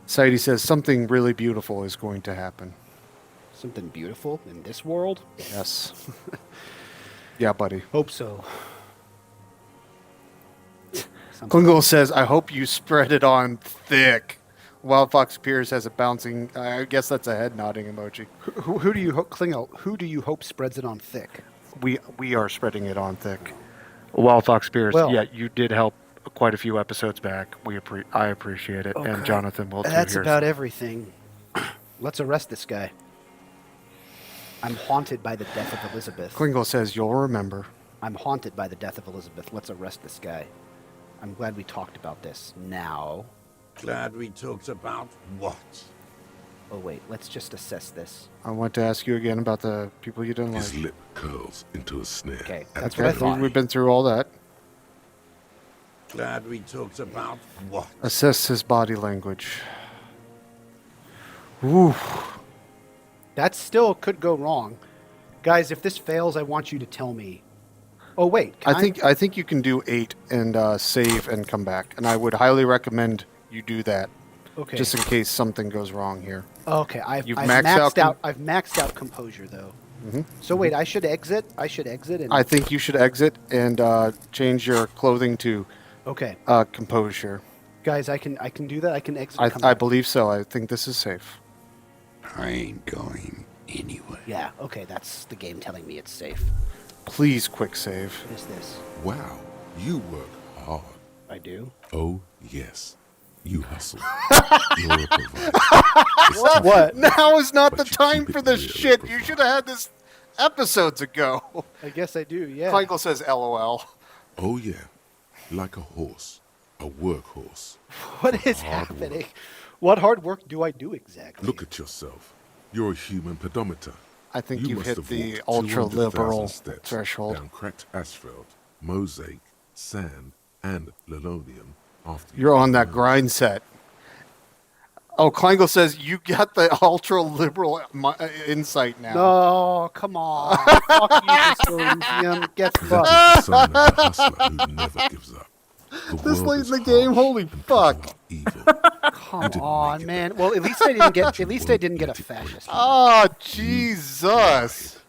Sidey says something really beautiful is going to happen. Something beautiful in this world? Yes. Yeah, buddy. Hope so. Klingel says, I hope you spread it on thick. Wild Fox Piers has a bouncing, I guess that's a head nodding emoji. Who do you hope, Klingel, who do you hope spreads it on thick? We are spreading it on thick. Wild Fox Piers, yeah, you did help quite a few episodes back. I appreciate it, okay. And Jonathan will too. That's about everything. Let's arrest this guy. I'm haunted by the death of Elizabeth. Klingel says, you'll remember. I'm haunted by the death of Elizabeth. Let's arrest this guy. I'm glad we talked about this now. Glad we talked about what? Oh, wait. Let's just assess this. I want to ask you again about the people you didn't His like. lip curls into a sneer. Okay, That's what I thought. We've been through all that. Glad we talked about what? Assess his body language. Ooh. That still could go wrong. Guys, if this fails, I want you to tell me. Oh, wait. I think you can do 8 and save and come back. And I would highly recommend you do that. Okay. Just in case something goes wrong here. Okay, I've maxed out composure though. Mm-hmm. So wait, I should exit. And I think you should exit and change your clothing to okay. Composure. Guys, I can do that. I can exit. I believe so. I think this is safe. I ain't going. anyway. Yeah, okay, that's the game telling me it's safe. Please quick save. What is this? Wow, you work hard. I do? Oh, yes. You hustle. You're a provider. It's tough, What? Now is not the but you time keep for it this real shit. and You should have had this episodes ago. I guess I do, yeah. Michael says LOL. Oh, yeah. Like a horse. A workhorse. What is Hard happening? work. What hard work do I do exactly? Look at yourself. You're a human pedometer. I think You you've must hit have the walked 200,000 ultra-liberal steps threshold. down cracked asphalt, mosaic, sand, and linoleum after You're on that learned. grind set. Oh, Kleingle says you got the ultra-liberal insight now. No, come on. Fuck you, Mr. Elysium. Get That fucked. is the sign of a hustler who never gives up. The This world late is in the game, harsh holy and people fuck. are evil. Come didn't on, make it man. that Well, at least I didn't get. At least I won't didn't get a let it break fascist. you. Oh, Jesus.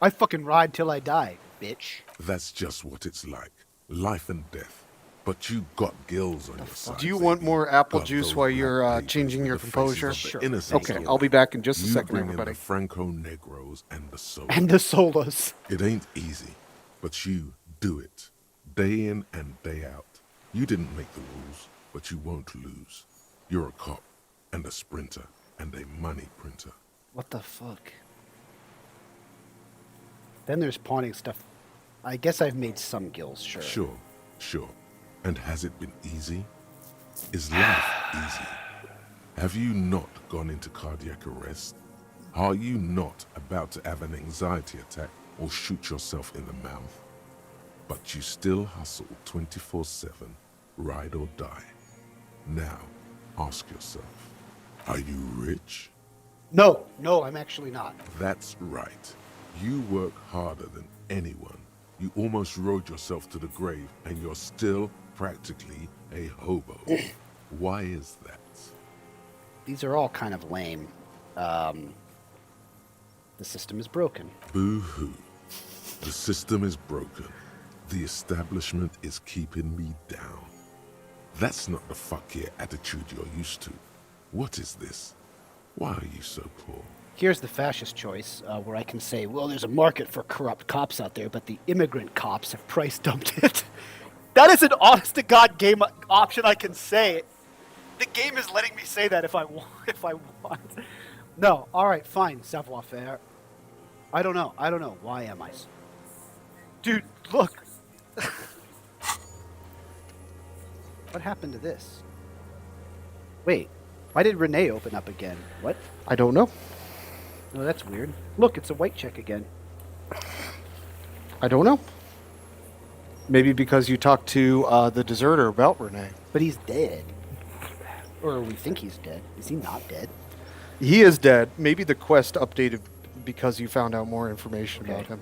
I fucking ride till I die, bitch. That's just what it's like. Life and death. But you got gills on your side. Do you want more apple Got juice those while black you're papers changing with your the faces composure? of the Sure. innocents Okay, on I'll be it. back in just a You second, bring in everybody. the Franco Negros and the soul. And the solos. It ain't easy, but you do it. Day in and day out. You didn't make the rules, but you won't lose. You're a cop, and a sprinter, and a money printer. What the fuck? Then there's pawning stuff. I guess I've made some gills, sure. Sure. And has it been easy? Is life easy? Have you not gone into cardiac arrest? Are you not about to have an anxiety attack or shoot yourself in the mouth? But you still hustle 24/7, ride or die. Now, ask yourself, are you rich? No, I'm actually not. That's right. You work harder than anyone. You almost rode yourself to the grave, and you're still practically a hobo. Why is that? These are all kind of lame. The system is broken. Boo-hoo. The system is broken. The establishment is keeping me down. That's not the fuck yeah attitude you're used to. What is this? Why are you so poor? Here's the fascist choice, where I can say, well, there's a market for corrupt cops out there, but the immigrant cops have price dumped it. That is an honest-to-God game option I can say. The game is letting me say that if I want. No, all right, fine, savoir-faire. I don't know. Why am I? Dude, look. What happened to this? Wait, why did Renee open up again? What? I don't know. Oh, that's weird. Look, it's a white check again. I don't know. Maybe because you talked to the deserter about Renee. But he's dead. Or we think he's dead. Is he not dead? He is dead. Maybe the quest updated because you found out more information about him.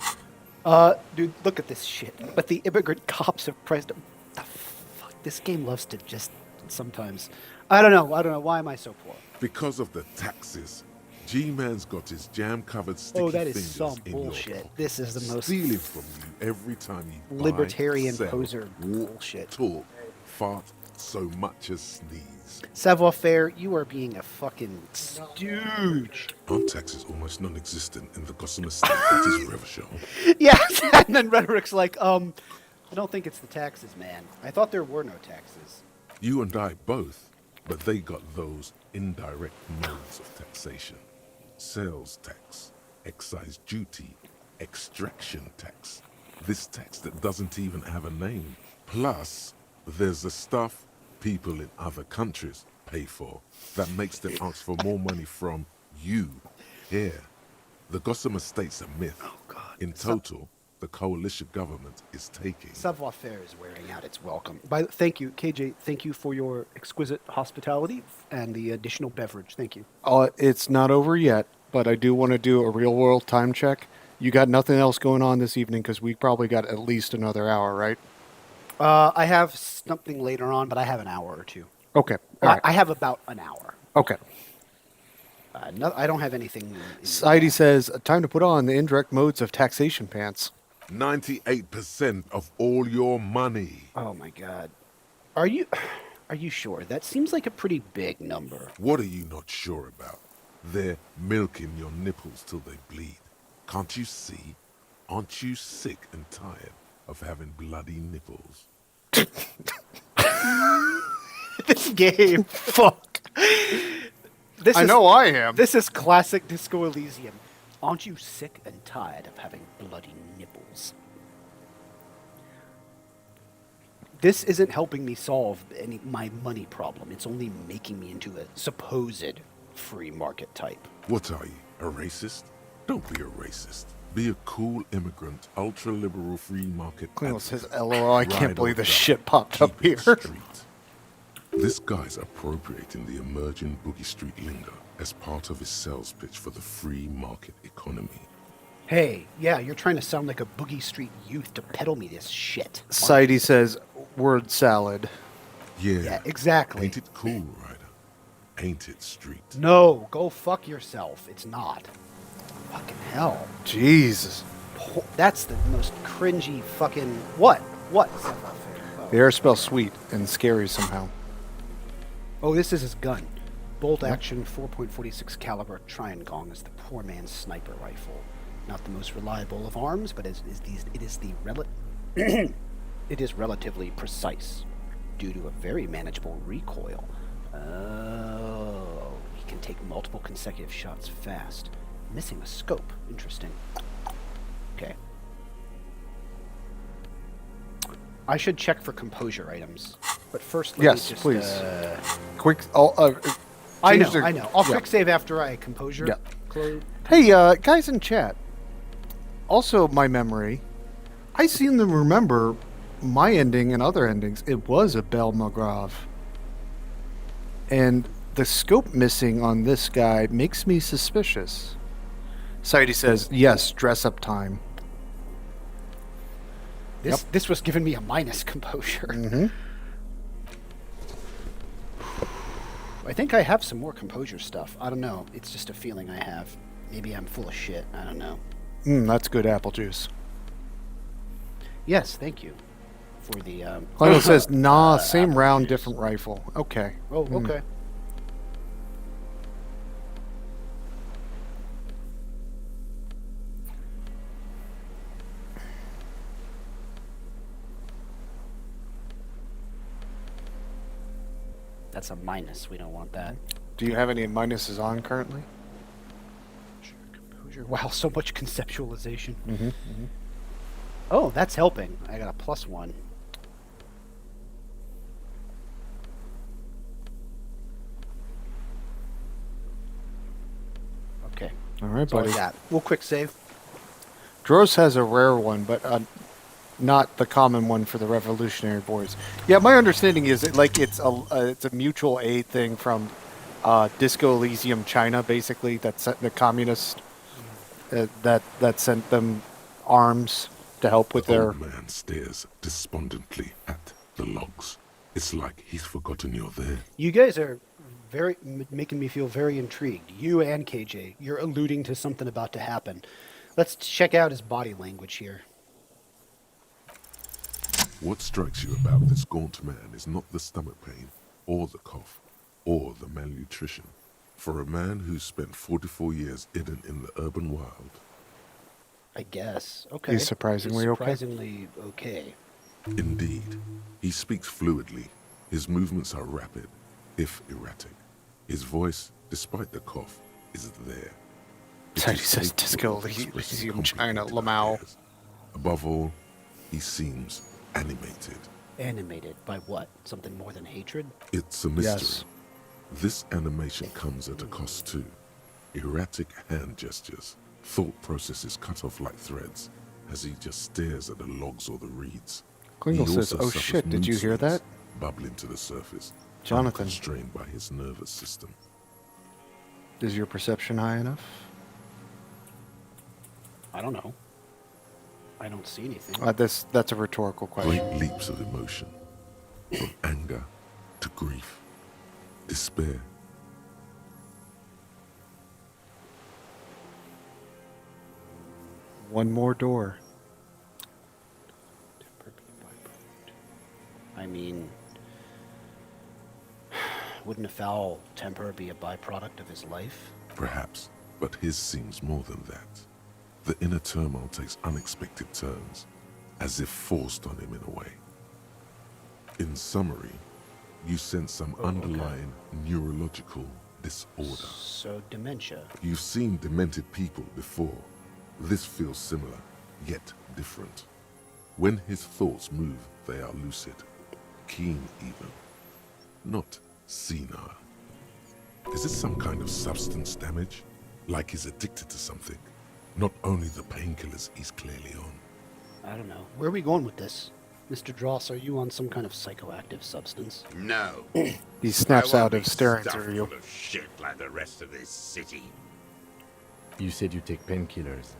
Dude, look at this shit. But the immigrant cops have priced him. The fuck? This game loves to just sometimes. I don't know. Why am I so poor? Because of the taxes. G-Man's got his jam-covered sticky that is fingers some in bullshit. your pocket, This is the most stealing from you every time you buy, libertarian sell, poser walk, bullshit. talk, fart, so much as sneeze. Savoir-faire, you are being a fucking stooge. Aren't taxes almost non-existent in the Gossamer state that is Revachol? Yes, and then Rhetoric's like, I don't think it's the taxes, man. I thought there were no taxes. You and I both, but they got those indirect modes of taxation. Sales tax, excise duty, extraction tax. This tax that doesn't even have a name. Plus, there's the stuff people in other countries pay for that makes them ask for more money from you here. The Gossamer state's a myth. Oh, God. In total, the coalition government is taking... Savoir-faire is wearing out its welcome. Thank you, KJ. Thank you for your exquisite hospitality and the additional beverage. Thank you. It's not over yet, but I do want to do a real-world time check. You got nothing else going on this evening because we probably got at least another hour, right? I have something later on, but I have an hour or two. Okay. All right. I have about an hour. Okay. I don't have anything. Society says, time to put on the indirect modes of taxation pants. 98% of all your money. Oh my God. Are you sure? That seems like a pretty big number. What are you not sure about? They're milking your nipples till they bleed. Can't you see? Aren't you sick and tired of having bloody nipples? This game. Fuck. I know I am. This is classic Disco Elysium. Aren't you sick and tired of having bloody nipples? This isn't helping me solve my money problem. It's only making me into a supposed free market type. What are you, a racist? Don't be a racist. Be a cool immigrant, ultra-liberal free market. Cleo says, LOL, I can't Ride believe or this die. shit popped up Keep it here. street. This guy's appropriating the emerging Boogie Street lingo as part of his sales pitch for the free market economy. Hey, yeah, you're trying to sound like a Boogie Street youth to peddle me this shit. Sidey says, word salad. Yeah, exactly. Ain't it cool, Ryder? Ain't it street? No, go fuck yourself. It's not. Fucking hell. Jesus. That's the most cringy fucking... What? What? The air spells sweet and scary somehow. Oh, this is his gun. Bolt action 4.46 caliber Triangong is the poor man's sniper rifle. Not the most reliable of arms, but it is relatively precise due to a very manageable recoil. Oh, he can take multiple consecutive shots fast. Missing a scope. Interesting. Okay. I should check for composure items, but first let me just... please. Quick. I change know. I'll quick save after I composure. Close. Hey, guys in chat. Also, my memory. I seem to remember my ending and other endings. It was a Belle McGraw. And the scope missing on this guy makes me suspicious. Sidey says, yes, dress up time. This was giving me a minus composure. Mm-hmm. I think I have some more composure stuff. I don't know. It's just a feeling I have. Maybe I'm full of shit. I don't know. That's good apple juice. Yes, thank you for the... Cleo says, nah, same round, different rifle. Okay. Oh, okay. That's a minus. We don't want that. Do you have any minuses on currently? Composure. Wow, so much conceptualization. Mm-hmm. Oh, that's helping. I got a +1. Okay. All right, That's all I buddy. got. We'll quick save. Dross has a rare one, but not the common one for the Revolutionary Boys. Yeah, my understanding is it's a mutual aid thing from Disco Elysium, China, basically. That's the communists that sent them arms to help with their... old man stares despondently at the logs. It's like he's forgotten you're there. You guys are making me feel very intrigued. You and KJ, you're alluding to something about to happen. Let's check out his body language here. What strikes you about this gaunt man is not the stomach pain, or the cough, or the malnutrition. For a man who's spent 44 years hidden in the urban wild. I guess. Okay. He's surprisingly okay. Surprisingly okay. Indeed. He speaks fluidly. His movements are rapid, if erratic. His voice, despite the cough, is there. He says Disco Elysium, China, Lamau. Above all, he seems animated. Animated by what? Something more than hatred? It's a mystery. Yes. This animation comes at a cost too. Erratic hand gestures, thought processes cut off like threads, as he just stares at the logs or the reeds. Klingle He says, also oh suffers shit, did you mood hear swings, that? bubbling to the surface, Jonathan. constrained by his nervous system. Is your perception high enough? I don't know. I don't see anything. That's a rhetorical question. Great leaps of emotion, from anger to grief, despair. One more door. I mean, wouldn't a foul temper be a byproduct of his life? Perhaps, but his seems more than that. The inner turmoil takes unexpected turns, as if forced on him in a way. In summary, you sense some underlying neurological disorder. So dementia. You've seen demented people before. This feels similar, yet different. When his thoughts move, they are lucid, keen even, not senile. Is it some kind of substance damage? Like he's addicted to something? Not only the painkillers he's clearly on. I don't know. Where are we going with this? Mr. Dross, are you on some kind of psychoactive substance? No. He snaps out of of staring through you. Full of shit like the rest of this city. You said you take painkillers.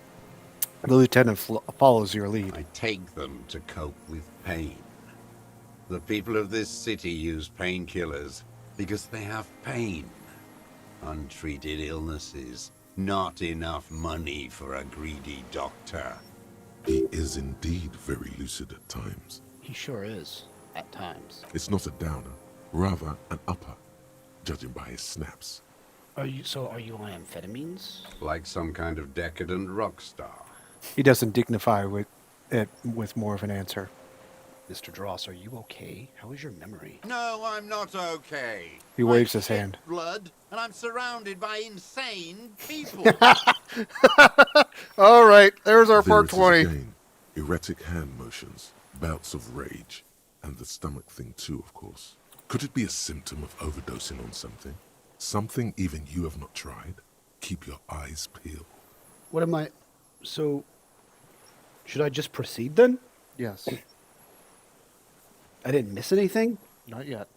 The lieutenant follows your lead. I take them to cope with pain. The people of this city use painkillers because they have pain. Untreated illnesses. Not enough money for a greedy doctor. He is indeed very lucid at times. He sure is, at times. It's not a downer, rather an upper, judging by his snaps. Are you on amphetamines? Like some kind of decadent rock star. He doesn't dignify with more of an answer. Mr. Dross, are you okay? How is your memory? No, I'm not okay. He waves his hand. Blood, and I'm surrounded by insane people. All right, there's our There part it is 20. again. Erratic hand motions, bouts of rage, and the stomach thing too, of course. Could it be a symptom of overdosing on something? Something even you have not tried? Keep your eyes peeled. What am I... So... Should I just proceed then? Yes. I didn't miss anything? Not yet.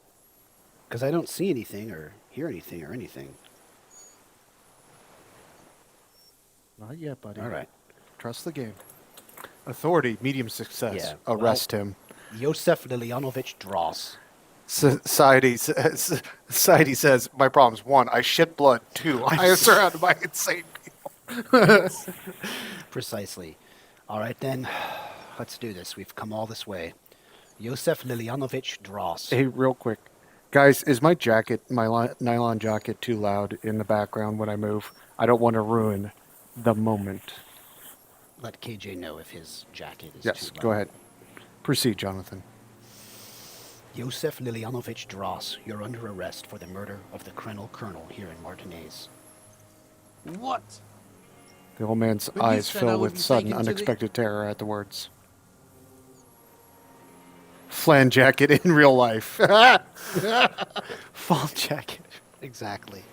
Because I don't see anything or hear anything or anything. Not yet, buddy. All right. Trust the game. Authority, medium success. Yeah, Arrest him. Yosef Lilianovich Dross. Society says, my problem's 1, I shit blood. 2, I am surrounded by insane people. Precisely. All right, then. Let's do this. We've come all this way. Yosef Lilianovich Dross. Hey, real quick. Guys, is my jacket, my nylon jacket, too loud in the background when I move? I don't want to ruin the moment. Let KJ know if his jacket is Yes, too loud. go ahead. Proceed, Jonathan. Yosef Lilianovich Dross, you're under arrest for the murder of the Colonel here in Martinez. What? The old man's But you eyes said I fill would with be sudden, taken to the- unexpected terror at the words. Flan jacket in real life. Fall jacket. Exactly.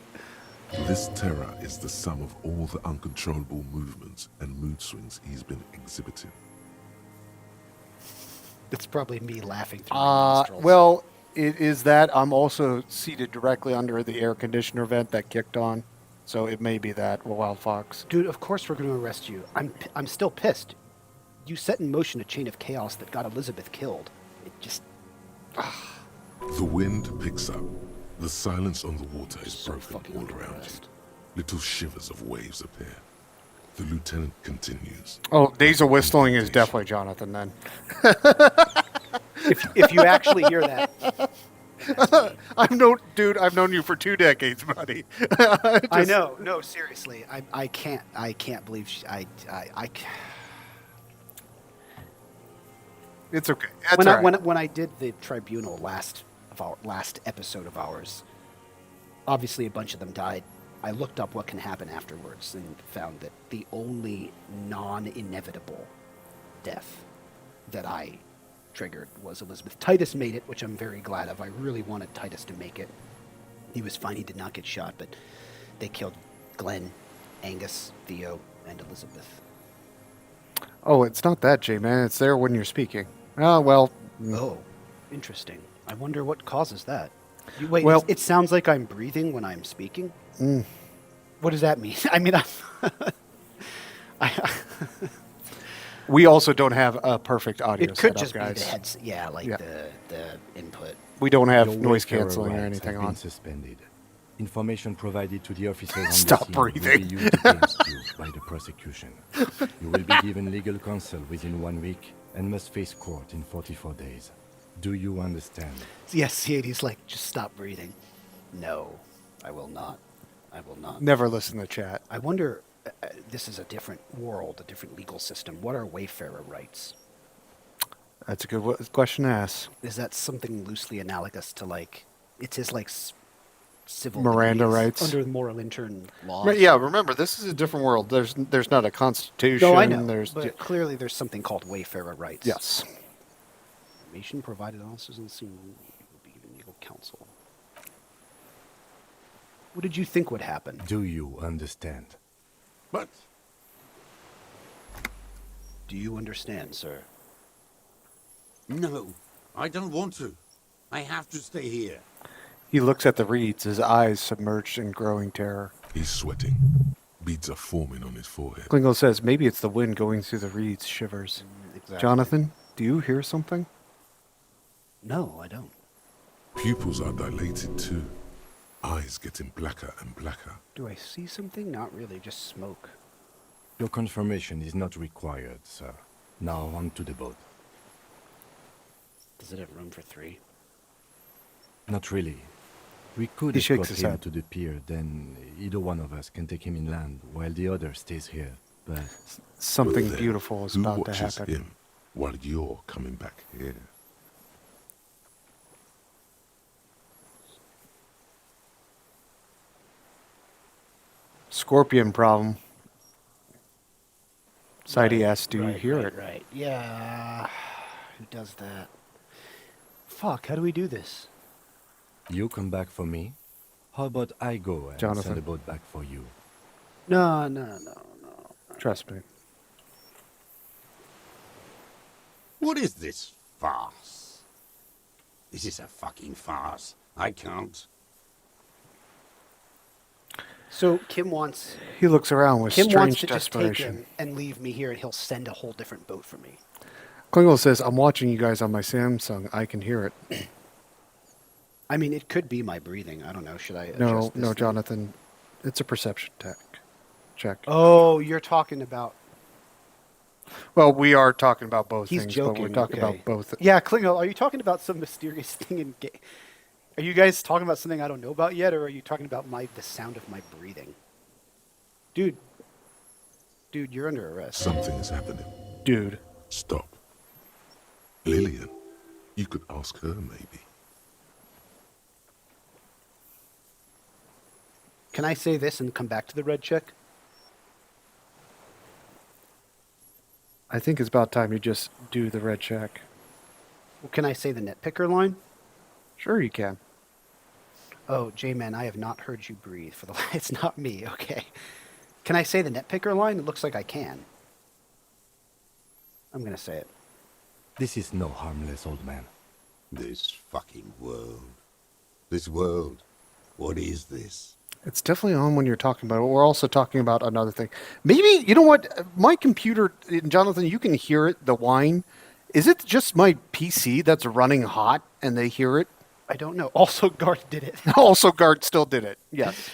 This terror is the sum of all the uncontrollable movements and mood swings he's been exhibiting. It's probably me laughing through my nostrils. Well, it is that. I'm also seated directly under the air conditioner vent that kicked on. So it may be that, Wild Fox. Dude, of course we're going to arrest you. I'm still pissed. You set in motion a chain of chaos that got Elizabeth killed. It just... The wind picks up. The silence on the water is So broken fucking all under around arrest. you. Little shivers of waves appear. The lieutenant continues. Oh, Days of Whistling is definitely Jonathan then. If you actually hear that... I've known you for 2 decades, buddy. I know. No, seriously. I can't believe It's okay. That's all right. When I did the tribunal last episode of ours, obviously a bunch of them died. I looked up what can happen afterwards and found that the only non-inevitable death that I triggered was Elizabeth. Titus made it, which I'm very glad of. I really wanted Titus to make it. He was fine. He did not get shot, but they killed Glenn, Angus, Theo, and Elizabeth. Oh, it's not that, J-Man. It's there when you're speaking. Oh, well. Oh, interesting. I wonder what causes that. Wait, Well- it sounds like I'm breathing when I'm speaking? Mm. What does that mean? I mean, We also don't have a perfect audio it could setup, just guys. be the heads. Yeah, like Yeah. the input. We don't have Your noise welfare canceling or rights anything have been on. suspended. Information provided to the officers on Stop the scene will breathing. be used against you by the prosecution. You will be given legal counsel within 1 week and must face court in 44 days. Do you understand? Yes, he's like, just stop breathing. No, I will not. I will not. Never listen to chat. I wonder, this is a different world, a different legal system. What are wayfarer rights? That's a good question to ask. Is that something loosely analogous to like, it is like civil Miranda rights under the moral intern laws? Yeah, remember, this is a different world. There's not a constitution. No, I know, There's but clearly there's something called wayfarer rights. Yes. Information provided officers on the scene will be given legal counsel. What did you think would happen? Do you understand? But do you understand, sir? No, I don't want to. I have to stay here. He looks at the reeds, his eyes submerged in growing terror. He's sweating. Beads are forming on his forehead. Klingle says, maybe it's the wind going through the reeds, shivers. Exactly. Jonathan, do you hear something? No, I don't. Pupils are dilated too. Eyes getting blacker and blacker. Do I see something? Not really, just smoke. Your confirmation is not required, sir. Now on to the boat. Does it have room for 3? Not really. We could He escort shakes his him head. to the pier, then either one of us can take him inland, while the other stays here. But Something Then beautiful is who about to watches happen. him while you're coming back here? Scorpion problem. Sidey asks, do you Right, hear right, it? Right, yeah. Who does that? Fuck, how do we do this? you come back for me? How about I go and Jonathan. send the boat back for you? No. Trust me. What is this farce? This is a fucking farce. I can't. So Kim wants He looks around with Kim wants strange to just take desperation. him and leave me here, and he'll send a whole different boat for me. Klingle says, I'm watching you guys on my Samsung. I can hear it. I mean, it could be my breathing. I don't know. Should I adjust No, this no, thing? Jonathan. It's a perception check. Oh, you're talking about... Well, we are talking about both He's things, joking. but we're talking okay. about both. Yeah, Klingle, are you talking about some mysterious thing in Are you guys talking about something I don't know about yet, or are you talking about the sound of my breathing? Dude, you're under arrest. Something is happening. Dude. Stop. Lillian, you could ask her maybe. Can I say this and come back to the red check? I think it's about time you just do the red check. Well, can I say the nitpicker line? Sure you can. Oh, J-Man, I have not heard you breathe. It's not me, okay. Can I say the nitpicker line? It looks like I can. I'm going to say it. This is no harmless old man. This fucking world. This world. What is this? It's definitely on when you're talking about it. We're also talking about another thing. Maybe, you know what? My computer, Jonathan, you can hear it, the whine. Is it just my PC that's running hot and they hear it? I don't know. Also, Garth did it. Also, Garth still did it. Yes.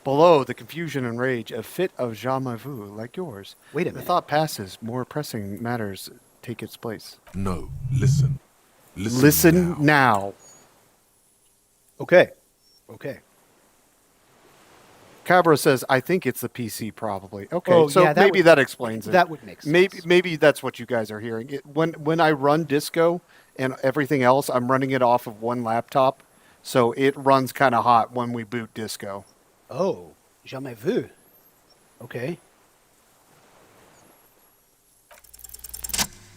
Below, the confusion and rage, a fit of jamais vu like yours. Wait a The minute. thought passes, more pressing matters take its place. No, listen. Listen now. Okay. Cabra says, I think it's the PC probably. Okay, Oh, so yeah, that maybe would- that explains it. that would make sense. Maybe that's what you guys are hearing. When I run Disco and everything else, I'm running it off of one laptop, so it runs kind of hot when we boot Disco. Oh, jamais vu. Okay.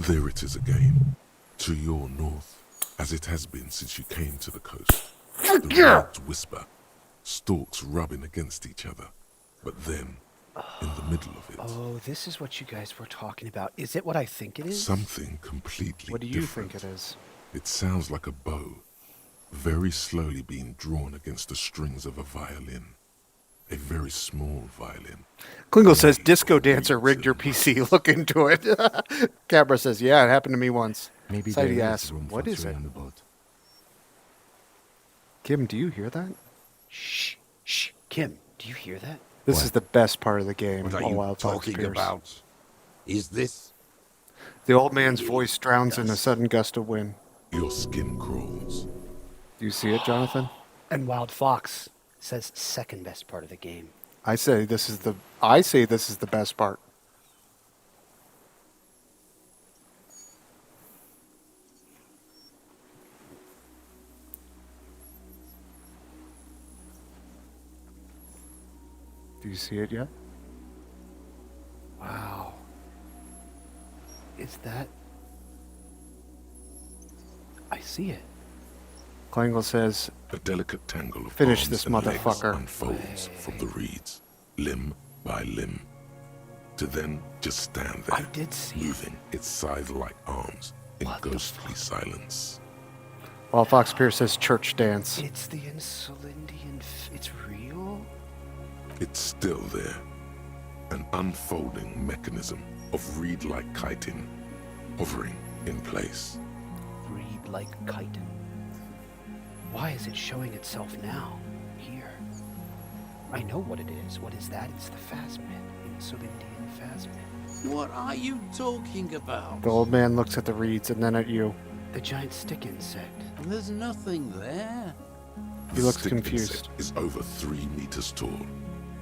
There it is again. To your north, as it has been since you came to the coast. The reeds whisper, stalks rubbing against each other. But then, in the middle of it, Oh, this is what you guys were talking about. Is it what I think it is? something completely What do you different. think it is? It sounds like a bow, very slowly being drawn against the strings of a violin. A very small violin. Klingle says, Disco Dancer rigged your PC. Look into it. Cabra says, yeah, it happened to me once. Maybe Sidey there asks, is room what for is 3 it? on the boat. Kim, do you hear that? Shh. Kim, do you hear that? This What? is the best part of the game. What are while you Wild Fox talking appears. about? Is this? The old man's voice drowns in a sudden gust of wind. Your skin crawls. Do you see it, Jonathan? And Wild Fox says second best part of the game. I say this is the best part. Do you see it yet? Wow. Is that... I see it. Klangle says, a delicate tangle of finish arms this and legs motherfucker. unfolds from the reeds, limb by limb, to then just stand there, I did see moving its scythe-like arms in ghostly silence. while Fox Pierce says church dance. It's the Insulindian... It's real? It's still there, an unfolding mechanism of reed-like chitin hovering in place. Reed-like chitin. Why is it showing itself now? Here. I know what it is. What is that? It's the phasmid. Insulindian phasmid. What are you talking about? The old man looks at the reeds and then at you. The giant stick insect. There's nothing there. He looks stick confused. insect is over 3 meters tall.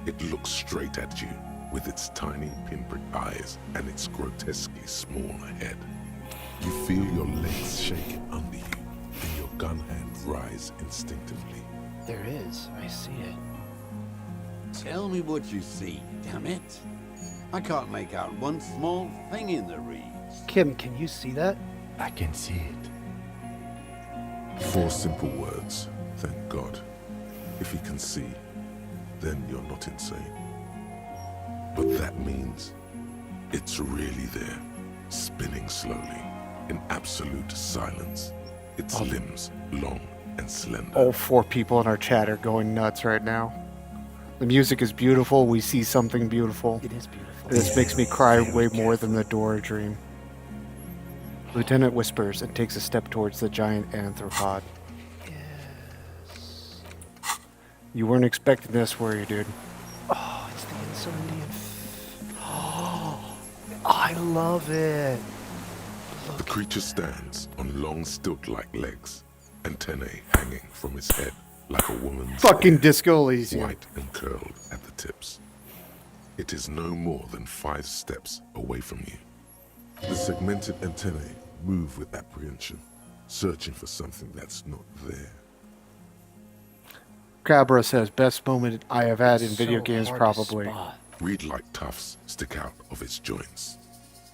It looks straight at you with its tiny pinprick eyes and its grotesquely small head. You feel your legs shaking under you and your gun hand rise instinctively. There is. I see it. Tell me what you see, damn it. I can't make out one small thing in the reeds. Kim, can you see that? I can see it. 4 simple words, thank God. If he can see, then you're not insane. But that means it's really there, spinning slowly, in absolute silence. Its limbs long and slender. All 4 people in our chat are going nuts right now. The music is beautiful. We see something beautiful. It is beautiful. This makes me cry way more than the Dora dream. Lieutenant whispers and takes a step towards the giant anthropod. Yes. You weren't expecting this, were you, dude? Oh, it's the Insulindian... Oh, I love it. The creature stands on long stilt-like legs, antennae hanging from its head like a woman's Fucking hair, Disco Elysium. white and curled at the tips. It is no more than 5 steps away from you. The segmented antennae move with apprehension, searching for something that's not there. Cabra says, best moment I have had in It's video so games, hard to probably. spot. Reed-like tufts stick out of its joints.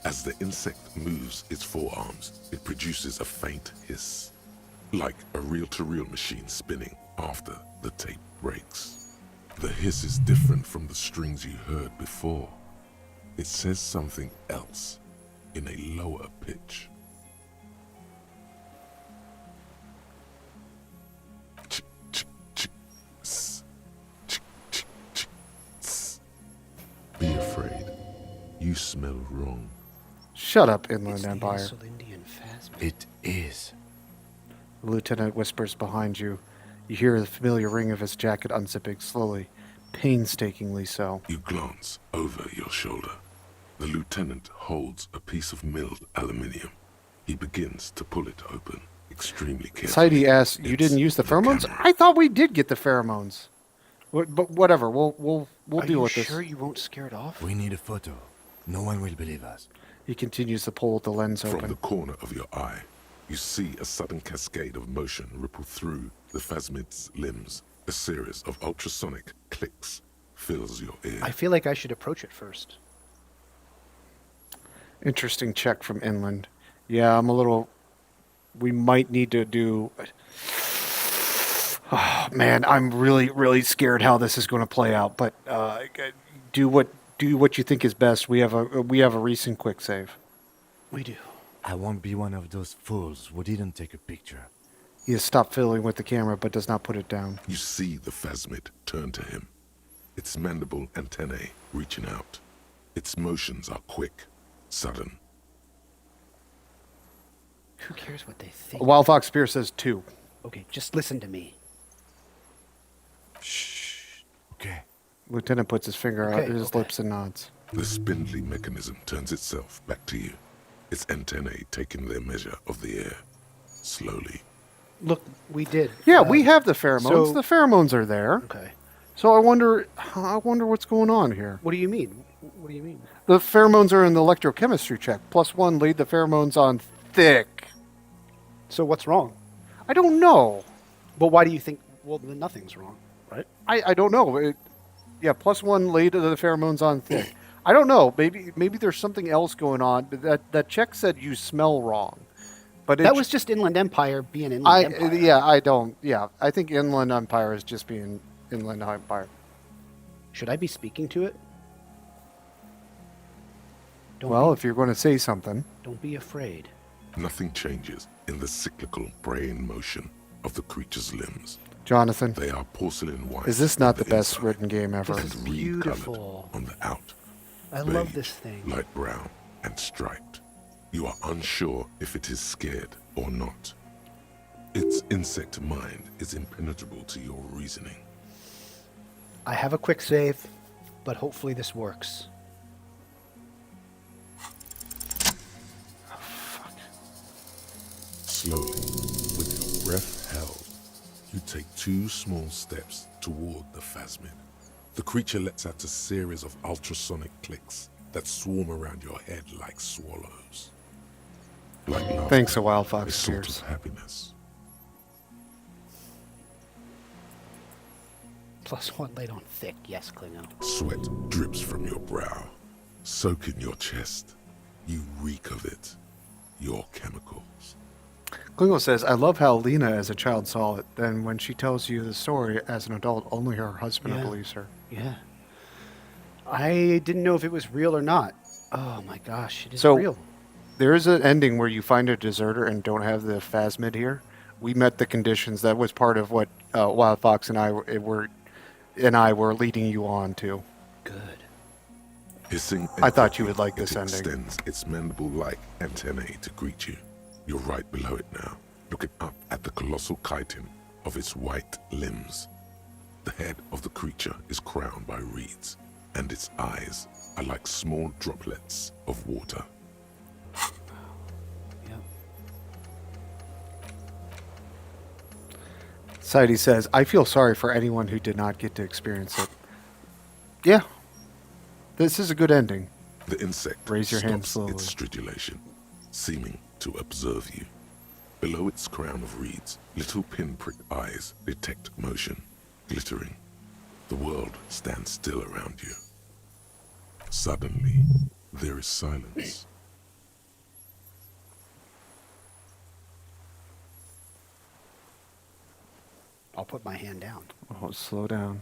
As the insect moves its forearms, it produces a faint hiss, like a reel-to-reel machine spinning after the tape breaks. The hiss is different from the strings you heard before. It says something else in a lower pitch. Ch- ch- ch- s- ch- ch- ch- s. Be afraid. You smell wrong. Shut up, It's Inland the Empire. Insulindian phasmid. It is. The lieutenant whispers behind you. You hear the familiar ring of his jacket unzipping slowly, painstakingly so. You glance over your shoulder. The lieutenant holds a piece of milled aluminium. He begins to pull it open, extremely carefully. Heidi asks, "You didn't use the pheromones?" camera. I thought we did get the pheromones. But whatever, we'll Are deal you with sure this. you won't scare it off? We need a photo. No one will believe us. He continues to pull the lens From open. the corner of your eye, you see a sudden cascade of motion ripple through the phasmid's limbs. A series of ultrasonic clicks fills your ear. I feel like I should approach it first. Interesting check from Inland. Yeah, I'm a little... We might need to do... Oh, man, I'm really, really scared how this is going to play out. But do what you think is best. We have a recent quick save. We do. I won't be one of those fools who didn't take a picture. He has stopped fiddling with the camera, but does not put it down. You see the phasmid turn to him, its mandible antennae reaching out. Its motions are quick, sudden. Who cares what they think? Wild Fox Spear says 2. Okay, just listen to me. Shh. Okay. Lieutenant puts his finger out Okay, his okay. lips and nods. The spindly mechanism turns itself back to you, its antennae taking their measure of the air, slowly. Look, we did. Yeah, we have the pheromones. so- The pheromones are there. Okay. So I wonder what's going on here. What do you mean? What do you mean? The pheromones are in the electrochemistry check. +1 lead the pheromones on thick. So what's wrong? I don't know. But why do you think? Well, then nothing's wrong, right? I don't know. Yeah, +1 lead the pheromones on thick. I don't know. Maybe there's something else going on. That check said you smell wrong. But that was just Inland Empire being Inland Empire. I think Inland Empire is just being Inland Empire. Should I be speaking to it? If you're going to say something. Don't be afraid. Nothing changes in the cyclical braying motion of the creature's limbs. Jonathan, they are porcelain white. Is this not the best written game ever? This is beautiful. On the out. I love this thing. Light brown and striped. You are unsure if it is scared or not. Its insect mind is impenetrable to your reasoning. I have a quick save, but hopefully this works. Oh, fuck. Slowly, with your breath held, you take 2 small steps toward the phasmid. The creature lets out a series of ultrasonic clicks that swarm around your head like swallows. Like laughter, thanks a while, Fox a sort Spears. of happiness. +1 laid on thick, yes, Klingo. Sweat drips from your brow, soaking your chest. You reek of it, your chemicals. Klingo says, I love how Lena as a child saw it. Then when she tells you the story as an adult, only her husband believes her. Yeah. I didn't know if it was real or not. Oh my gosh, it is So, real. There is an ending where you find a deserter and don't have the phasmid here. We met the conditions. That was part of what Wild Fox and I were leading you on to. Good. Hissing, I thought you would like this ending. It extends its mandible-like antennae to greet you. You're right below it now, looking up at the colossal chitin of its white limbs. The head of the creature is crowned by reeds, and its eyes are like small droplets of water. Saidi says, I feel sorry for anyone who did not get to experience it. Yeah. This is a good ending. The insect Raise your hand stops slowly. its stridulation, seeming to observe you. Below its crown of reeds, little pinprick eyes detect motion, glittering. The world stands still around you. Suddenly, there is silence. I'll put my hand down. Oh, slow down.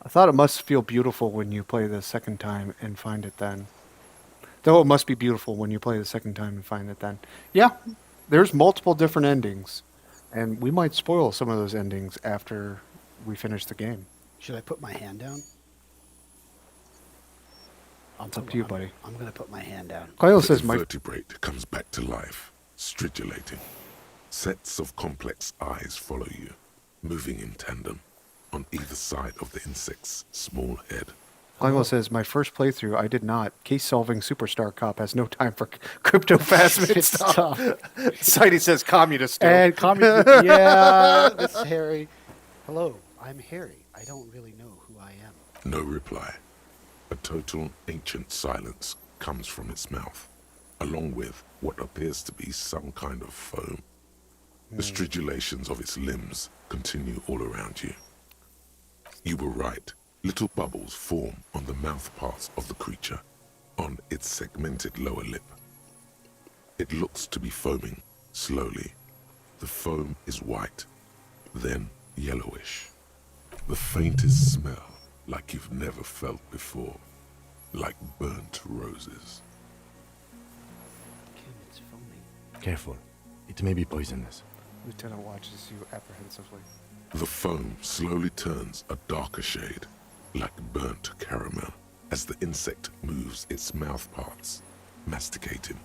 I thought it must feel beautiful when you play the second time and find it then. Though it must be beautiful when you play the second time and find it then. Yeah, there's multiple different endings. And we might spoil some of those endings after we finish the game. Should I put my hand down? It's up to you, buddy. I'm going to put my hand down. Kyle The says, invertebrate comes back to life, stridulating. Sets of complex eyes follow you, moving in tandem on either side of the insect's small head. Klingo says, my first playthrough, I did not. Case-solving superstar cop has no time for crypto phasmid stuff. Saidi says, communist. And communist, yeah, that's Harry. Hello, I'm Harry. I don't really know who I am. No reply. A total ancient silence comes from its mouth, along with what appears to be some kind of foam. The stridulations of its limbs continue all around you. You were right. Little bubbles form on the mouth parts of the creature, on its segmented lower lip. It looks to be foaming, slowly. The foam is white, then yellowish. The faintest smell, like you've never felt before, like burnt roses. Kim, it's foaming. Careful. It may be poisonous. Lieutenant watches you apprehensively. The foam slowly turns a darker shade, like burnt caramel, as the insect moves its mouth parts, masticating.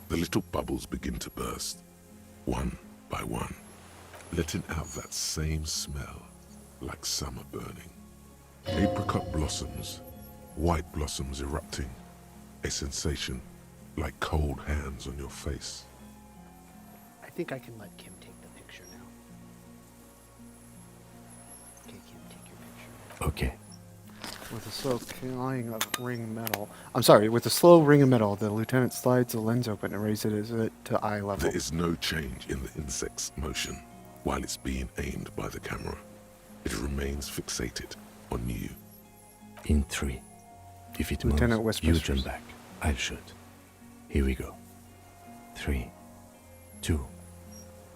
The little bubbles begin to burst, one by one, letting out that same smell, like summer burning. Apricot blossoms, white blossoms erupting, a sensation like cold hands on your face. I think I can let Kim take the picture now. Okay, Kim, take your picture. Okay. With a slow flying of ring metal. I'm sorry, with a slow ring of metal, the lieutenant slides the lens open and raises it to eye level. There is no change in the insect's motion while it's being aimed by the camera. It remains fixated on you. In 3. If it Lieutenant moves, whispers. you turn back. I'll shoot. Here we go. 3, 2,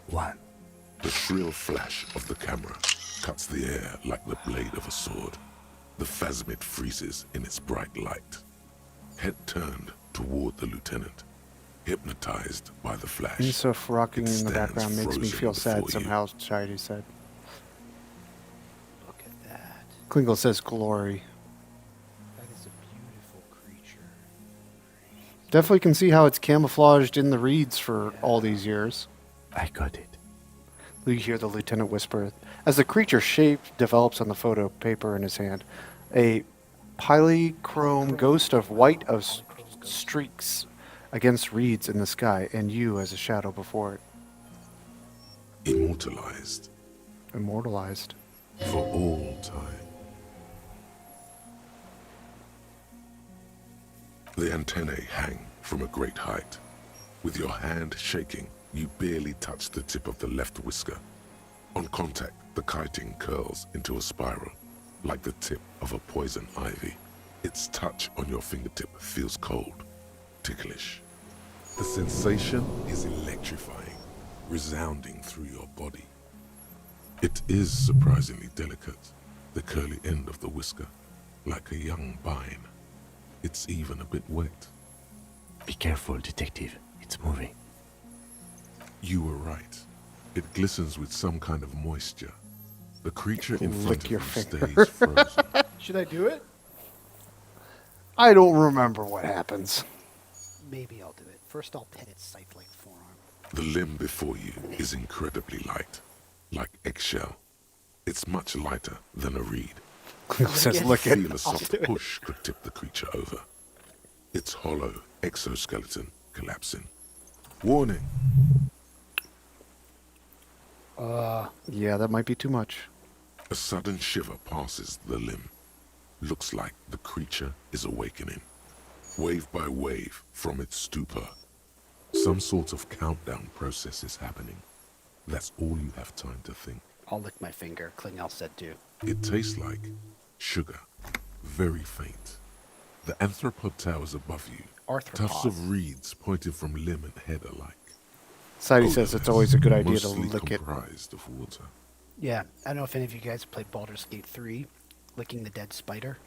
1. The shrill flash of the camera cuts the air like the blade of a sword. The phasmid freezes in its bright light. Head turned toward the lieutenant, hypnotized by the flash. Insuf rocking It in the stands background makes me frozen feel sad before you. somehow, Shady said. Look at that. Klingle says glory. That is a beautiful creature. Definitely can see how it's camouflaged in the reeds for all these years. I got it. You hear the lieutenant whisper. As the creature's shape develops on the photo paper in his hand, a polychrome ghost of white of streaks against reeds in the sky, and you as a shadow before it. Immortalized Immortalized. for all time. The antennae hang from a great height. With your hand shaking, you barely touch the tip of the left whisker. On contact, the chitin curls into a spiral, like the tip of a poison ivy. Its touch on your fingertip feels cold, ticklish. The sensation is electrifying, resounding through your body. It is surprisingly delicate, the curly end of the whisker, like a young vine. It's even a bit wet. Be careful, detective. It's moving. You were right. It glistens with some kind of moisture. The creature in front Lick of your you finger. stays frozen. Should I do it? I don't remember what happens. Maybe I'll do it. First, I'll pet its scythe-like forearm. The limb before you is incredibly light, like eggshell. It's much lighter than a reed. Klingle says lick it. Feel a soft push could tip the creature over. Its hollow exoskeleton collapsing. Warning! Yeah, that might be too much. A sudden shiver passes the limb. Looks like the creature is awakening, wave by wave from its stupor. Some sort of countdown process is happening. That's all you have time to think. I'll lick my finger, Klingel said too. It tastes like sugar, very faint. The anthropod towers above you, tufts of reeds pointed from limb and head alike. Sadie says it's always a good idea to mostly lick it. comprised of water. Yeah, I don't know if any of you guys played Baldur's Gate 3, licking the dead spider.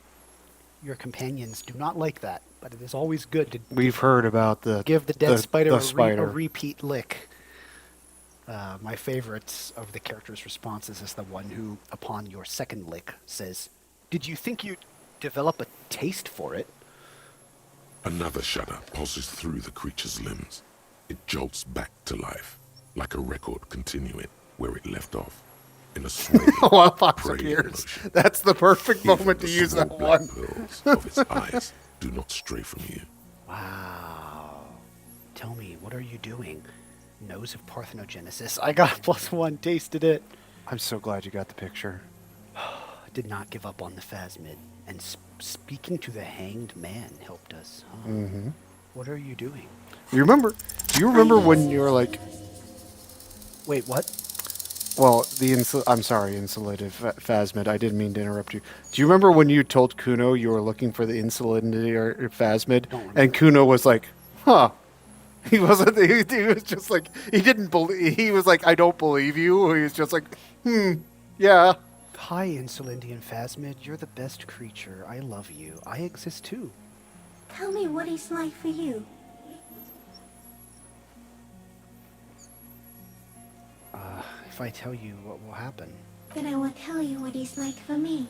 Your companions do not like that, but it is always good to We've heard about the give the dead spider, spider. a repeat lick. My favorites of the character's responses is the one who, upon your second lick, says, "Did you think you'd develop a taste for it?" Another shudder pulses through the creature's limbs. It jolts back to life, like a record continuing where it left off, in a swaying, While Fox praying appears. motion. That's the perfect Even moment the to use small that black one. pearls of its eyes do not stray from you. Wow. Tell me, what are you doing? Nose of parthenogenesis. I got +1, tasted it. I'm so glad you got the picture. Did not give up on the phasmid. And speaking to the hanged man helped us. Huh? Mm-hmm. What are you doing? Do you remember when you were like... Wait, what? Well, I'm sorry, insulated phasmid. I didn't mean to interrupt you. Do you remember when you told Kuno you were looking for the insulated phasmid? And Kuno was like, huh. He wasn't, he was just like, he didn't believe, he was like, I don't believe you. He was just like, yeah. Hi, Insulindian phasmid. You're the best creature. I love you. I exist too. Tell me what it's like for you. If I tell you, what will happen? Then I will tell you what it's like for me.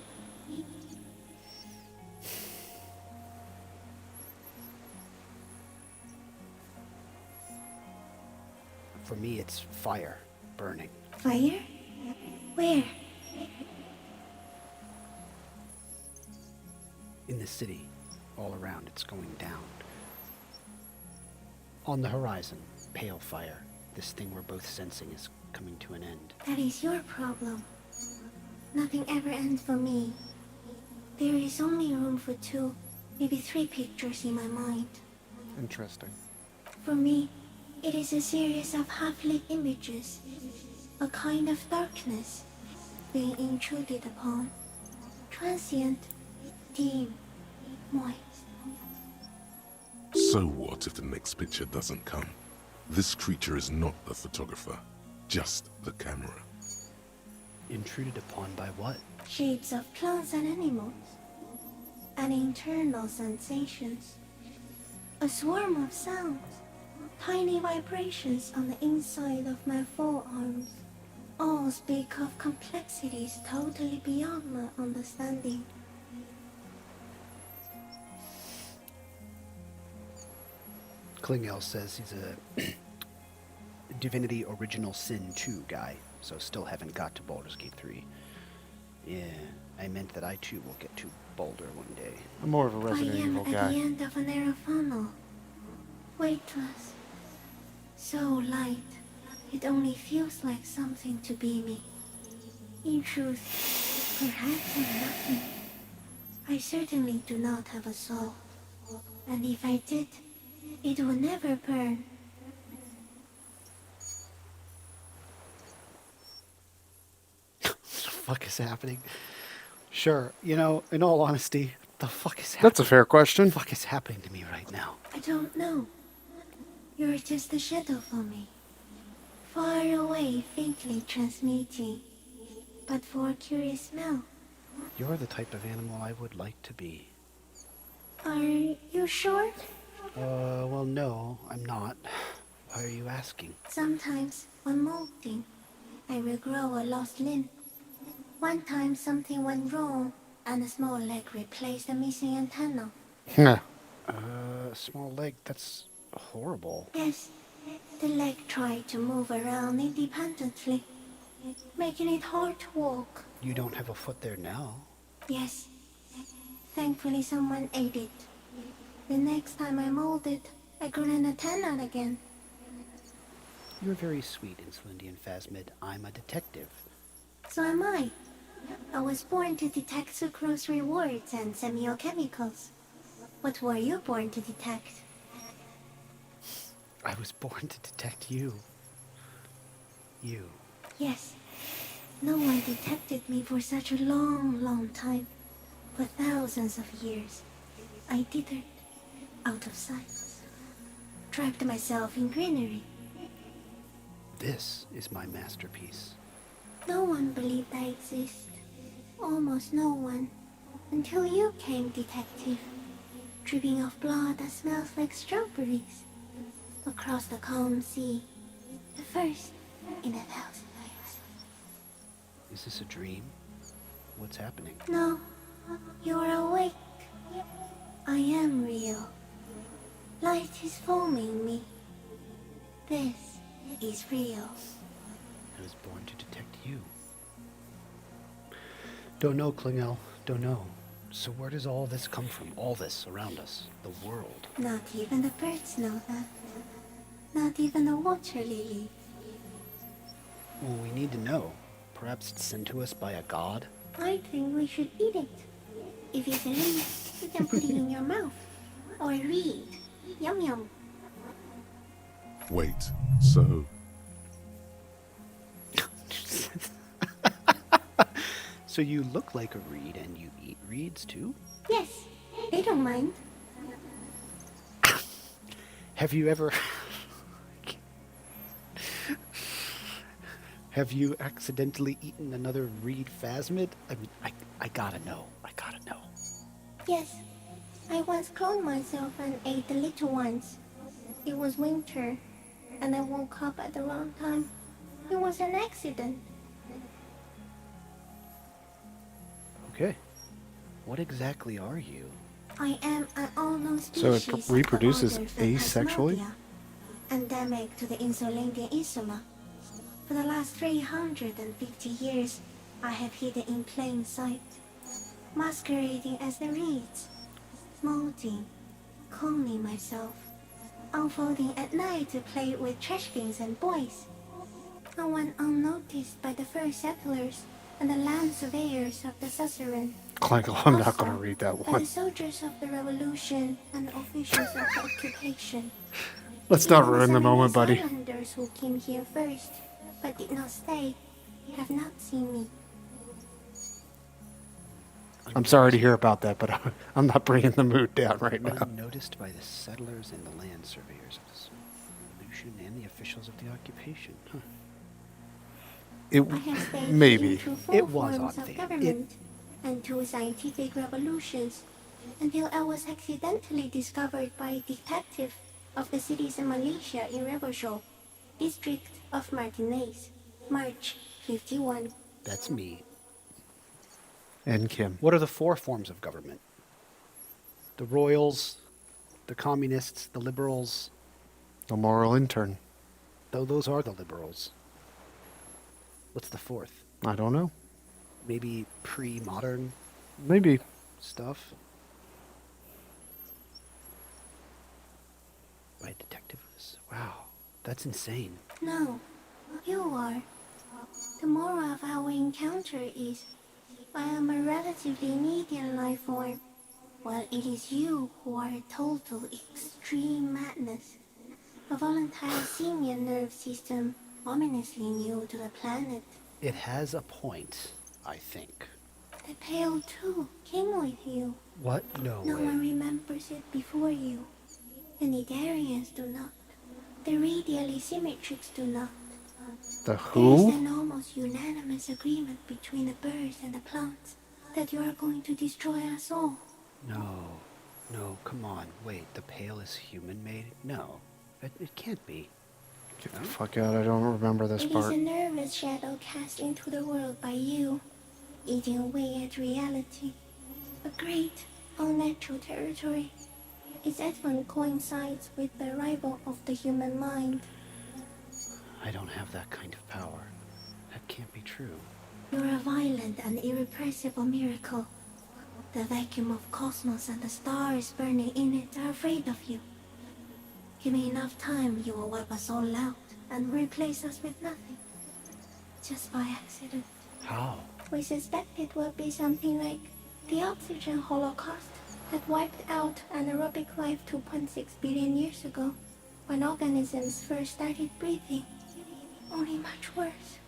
For me, it's fire, burning. Fire? Where? In the city, all around, it's going down. On the horizon, pale fire. This thing we're both sensing is coming to an end. That is your problem. Nothing ever ends for me. There is only room for 2, maybe 3 pictures in my mind. Interesting. For me, it is a series of half-lit images, a kind of darkness being intruded upon, transient, dim, moist. So what if the next picture doesn't come? This creature is not the photographer, just the camera. Intruded upon by what? Shapes of plants and animals, and internal sensations. A swarm of sounds, tiny vibrations on the inside of my forearms. All speak of complexities totally beyond my understanding. Klingel says he's a Divinity Original Sin 2 guy, so still haven't got to Baldur's Gate 3. Yeah, I meant that I too will get to Boulder one day. I'm more of a Resident I am Evil at guy. the end of a narrow funnel, weightless, so light, it only feels like something to be me. In truth, perhaps I'm nothing. I certainly do not have a soul, and if I did, it would never burn. What the fuck is happening? Sure, you know, in all honesty, the fuck is happening? That's a fair question. What the fuck is happening to me right now? I don't know. You're just a shadow for me. Far away, faintly transmitting, but for a curious smell. You're the type of animal I would like to be. Are you sure? Well, no, I'm not. Why are you asking? Sometimes, when molting, I will grow a lost limb. One time something went wrong, and a small leg replaced the missing antenna. Small leg, that's horrible. Yes, the leg tried to move around independently, making it hard to walk. You don't have a foot there now. Yes, thankfully someone ate it. The next time I molded, I grew an antenna again. You're very sweet, Insulindian Phasmid. I'm a detective. So am I. I was born to detect sucrose rewards and semiochemicals. What were you born to detect? I was born to detect you. You. Yes. No one detected me for such a long, long time. For thousands of years. I dithered, out of sight. Trapped myself in greenery. This is my masterpiece. No one believed I exist. Almost no one. Until you came, detective. Dripping off blood that smells like strawberries. Across the calm sea. The first in 1,000 years. Is this a dream? What's happening? No, you're awake. I am real. Light is forming me. This is real. I was born to detect you. Don't know, Klingel. Don't know. So where does all this come from? All this around us. The world. Not even the birds know that. Not even the water lily. Well, we need to know. Perhaps it's sent to us by a god? I think we should eat it. If it's a leaf, you can put it in your mouth. Or read. Yum yum. Wait, so... So you look like a reed and you eat reeds too? Yes, they don't mind. Have you ever... Have you accidentally eaten another reed phasmid? I mean, I gotta know. I gotta know. Yes, I once cloned myself and ate the little ones. It was winter, and I woke up at the wrong time. It was an accident. Okay. What exactly are you? I am an unknown So species. it reproduces of asexually? Phantasmagoria, endemic to the Insulindian Insula. For the last 350 years, I have hidden in plain sight, masquerading as the reeds, molding, cloning myself, unfolding at night to play with trash bins and boys. I went unnoticed by the first settlers and the land surveyors of the suzerain. Clangle, I'm not Also, going to read that by one. the soldiers of the revolution and officials of the occupation. Let's not Even ruin the moment, buddy. islanders who came here first, but did not stay, have not seen me. I'm sorry to hear about that, but I'm not bringing the mood down right now. Unnoticed by the settlers and the land surveyors of the revolution and the officials of the occupation. Huh. I have stayed Maybe. through four It was forms on of theme. government and two scientific revolutions until I was accidentally discovered by a detective of the citizen militia in Revershaw, district of Martinez, March 51. That's me. And Kim. What are the four forms of government? The royals, the communists, the liberals. The moral intern. Though those are the liberals. What's the fourth? I don't know. Maybe pre-modern Maybe. stuff? By detectives. Wow, that's insane. No, you are. The moral of our encounter is I am a relatively medium life form, while it is you who are a total extreme madness. A volatile simian nerve system ominously new to the planet. It has a point, I think. The Pale too came with you. What? No No way. one remembers it before you. The Nidarians do not. The radially symmetrics do not. The There is who? an almost unanimous agreement between the birds and the plants that you are going to destroy us all. No, come on. Wait, the Pale is human-made? No, it can't be. Get the fuck out, I don't remember this It is part. a nervous shadow cast into the world by you, eating away at reality. A great, unnatural territory. Its advent coincides with the arrival of the human mind. I don't have that kind of power. That can't be true. You're a violent and irrepressible miracle. The vacuum of cosmos and the stars burning in it are afraid of you. Give me enough time, you will wipe us all out and replace us with nothing. Just by accident. How? We suspect it will be something like the oxygen holocaust that wiped out anaerobic life 2.6 billion years ago, when organisms first started breathing. Only much worse.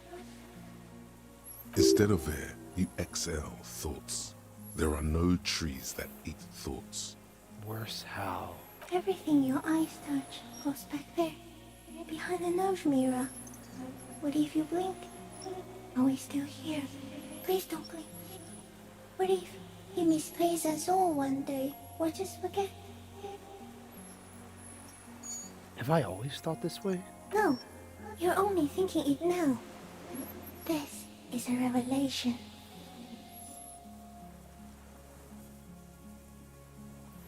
Instead of air, you exhale thoughts. There are no trees that eat thoughts. Worse how? Everything your eyes touch goes back there, behind the nose mirror. What if you blink? Are we still here? Please don't blink. What if you misplace us all one day, or just forget? Have I always thought this way? No, you're only thinking it now. This is a revelation.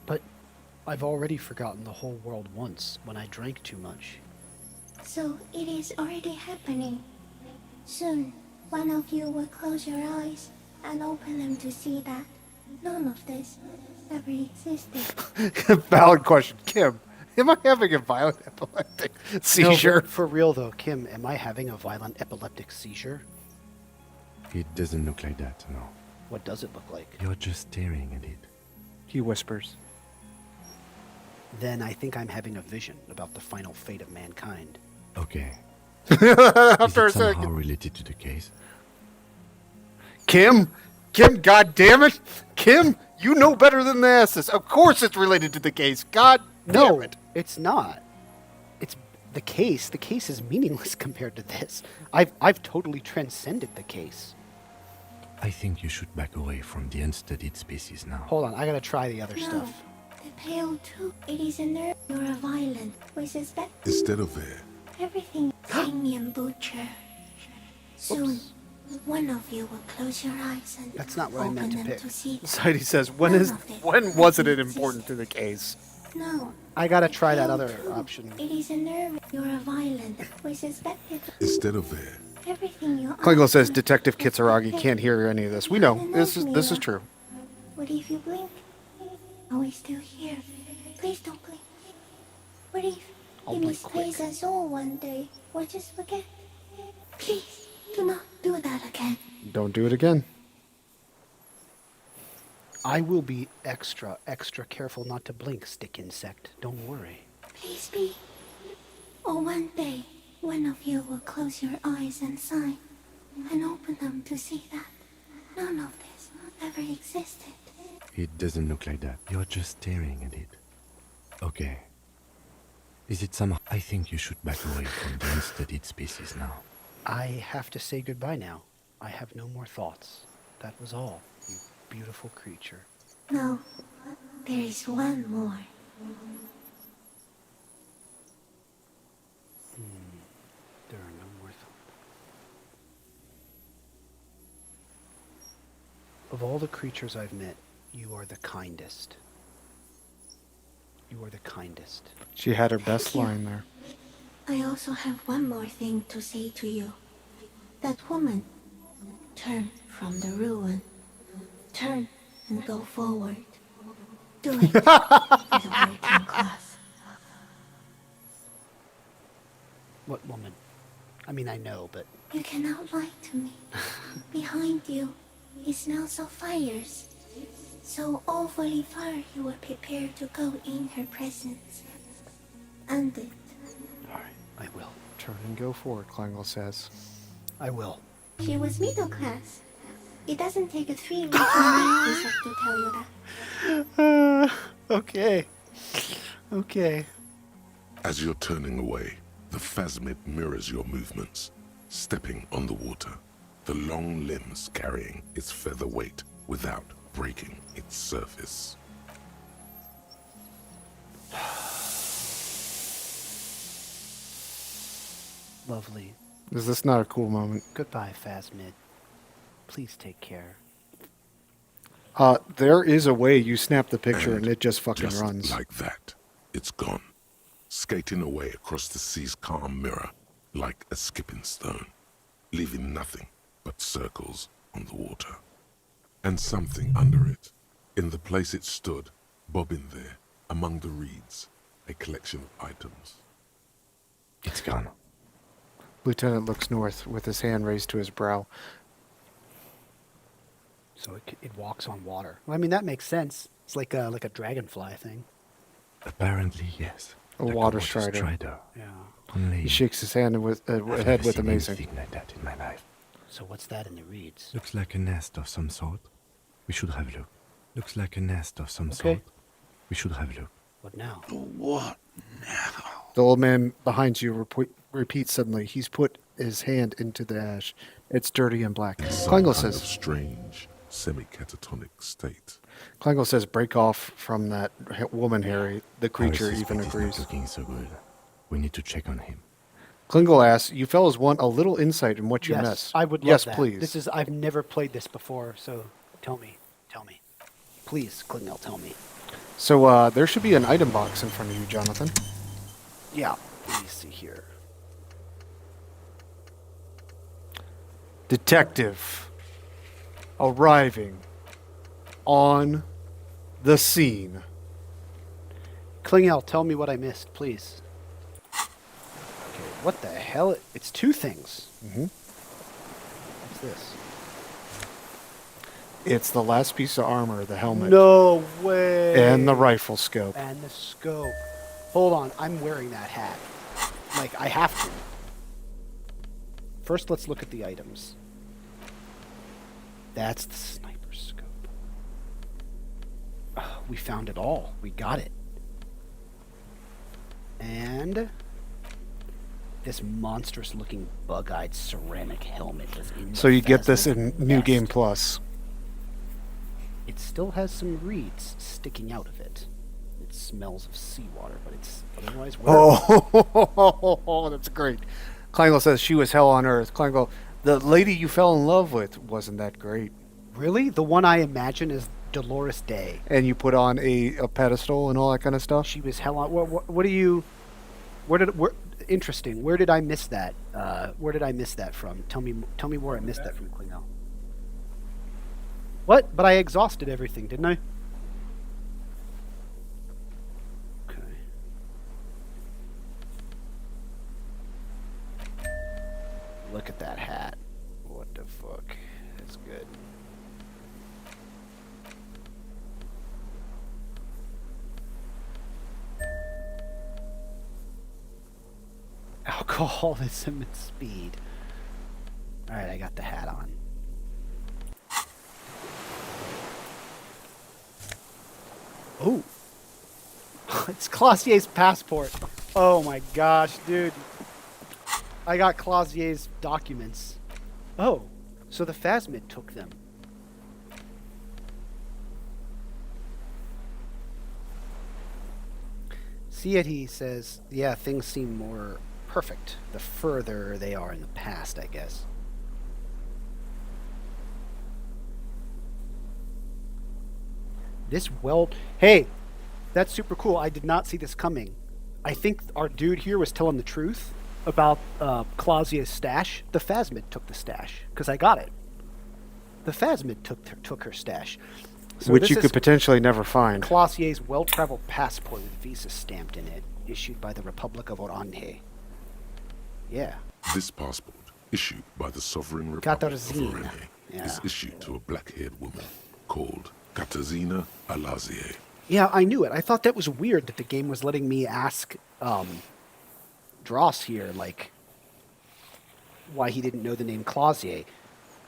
But I've already forgotten the whole world once when I drank too much. So it is already happening. Soon, one of you will close your eyes and open them to see that none of this ever existed. Valid question. Kim, am I having a violent epileptic seizure? No, for real though, Kim, am I having a violent epileptic seizure? It doesn't look like that, no. What does it look like? You're just staring at it. He whispers. Then I think I'm having a vision about the final fate of mankind. Okay. For Is a it somehow second. related to the case? Kim, God damn it, Kim, you know better than this. Of course, it's related to the case. God damn it. It's not. It's the case. The case is meaningless compared to this. I've totally transcended the case. I think you should back away from the unstudied species now. Hold on, I gotta try the other No, stuff. the Pale too. It is a nerve. You're a violent. We suspect Instead of air, everything. Simian butcher. Soon, one of you will close your eyes and That's not what I open meant to them pick. to see that Society says, when wasn't it important to the case? No. I gotta try that other option. It is a nerve. You're a violent. We suspect it. instead of air, Everything your Klingle says eyes Detective touch Kitsuragi goes can't hear any of this. We know. This is true. What if you blink? Are we still here? Please don't blink. What if I'll you blink misplace us all one day, or just forget? Please, do not do that again. Don't do it again. I will be extra careful not to blink, stick insect. Don't worry. Please be. Or one day, one of you will close your eyes and sigh, and open them to see that none of this ever existed. It doesn't look like that. You're just staring at it. Okay. Is it somehow... I think you should back away from the unstudied species now. I have to say goodbye now. I have no more thoughts. That was all, you beautiful creature. No, there is one more. There are no more thoughts. Of all the creatures I've met, you are the kindest. You are the kindest. She had her best line there. I also have one more thing to say to you. That woman, turn from the ruin. Turn and go forward. Do it for the working class. What woman? I mean, I know, but... You cannot lie to me. Behind you, it smells of fires. So awfully far you were prepared to go in her presence. End it. Alright, I will. Turn and go forward, Klangel says. I will. She was middle class. It doesn't take a 3 weeks to tell you that. Okay. Okay. As you're turning away, the phasmid mirrors your movements, stepping on the water, the long limbs carrying its feather weight without breaking its surface. Lovely. Is this not a cool moment? Goodbye, Phasmid. Please take care. There is a way you snap the picture and it just fucking Just runs. like that, it's gone, skating away across the sea's calm mirror like a skipping stone, leaving nothing but circles on the water. And something under it, in the place it stood, bobbing there, among the reeds, a collection of items. It's gone. Lieutenant looks north with his hand raised to his brow. So it walks on water. Well, I mean, that makes sense. It's like a dragonfly thing. Apparently, yes. A water strider. Yeah. Only He shakes his hand with I've head never with seen amazing. anything like that in my life. So what's that in the reeds? Looks like a nest of some sort. We should have a look. Looks like a nest of some Okay. sort. We should have a look. What now? What now? The old man behind you repeats suddenly. He's put his hand into the ash. It's dirty and black. Some Klangel kind says, of strange, semi-catatonic state. Klangel says, break off from that woman, Harry. The creature Harris's even feet is not agrees. looking so good. We need to check on him. Klingel asks, you fellas want a little insight in what you Yes, miss? I would love Yes, that. please. I've never played this before, so tell me. Please, Klingel, tell me. So there should be an item box in front of you, Jonathan. Yeah. Let me see here. Detective arriving on the scene. Klingel, tell me what I missed, please. Okay, what the hell? It's two things. Mm-hmm. What's this? It's the last piece of armor, the helmet. No way. And the rifle scope. And the scope. Hold on, I'm wearing that hat. Like, I have to. First, let's look at the items. That's the sniper scope. We found it all. We got it. And this monstrous-looking bug-eyed ceramic helmet is in So the you get this Phasmid in New nest. Game Plus. It still has some reeds sticking out of it. It smells of seawater, but it's otherwise Oh, that's great. Klingel says she was hell on earth. Klingel, the lady you fell in love with wasn't that great. Really? The one I imagine is Dolores Day. And you put on a pedestal and all that kind of stuff? She was hell on... What do you... Interesting. Where did I miss that? Where did I miss that from? Tell me where I missed that from, Klingel. What? But I exhausted everything, didn't I? Okay. Look at that hat. What the fuck? That's good. Alcoholism and speed. Alright, I got the hat on. Oh. It's Clausier's passport. Oh my gosh, dude. I got Clausier's documents. Oh, so the Phasmid took them. See it, he says, yeah, things seem more perfect the further they are in the past, I guess. This hey, that's super cool. I did not see this coming. I think our dude here was telling the truth about Clausia's stash. The Phasmid took the stash, because I got it. The Phasmid took her stash. So which you could potentially never find. Clausier's well-traveled passport with Visa stamped in it, issued by the Republic of Orange. Yeah. This passport, issued by the Sovereign Republic of Orange, yeah. is issued to a black-haired woman called Katarzyna Alazie. Yeah, I knew it. I thought that was weird that the game was letting me ask Dross here, like, why he didn't know the name Clausier.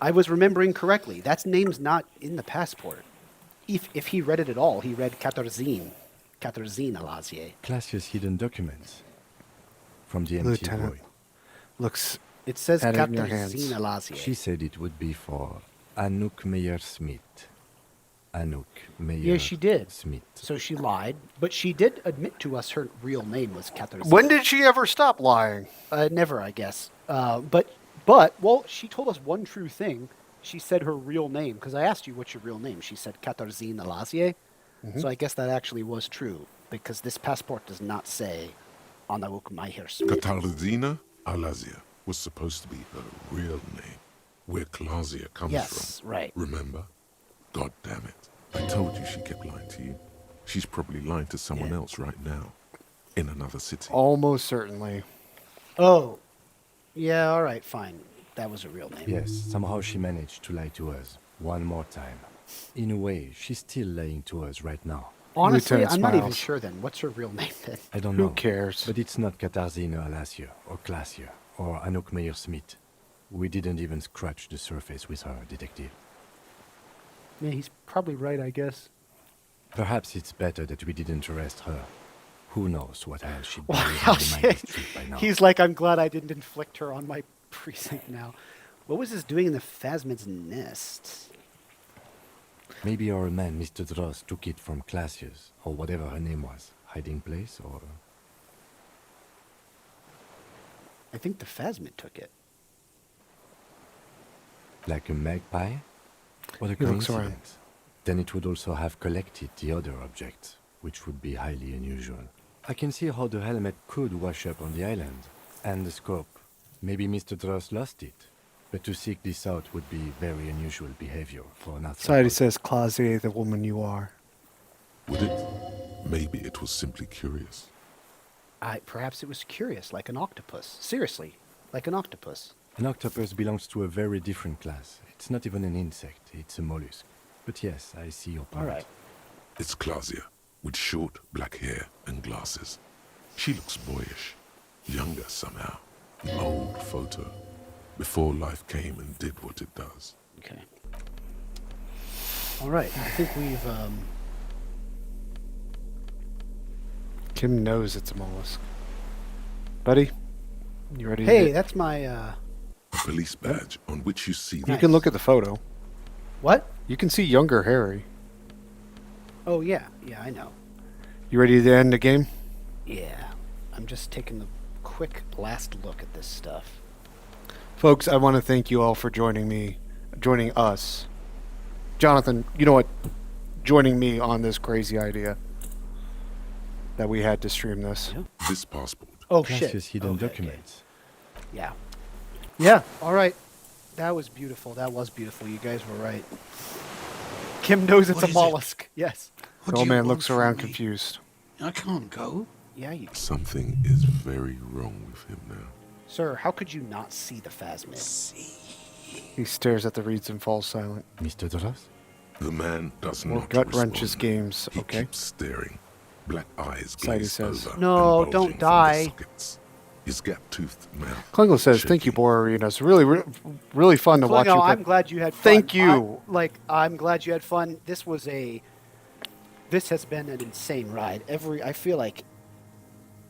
I was remembering correctly. That name's not in the passport. If he read it at all, he read Katarzyna Alazie. Classier's hidden documents from the empty Lieutenant. void. Looks. It says Had it in your hands. Katarzyna Alazie. She said it would be for Anouk Meyer-Smith. Anouk Meyer. Yeah, she did. Smith. So she lied, but she did admit to us her real name was Katarzyna. When did she ever stop lying? Never, I guess. Well, she told us one true thing. She said her real name, because I asked you what's your real name. She said Katarzyna Alazie. Mm-hmm. So I guess that actually was true, because this passport does not say Anouk Meyer-Smith. Katarzyna Alazie was supposed to be her real name, where Clausia comes from. Yes, right. Remember? God damn it. I told you she kept lying to you. She's probably lying to someone else right now, in another city. Almost certainly. Oh, yeah, all right, fine. That was a real name. Yes, somehow she managed to lie to us one more time. In a way, she's still lying to us right now. Honestly, Lieutenant I'm not even Smiles. sure then. What's her real name then? I don't know. Who cares? But it's not Katarzyna Alazie or Classier or Anouk Meyer-Smith. We didn't even scratch the surface with her, detective. Yeah, he's probably right, I guess. Perhaps it's better that we didn't arrest her. Who knows what else she'd be Wow, doing on the Mining Street by now. he's like, I'm glad I didn't inflict her on my precinct now. What was this doing in the Phasmid's nest? Maybe our man, Mr. Dross, took it from Classier's, or whatever her name was. Hiding place, or... I think the Phasmid took it. Like a magpie? What a He looks around. coincidence. Then it would also have collected the other objects, which would be highly unusual. I can see how the helmet could wash up on the island. And the scope. Maybe Mr. Dross lost it. But to seek this out would be very unusual behavior for an Society arthropod. says, Clausier, the woman you are. Would it? Maybe it was simply curious. Perhaps it was curious, like an octopus. Seriously, like an octopus. An octopus belongs to a very different class. It's not even an insect, it's a mollusk. But yes, I see your point. All right. It's Clausia, with short black hair and glasses. She looks boyish, younger somehow. An old photo, before life came and did what it does. Okay. All right, I think we've, Kim knows it's a mollusk. Buddy, you ready to Hey, hit? that's my, A police badge on which you see You can look at the photo. What? You can see younger Harry. Oh, yeah. Yeah, I know. You ready to end the game? Yeah. I'm just taking a quick last look at this stuff. Folks, I want to thank you all for joining us. Jonathan, you know what? Joining me on this crazy idea that we had to stream this. Yeah. this passport. Oh, Classier's shit. hidden Okay, documents. okay. Yeah. Yeah, all right. That was beautiful. That was beautiful. You guys were right. Kim knows it's What a is it? mollusk. Yes. What The do old you man want looks from around me? confused. I can't go. Yeah, you... Something is very wrong with him now. Sir, how could you not see the Phasmid? He stares at the reeds and falls silent. Mr. Dross? The man does More not gut respond. wrenches games, He okay? keeps staring. Black eyes Sadie glaze says, over No, and don't bulging from the die. sockets. His gap-toothed mouth. Klingle says, "Thank you, Borarina. It's really fun to watch you Klingo, play." I'm glad you had fun. Thank you. I'm glad you had fun. This has been an insane ride. I feel like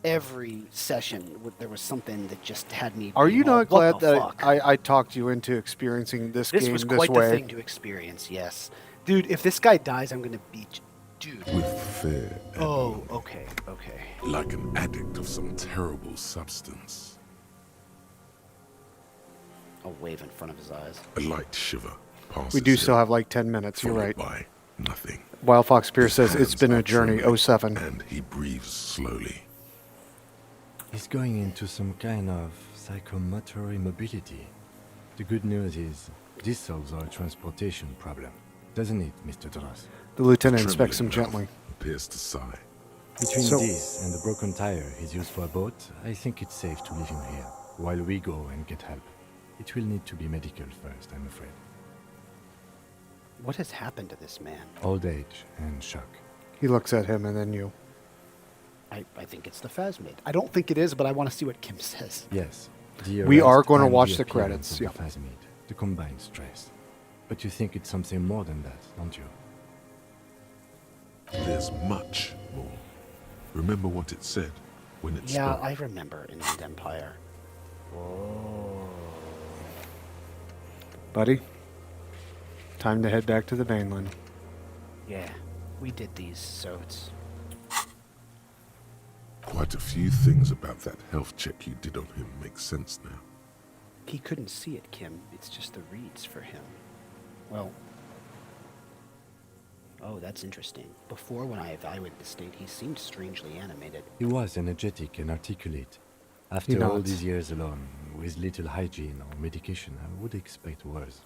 every session there was something that just had me. Are you not glad that fuck? I talked you into experiencing this game This was this quite way? the thing to experience. Yes, dude. If this guy dies, I'm gonna beat you. Dude. With fear. Oh, okay. Like an addict of some terrible substance. A wave in front of his eyes. A light shiver passes. We do still have like 10 minutes. You're right. By nothing. Wild Fox Pierce says, His "It's been a hands are journey." trembling, 07. And he breathes slowly. He's going into some kind of psychomotor immobility. The good news is, this solves our transportation problem, doesn't it, Mr. Dross? The lieutenant inspects him gently. Appears to sigh. Between this and the broken tire he's used for a boat, I think it's safe to leave him here, while we go and get help. It will need to be medical first, I'm afraid. What has happened to this man? Old age and shock. He looks at him and then you. I think it's the Phasmid. I don't think it is, but I want to see what Kim says. Yes. We are going to watch the credits. Yeah. The combined stress. But you think it's something more than that, don't you? There's much more. Remember what it said when it Yeah, spoke? I remember Inland Empire. Buddy, time to head back to the mainland. Yeah, we did these, so it's... Quite a few things about that health check you did on him make sense now. He couldn't see it, Kim. It's just the reads for him. Well... Oh, that's interesting. Before, when I evaluated the state, he seemed strangely animated. He was energetic and articulate. After all these years alone, with little hygiene or medication, I would expect worse.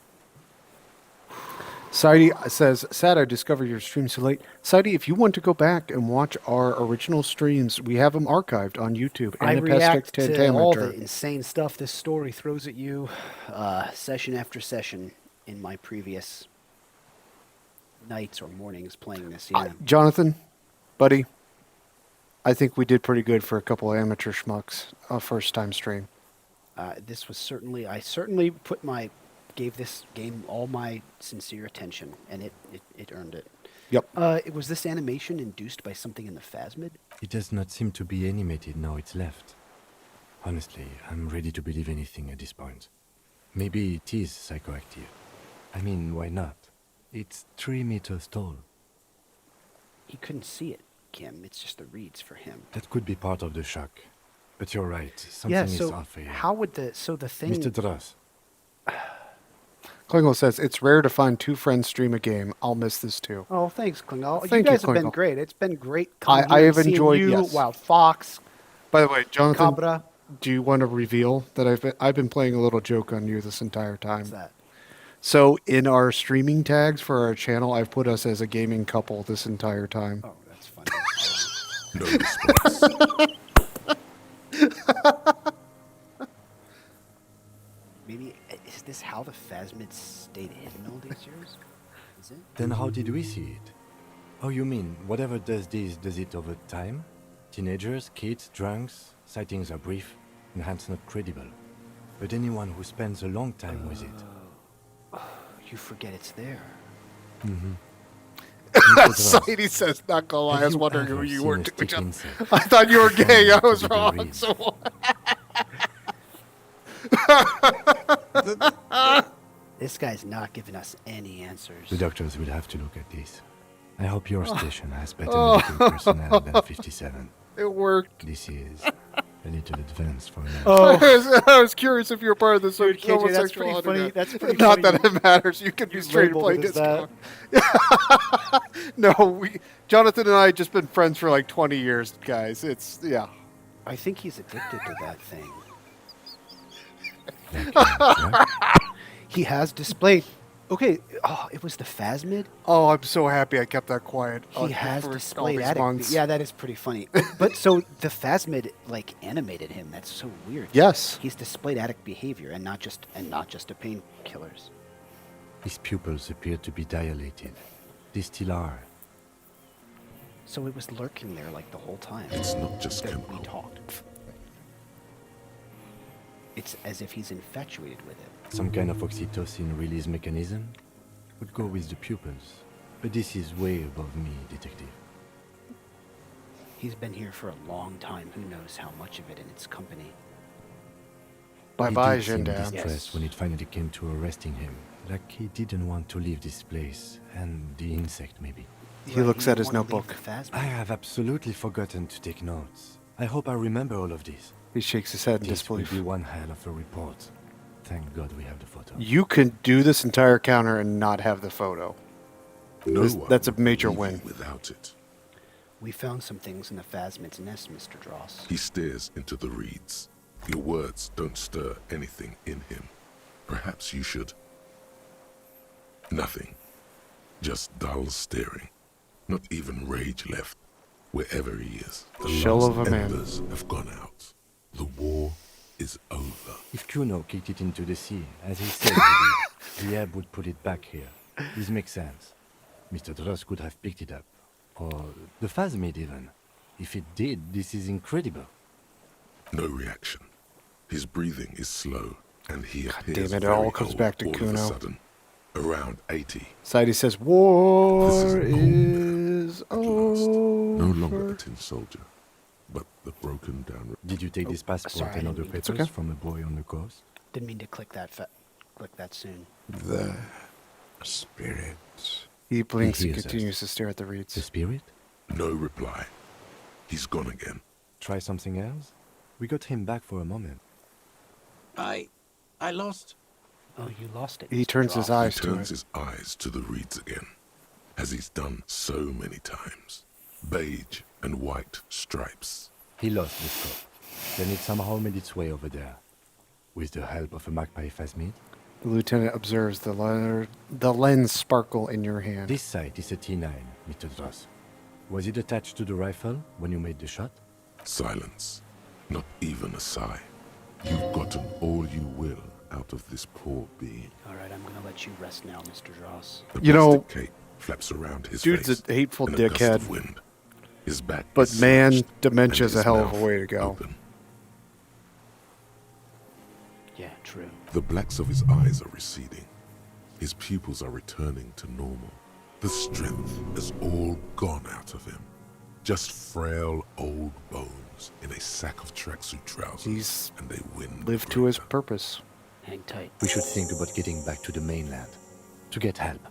Saidi says, "Sad I discovered your stream so late." Saidi, if you want to go back and watch our original streams, we have them archived on YouTube. I Anapestic react to all Tetrameter. the insane stuff this story throws at you, session after session, in my previous nights or mornings playing this. Yeah. Jonathan, buddy, I think we did pretty good for a couple of amateur schmucks, first time stream. This was certainly, I gave this game all my sincere attention, and it earned it. Yep. Was this animation induced by something in the Phasmid? It does not seem to be animated now it's left. Honestly, I'm ready to believe anything at this point. Maybe it is psychoactive. I mean, why not? It's 3 meters tall. He couldn't see it, Kim. It's just the reads for him. That could be part of the shock. But you're right. Something is off here. How would the thing... Mr. Dross. Klingle says, "It's rare to find two friends stream a game. I'll miss this too." Oh, thanks, Klingle. Thank you guys you, have been Klingle. great. It's been great I coming here have and seeing enjoyed, you, yes. Wild Fox. By the way, Jonathan, Cabra. do you want to reveal that I've been playing a little joke on you this entire time? What's that? So in our streaming tags for our channel, I've put us as a gaming couple this entire time. Oh, that's funny. No response. Maybe, is this how the Phasmid stayed hidden all these years? Is it? Then how did we see it? Oh, you mean, whatever does this, does it over time? Teenagers, kids, drunks, sightings are brief, and hence not credible. But anyone who spends a long time with it... You forget it's there. Mm-hmm. Sadie says, "Not gonna lie, I was wondering who you were to each other. Insect? I thought you were gay. I was wrong." So This guy's not giving us any answers. The doctors will have to look at this. I hope your station has better medical personnel than 57. it worked. This is a little advanced for now. I was curious if you were part of the Dude, KJ, that's homosexual pretty funny. underground. That's pretty Not funny. that it matters. You can be You straight and labeled play it as disco. No, Jonathan and I have just been friends for like 20 years, guys. It's, yeah. I think he's addicted to that thing. He has displayed. Okay, it was the Phasmid? Oh, I'm so happy I kept that quiet. He has for all displayed these addict. months. Yeah, that is pretty funny. But so the Phasmid like animated him. That's so weird. Yes. He's displayed addict behavior and not just the painkillers. His pupils appear to be dilated. They still are. So it was lurking there like the whole time. It's not just that chemical. we talked. It's as if he's infatuated with it. Some kind of oxytocin release mechanism? Would go with the pupils. But this is way above me, detective. He's been here for a long time. Who knows how much of it in its company. Bye-bye, He did seem Gendarme. distressed when it finally came to arresting him. Like he didn't want to leave this place. And the insect, maybe. He looks at his notebook. I have absolutely forgotten to take notes. I hope I remember all of this. He shakes his head in This will disbelief. be one hell of a report. Thank God we have the photo. You can do this entire counter and not have the photo. No That's a one major will leave win. you without it. We found some things in the phasmid's nest, Mr. Dross. He stares into the reeds. Your words don't stir anything in him. Perhaps you should. Nothing. Just dull staring. Not even rage left. Wherever he is. The Shell last of a man. embers have gone out. The war is over. If Kuno kicked it into the sea, as he said he did, the ebb would put it back here. This makes sense. Mr. Dross could have picked it up. Or the phasmid even. If it did, this is incredible. No reaction. His breathing is slow, and he appears damn it, it very all comes old back to all of a Kuno. sudden. Around 80. Sadie says, war This is is at last. No longer over. a tin soldier, but the broken down. Did you take this passport sorry, I and didn't other mean to- It's papers okay. from a boy on the coast? Didn't mean to click that soon. The spirit. He blinks He and hears us. continues to stare at the The reeds. spirit? No reply. He's gone again. Try something else? We got him back for a moment. I lost. Oh, you lost it. He Mr. turns his Dross. eyes He to turns it. his eyes to the reeds again, as he's done so many times. Beige and white stripes. He lost the scope. Then it somehow made its way over there. With the help of a magpie phasmid. The lieutenant observes the lens sparkle in your hand. This sight is a T9, Mr. Dross. Was it attached to the rifle when you made the shot? Silence. Not even a sigh. You've gotten all you will out of this poor being. All right, I'm going to let you rest now, Mr. Dross. The You know, plastic cape flaps around his dude's face. a hateful in a gust dickhead. of wind. His back But is man, slashed, dementia's and a his hell of a mouth way to go. open. Yeah, true. The blacks of his eyes are receding. His pupils are returning to normal. The strength is all gone out of him. Just frail old bones in a sack of tracksuit trousers. He's and they win. lived to his purpose. Hang tight. We should think about getting back to the mainland. To get help.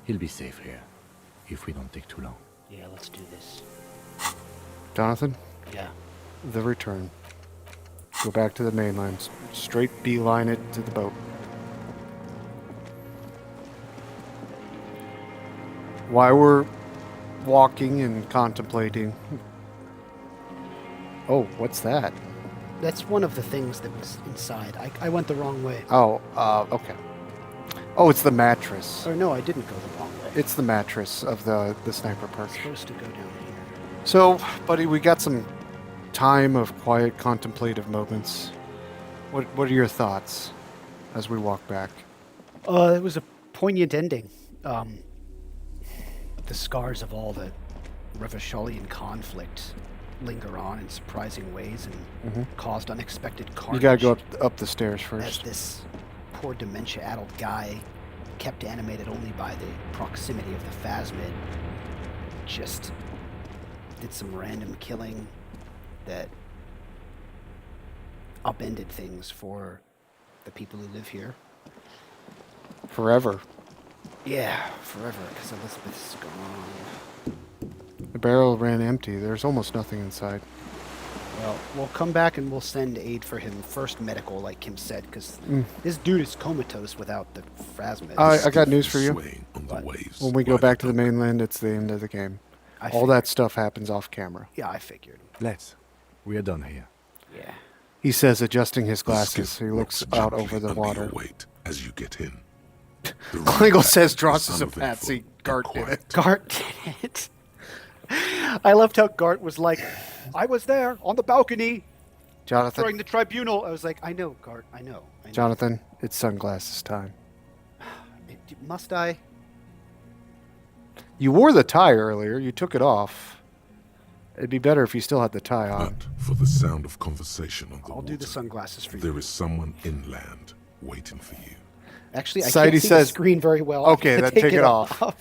He'll be safe here. If we don't take too long. Yeah, let's do this. Jonathan, Yeah. the return. Go back to the mainland. Straight beeline it to the boat. While we're walking and contemplating. Oh, what's that? That's one of the things that was inside. I went the wrong way. Oh, okay. Oh, it's the mattress. Or no, I didn't go the wrong way. It's the mattress of the sniper perk. It's supposed to go down here. So, buddy, we got some time of quiet contemplative moments. What are your thoughts as we walk back? It was a poignant ending. The scars of all the Revacholian conflict linger on in surprising ways and caused unexpected carnage. You gotta go up the stairs As first. this poor dementia-addled guy, kept animated only by the proximity of the phasmid, just did some random killing that upended things for the people who live here. Forever. Yeah, forever, because Elizabeth's gone. The barrel ran empty. There's almost nothing inside. Well, we'll come back and we'll send aid for him. First medical, like Kim said, because Mm. this dude is comatose without the phasmid. I got news for you. Swaying on the waves. When we go back to the mainland, it's the end of the game. All that stuff happens off camera. Yeah, I figured. Let's. We are done here. Yeah. He says, adjusting his The glasses. skiff He looks rocks out gently over the under your water. weight as you get in. The Klingle reed says back Dross is a uneventful patsy. and Gart did it. quiet. Gart did it. I loved how Gart was like, I was there on the balcony Jonathan, during the tribunal. I was like, I know, Gart, I know. Jonathan, it's sunglasses time. Must I? You wore the tie earlier. You took it off. It'd be better if you still had the tie on. But for the sound of conversation on the I'll water, do the sunglasses for you. there is someone inland waiting for you. Actually, I Saidi can't see says, the screen very well. I'm okay, gonna then take it off. off.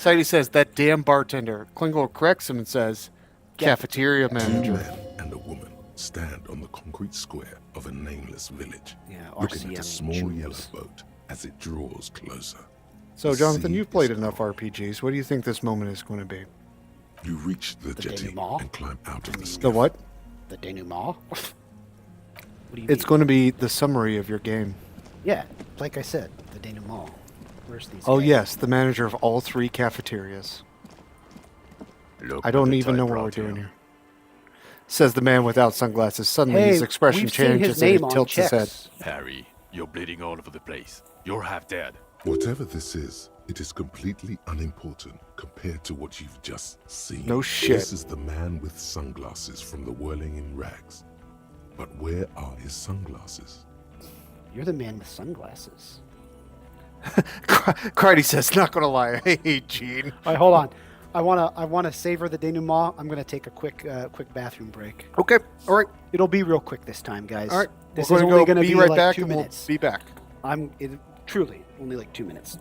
Saidi says, that damn bartender. Klingle corrects him and says, cafeteria Two manager. men and a woman stand on the concrete square of a nameless village, Yeah, looking at RCM a small Jews. yellow boat as it draws closer. So, The Jonathan, sea you've played is enough RPGs. What do you think this moment is going to be? You reach the jetty denouement? and climb out of the The skiff. what? The denouement? What do you It's mean? going to be the summary of your game. Yeah, like I said, the denouement. Where's these Oh, guys? yes, the manager of all 3 cafeterias. Look I don't what the even tide know what we're brought doing you. here. Says the man without sunglasses. Suddenly Hey, his expression we've seen changes his and he name on tilts his head. checks. Harry, you're bleeding all over the place. You're half dead. Whatever this is, it is completely unimportant compared to what you've just seen. No shit. This is the man with sunglasses from the Whirling in Rags. But where are his sunglasses? You're the man with sunglasses. Cardi says, not going to lie, I hate Gene. All right, hold on. I wanna savor the denouement. I'm gonna take a quick bathroom break. Okay, all right. It'll be real quick this time, guys. All right, This we're is going only to gonna be be right like back 2 and minutes. we'll be back. Truly only like 2 minutes.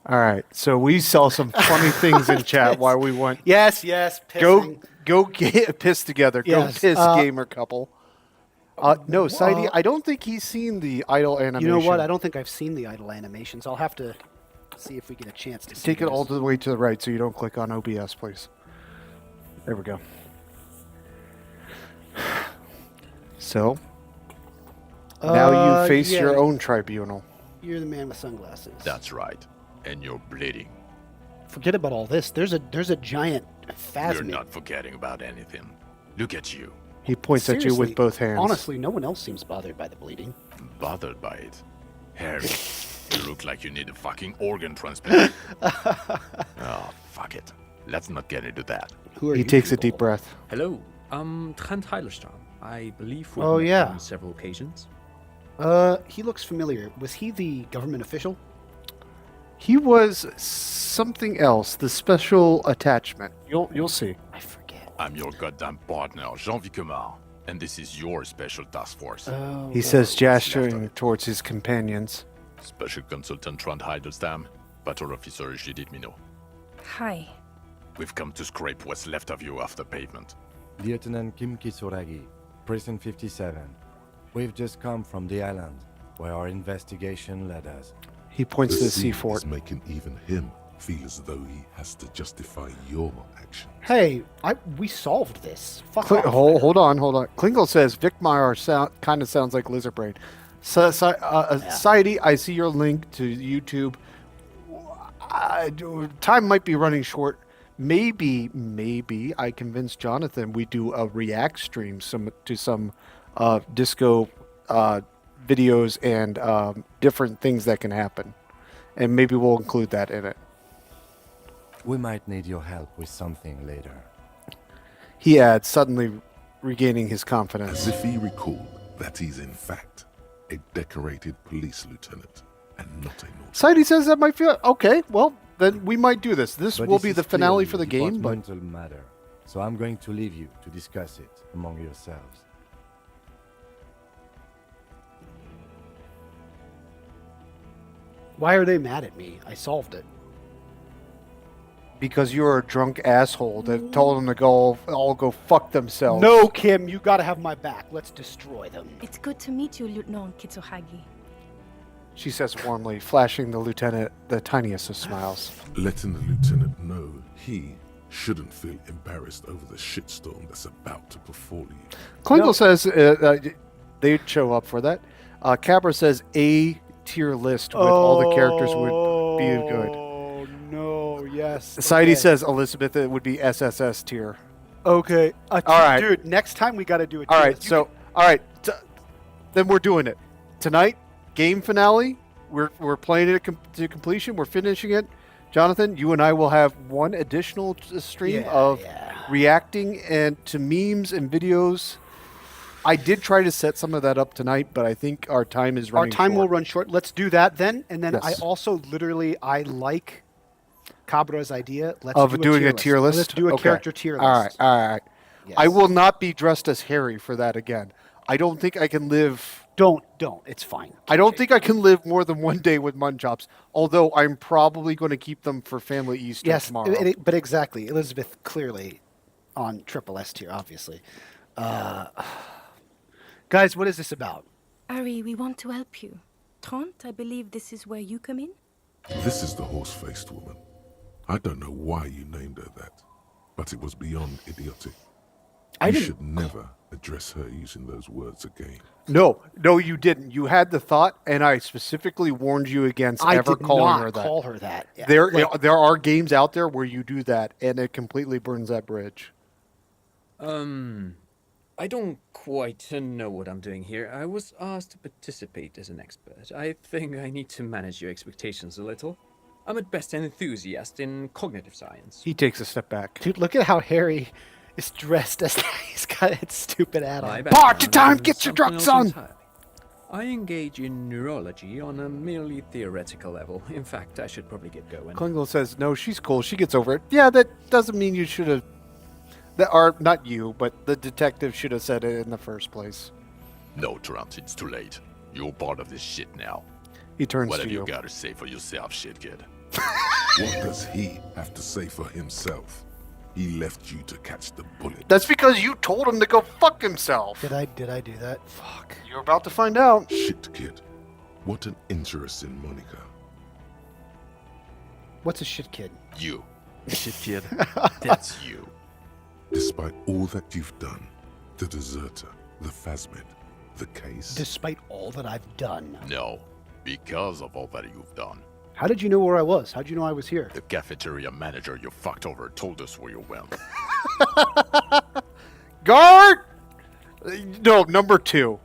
All right. So we saw some funny things in chat while we went. Yes, pissing. Go get piss together. Yes, Go piss, gamer couple. No, Sidey, I don't think he's seen the idle animation. You know what? I don't think I've seen the idle animations. I'll have to see if we get a chance to see Take it all those. the way to the right so you don't click on OBS, please. There we go. So, now you face your own tribunal. You're the man with sunglasses. That's right. And you're bleeding. Forget about all this. There's a giant phasmid. You're not forgetting about anything. Look at you. He points at you with both hands. Honestly, no one else seems bothered by the bleeding. Bothered by it? Harry, you look like you need a fucking organ transplant. Oh, fuck it. Let's not get into that. He takes a deep breath. Hello, Trent Heilerstrom. I believe we've Oh, met yeah. on several occasions. He looks familiar. Was he the government official? He was something else, the special attachment. You'll see. I forget. I'm your goddamn partner, Jean-Vic Comar, and this is your special task force. He says, gesturing towards his companions. Special Consultant Trent Heiderstam, Battle Officer Judith Minot. Hi. We've come to scrape what's left of you off the pavement. Lieutenant Kim Kisuragi, Prison 57. We've just come from the island, where our investigation led us. He points to the scene C-Fort. is making even him feel as though he has to justify your action. Hey, we solved this. Fuck off. Hold on. Klingel says Vicmar kind of sounds like Lizard Brain. Society, I see your link to YouTube. Time might be running short. Maybe I convinced Jonathan we do a react stream to some disco videos and different things that can happen, and maybe we'll include that in it. We might need your help with something later. He adds, suddenly regaining his confidence. As if he recalled that he's in fact a decorated police lieutenant and not a naughty. Sidey says that might feel okay. Well, then we might do this. This But will this be is the finale clearly for the game. But departmental matter, so I'm going to leave you to discuss it among yourselves. Why are they mad at me? I solved it. because you're a drunk asshole that told them to all go fuck themselves. No, Kim, you gotta have my back. Let's destroy them. It's good to meet you, Lieutenant Kitsuhagi. She says warmly, flashing the lieutenant the tiniest of smiles. Letting the lieutenant know he shouldn't feel embarrassed over the shitstorm that's about to befall you. Klingel says they'd show up for that. Cabra says A tier list with all the characters would be good. Oh no, yes. Society says Elizabeth it would be SSS tier. Okay. All right, dude. Next time we got to do it. All right. So all right. Then we're doing it tonight. Game finale. We're playing it to completion. We're finishing it. Jonathan, you and I will have one additional stream of reacting and to memes and videos. I did try to set some of that up tonight, but I think our time is running short. Our time will run short. Let's do that then. And then Yes. I also I like Cabra's idea. Let's of do doing a tier list. Let's do a Okay. character tier list. All right. All right. Yes. I will not be dressed as Harry for that again. I don't think I can live. Don't. It's fine. I don't think I can live more than one day with Munchops, although I'm probably going to keep them for family Easter Yes, tomorrow. but exactly. Elizabeth clearly on triple S tier, obviously. Guys, what is this about? Ari, we want to help you. Trent, I believe this is where you come in? This is the horse-faced woman. I don't know why you named her that, but it was beyond idiotic. You should never address her using those words again. No, you didn't. You had the thought, and I specifically warned you against ever calling her that. call her that. Yeah. There are games out there where you do that, and it completely burns that bridge. I don't quite know what I'm doing here. I was asked to participate as an expert. I think I need to manage your expectations a little. I'm at best an enthusiast in cognitive science. He takes a step back. Dude, look at how Harry is dressed as he's got that stupid hat on. Party time, get your drugs on! I engage in neurology on a merely theoretical level. In fact, I should probably get going. Klingel says, no, she's cool. She gets over it. Yeah, that doesn't mean you should have... Or not you, but the detective should have said it in the first place. No, Trent, it's too late. You're part of this shit now. He turns Whatever to you. you gotta say for yourself, shit kid. What does he have to say for himself? He left you to catch the bullet. That's because you told him to go fuck himself. Did I do that? Fuck. You're about to find out. Shit, kid. What an interesting Monica. What's a shit kid? You. Shit, kid. That's you. Despite all that you've done, the deserter, the phasmid, the case... Despite all that I've done? No, because of all that you've done. How did you know where I was? How'd you know I was here? The cafeteria manager you fucked over told us where you went. Guard! No, number 2.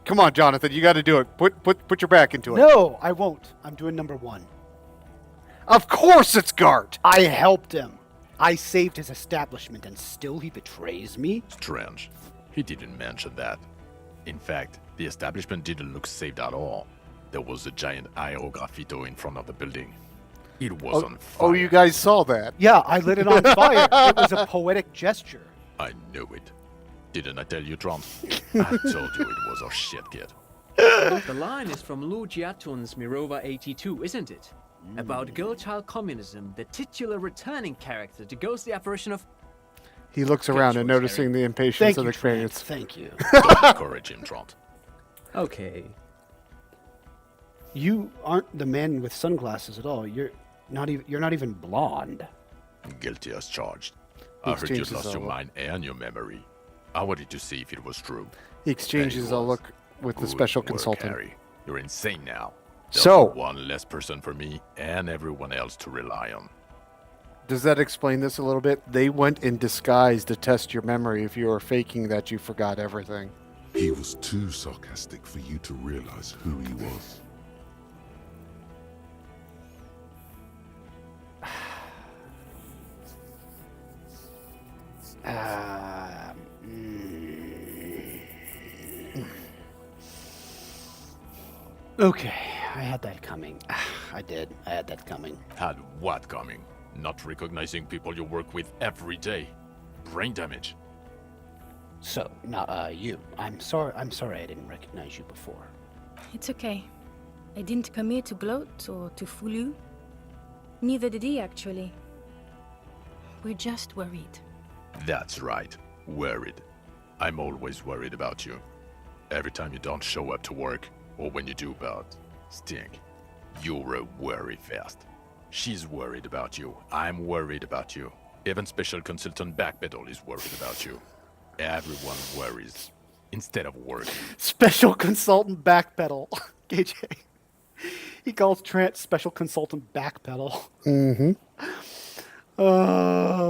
Come on, Jonathan, you got to do it. Put your back into it. No, I won't. I'm doing number 1. Of course it's Gart! I helped him. I saved his establishment, and still he betrays me? Strange. He didn't mention that. In fact, the establishment didn't look saved at all. There was a giant aerograffito in front of the building. It was on fire. Oh, you guys saw that? Yeah, I lit it on fire. It was a poetic gesture. I knew it. Didn't I tell you, Trump? I told you it was a shit kid. The line is from Lu Jiatun's Mirova 82, isn't it? About girl-child communism, the titular returning character to ghost the apparition of... He looks around and noticing the impatience of the cranians. Thank you. Don't encourage him, Trump. Okay. You aren't the man with sunglasses at all. You're not even blonde. Guilty as charged. He I heard you exchanges lost a your look. mind and your memory. I wanted to see if it was true. He exchanges a look with the Good special work, consultant. Harry. You're insane now. There's So- one less person for me and everyone else to rely on. Does that explain this a little bit? They went in disguise to test your memory if you were faking that you forgot everything. He was too sarcastic for you to realize who he was. Okay, I had that coming. I did. I had that coming. Had what coming? Not recognizing people you work with every day. Brain damage. So, now, you. I'm sorry I didn't recognize you before. It's okay. I didn't come here to gloat or to fool you. Neither did he, actually. We're just worried. That's right. Worried. I'm always worried about you. Every time you don't show up to work, or when you do but stink, you're a worry fest. She's worried about you. I'm worried about you. Even Special Consultant Backpedal is worried about you. Everyone worries instead of working. Special Consultant Backpedal. KJ. He calls Trent Special Consultant Backpedal. Mm-hmm.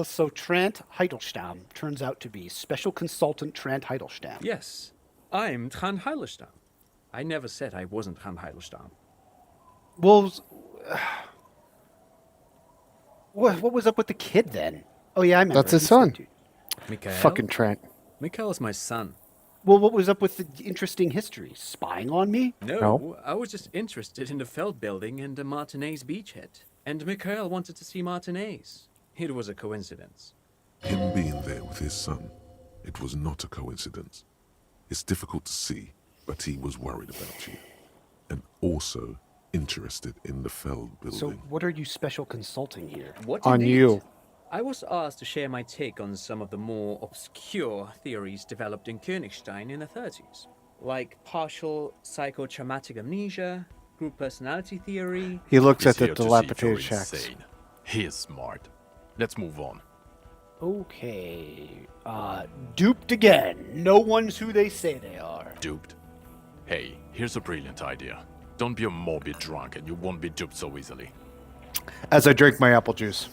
So Trent Heidelstam turns out to be Special Consultant Trent Heidelstam. Yes, I'm Trant Heidelstam. I never said I wasn't Trant Heidelstam. Well, what was up with the kid then? Oh yeah, I remember. That's his son. Mikhail? Fucking Trent. Mikhail is my son. Well, what was up with the interesting history? Spying on me? No, I was just interested in the Feld building and the Martinez beachhead. And Mikhail wanted to see Martinez. It was a coincidence. Him being there with his son, it was not a coincidence. It's difficult to see, but he was worried about you. And also interested in the Feld building. So what are you special consulting here? What On indeed? you. I was asked to share my take on some of the more obscure theories developed in Königstein in the 30s, like partial psychotraumatic amnesia, group personality theory. He looks He's at the here to see if dilapidated you're shacks. insane. He is smart. Let's move on. Okay. Duped again. No one's who they say they are. Duped? Hey, here's a brilliant idea. Don't be a morbid drunk and you won't be duped so easily. As I drink my apple juice.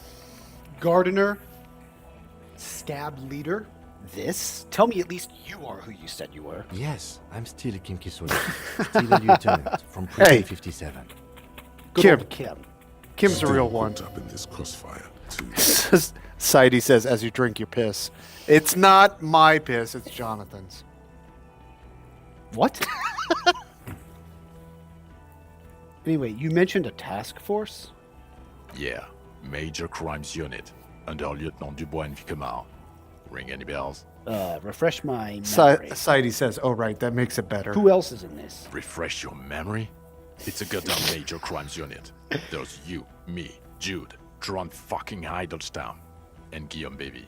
Gardener, stab leader, this? Tell me at least you are who you said you were. Yes, I'm still Kim Kisuna. Still a lieutenant from Hey. Precinct 57. Good Kim. old Kim. Kim's the Still real one. caught up in this crossfire, too. Sidey says as you drink your piss. It's not my piss, it's Jonathan's. What? Anyway, you mentioned a task force? Yeah, Major Crimes Unit, under Lieutenant Dubois and Vicomar. Ring any bells? Refresh my memory. Sidey says, oh right, that makes it better. Who else is in this? Refresh your memory? It's a goddamn Major Crimes Unit. There's you, me, Jude, Tron fucking Heidelstown, and Guillaume Baby.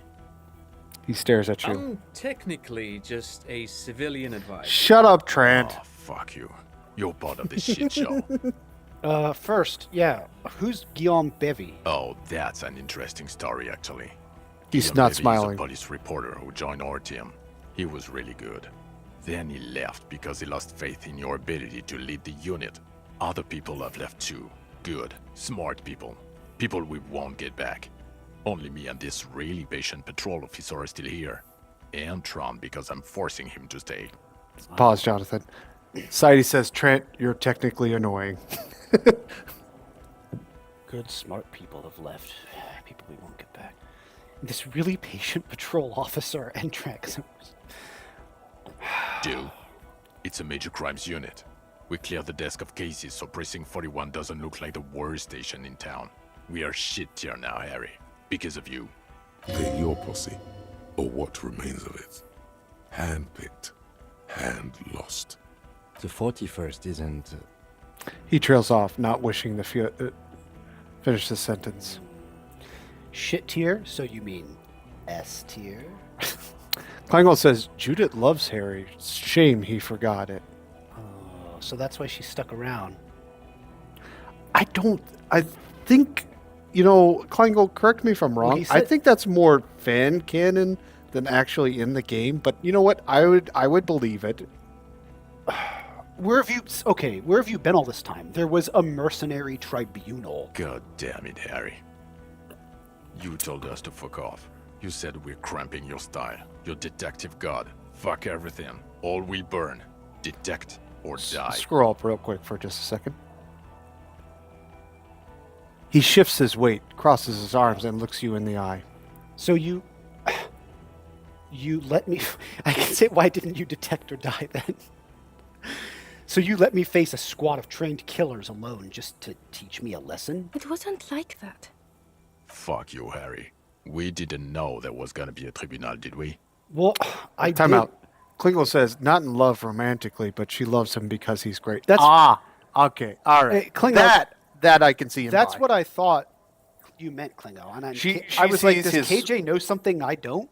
He stares at you. I'm technically just a civilian advisor. Shut up, Trent. Oh, fuck you. You're part of this shit show. First, yeah, who's Guillaume Bevy? Oh, that's an interesting story, actually. He's Guillaume not Bevy smiling. is a police reporter who joined our team. He was really good. Then he left because he lost faith in your ability to lead the unit. Other people have left too. Good, smart people. People we won't get back. Only me and this really patient patrol officer are still here. And Tron because I'm forcing him to stay. Pause, Jonathan. Sadie says, Trent, you're technically annoying. Good, smart people have left. People we won't get back. This really patient patrol officer and Trex. Dude, it's a major crimes unit. We cleared the desk of cases so Precinct 41 doesn't look like the worst station in town. We are shit tier now, Harry. Because of you. They're your posse, or what remains of it. Hand-picked, hand-lost. The 41st isn't... He trails off, not wishing to finish the sentence. Shit tier? So you mean S tier? Klingel says, Judith loves Harry. Shame he forgot it. Oh, so that's why she stuck around. I think, Klingel, correct me if I'm wrong. Well, I think that's more fan canon than actually in the game. But you know what? I would believe it. Where have you been all this time? There was a mercenary tribunal. God damn it, Harry. You told us to fuck off. You said we're cramping your style. Your detective god. Fuck everything. All will burn. Detect or die. Scroll up real quick for just a second. He shifts his weight, crosses his arms, and looks you in the eye. So you let me... I can say, why didn't you detect or die then? So you let me face a squad of trained killers alone just to teach me a lesson? It wasn't like that. Fuck you, Harry. We didn't know there was gonna be a tribunal, did we? Well, I Time did. out. Klingel says, not in love romantically, but she loves him because he's great. That's okay. All right. Hey, Klingel, that I can see him That's by. what I thought you meant, Klingo. And I was like, does KJ know something I don't?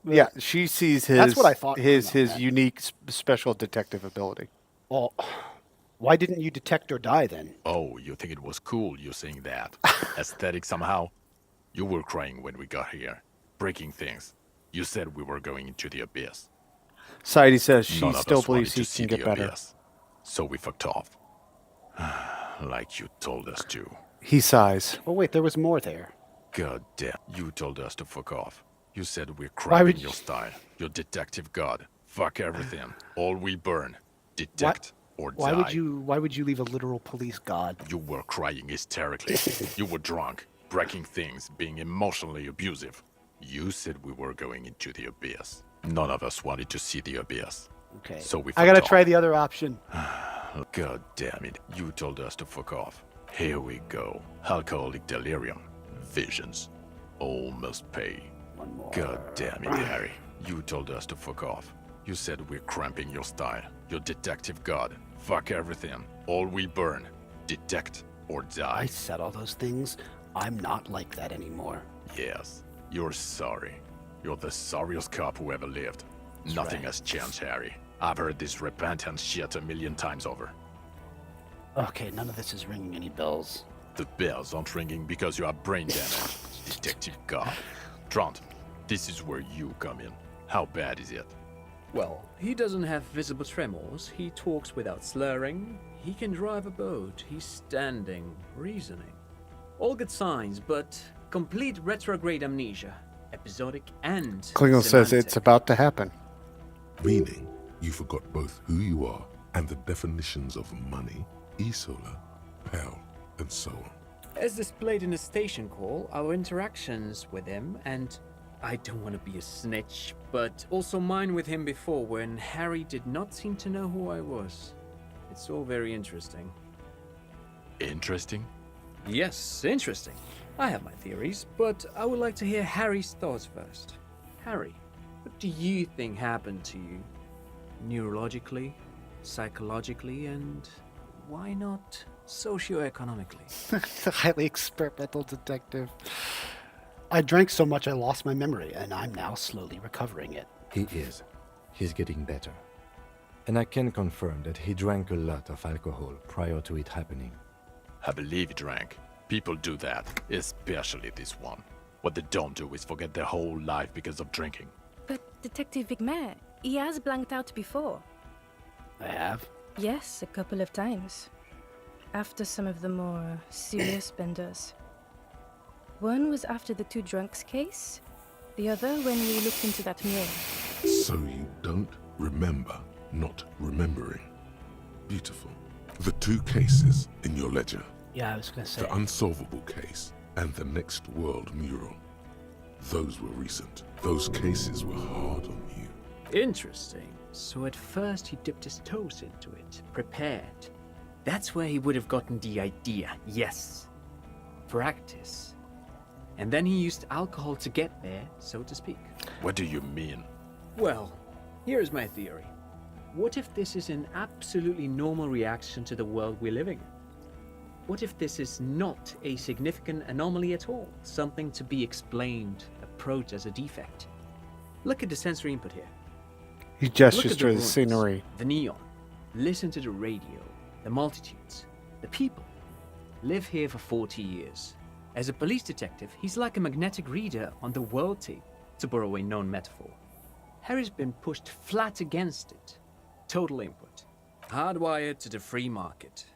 Yeah, she sees his. That's what I thought. His unique special detective ability. Well, why didn't you detect or die then? Oh, you think it was cool you saying that? Aesthetic somehow? You were crying when we got here. Breaking things. You said we were going into the abyss. Sadie says she None of still us believes wanted he to see can get the better. abyss. So we fucked off. Like you told us to. He sighs. Oh wait, there was more there. God damn. You told us to fuck off. You said we're Why would cramping your style. Your detective god. Fuck everything. All will burn. Detect or Why die. would you leave a literal police god? You were crying hysterically. You were drunk, breaking things, being emotionally abusive. You said we were going into the abyss. None of us wanted to see the abyss. Okay. So we I gotta fucked try off. the other option. God damn it. You told us to fuck off. Here we go. Alcoholic delirium. Visions. All must pay. One more. God damn it, Harry. You told us to fuck off. You said we're cramping your style. Your detective god. Fuck everything. All will burn. Detect or die. I said all those things. I'm not like that anymore. Yes. You're sorry. You're the sorriest cop who ever lived. Nothing has changed, Harry. I've heard this repentance shit 1,000,000 times over. Okay, none of this is ringing any bells. The bells aren't ringing because you are brain damaged. Detective God. Trant, this is where you come in. How bad is it? Well, he doesn't have visible tremors, he talks without slurring, he can drive a boat, he's standing, reasoning. All good signs, but complete retrograde amnesia, episodic and Klingel says semantic. it's about to happen. Meaning, you forgot both who you are and the definitions of money, Isola, Pell, and so on. As displayed in the station call, our interactions with him, and I don't want to be a snitch, but also mine with him before when Harry did not seem to know who I was. It's all very interesting. Interesting? Yes, interesting. I have my theories, but I would like to hear Harry's thoughts first. Harry, what do you think happened to you? Neurologically, psychologically, and why not socioeconomically. The highly experimental detective. I drank so much I lost my memory, and I'm now slowly recovering it. He is. He's getting better. And I can confirm that he drank a lot of alcohol prior to it happening. I believe he drank. People do that, especially this one. What they don't do is forget their whole life because of drinking. But Detective Vigmer, he has blanked out before. I have? Yes, a couple of times. After some of the more serious benders. One was after the two drunks case, the other when we looked into that mirror. So you don't remember not remembering. Beautiful. The two cases in your ledger. Yeah, I was gonna say. The unsolvable case and the next world mural. Those were recent. Those cases were hard on you. Interesting. So at first he dipped his toes into it, prepared. That's where he would have gotten the idea, yes. Practice. And then he used alcohol to get there, so to speak. What do you mean? Well, here's my theory. What if this is an absolutely normal reaction to the world we're living in? What if this is not a significant anomaly at all? Something to be explained, approached as a defect? Look at the sensory input here. He gestures Look at to the ruins, scenery. The neon. Listen to the radio. The multitudes. The people. Live here for 40 years. As a police detective, he's like a magnetic reader on the world tape, to borrow a known metaphor. Harry's been pushed flat against it. Total input. Hardwired to the free market.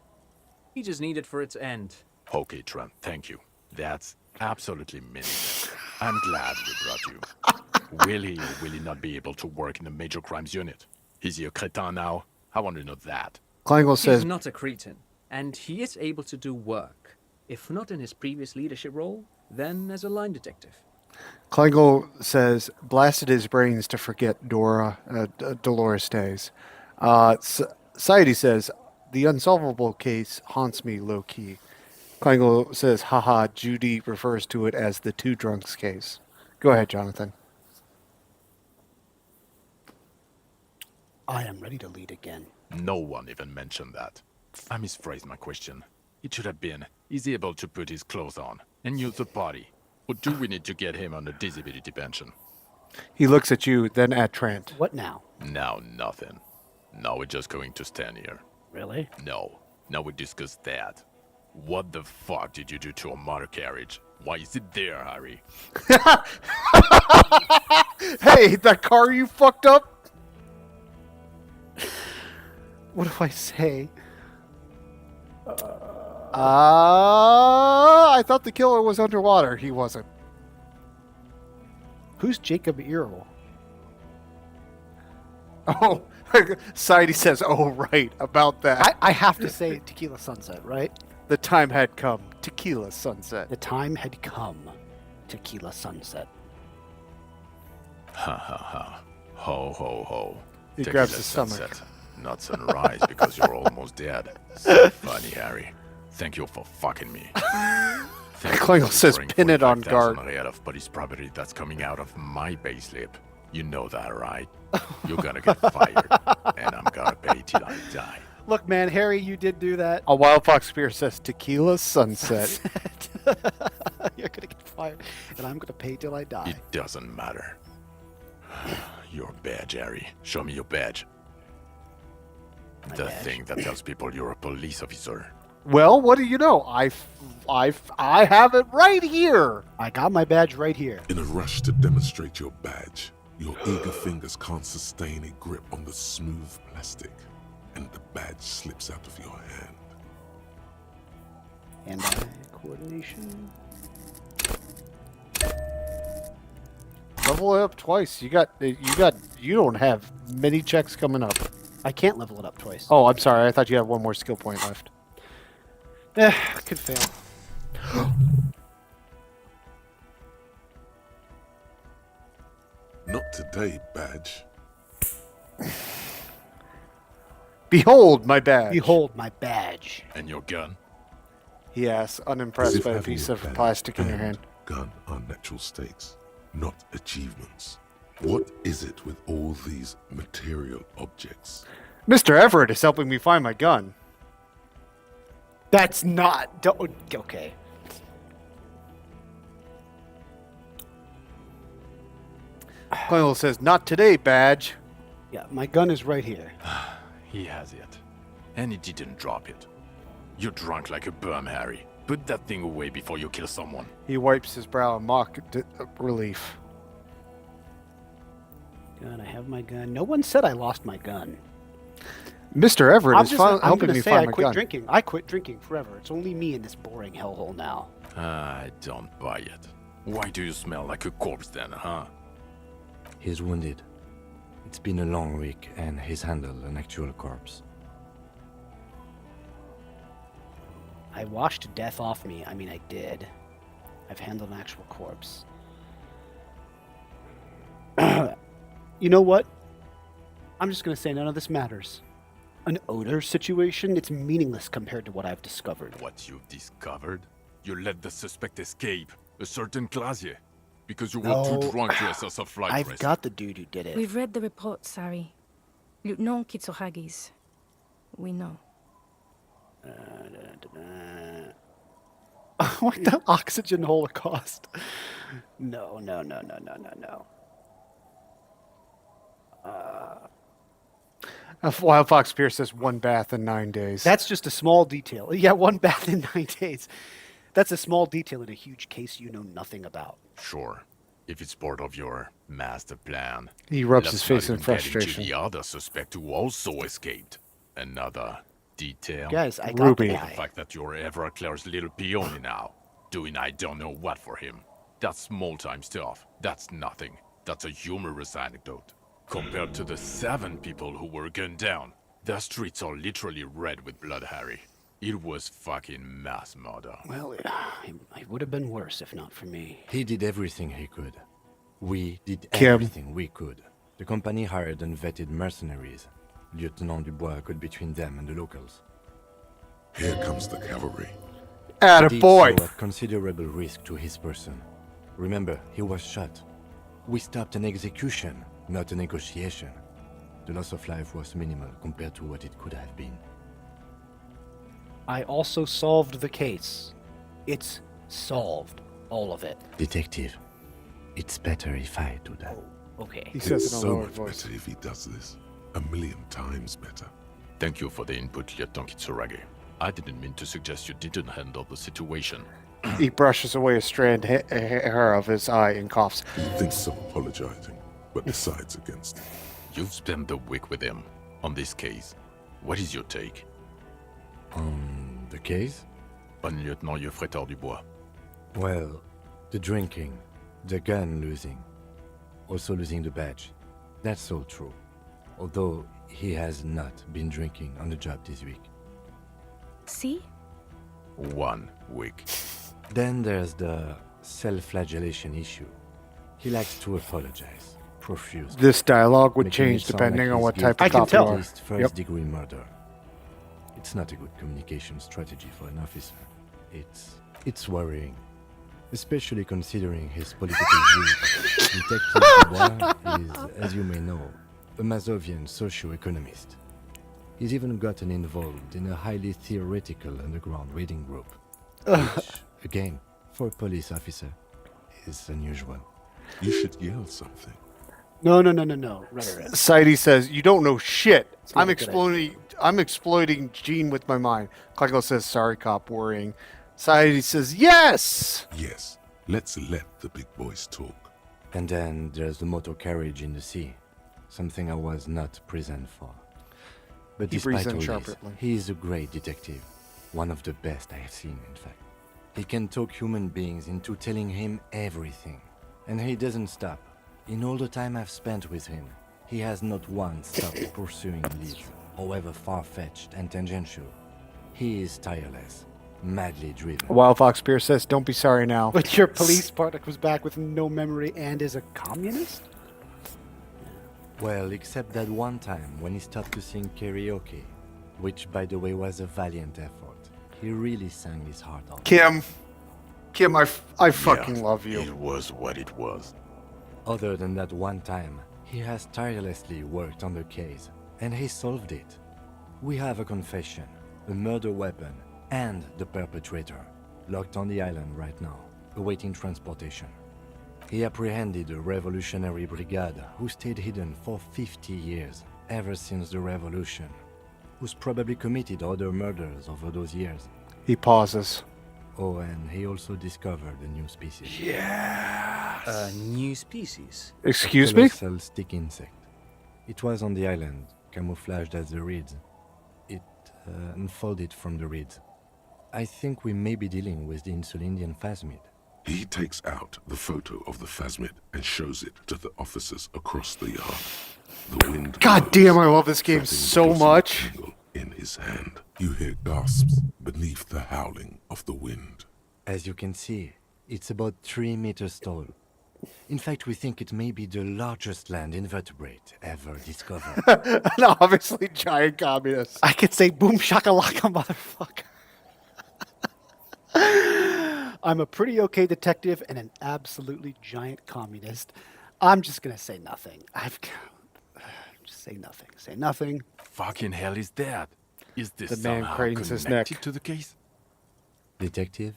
He just needed for it to end. Okay, Trent, thank you. That's absolutely meaningless. I'm glad we brought you. Will he or will he not be able to work in the major crimes unit? Is he a cretin now? I want to know that. Kleingle says... He's not a cretin, and he is able to do work. If not in his previous leadership role, then as a line detective. Kleingle says, blasted his brains to forget Dolores days. Society says, the unsolvable case haunts me low-key. Kleingle says, haha, Judy refers to it as the two drunks case. Go ahead, Jonathan. I am ready to lead again. No one even mentioned that. I misphrased my question. It should have been, is he able to put his clothes on and use the body? Or do we need to get him on a disability pension? He looks at you, then at Trent. What now? Now nothing. Now we're just going to stand here. Really? No. Now we discuss that. What the fuck did you do to a motor carriage? Why is it there, Harry? Hey, that car you fucked up? What do I say? I thought the killer was underwater. He wasn't. Who's Jacob Earl? Oh, Sidey says, oh, right, about that. I have to say Tequila Sunset, right? The time had come. Tequila Sunset. The time had come. Tequila Sunset. Ha ha ha. Ho ho ho. He Tequila grabs his sunset, stomach. Not sunrise because you're almost dead. So funny, Harry. Thank you for fucking me. Kleingle says, pin it on guard. Real of police property that's coming out of my payslip. You know that, right? You're gonna get fired, and I'm gonna pay till I die. Look, man, Harry, you did do that. A Wild Fox Spear says, Tequila Sunset. You're gonna get fired, and I'm gonna pay till I die. It doesn't matter. Your badge, Harry. Show me your badge. The thing that tells people you're a police officer. Well, what do you know? I have it right here. I got my badge right here. In a rush to demonstrate your badge, your eager fingers can't sustain a grip on the smooth plastic, and the badge slips out of your hand. Hand-eye coordination. Level it up twice. You don't have many checks coming up. I can't level it up twice. Oh, I'm sorry. I thought you had one more skill point left. Could fail. Not today, badge. Behold my badge. Behold my badge. And your gun? He asks, As unimpressed if by a having piece your of badge plastic in your and hand. Gun are natural states, not achievements. What is it with all these material objects? Mr. Everett is helping me find my gun. That's not... Okay. Quentin says, "Not today, badge." Yeah, my gun is right here. He has it. And he didn't drop it. You're drunk like a bum, Harry. Put that thing away before you kill someone. He wipes his brow in mock relief. Gun, I have my gun. No one said I lost my gun. Mr. Everett I'm is helping me find I my quit gun. drinking. I quit drinking forever. It's only me in this boring hellhole now. I don't buy it. Why do you smell like a corpse then, huh? He's wounded. It's been a long week, and he's handled an actual corpse. I washed death off me. I mean, I did. I've handled an actual corpse. You know what? I'm just going to say none of this matters. An odor situation, it's meaningless compared to what I've discovered. What you've discovered? You let the suspect escape, a certain Clasier, because you were too drunk to assess a flight I've risk. got the dude who did it. We've read the report, Sari. Lieutenant Kitsuhagi's. We know. What the oxygen holocaust? No. Wild Fox Pierce says 1 bath in 9 days. That's just a small detail. Yeah, 1 bath in 9 days. That's a small detail in a huge case you know nothing about. Sure. If it's part of your master plan. He rubs let's his face not in even get into frustration. the other suspect who also escaped. Another detail. Guys, I got Ruby. the The guy. fact that you're Everclear's little peony now, doing I don't know what for him. That's small-time stuff. That's nothing. That's a humorous anecdote. Compared to the 7 people who were gunned down, the streets are literally red with blood, Harry. It was fucking mass murder. Well, it would have been worse if not for me. He did everything he could. We did Kim. everything we could. The company hired unvetted mercenaries. Lieutenant Dubois got between them and the locals. Here comes the cavalry. Did Attaboy! so at considerable risk to his person. Remember, he was shot. We stopped an execution, not a negotiation. The loss of life was minimal compared to what it could have been. I also solved the case. It's solved. All of it. Detective, it's better if I do that. Okay. He says It's it in a so lower much voice. better if he does this. 1,000,000 times better. Thank you for the input, Lieutenant Kitsuragi. I didn't mean to suggest you didn't handle the situation. He brushes away a strand hair of his eye and coughs. He thinks of apologizing, but decides against it. You've spent the week with him on this case. What is your take? On the case? On Lieutenant Geoffrey Dubois. Well, the drinking, the gun losing, also losing the badge. That's all true. Although he has not been drinking on the job this week. See? 1 week. Then there's the self-flagellation issue. He likes to apologize, profusely. This dialogue would making change it sound depending like on he's what type guilty of cop you of are. at least first-degree murder. It's not a good communication strategy for an officer. It's worrying, especially considering his political views. Detective Dubois is, as you may know, a Mazovian socio-economist. He's even gotten involved in a highly theoretical underground reading group, which, again, for a police officer, is unusual. You should yell something. No. Rhetoric. Saidi says, "You don't know shit. not I'm a good exploiting Gene with my mind." Clarko says, "Sorry, cop, worrying." Saidi says, "Yes." Yes, let's let the big boys talk. And then there's the motor carriage in the sea, something I was not present for. But He breathes despite in all this, sharply. he is a great detective, one of the best I have seen, in fact. He can talk human beings into telling him everything, and he doesn't stop. In all the time I've spent with him, he has not once stopped pursuing leads, however far-fetched and tangential. He is tireless, madly driven. Wild Fox Pierce says, "Don't be sorry now." But your police partner comes back with no memory and is a communist? Well, except that one time when he stopped to sing karaoke, which, by the way, was a valiant effort. He really sang his heart out. Kim, I fucking love you. It was what it was. Other than that one time, he has tirelessly worked on the case, and he solved it. We have a confession, a murder weapon, and the perpetrator, locked on the island right now, awaiting transportation. He apprehended a revolutionary brigade who stayed hidden for 50 years, ever since the revolution, who's probably committed other murders over those years. He pauses. Oh, and he also discovered a new species. Yes! A new species? Excuse a me? colossal stick insect. It was on the island, camouflaged as the reeds. It unfolded from the reeds. I think we may be dealing with the Insulindian phasmid. He takes out the photo of the phasmid and shows it to the officers across the yard. The wind God damn, I love this game so much. In his hand, you hear gasps beneath the howling of the wind. As you can see, it's about 3 meters tall. In fact, we think it may be the largest land invertebrate ever discovered. And obviously giant communist. I could say boom shakalaka, motherfucker. I'm a pretty okay detective and an absolutely giant communist. I'm just gonna say nothing. Just say nothing. Say nothing. Fucking hell is that? Is this The man somehow cranes his connected neck. to the case? Detective?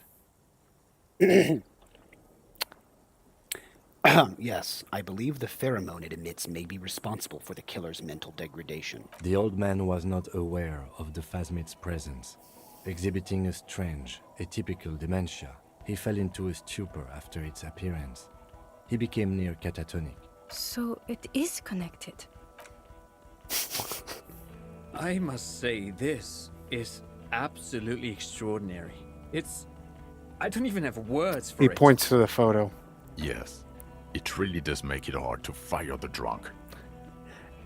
Yes, I believe the pheromone it emits may be responsible for the killer's mental degradation. The old man was not aware of the phasmid's presence. Exhibiting a strange, atypical dementia, he fell into a stupor after its appearance. He became near catatonic. So it is connected. I must say, this is absolutely extraordinary. I don't even have words for He it. points to the photo. Yes. It really does make it hard to fire the drunk.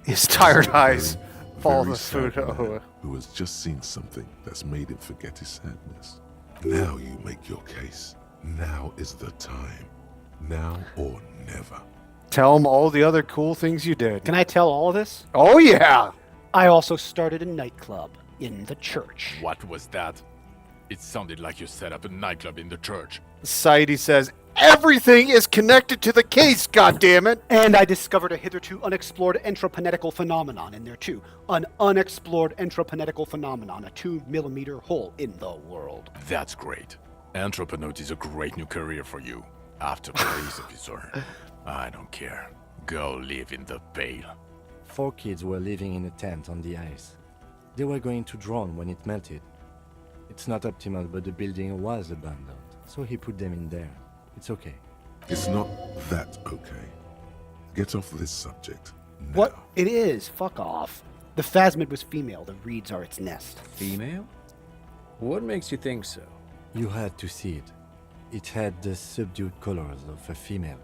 His tired eyes fall Very the sad photo. man who has just seen something that's made him forget his sadness. Now you make your case. Now is the time. Now or never. Tell him all the other cool things you did. Can I tell all this? Oh, yeah. I also started a nightclub in the church. What was that? It sounded like you set up a nightclub in the church. Society says everything is connected to the case, goddammit. And I discovered a hitherto unexplored entropanetical phenomenon in there too. An unexplored entropanetical phenomenon, a 2-millimeter hole in the world. That's great. Anthroponaut is a great new career for you. After police officer. I don't care. Go live in the Pale. 4 kids were living in a tent on the ice. They were going to drown when it melted. It's not optimal, but the building was abandoned, so he put them in there. It's okay. It's not that okay. Get off this subject. What? It is. Fuck off. The phasmid was female. The reeds are its nest. Female? What makes you think so? You had to see it. It had the subdued colors of a female.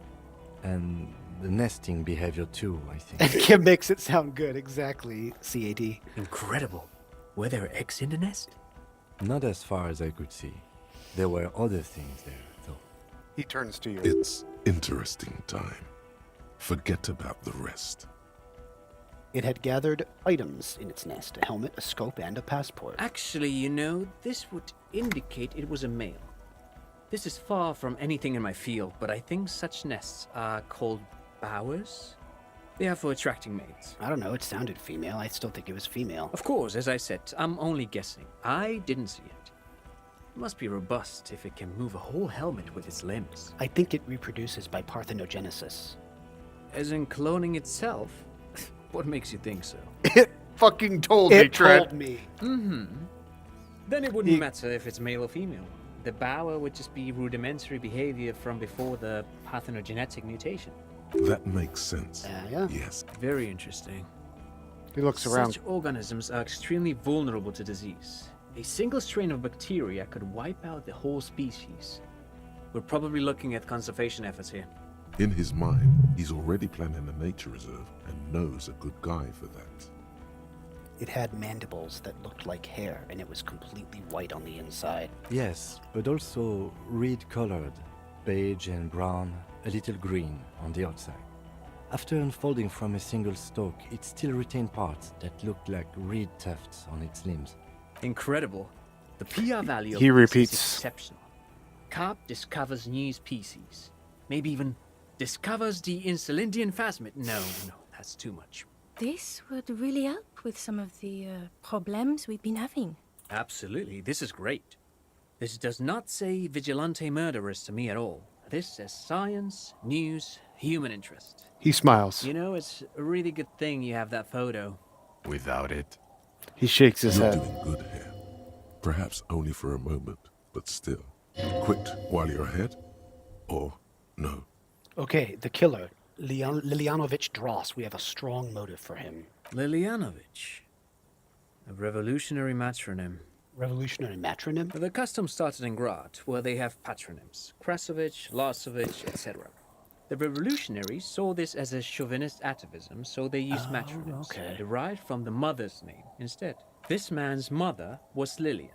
And the nesting behavior too, I think. And Kim makes it sound good. Exactly, CAD. Incredible. Were there eggs in the nest? Not as far as I could see. There were other things there, though. He turns to you. It's interesting time. Forget about the rest. It had gathered items in its nest, a helmet, a scope, and a passport. Actually, you know, this would indicate it was a male. This is far from anything in my field, but I think such nests are called bowers. They are for attracting mates. I don't know, it sounded female. I still think it was female. Of course, as I said, I'm only guessing. I didn't see it. It must be robust if it can move a whole helmet with its limbs. I think it reproduces by parthenogenesis. As in cloning itself? What makes you think so? It fucking told me, It Trent. told me. Mm-hmm. Then it wouldn't matter if it's male or female. The bower would just be rudimentary behavior from before the parthenogenetic mutation. That makes sense. Yeah. Yes. Very interesting. He looks around. Such organisms are extremely vulnerable to disease. A single strain of bacteria could wipe out the whole species. We're probably looking at conservation efforts here. In his mind, he's already planning a nature reserve and knows a good guy for that. It had mandibles that looked like hair, and it was completely white on the inside. Yes, but also reed-colored, beige and brown, a little green on the outside. After unfolding from a single stalk, it still retained parts that looked like reed tufts on its limbs. Incredible. The PR value of He this repeats. is exceptional. Carp discovers new species. Maybe even discovers the Insulindian phasmid. No, that's too much. This would really help with some of the problems we've been having. Absolutely, this is great. This does not say vigilante murderers to me at all. This says science, news, human interest. He smiles. You know, it's a really good thing you have that photo. Without it, He shakes his You're head. doing good here. Perhaps only for a moment, but still. Quit while you're ahead? Or no? Okay, the killer, Lilianovich Dross. We have a strong motive for him. Lilianovich. A revolutionary matronym. Revolutionary matronym? The custom started in Grad, where they have patronyms. Krasovich, Lasovich, etc. The revolutionaries saw this as a chauvinist atavism, so they used matronyms, derived from the mother's name instead. This man's mother was Lilian.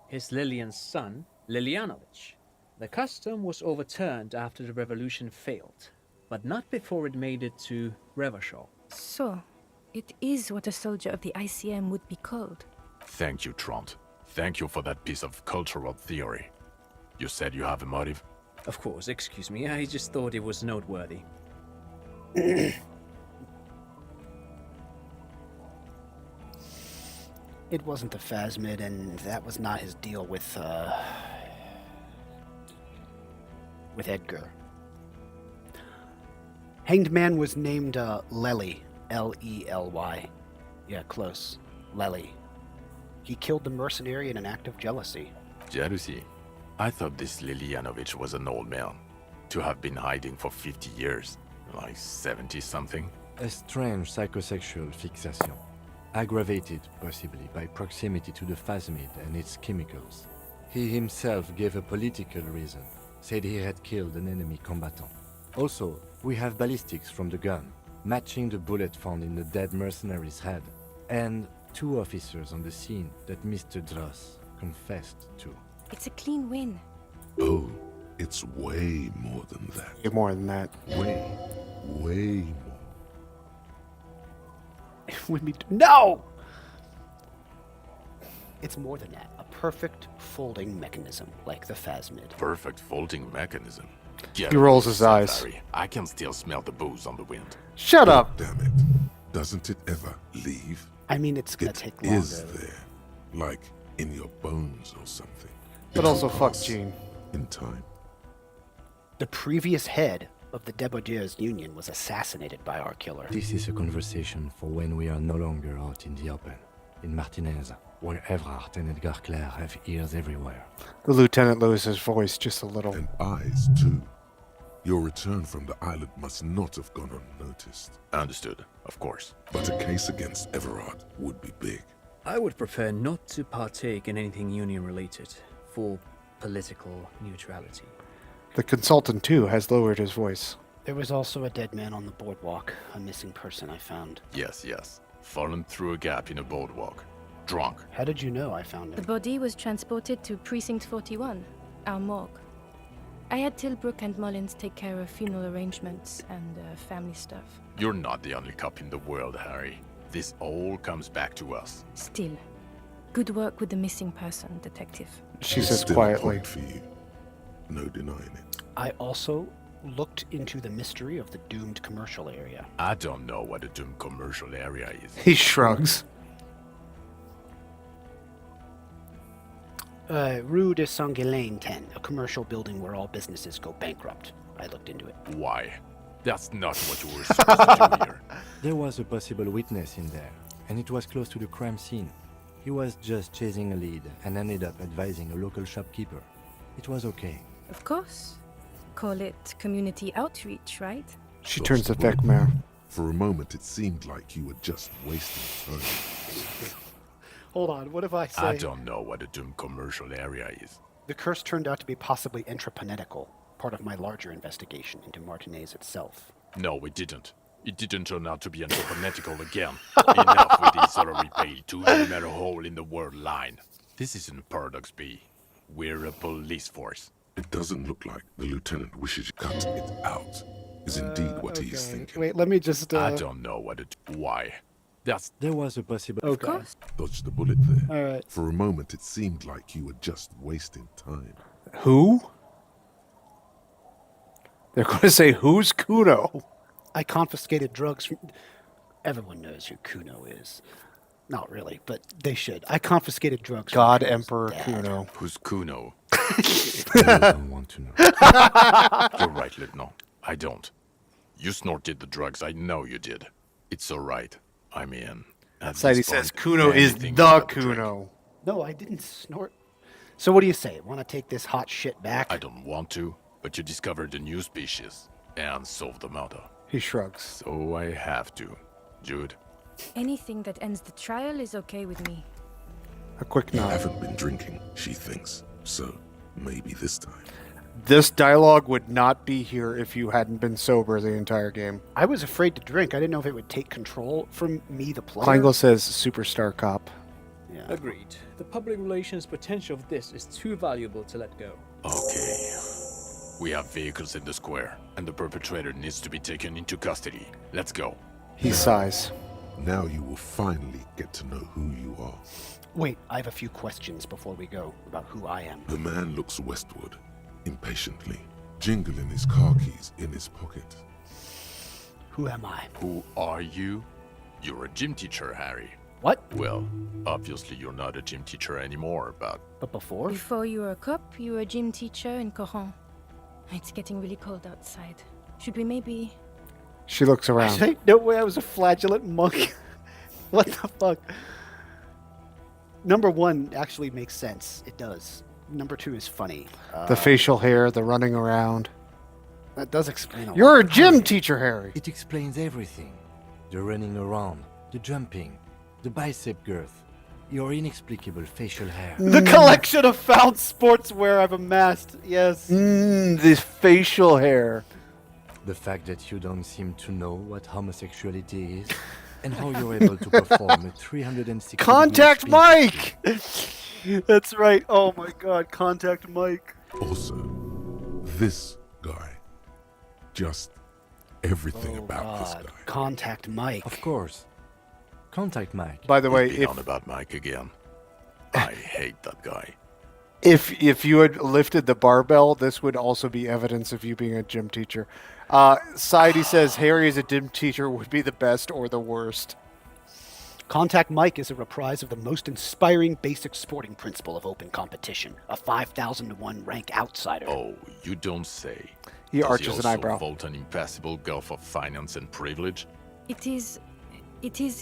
His Lilian's son, Lilianovich. The custom was overturned after the revolution failed, but not before it made it to Revachol. So, it is what a soldier of the ICM would be called. thank you, Trant. Thank you for that piece of cultural theory. You said you have a motive? Of course, excuse me, I just thought it was noteworthy. It wasn't the Phasmid, and that was not his deal with Edgar. Hanged man was named Lely, L-E-L-Y. Yeah, close. Lely. He killed the mercenary in an act of jealousy. Jealousy? I thought this Lilianovich was an old man. To have been hiding for 50 years. Like 70-something. A strange psychosexual fixation. Aggravated, possibly, by proximity to the Phasmid and its chemicals. He himself gave a political reason. Said he had killed an enemy combatant. Also, we have ballistics from the gun, matching the bullet found in the dead mercenary's head. And 2 officers on the scene that Mr. Dross confessed to. It's a clean win. Oh, it's way more than that. Way more than that. Way more. No! It's more than that. A perfect folding mechanism, like the Phasmid. Perfect folding mechanism. He rolls his eyes. Larry. I can still smell the booze on the wind. Shut up! Damn it. Doesn't it ever leave? I mean, it's gonna take longer. It is there. Like in your bones or something. But also fuck Gene. In time. The previous head of the Debaudiers Union was assassinated by our killer. This is a conversation for when we are no longer out in the open. In Martinez, where Evrart and Edgar Clare have ears everywhere. The lieutenant lowers his voice just a little. And eyes, too. Your return from the island must not have gone unnoticed. Understood, of course. But a case against Everard would be big. I would prefer not to partake in anything union-related, for political neutrality. The consultant, too, has lowered his voice. There was also a dead man on the boardwalk, a missing person I found. Yes. Fallen through a gap in a boardwalk. Drunk. How did you know I found The him? body was transported to Precinct 41, our morgue. I had Tilbrook and Mullins take care of funeral arrangements and family stuff. You're not the only cop in the world, Harry. This all comes back to us. Still, good work with the missing person, Detective. She It's says still a quietly. point for you. No denying it. I also looked into the mystery of the doomed commercial area. I don't know what a doomed commercial area is. He shrugs. Rue de Saint-Guilain 10, a commercial building where all businesses go bankrupt. I looked into it. Why? That's not what you were supposed to do here. There was a possible witness in there, and it was close to the crime scene. He was just chasing a lead and ended up advising a local shopkeeper. It was okay. Of course. Call it community outreach, right? She turns to Vecmar. For a moment, it seemed like you were just wasting time. Hold on, what if I say... I don't know what a doomed commercial area is. The curse turned out to be possibly intrapanetical, part of my larger investigation into Martinez itself. No, it didn't. It didn't turn out to be antropometical again. Enough with the salary paid to no matter hole in the world line. This isn't Paradox B. We're a police force. It doesn't look like the lieutenant wishes to cut it out. Is indeed what he is thinking. Wait, let me just... I don't know what it... Why? There was a possible... Okay. Of course. Dodge the bullet there. All right. For a moment, it seemed like you were just wasting time. Who? They're going to say, who's Kuno? I confiscated drugs from... Everyone knows who Kuno is. Not really, but they should. I confiscated drugs. from God Kuno's Emperor dad. Kuno. Who's Kuno? I don't want to know. You're right, Lieutenant. I don't. You snorted the drugs. I know you did. It's all right. I'm in. At Sadie this says point, Kuno is anything the to have a drink. Kuno. No, I didn't snort. So what do you say? Want to take this hot shit back? I don't want to, but you discovered a new species and solved the murder. He shrugs. So I have to. Jude? Anything that ends the trial is okay with me. A quick You nod. haven't been drinking, she thinks. So maybe this time. This dialogue would not be here if you hadn't been sober the entire game. I was afraid to drink. I didn't know if it would take control from me, the player. Kleingle says superstar cop. Yeah. Agreed. The public relations potential of this is too valuable to let go. Okay. We have vehicles in the square, and the perpetrator needs to be taken into custody. Let's go. He sighs. Now you will finally get to know who you are. Wait, I have a few questions before we go about who I am. The man looks westward, impatiently, jingling his car keys in his pocket. Who am I? Who are you? You're a gym teacher, Harry. What? Well, obviously you're not a gym teacher anymore, but... But before? Before you were a cop, you were a gym teacher in Coron. It's getting really cold outside. Should we maybe... She looks around. Say, no way, I was a flagellant monk. What the fuck? Number one actually makes sense. It does. Number two is funny. The facial hair, the running around. That does explain a lot. You're a gym teacher, Harry. It explains everything. The running around, the jumping, the bicep girth, your inexplicable facial hair. The collection of found sportswear I've amassed. Yes. This facial hair. The fact that you don't seem to know what homosexuality is, and how you're able to perform a 360 Contact Mike! That's right. Oh my god, Contact Mike. Also, this guy. Just everything about this guy. Contact Mike. Of course. Contact Mike. By the way, You've been on about Mike again. I hate that guy. If you had lifted the barbell, this would also be evidence of you being a gym teacher. Saidi says Harry as a gym teacher would be the best or the worst. Contact Mike is a reprise of the most inspiring basic sporting principle of open competition. A 5,000 to 1 rank outsider. Oh, you don't say. He Does arches he an also eyebrow. vault an impassable gulf of finance and privilege? It is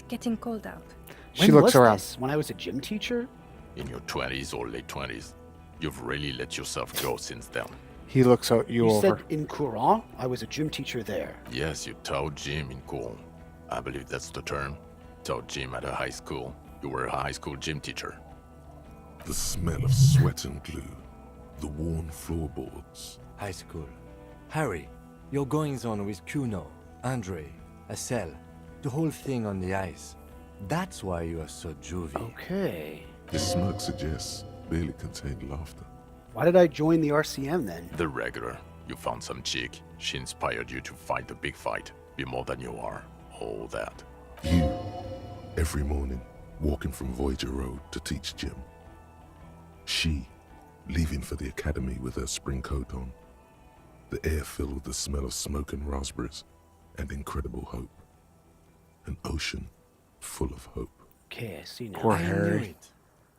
getting cold out. She When looks was around. this? When I was a gym teacher? In your 20s or late 20s? You've really let yourself go since then. He looks you You over. said in Courant? I was a gym teacher there. Yes, you taught gym in Cool. I believe that's the term. Taught gym at a high school. You were a high school gym teacher. The smell of sweat and glue. The worn floorboards. High school. Harry, your goings on with Kuno, Andre, Acel, the whole thing on the ice. That's why you are so juvie. Okay. His smirk suggests barely contained laughter. Why did I join the RCM then? The regular. You found some chick. She inspired you to fight the big fight. Be more than you are. All that. You, every morning, walking from Voyager Road to teach gym. She, leaving for the academy with her spring coat on. The air filled with the smell of smoke and raspberries and incredible hope. An ocean full of hope. Okay, I see now. Poor I knew Harry. it.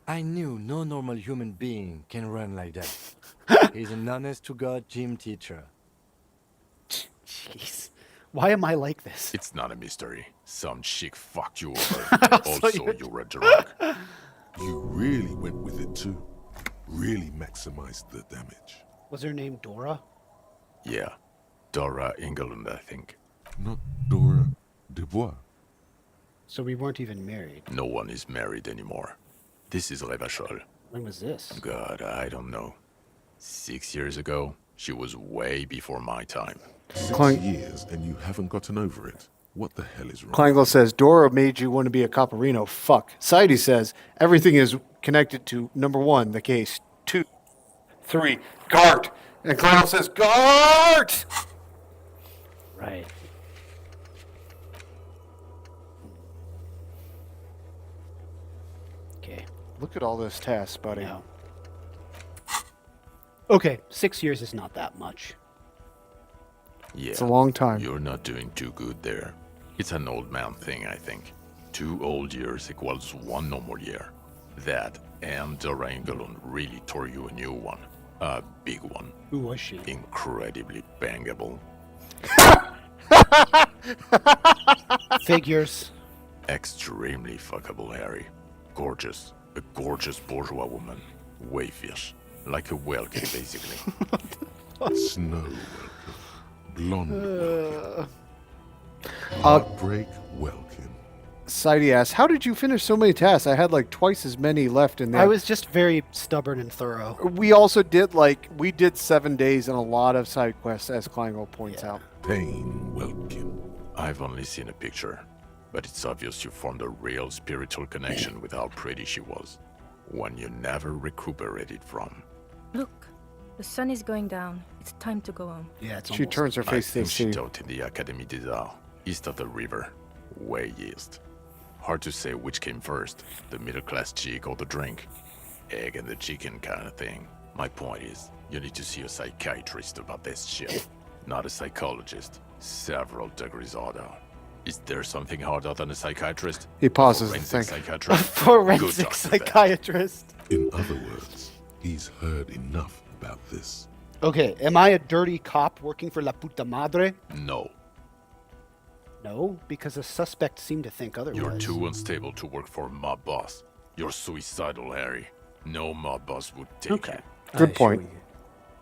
I knew no normal human being can run like that. He's an honest-to-God gym teacher. Jeez. Why am I like this? It's not a mystery. Some chick fucked you over. Also, you were drunk. You really went with it too. Really maximized the damage. Was her name Dora? Yeah. Dora England, I think. Not Dora Dubois. So we weren't even married. No one is married anymore. This is Revachol. When was this? God, I don't know. 6 years ago, she was way before my time. 6 years and you haven't gotten over it. What the hell is wrong? Kleingle says Dora made you want to be a Caparino. Fuck. Saidi says everything is connected to number 1, the case. 2, 3, Gart. And Kleingle says Gart. Right. Okay. Look at all this tests, buddy. No. Okay, 6 years is not that much. Yeah. It's a long time. You're not doing too good there. It's an old man thing, I think. 2 old years equals 1 normal year. That and Durangalon really tore you a new one. A big one. Who was she? Incredibly bangable. Figures. Extremely fuckable, Harry. Gorgeous. A gorgeous bourgeois woman. Wayfish. Like a whalekin, basically. Snow Welkin. Blonde Welkin. Heartbreak Welkin. Sidey asks, how did you finish so many tasks? I had like twice as many left in there. I was just very stubborn and thorough. We also did we did 7 days and a lot of side quests, as Kleingold points out. Pain Welkin. I've only seen a picture, but it's obvious you formed a real spiritual connection with how pretty she was. One you never recuperated from. Look, the sun is going down. It's time to go home. Yeah, it's She turns her face to the she sea. taught in the Académie des Arts, east of the river, way east. Hard to say which came first, the middle-class chick or the drink. Egg and the chicken kind of thing. My point is, you need to see a psychiatrist about this shit. Not a psychologist. Several degrees harder. Is there something harder than a psychiatrist? He pauses to Forensic think. psychiatrist? Forensic Good psychiatrist. In other words, he's heard enough about this. Okay, am I a dirty cop working for La Puta Madre? No. No, because the suspect seemed to think otherwise. You're too unstable to work for a mob boss. You're suicidal, Harry. No mob boss would take you. Good I point. assure you,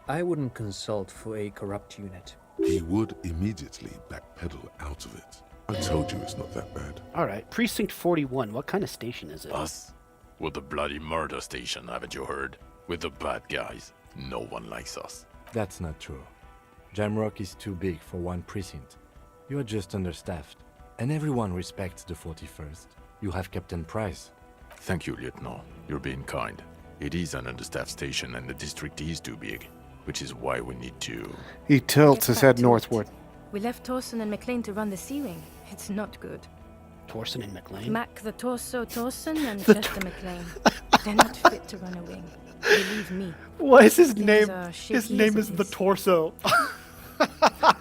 I wouldn't consult for a corrupt unit. He would immediately backpedal out of it. I told you it's not that bad. All right, Precinct 41. What kind of station is it? Us? We're the bloody murder station, haven't you heard? We're the bad guys. No one likes us. That's not true. Jamrock is too big for one precinct. You are just understaffed, and everyone respects the 41st. You have Captain Price. Thank you, Lieutenant. You're being kind. It is an understaffed station and the district is too big, which is why we need to... He tilts his head northward. We left Torson and McLean to run the sea wing. It's not good. Torson and McLean? Mac the Torso Torson and Chester McLean. They're not fit to run a wing. Believe me. What is his Things name? are His shaky name as is it the Torso.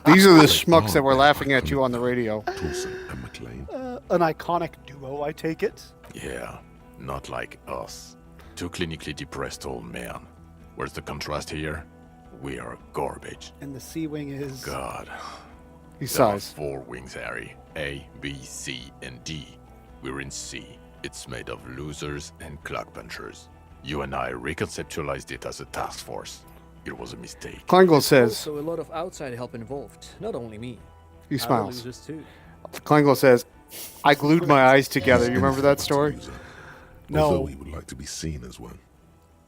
These are the schmucks that were laughing at you on the radio. Torson and McLean. An iconic duo, I take it. Yeah, not like us. Two clinically depressed old men. Where's the contrast here? We are garbage. And the Sea Wing is... God. He There are sighs. 4 wings, Harry. A, B, C, and D. We're in C. It's made of losers and clock punchers. You and I reconceptualized it as a task force. It was a mistake. Kleingold says, Also, a lot of outside help involved, not only me. he Other smiles. losers too. Kleingold says, I glued my eyes together. You remember that story? No. Although he would like to be seen as one.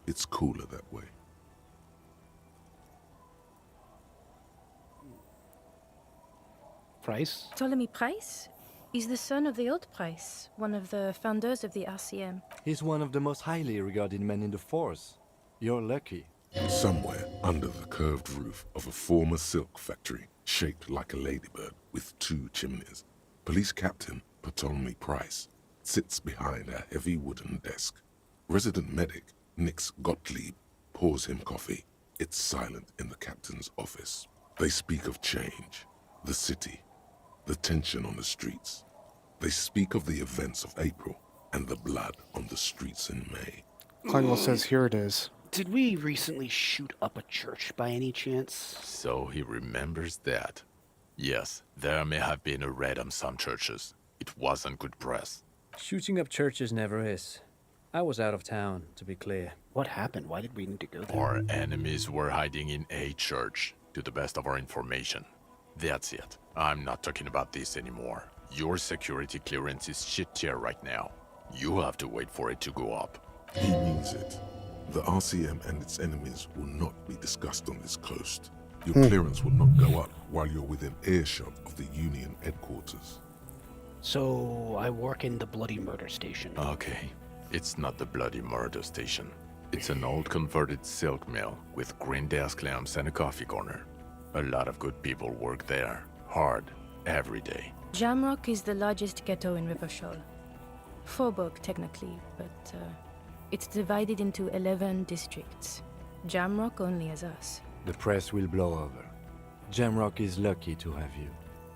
It's cooler that way. Price? Ptolemy Price? He's the son of the old Price, one of the founders of the RCM. He's one of the most highly regarded men in the force. You're lucky. Somewhere under the curved roof of a former silk factory, shaped like a ladybird with 2 chimneys, Police Captain Ptolemy Price sits behind a heavy wooden desk. Resident medic Nix Gottlieb pours him coffee. It's silent in the captain's office. They speak of change, the city, the tension on the streets. They speak of the events of April and the blood on the streets in May. Kleingold says, here it is. Did we recently shoot up a church by any chance? So he remembers that. Yes, there may have been a raid on some churches. It wasn't good press. Shooting up churches never is. I was out of town, to be clear. What happened? Why did we need to go there? Our enemies were hiding in a church, to the best of our information. That's it. I'm not talking about this anymore. Your security clearance is shit tier right now. You have to wait for it to go up. He means it. The RCM and its enemies will not be discussed on this coast. Your clearance will not go up while you're within earshot of the Union headquarters. So, I work in the Bloody Murder Station. Okay. It's not the bloody murder station. It's an old converted silk mill with green desk lamps and a coffee corner. A lot of good people work there. Hard. Every day. Jamrock is the largest ghetto in Rivershoal. Faubourg, technically, but it's divided into 11 districts. Jamrock only has us. The press will blow over. Jamrock is lucky to have you,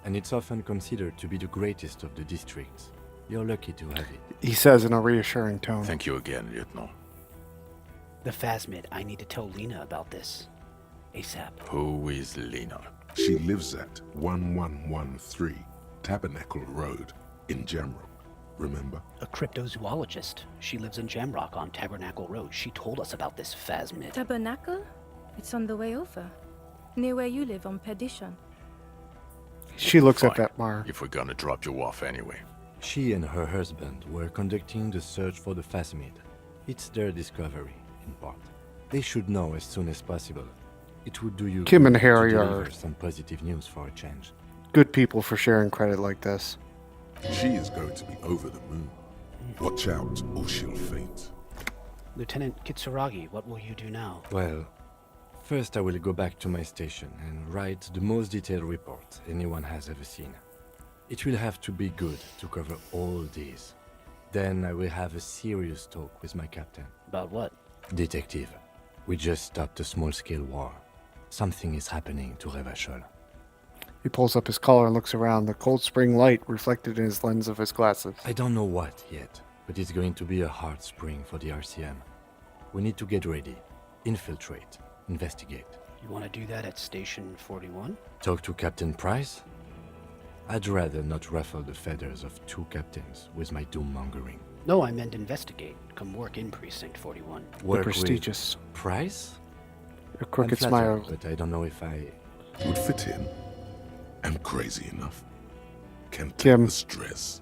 and it's often considered to be the greatest of the districts. You're lucky to have it. He says in a reassuring tone. Thank you again, Lieutenant. The Phasmid, I need to tell Lena about this. ASAP. Who is Lena? She lives at 1113 Tabernacle Road in Jamrock. Remember? A cryptozoologist. She lives in Jamrock on Tabernacle Road. She told us about this Phasmid. Tabernacle? It's on the way over. Near where you live on Perdition. She looks Fine, at that Mar. if we're gonna drop you off anyway. She and her husband were conducting the search for the Phasmid. It's their discovery, in part. They should know as soon as possible. It would do you Kim good and Harry to are deliver some positive news for a change. good people for sharing credit like this. She is going to be over the moon. Watch out, or she'll faint. Lieutenant Kitsuragi, what will you do now? Well, first I will go back to my station and write the most detailed report anyone has ever seen. It will have to be good to cover all these. Then I will have a serious talk with my captain. About what? Detective, we just stopped a small-scale war. Something is happening to Revachol. He pulls up his collar and looks around, the cold spring light reflected in his lens of his glasses. I don't know what yet, but it's going to be a hard spring for the RCM. We need to get ready, infiltrate, investigate. You want to do that at Station 41? Talk to Captain Price? I'd rather not ruffle the feathers of two captains with my doom-mongering. No, I meant investigate. Come work in Precinct 41. Work prestigious. with Price? A crooked I'm flattered, smile. but I don't know if I... Would fit in. And crazy enough. Can take Kim, the stress.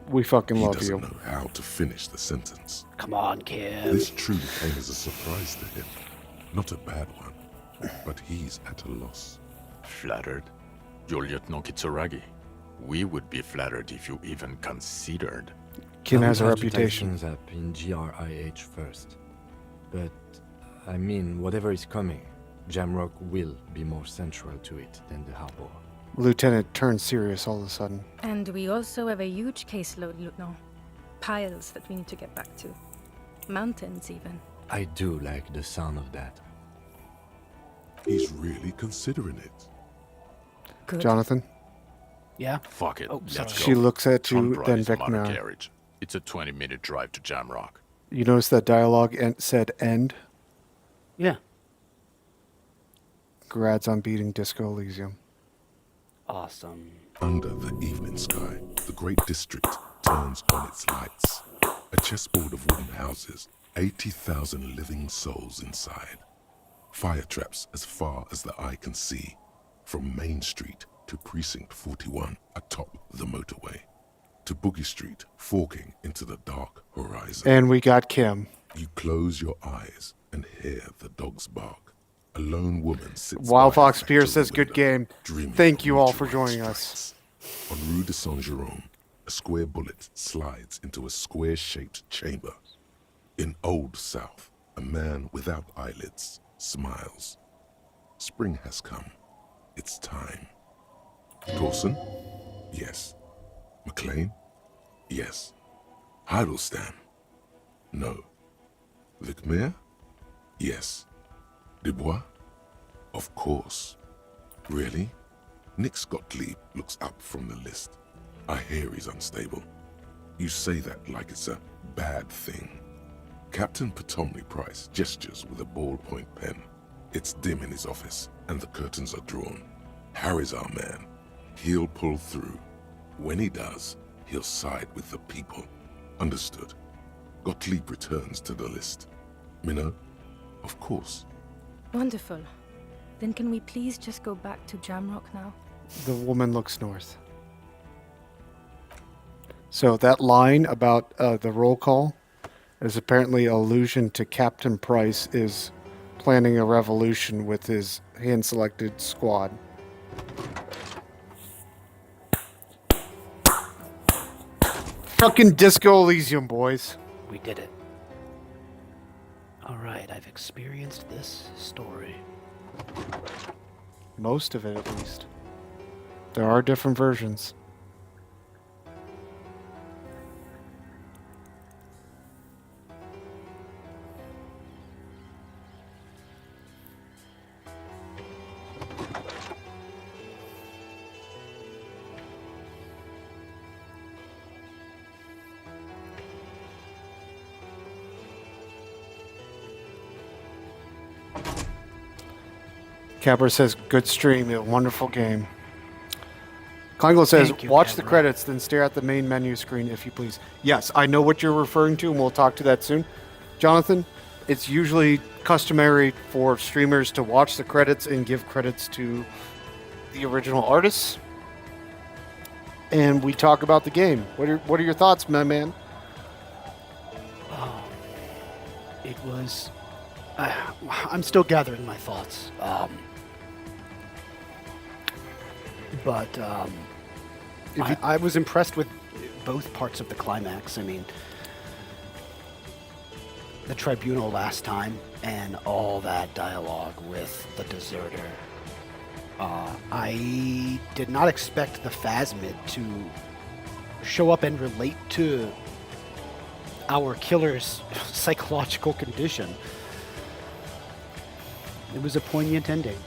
We fucking He love doesn't you. know how to finish the sentence. Come on, Kim. This truly came as a surprise to him. Not a bad one, but he's at a loss. Flattered? You're Lieutenant Kitsuragi. We would be flattered if you even considered. Kim I has a will have to tie reputation. things up in GRIH first. But, I mean, whatever is coming, Jamrock will be more central to it than the harbor. Lieutenant turns serious all of a sudden. And we also have a huge caseload, Lieutenant. Piles that we need to get back to. Mountains, even. I do like the sound of that. He's really considering it. Good. Jonathan? Yeah? Fuck it, Oh, let's She go. looks at you, Trump then is a motor Vecna. carriage. It's a 20-minute drive to Jamrock. You notice that dialogue said end? Yeah. Grads on beating Disco Elysium. Awesome. Under the evening sky, the great district turns on its lights. A chessboard of wooden houses, 80,000 living souls inside. Fire traps as far as the eye can see, from Main Street to Precinct 41 atop the motorway, to Boogie Street forking into the dark horizon. And we got Kim. You close your eyes and hear the dogs bark. A lone woman sits Wild by Fox a Pierce factory says, good window, game. dreaming Thank of you all for meteorite joining us. strikes. On Rue de Saint-Jérôme, a square bullet slides into a square-shaped chamber. In Old South, a man without eyelids smiles. Spring has come. It's time. Dawson? Yes. McLean? Yes. Heidelstein? No. Vicmair? Yes. Dubois? Of course. Really? Nick Gottlieb looks up from the list. I hear he's unstable. You say that like it's a bad thing. Captain Potomny Price gestures with a ballpoint pen. It's dim in his office, and the curtains are drawn. Harry's our man. He'll pull through. When he does, he'll side with the people. Understood. Gottlieb returns to the list. Minnow? Of course. Wonderful. Then can we please just go back to Jamrock now? The woman looks north. So that line about the roll call is apparently an allusion to Captain Price is planning a revolution with his hand-selected squad. Fucking Disco Elysium, boys. We did it. All right, I've experienced this story. Most of it, at least. There are different versions. Cabra says, good stream, a wonderful game. Klingo says, watch the credits, then stare at the main menu screen if you please. Yes, I know what you're referring to, and we'll talk to that soon. Jonathan, it's usually customary for streamers to watch the credits and give credits to the original artists. And we talk about the game. What are your thoughts, my man? It was... I'm still gathering my thoughts. But I was impressed with both parts of the climax. I mean, the tribunal last time and all that dialogue with the deserter. I did not expect the Phasmid to show up and relate to our killer's psychological condition. It was a poignant ending.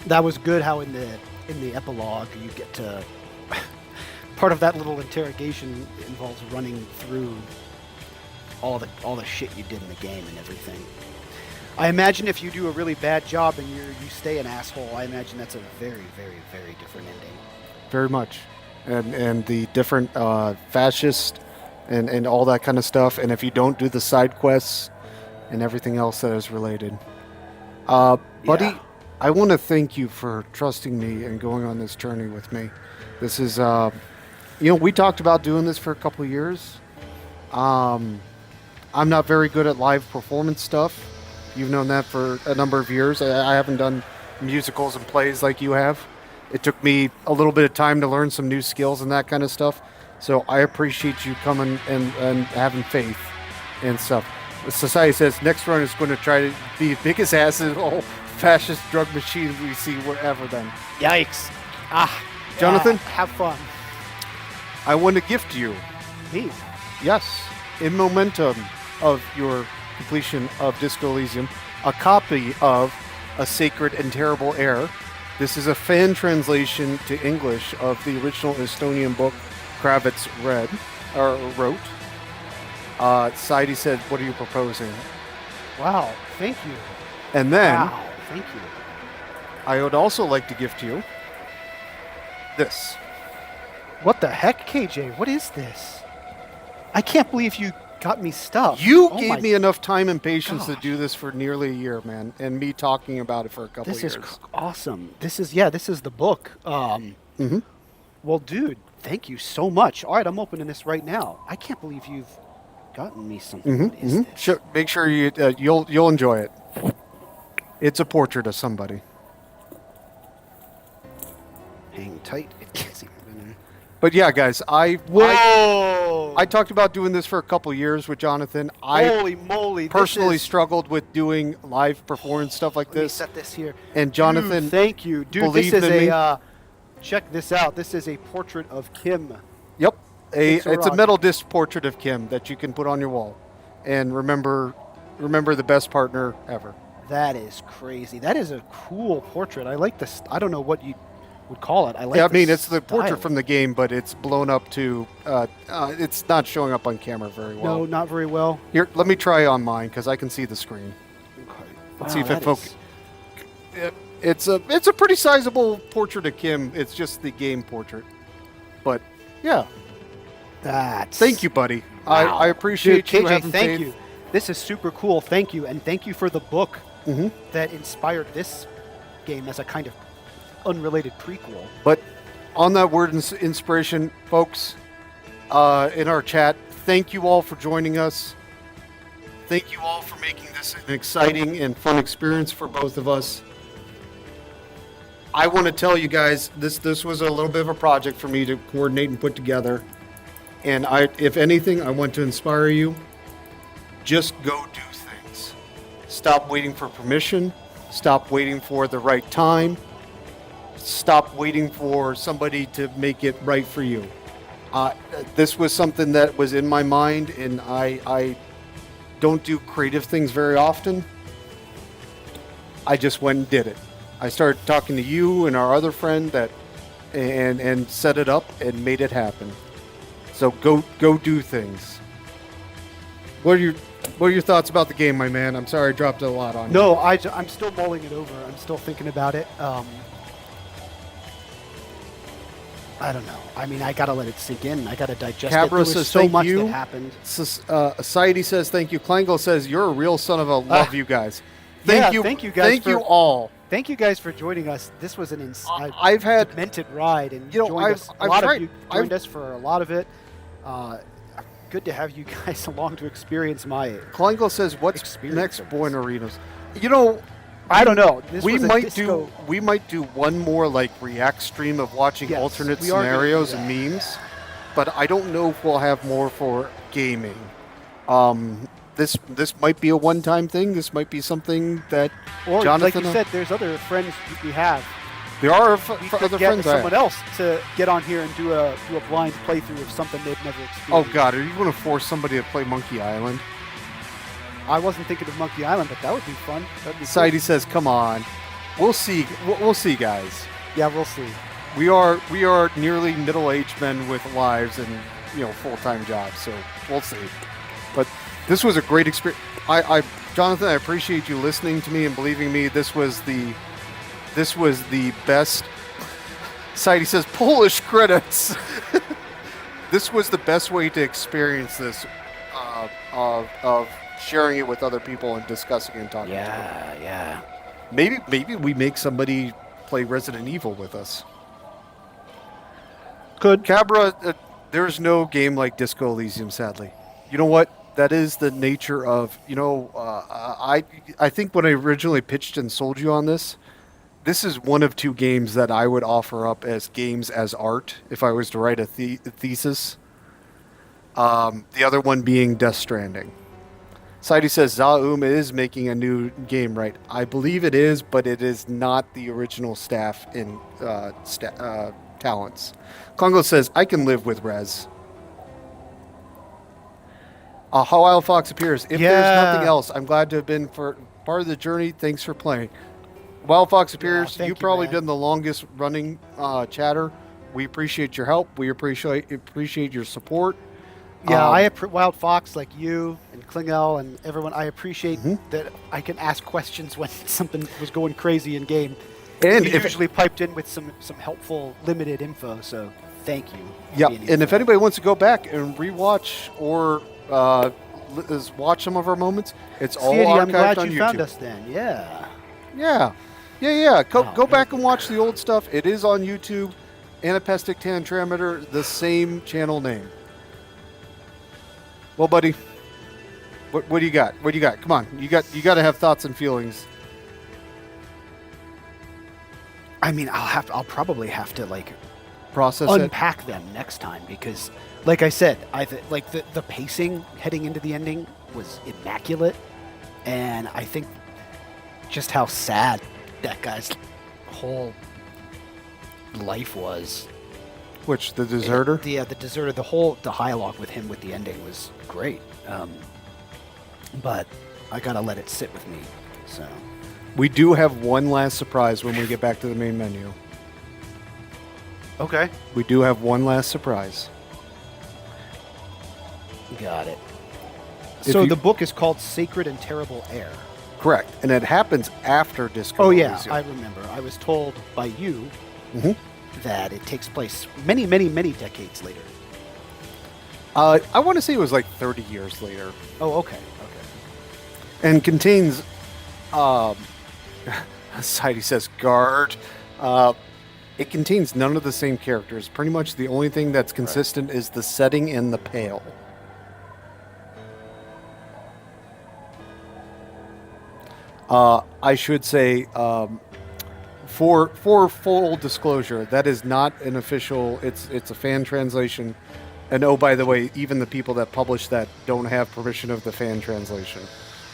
That was good how in the epilogue you get to... part of that little interrogation involves running through all the shit you did in the game and everything. I imagine if you do a really bad job and you stay an asshole, I imagine that's a very, very, very different ending. Very much. And the different fascist and all that kind of stuff. And if you don't do the side quests and everything else that is related. Buddy, I want to thank you for trusting me and going on this journey with me. This is, we talked about doing this for a couple of years. I'm not very good at live performance stuff. You've known that for a number of years. I haven't done musicals and plays like you have. It took me a little bit of time to learn some new skills and that kind of stuff. So I appreciate you coming and having faith and stuff. Society says next run is going to try to be the biggest asshole fascist drug machine we see wherever then. Yikes. Jonathan? Have fun. I want to gift you. Me? Yes. In momentum of your completion of Disco Elysium, a copy of A Sacred and Terrible Air. This is a fan translation to English of the original Estonian book Kravitz wrote. Saidi said, what are you proposing? Wow, thank you. And then, wow, thank you. I would also like to gift you this. What the heck, KJ? What is this? I can't believe you got me stuff. You gave me enough time and patience to do this for nearly a year, man, and me talking about it for a couple of years. This is awesome. This is the book. Well, dude, thank you so much. All right, I'm opening this right now. I can't believe you've gotten me something. What is this? Sure, make sure you'll enjoy it. It's a portrait of somebody. Hang tight. It can't even. But yeah, guys, I talked about doing this for a couple years with Jonathan. Holy moly! Personally struggled with doing live performance stuff like this. Let me set this here. And Jonathan, dude, thank you, dude. This is check this out. This is a portrait of Kim. Yep, it's a metal disc portrait of Kim that you can put on your wall, and remember the best partner ever. That is crazy. That is a cool portrait. I like this. I don't know what you would call it. It's the portrait from the game, but it's blown up to. It's not showing up on camera very well. No, not very well. Here, let me try on mine because I can see the screen. Okay. Let's see if it focuses. It's a pretty sizable portrait of Kim. It's just the game portrait, but yeah. Thank you, buddy. Wow. I appreciate you KJ, having thank faith. you. This is super cool. Thank you, and thank you for the book that inspired this game as a kind of unrelated prequel. But on that word inspiration, folks, in our chat, thank you all for joining us. Thank you all for making this an exciting and fun experience for both of us. I want to tell you guys, this was a little bit of a project for me to coordinate and put together. And if anything, I want to inspire you. Just go do things. Stop waiting for permission. Stop waiting for the right time. Stop waiting for somebody to make it right for you. This was something that was in my mind, and I don't do creative things very often. I just went and did it. I started talking to you and our other friend and set it up and made it happen. So go do things. What are your What are your thoughts about the game, my man? I'm sorry I dropped a lot on you. No, I'm still mulling it over. I'm still thinking about it. I don't know. I mean, I gotta let it sink in. I gotta digest it. There Cabra was says so thank much you. that happened. Saidi says thank you. Klangle says you're a real son of a love you guys. Thank you. Thank you guys. Thank you all. Thank you guys for joining us. This was an I've had demented ride, and you know, joined us. A I've lot tried, of you joined us for a lot of it. Good to have you guys along to experience my. Klangle says what's next, Boyne Arenas? You know, I don't know. We might do one more like react stream of watching alternate scenarios and memes, but I don't know if we'll have more for gaming. This might be a one-time thing. This might be something that or Jonathan, like you said, there's other friends we have. There are we could other get friends. Someone else to get on here and do a blind playthrough of something they've never experienced. Oh God, are you going to force somebody to play Monkey Island? I wasn't thinking of Monkey Island, but that would be fun. Saidi says, "Come on, we'll see. We'll see, guys. Yeah, we'll see. We are nearly middle-aged men with lives and full-time jobs, so we'll see. But this was a great experience. Jonathan, I appreciate you listening to me and believing me. This was the best. Saidi says Polish credits. This was the best way to experience this of sharing it with other people and discussing and talking. Yeah. Maybe we make somebody play Resident Evil with us. Could Cabra? There's no game like Disco Elysium, sadly. You know what? That is the nature of I think when I originally pitched and sold you on this is one of two games that I would offer up as games as art if I was to write a thesis. The other one being Death Stranding. Saidi says Zaum is making a new game, right? I believe it is, but it is not the original staff in talents. Congo says I can live with Rez. How Wild Fox appears. If there's nothing else, I'm glad to have been for part of the journey. Thanks for playing. Wild Fox appears. You probably done the longest running chatter. We appreciate your help. We appreciate your support. Yeah, Wild Fox, like you and Klingel and everyone. I appreciate that I can ask questions when something was going crazy in game. And you usually piped in with some helpful limited info. So thank you. Yeah, and if anybody wants to go back and rewatch or watch some of our moments, it's all archived I'm glad on you YouTube. found us then. Yeah. Go back and watch the old stuff. It is on YouTube. Anapestic Tetrameter, the same channel name. Well, buddy, what do you got? What do you got? Come on, you got to have thoughts and feelings. I mean, I'll probably have to process unpack them next time because, like I said, the pacing heading into the ending was immaculate, and I think just how sad that guy's whole life was. Which, the deserter? The deserter. The dialogue with him with the ending was great. But I gotta let it sit with me. So we do have one last surprise when we get back to the main menu. Okay. We do have one last surprise. Got it. So the book is called Sacred and Terrible Air. Correct. And it happens after Disco. Oh, yeah. I remember. I was told by you that it takes place many, many, many decades later. I want to say it was like 30 years later. Oh, okay. And contains, Society says guard. It contains none of the same characters. Pretty much the only thing that's consistent is the setting and the pale. I should say, for full disclosure, that is not an official. It's a fan translation, and oh, by the way, even the people that publish that don't have permission of the fan translation.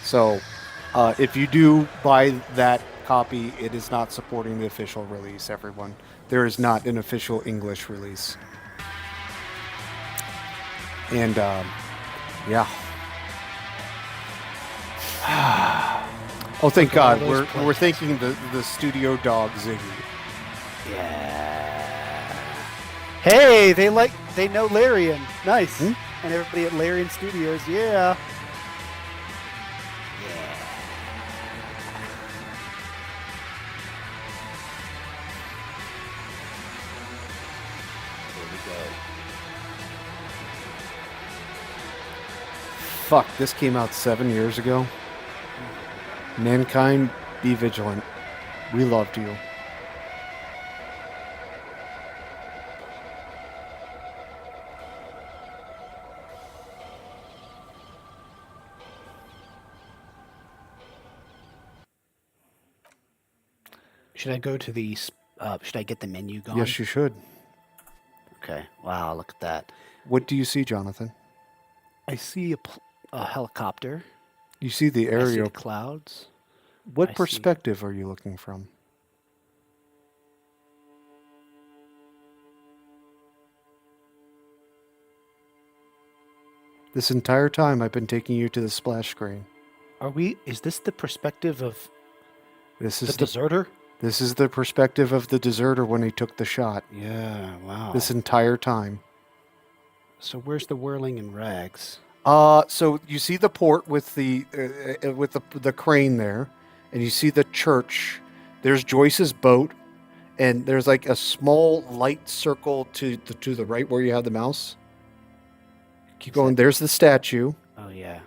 So, if you do buy that copy, it is not supporting the official release. Everyone, there is not an official English release, and yeah. Oh, thank God! We're thanking the studio dog Ziggy. Yeah. Hey, they know Larian. Nice. And everybody at Larian Studios, yeah. go. Fuck, this came out 7 years ago. Mankind, be vigilant. We loved you. Should I go to the? Should I get the menu going? Yes, you should. Okay. Wow, look at that. What do you see, Jonathan? I see a helicopter. You see the I see aerial the clouds. What I see- perspective are you looking from? This entire time I've been taking you to the splash screen. Is this the perspective of This the is deserter? This is the perspective of the deserter when he took the shot. Yeah, wow. This entire time. So where's the whirling in rags? So you see the port with the crane there, and you see the church. There's Joyce's boat, and there's like a small light circle to the right where you have the mouse. Keep going. There's the statue. Oh yeah.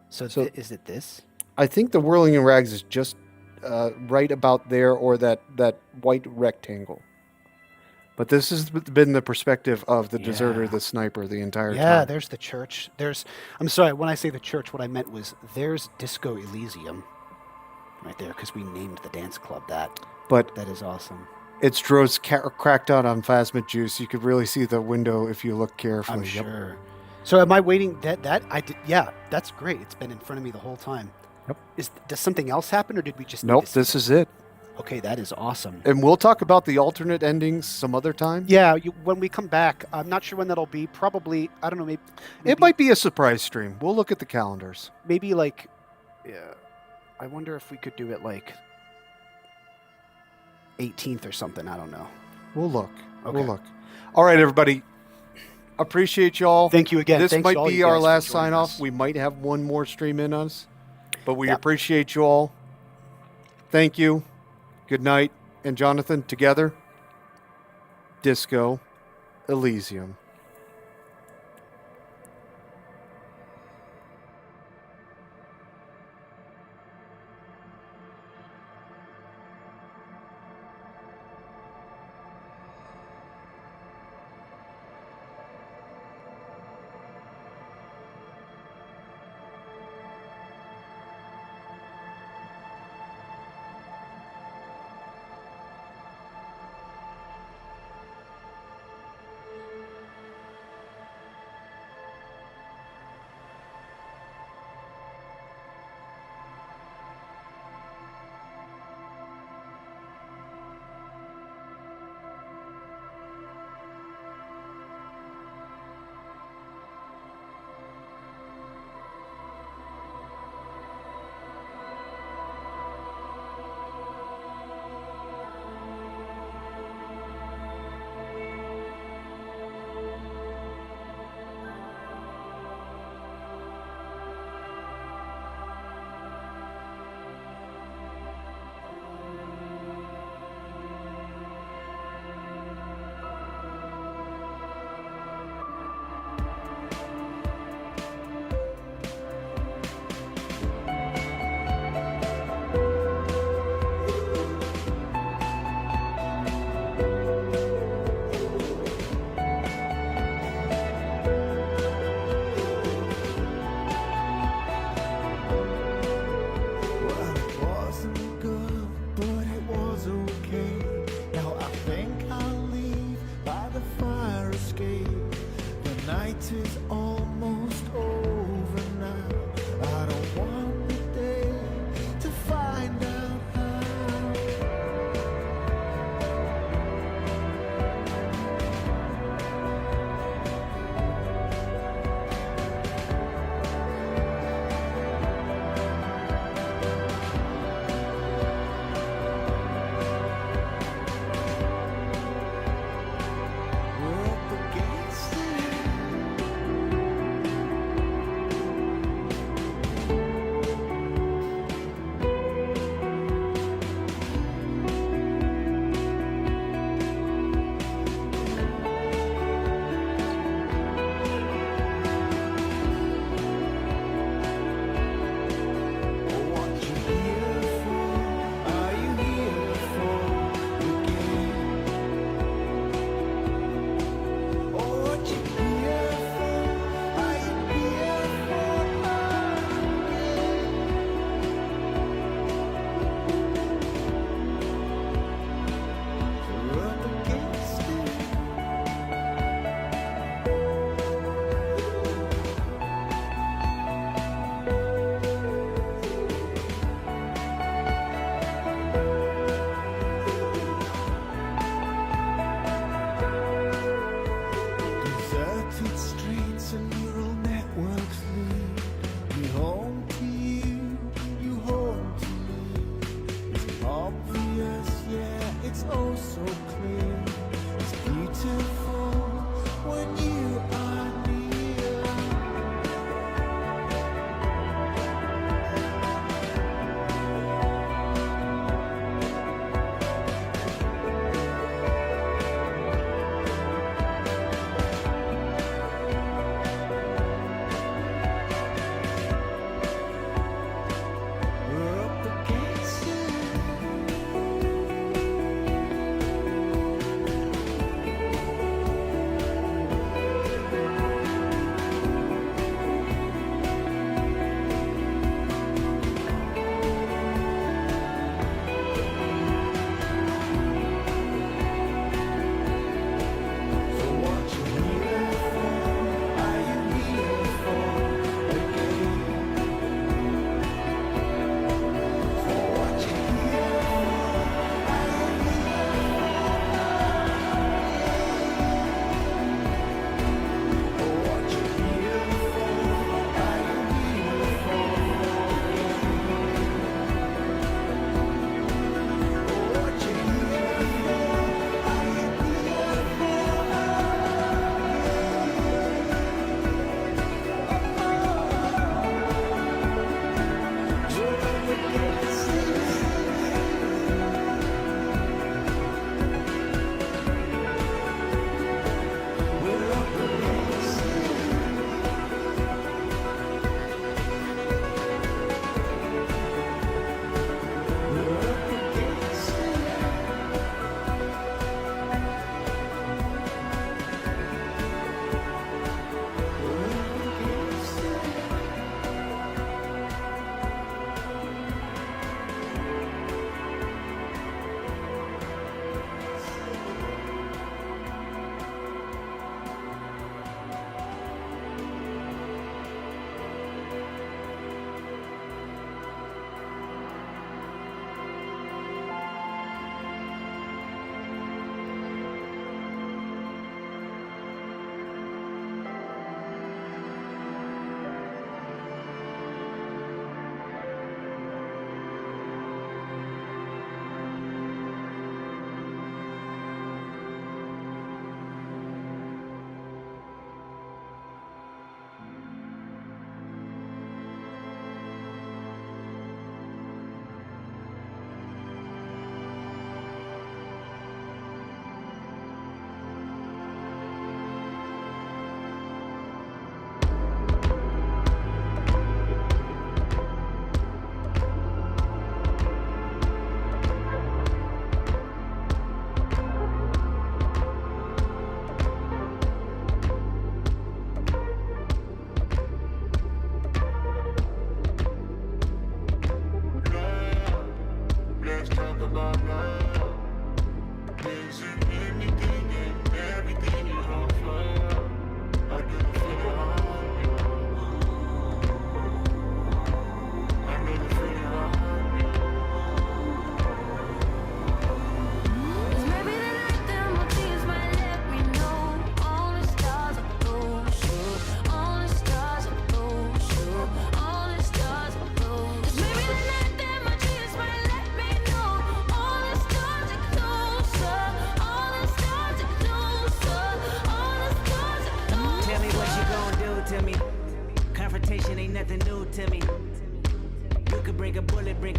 So, is it this? I think the whirling in rags is just right about there, or that white rectangle. But this has been the perspective of the deserter, the sniper, the entire time. Yeah, there's the church. I'm sorry, when I say the church, what I meant was there's Disco Elysium right there, because we named the dance club that. But that is awesome. It's Dro's cracked out on plasma juice. You could really see the window if you look carefully. I'm sure. So am I waiting? Yeah, that's great. It's been in front of me the whole time. Yep. Does something else happen, or did we just? Nope. This is it. Okay, that is awesome. And we'll talk about the alternate endings some other time. Yeah, when we come back, I'm not sure when that'll be. Probably, I don't know. Maybe it might be a surprise stream. We'll look at the calendars. Maybe like, yeah. I wonder if we could do it like 18th or something. I don't know. We'll look. Okay. We'll look. All right, everybody. Appreciate y'all. Thank you again. This Thanks might all be you our guys last for joining sign off. us. We might have one more stream in us, but we Yep. appreciate you all. Thank you. Good night. And Jonathan, together, Disco Elysium.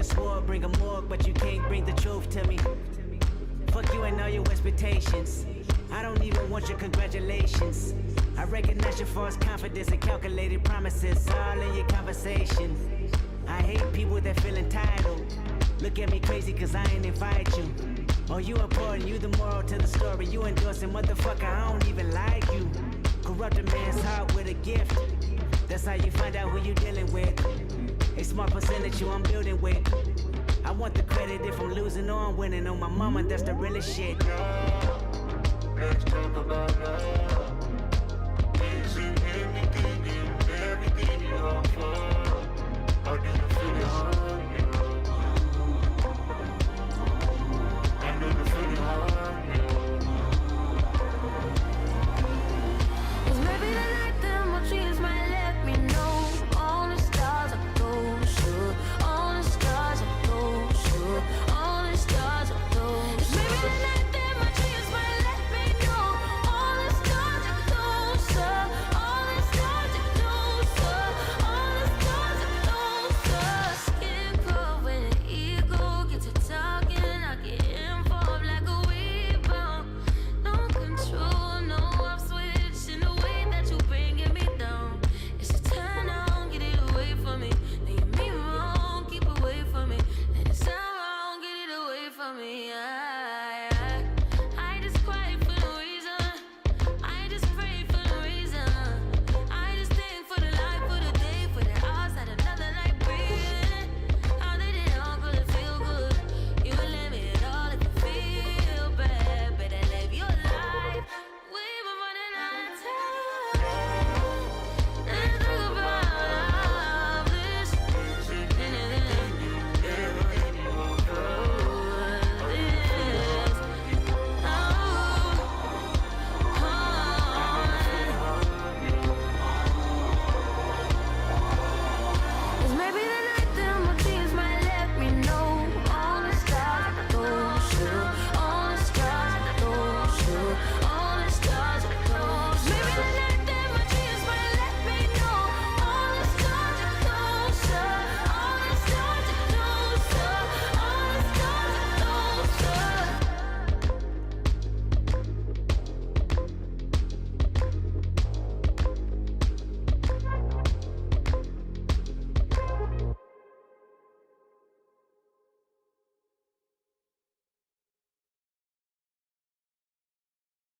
sword, bring a morgue, but you can't bring the truth to me. Fuck you and all your expectations. I don't even want your congratulations. I recognize your false confidence and calculated promises all in your conversation. I hate people that feel entitled. Look at me crazy cause I ain't invite you. Oh, you important, you the moral to the story. You endorsing, motherfucker, I don't even like you. Corrupt a man's heart with a gift. That's how you find out who you dealing with. A smart percentage you I'm building with. I want the credit if I'm losing or I'm winning. On my mama, that's the realest shit. Let's talk about love. Is it anything and everything you offer? I need to feel it on you. I need to feel it on you. Cause maybe the night that my dreams might let me know. All the stars are closer. All the stars are closer. All the stars are closer. Maybe the night that my dreams might let me know. All the stars are closer. All the stars are closer. All the stars are closer. Skin cold when the ego gets to talking. I get involved like a rebound. No control, no off switch in the way that you bringing me down. It's a turn on, get it away from me. Then you mean wrong, keep away from me. Let it sound wrong, get it away from me.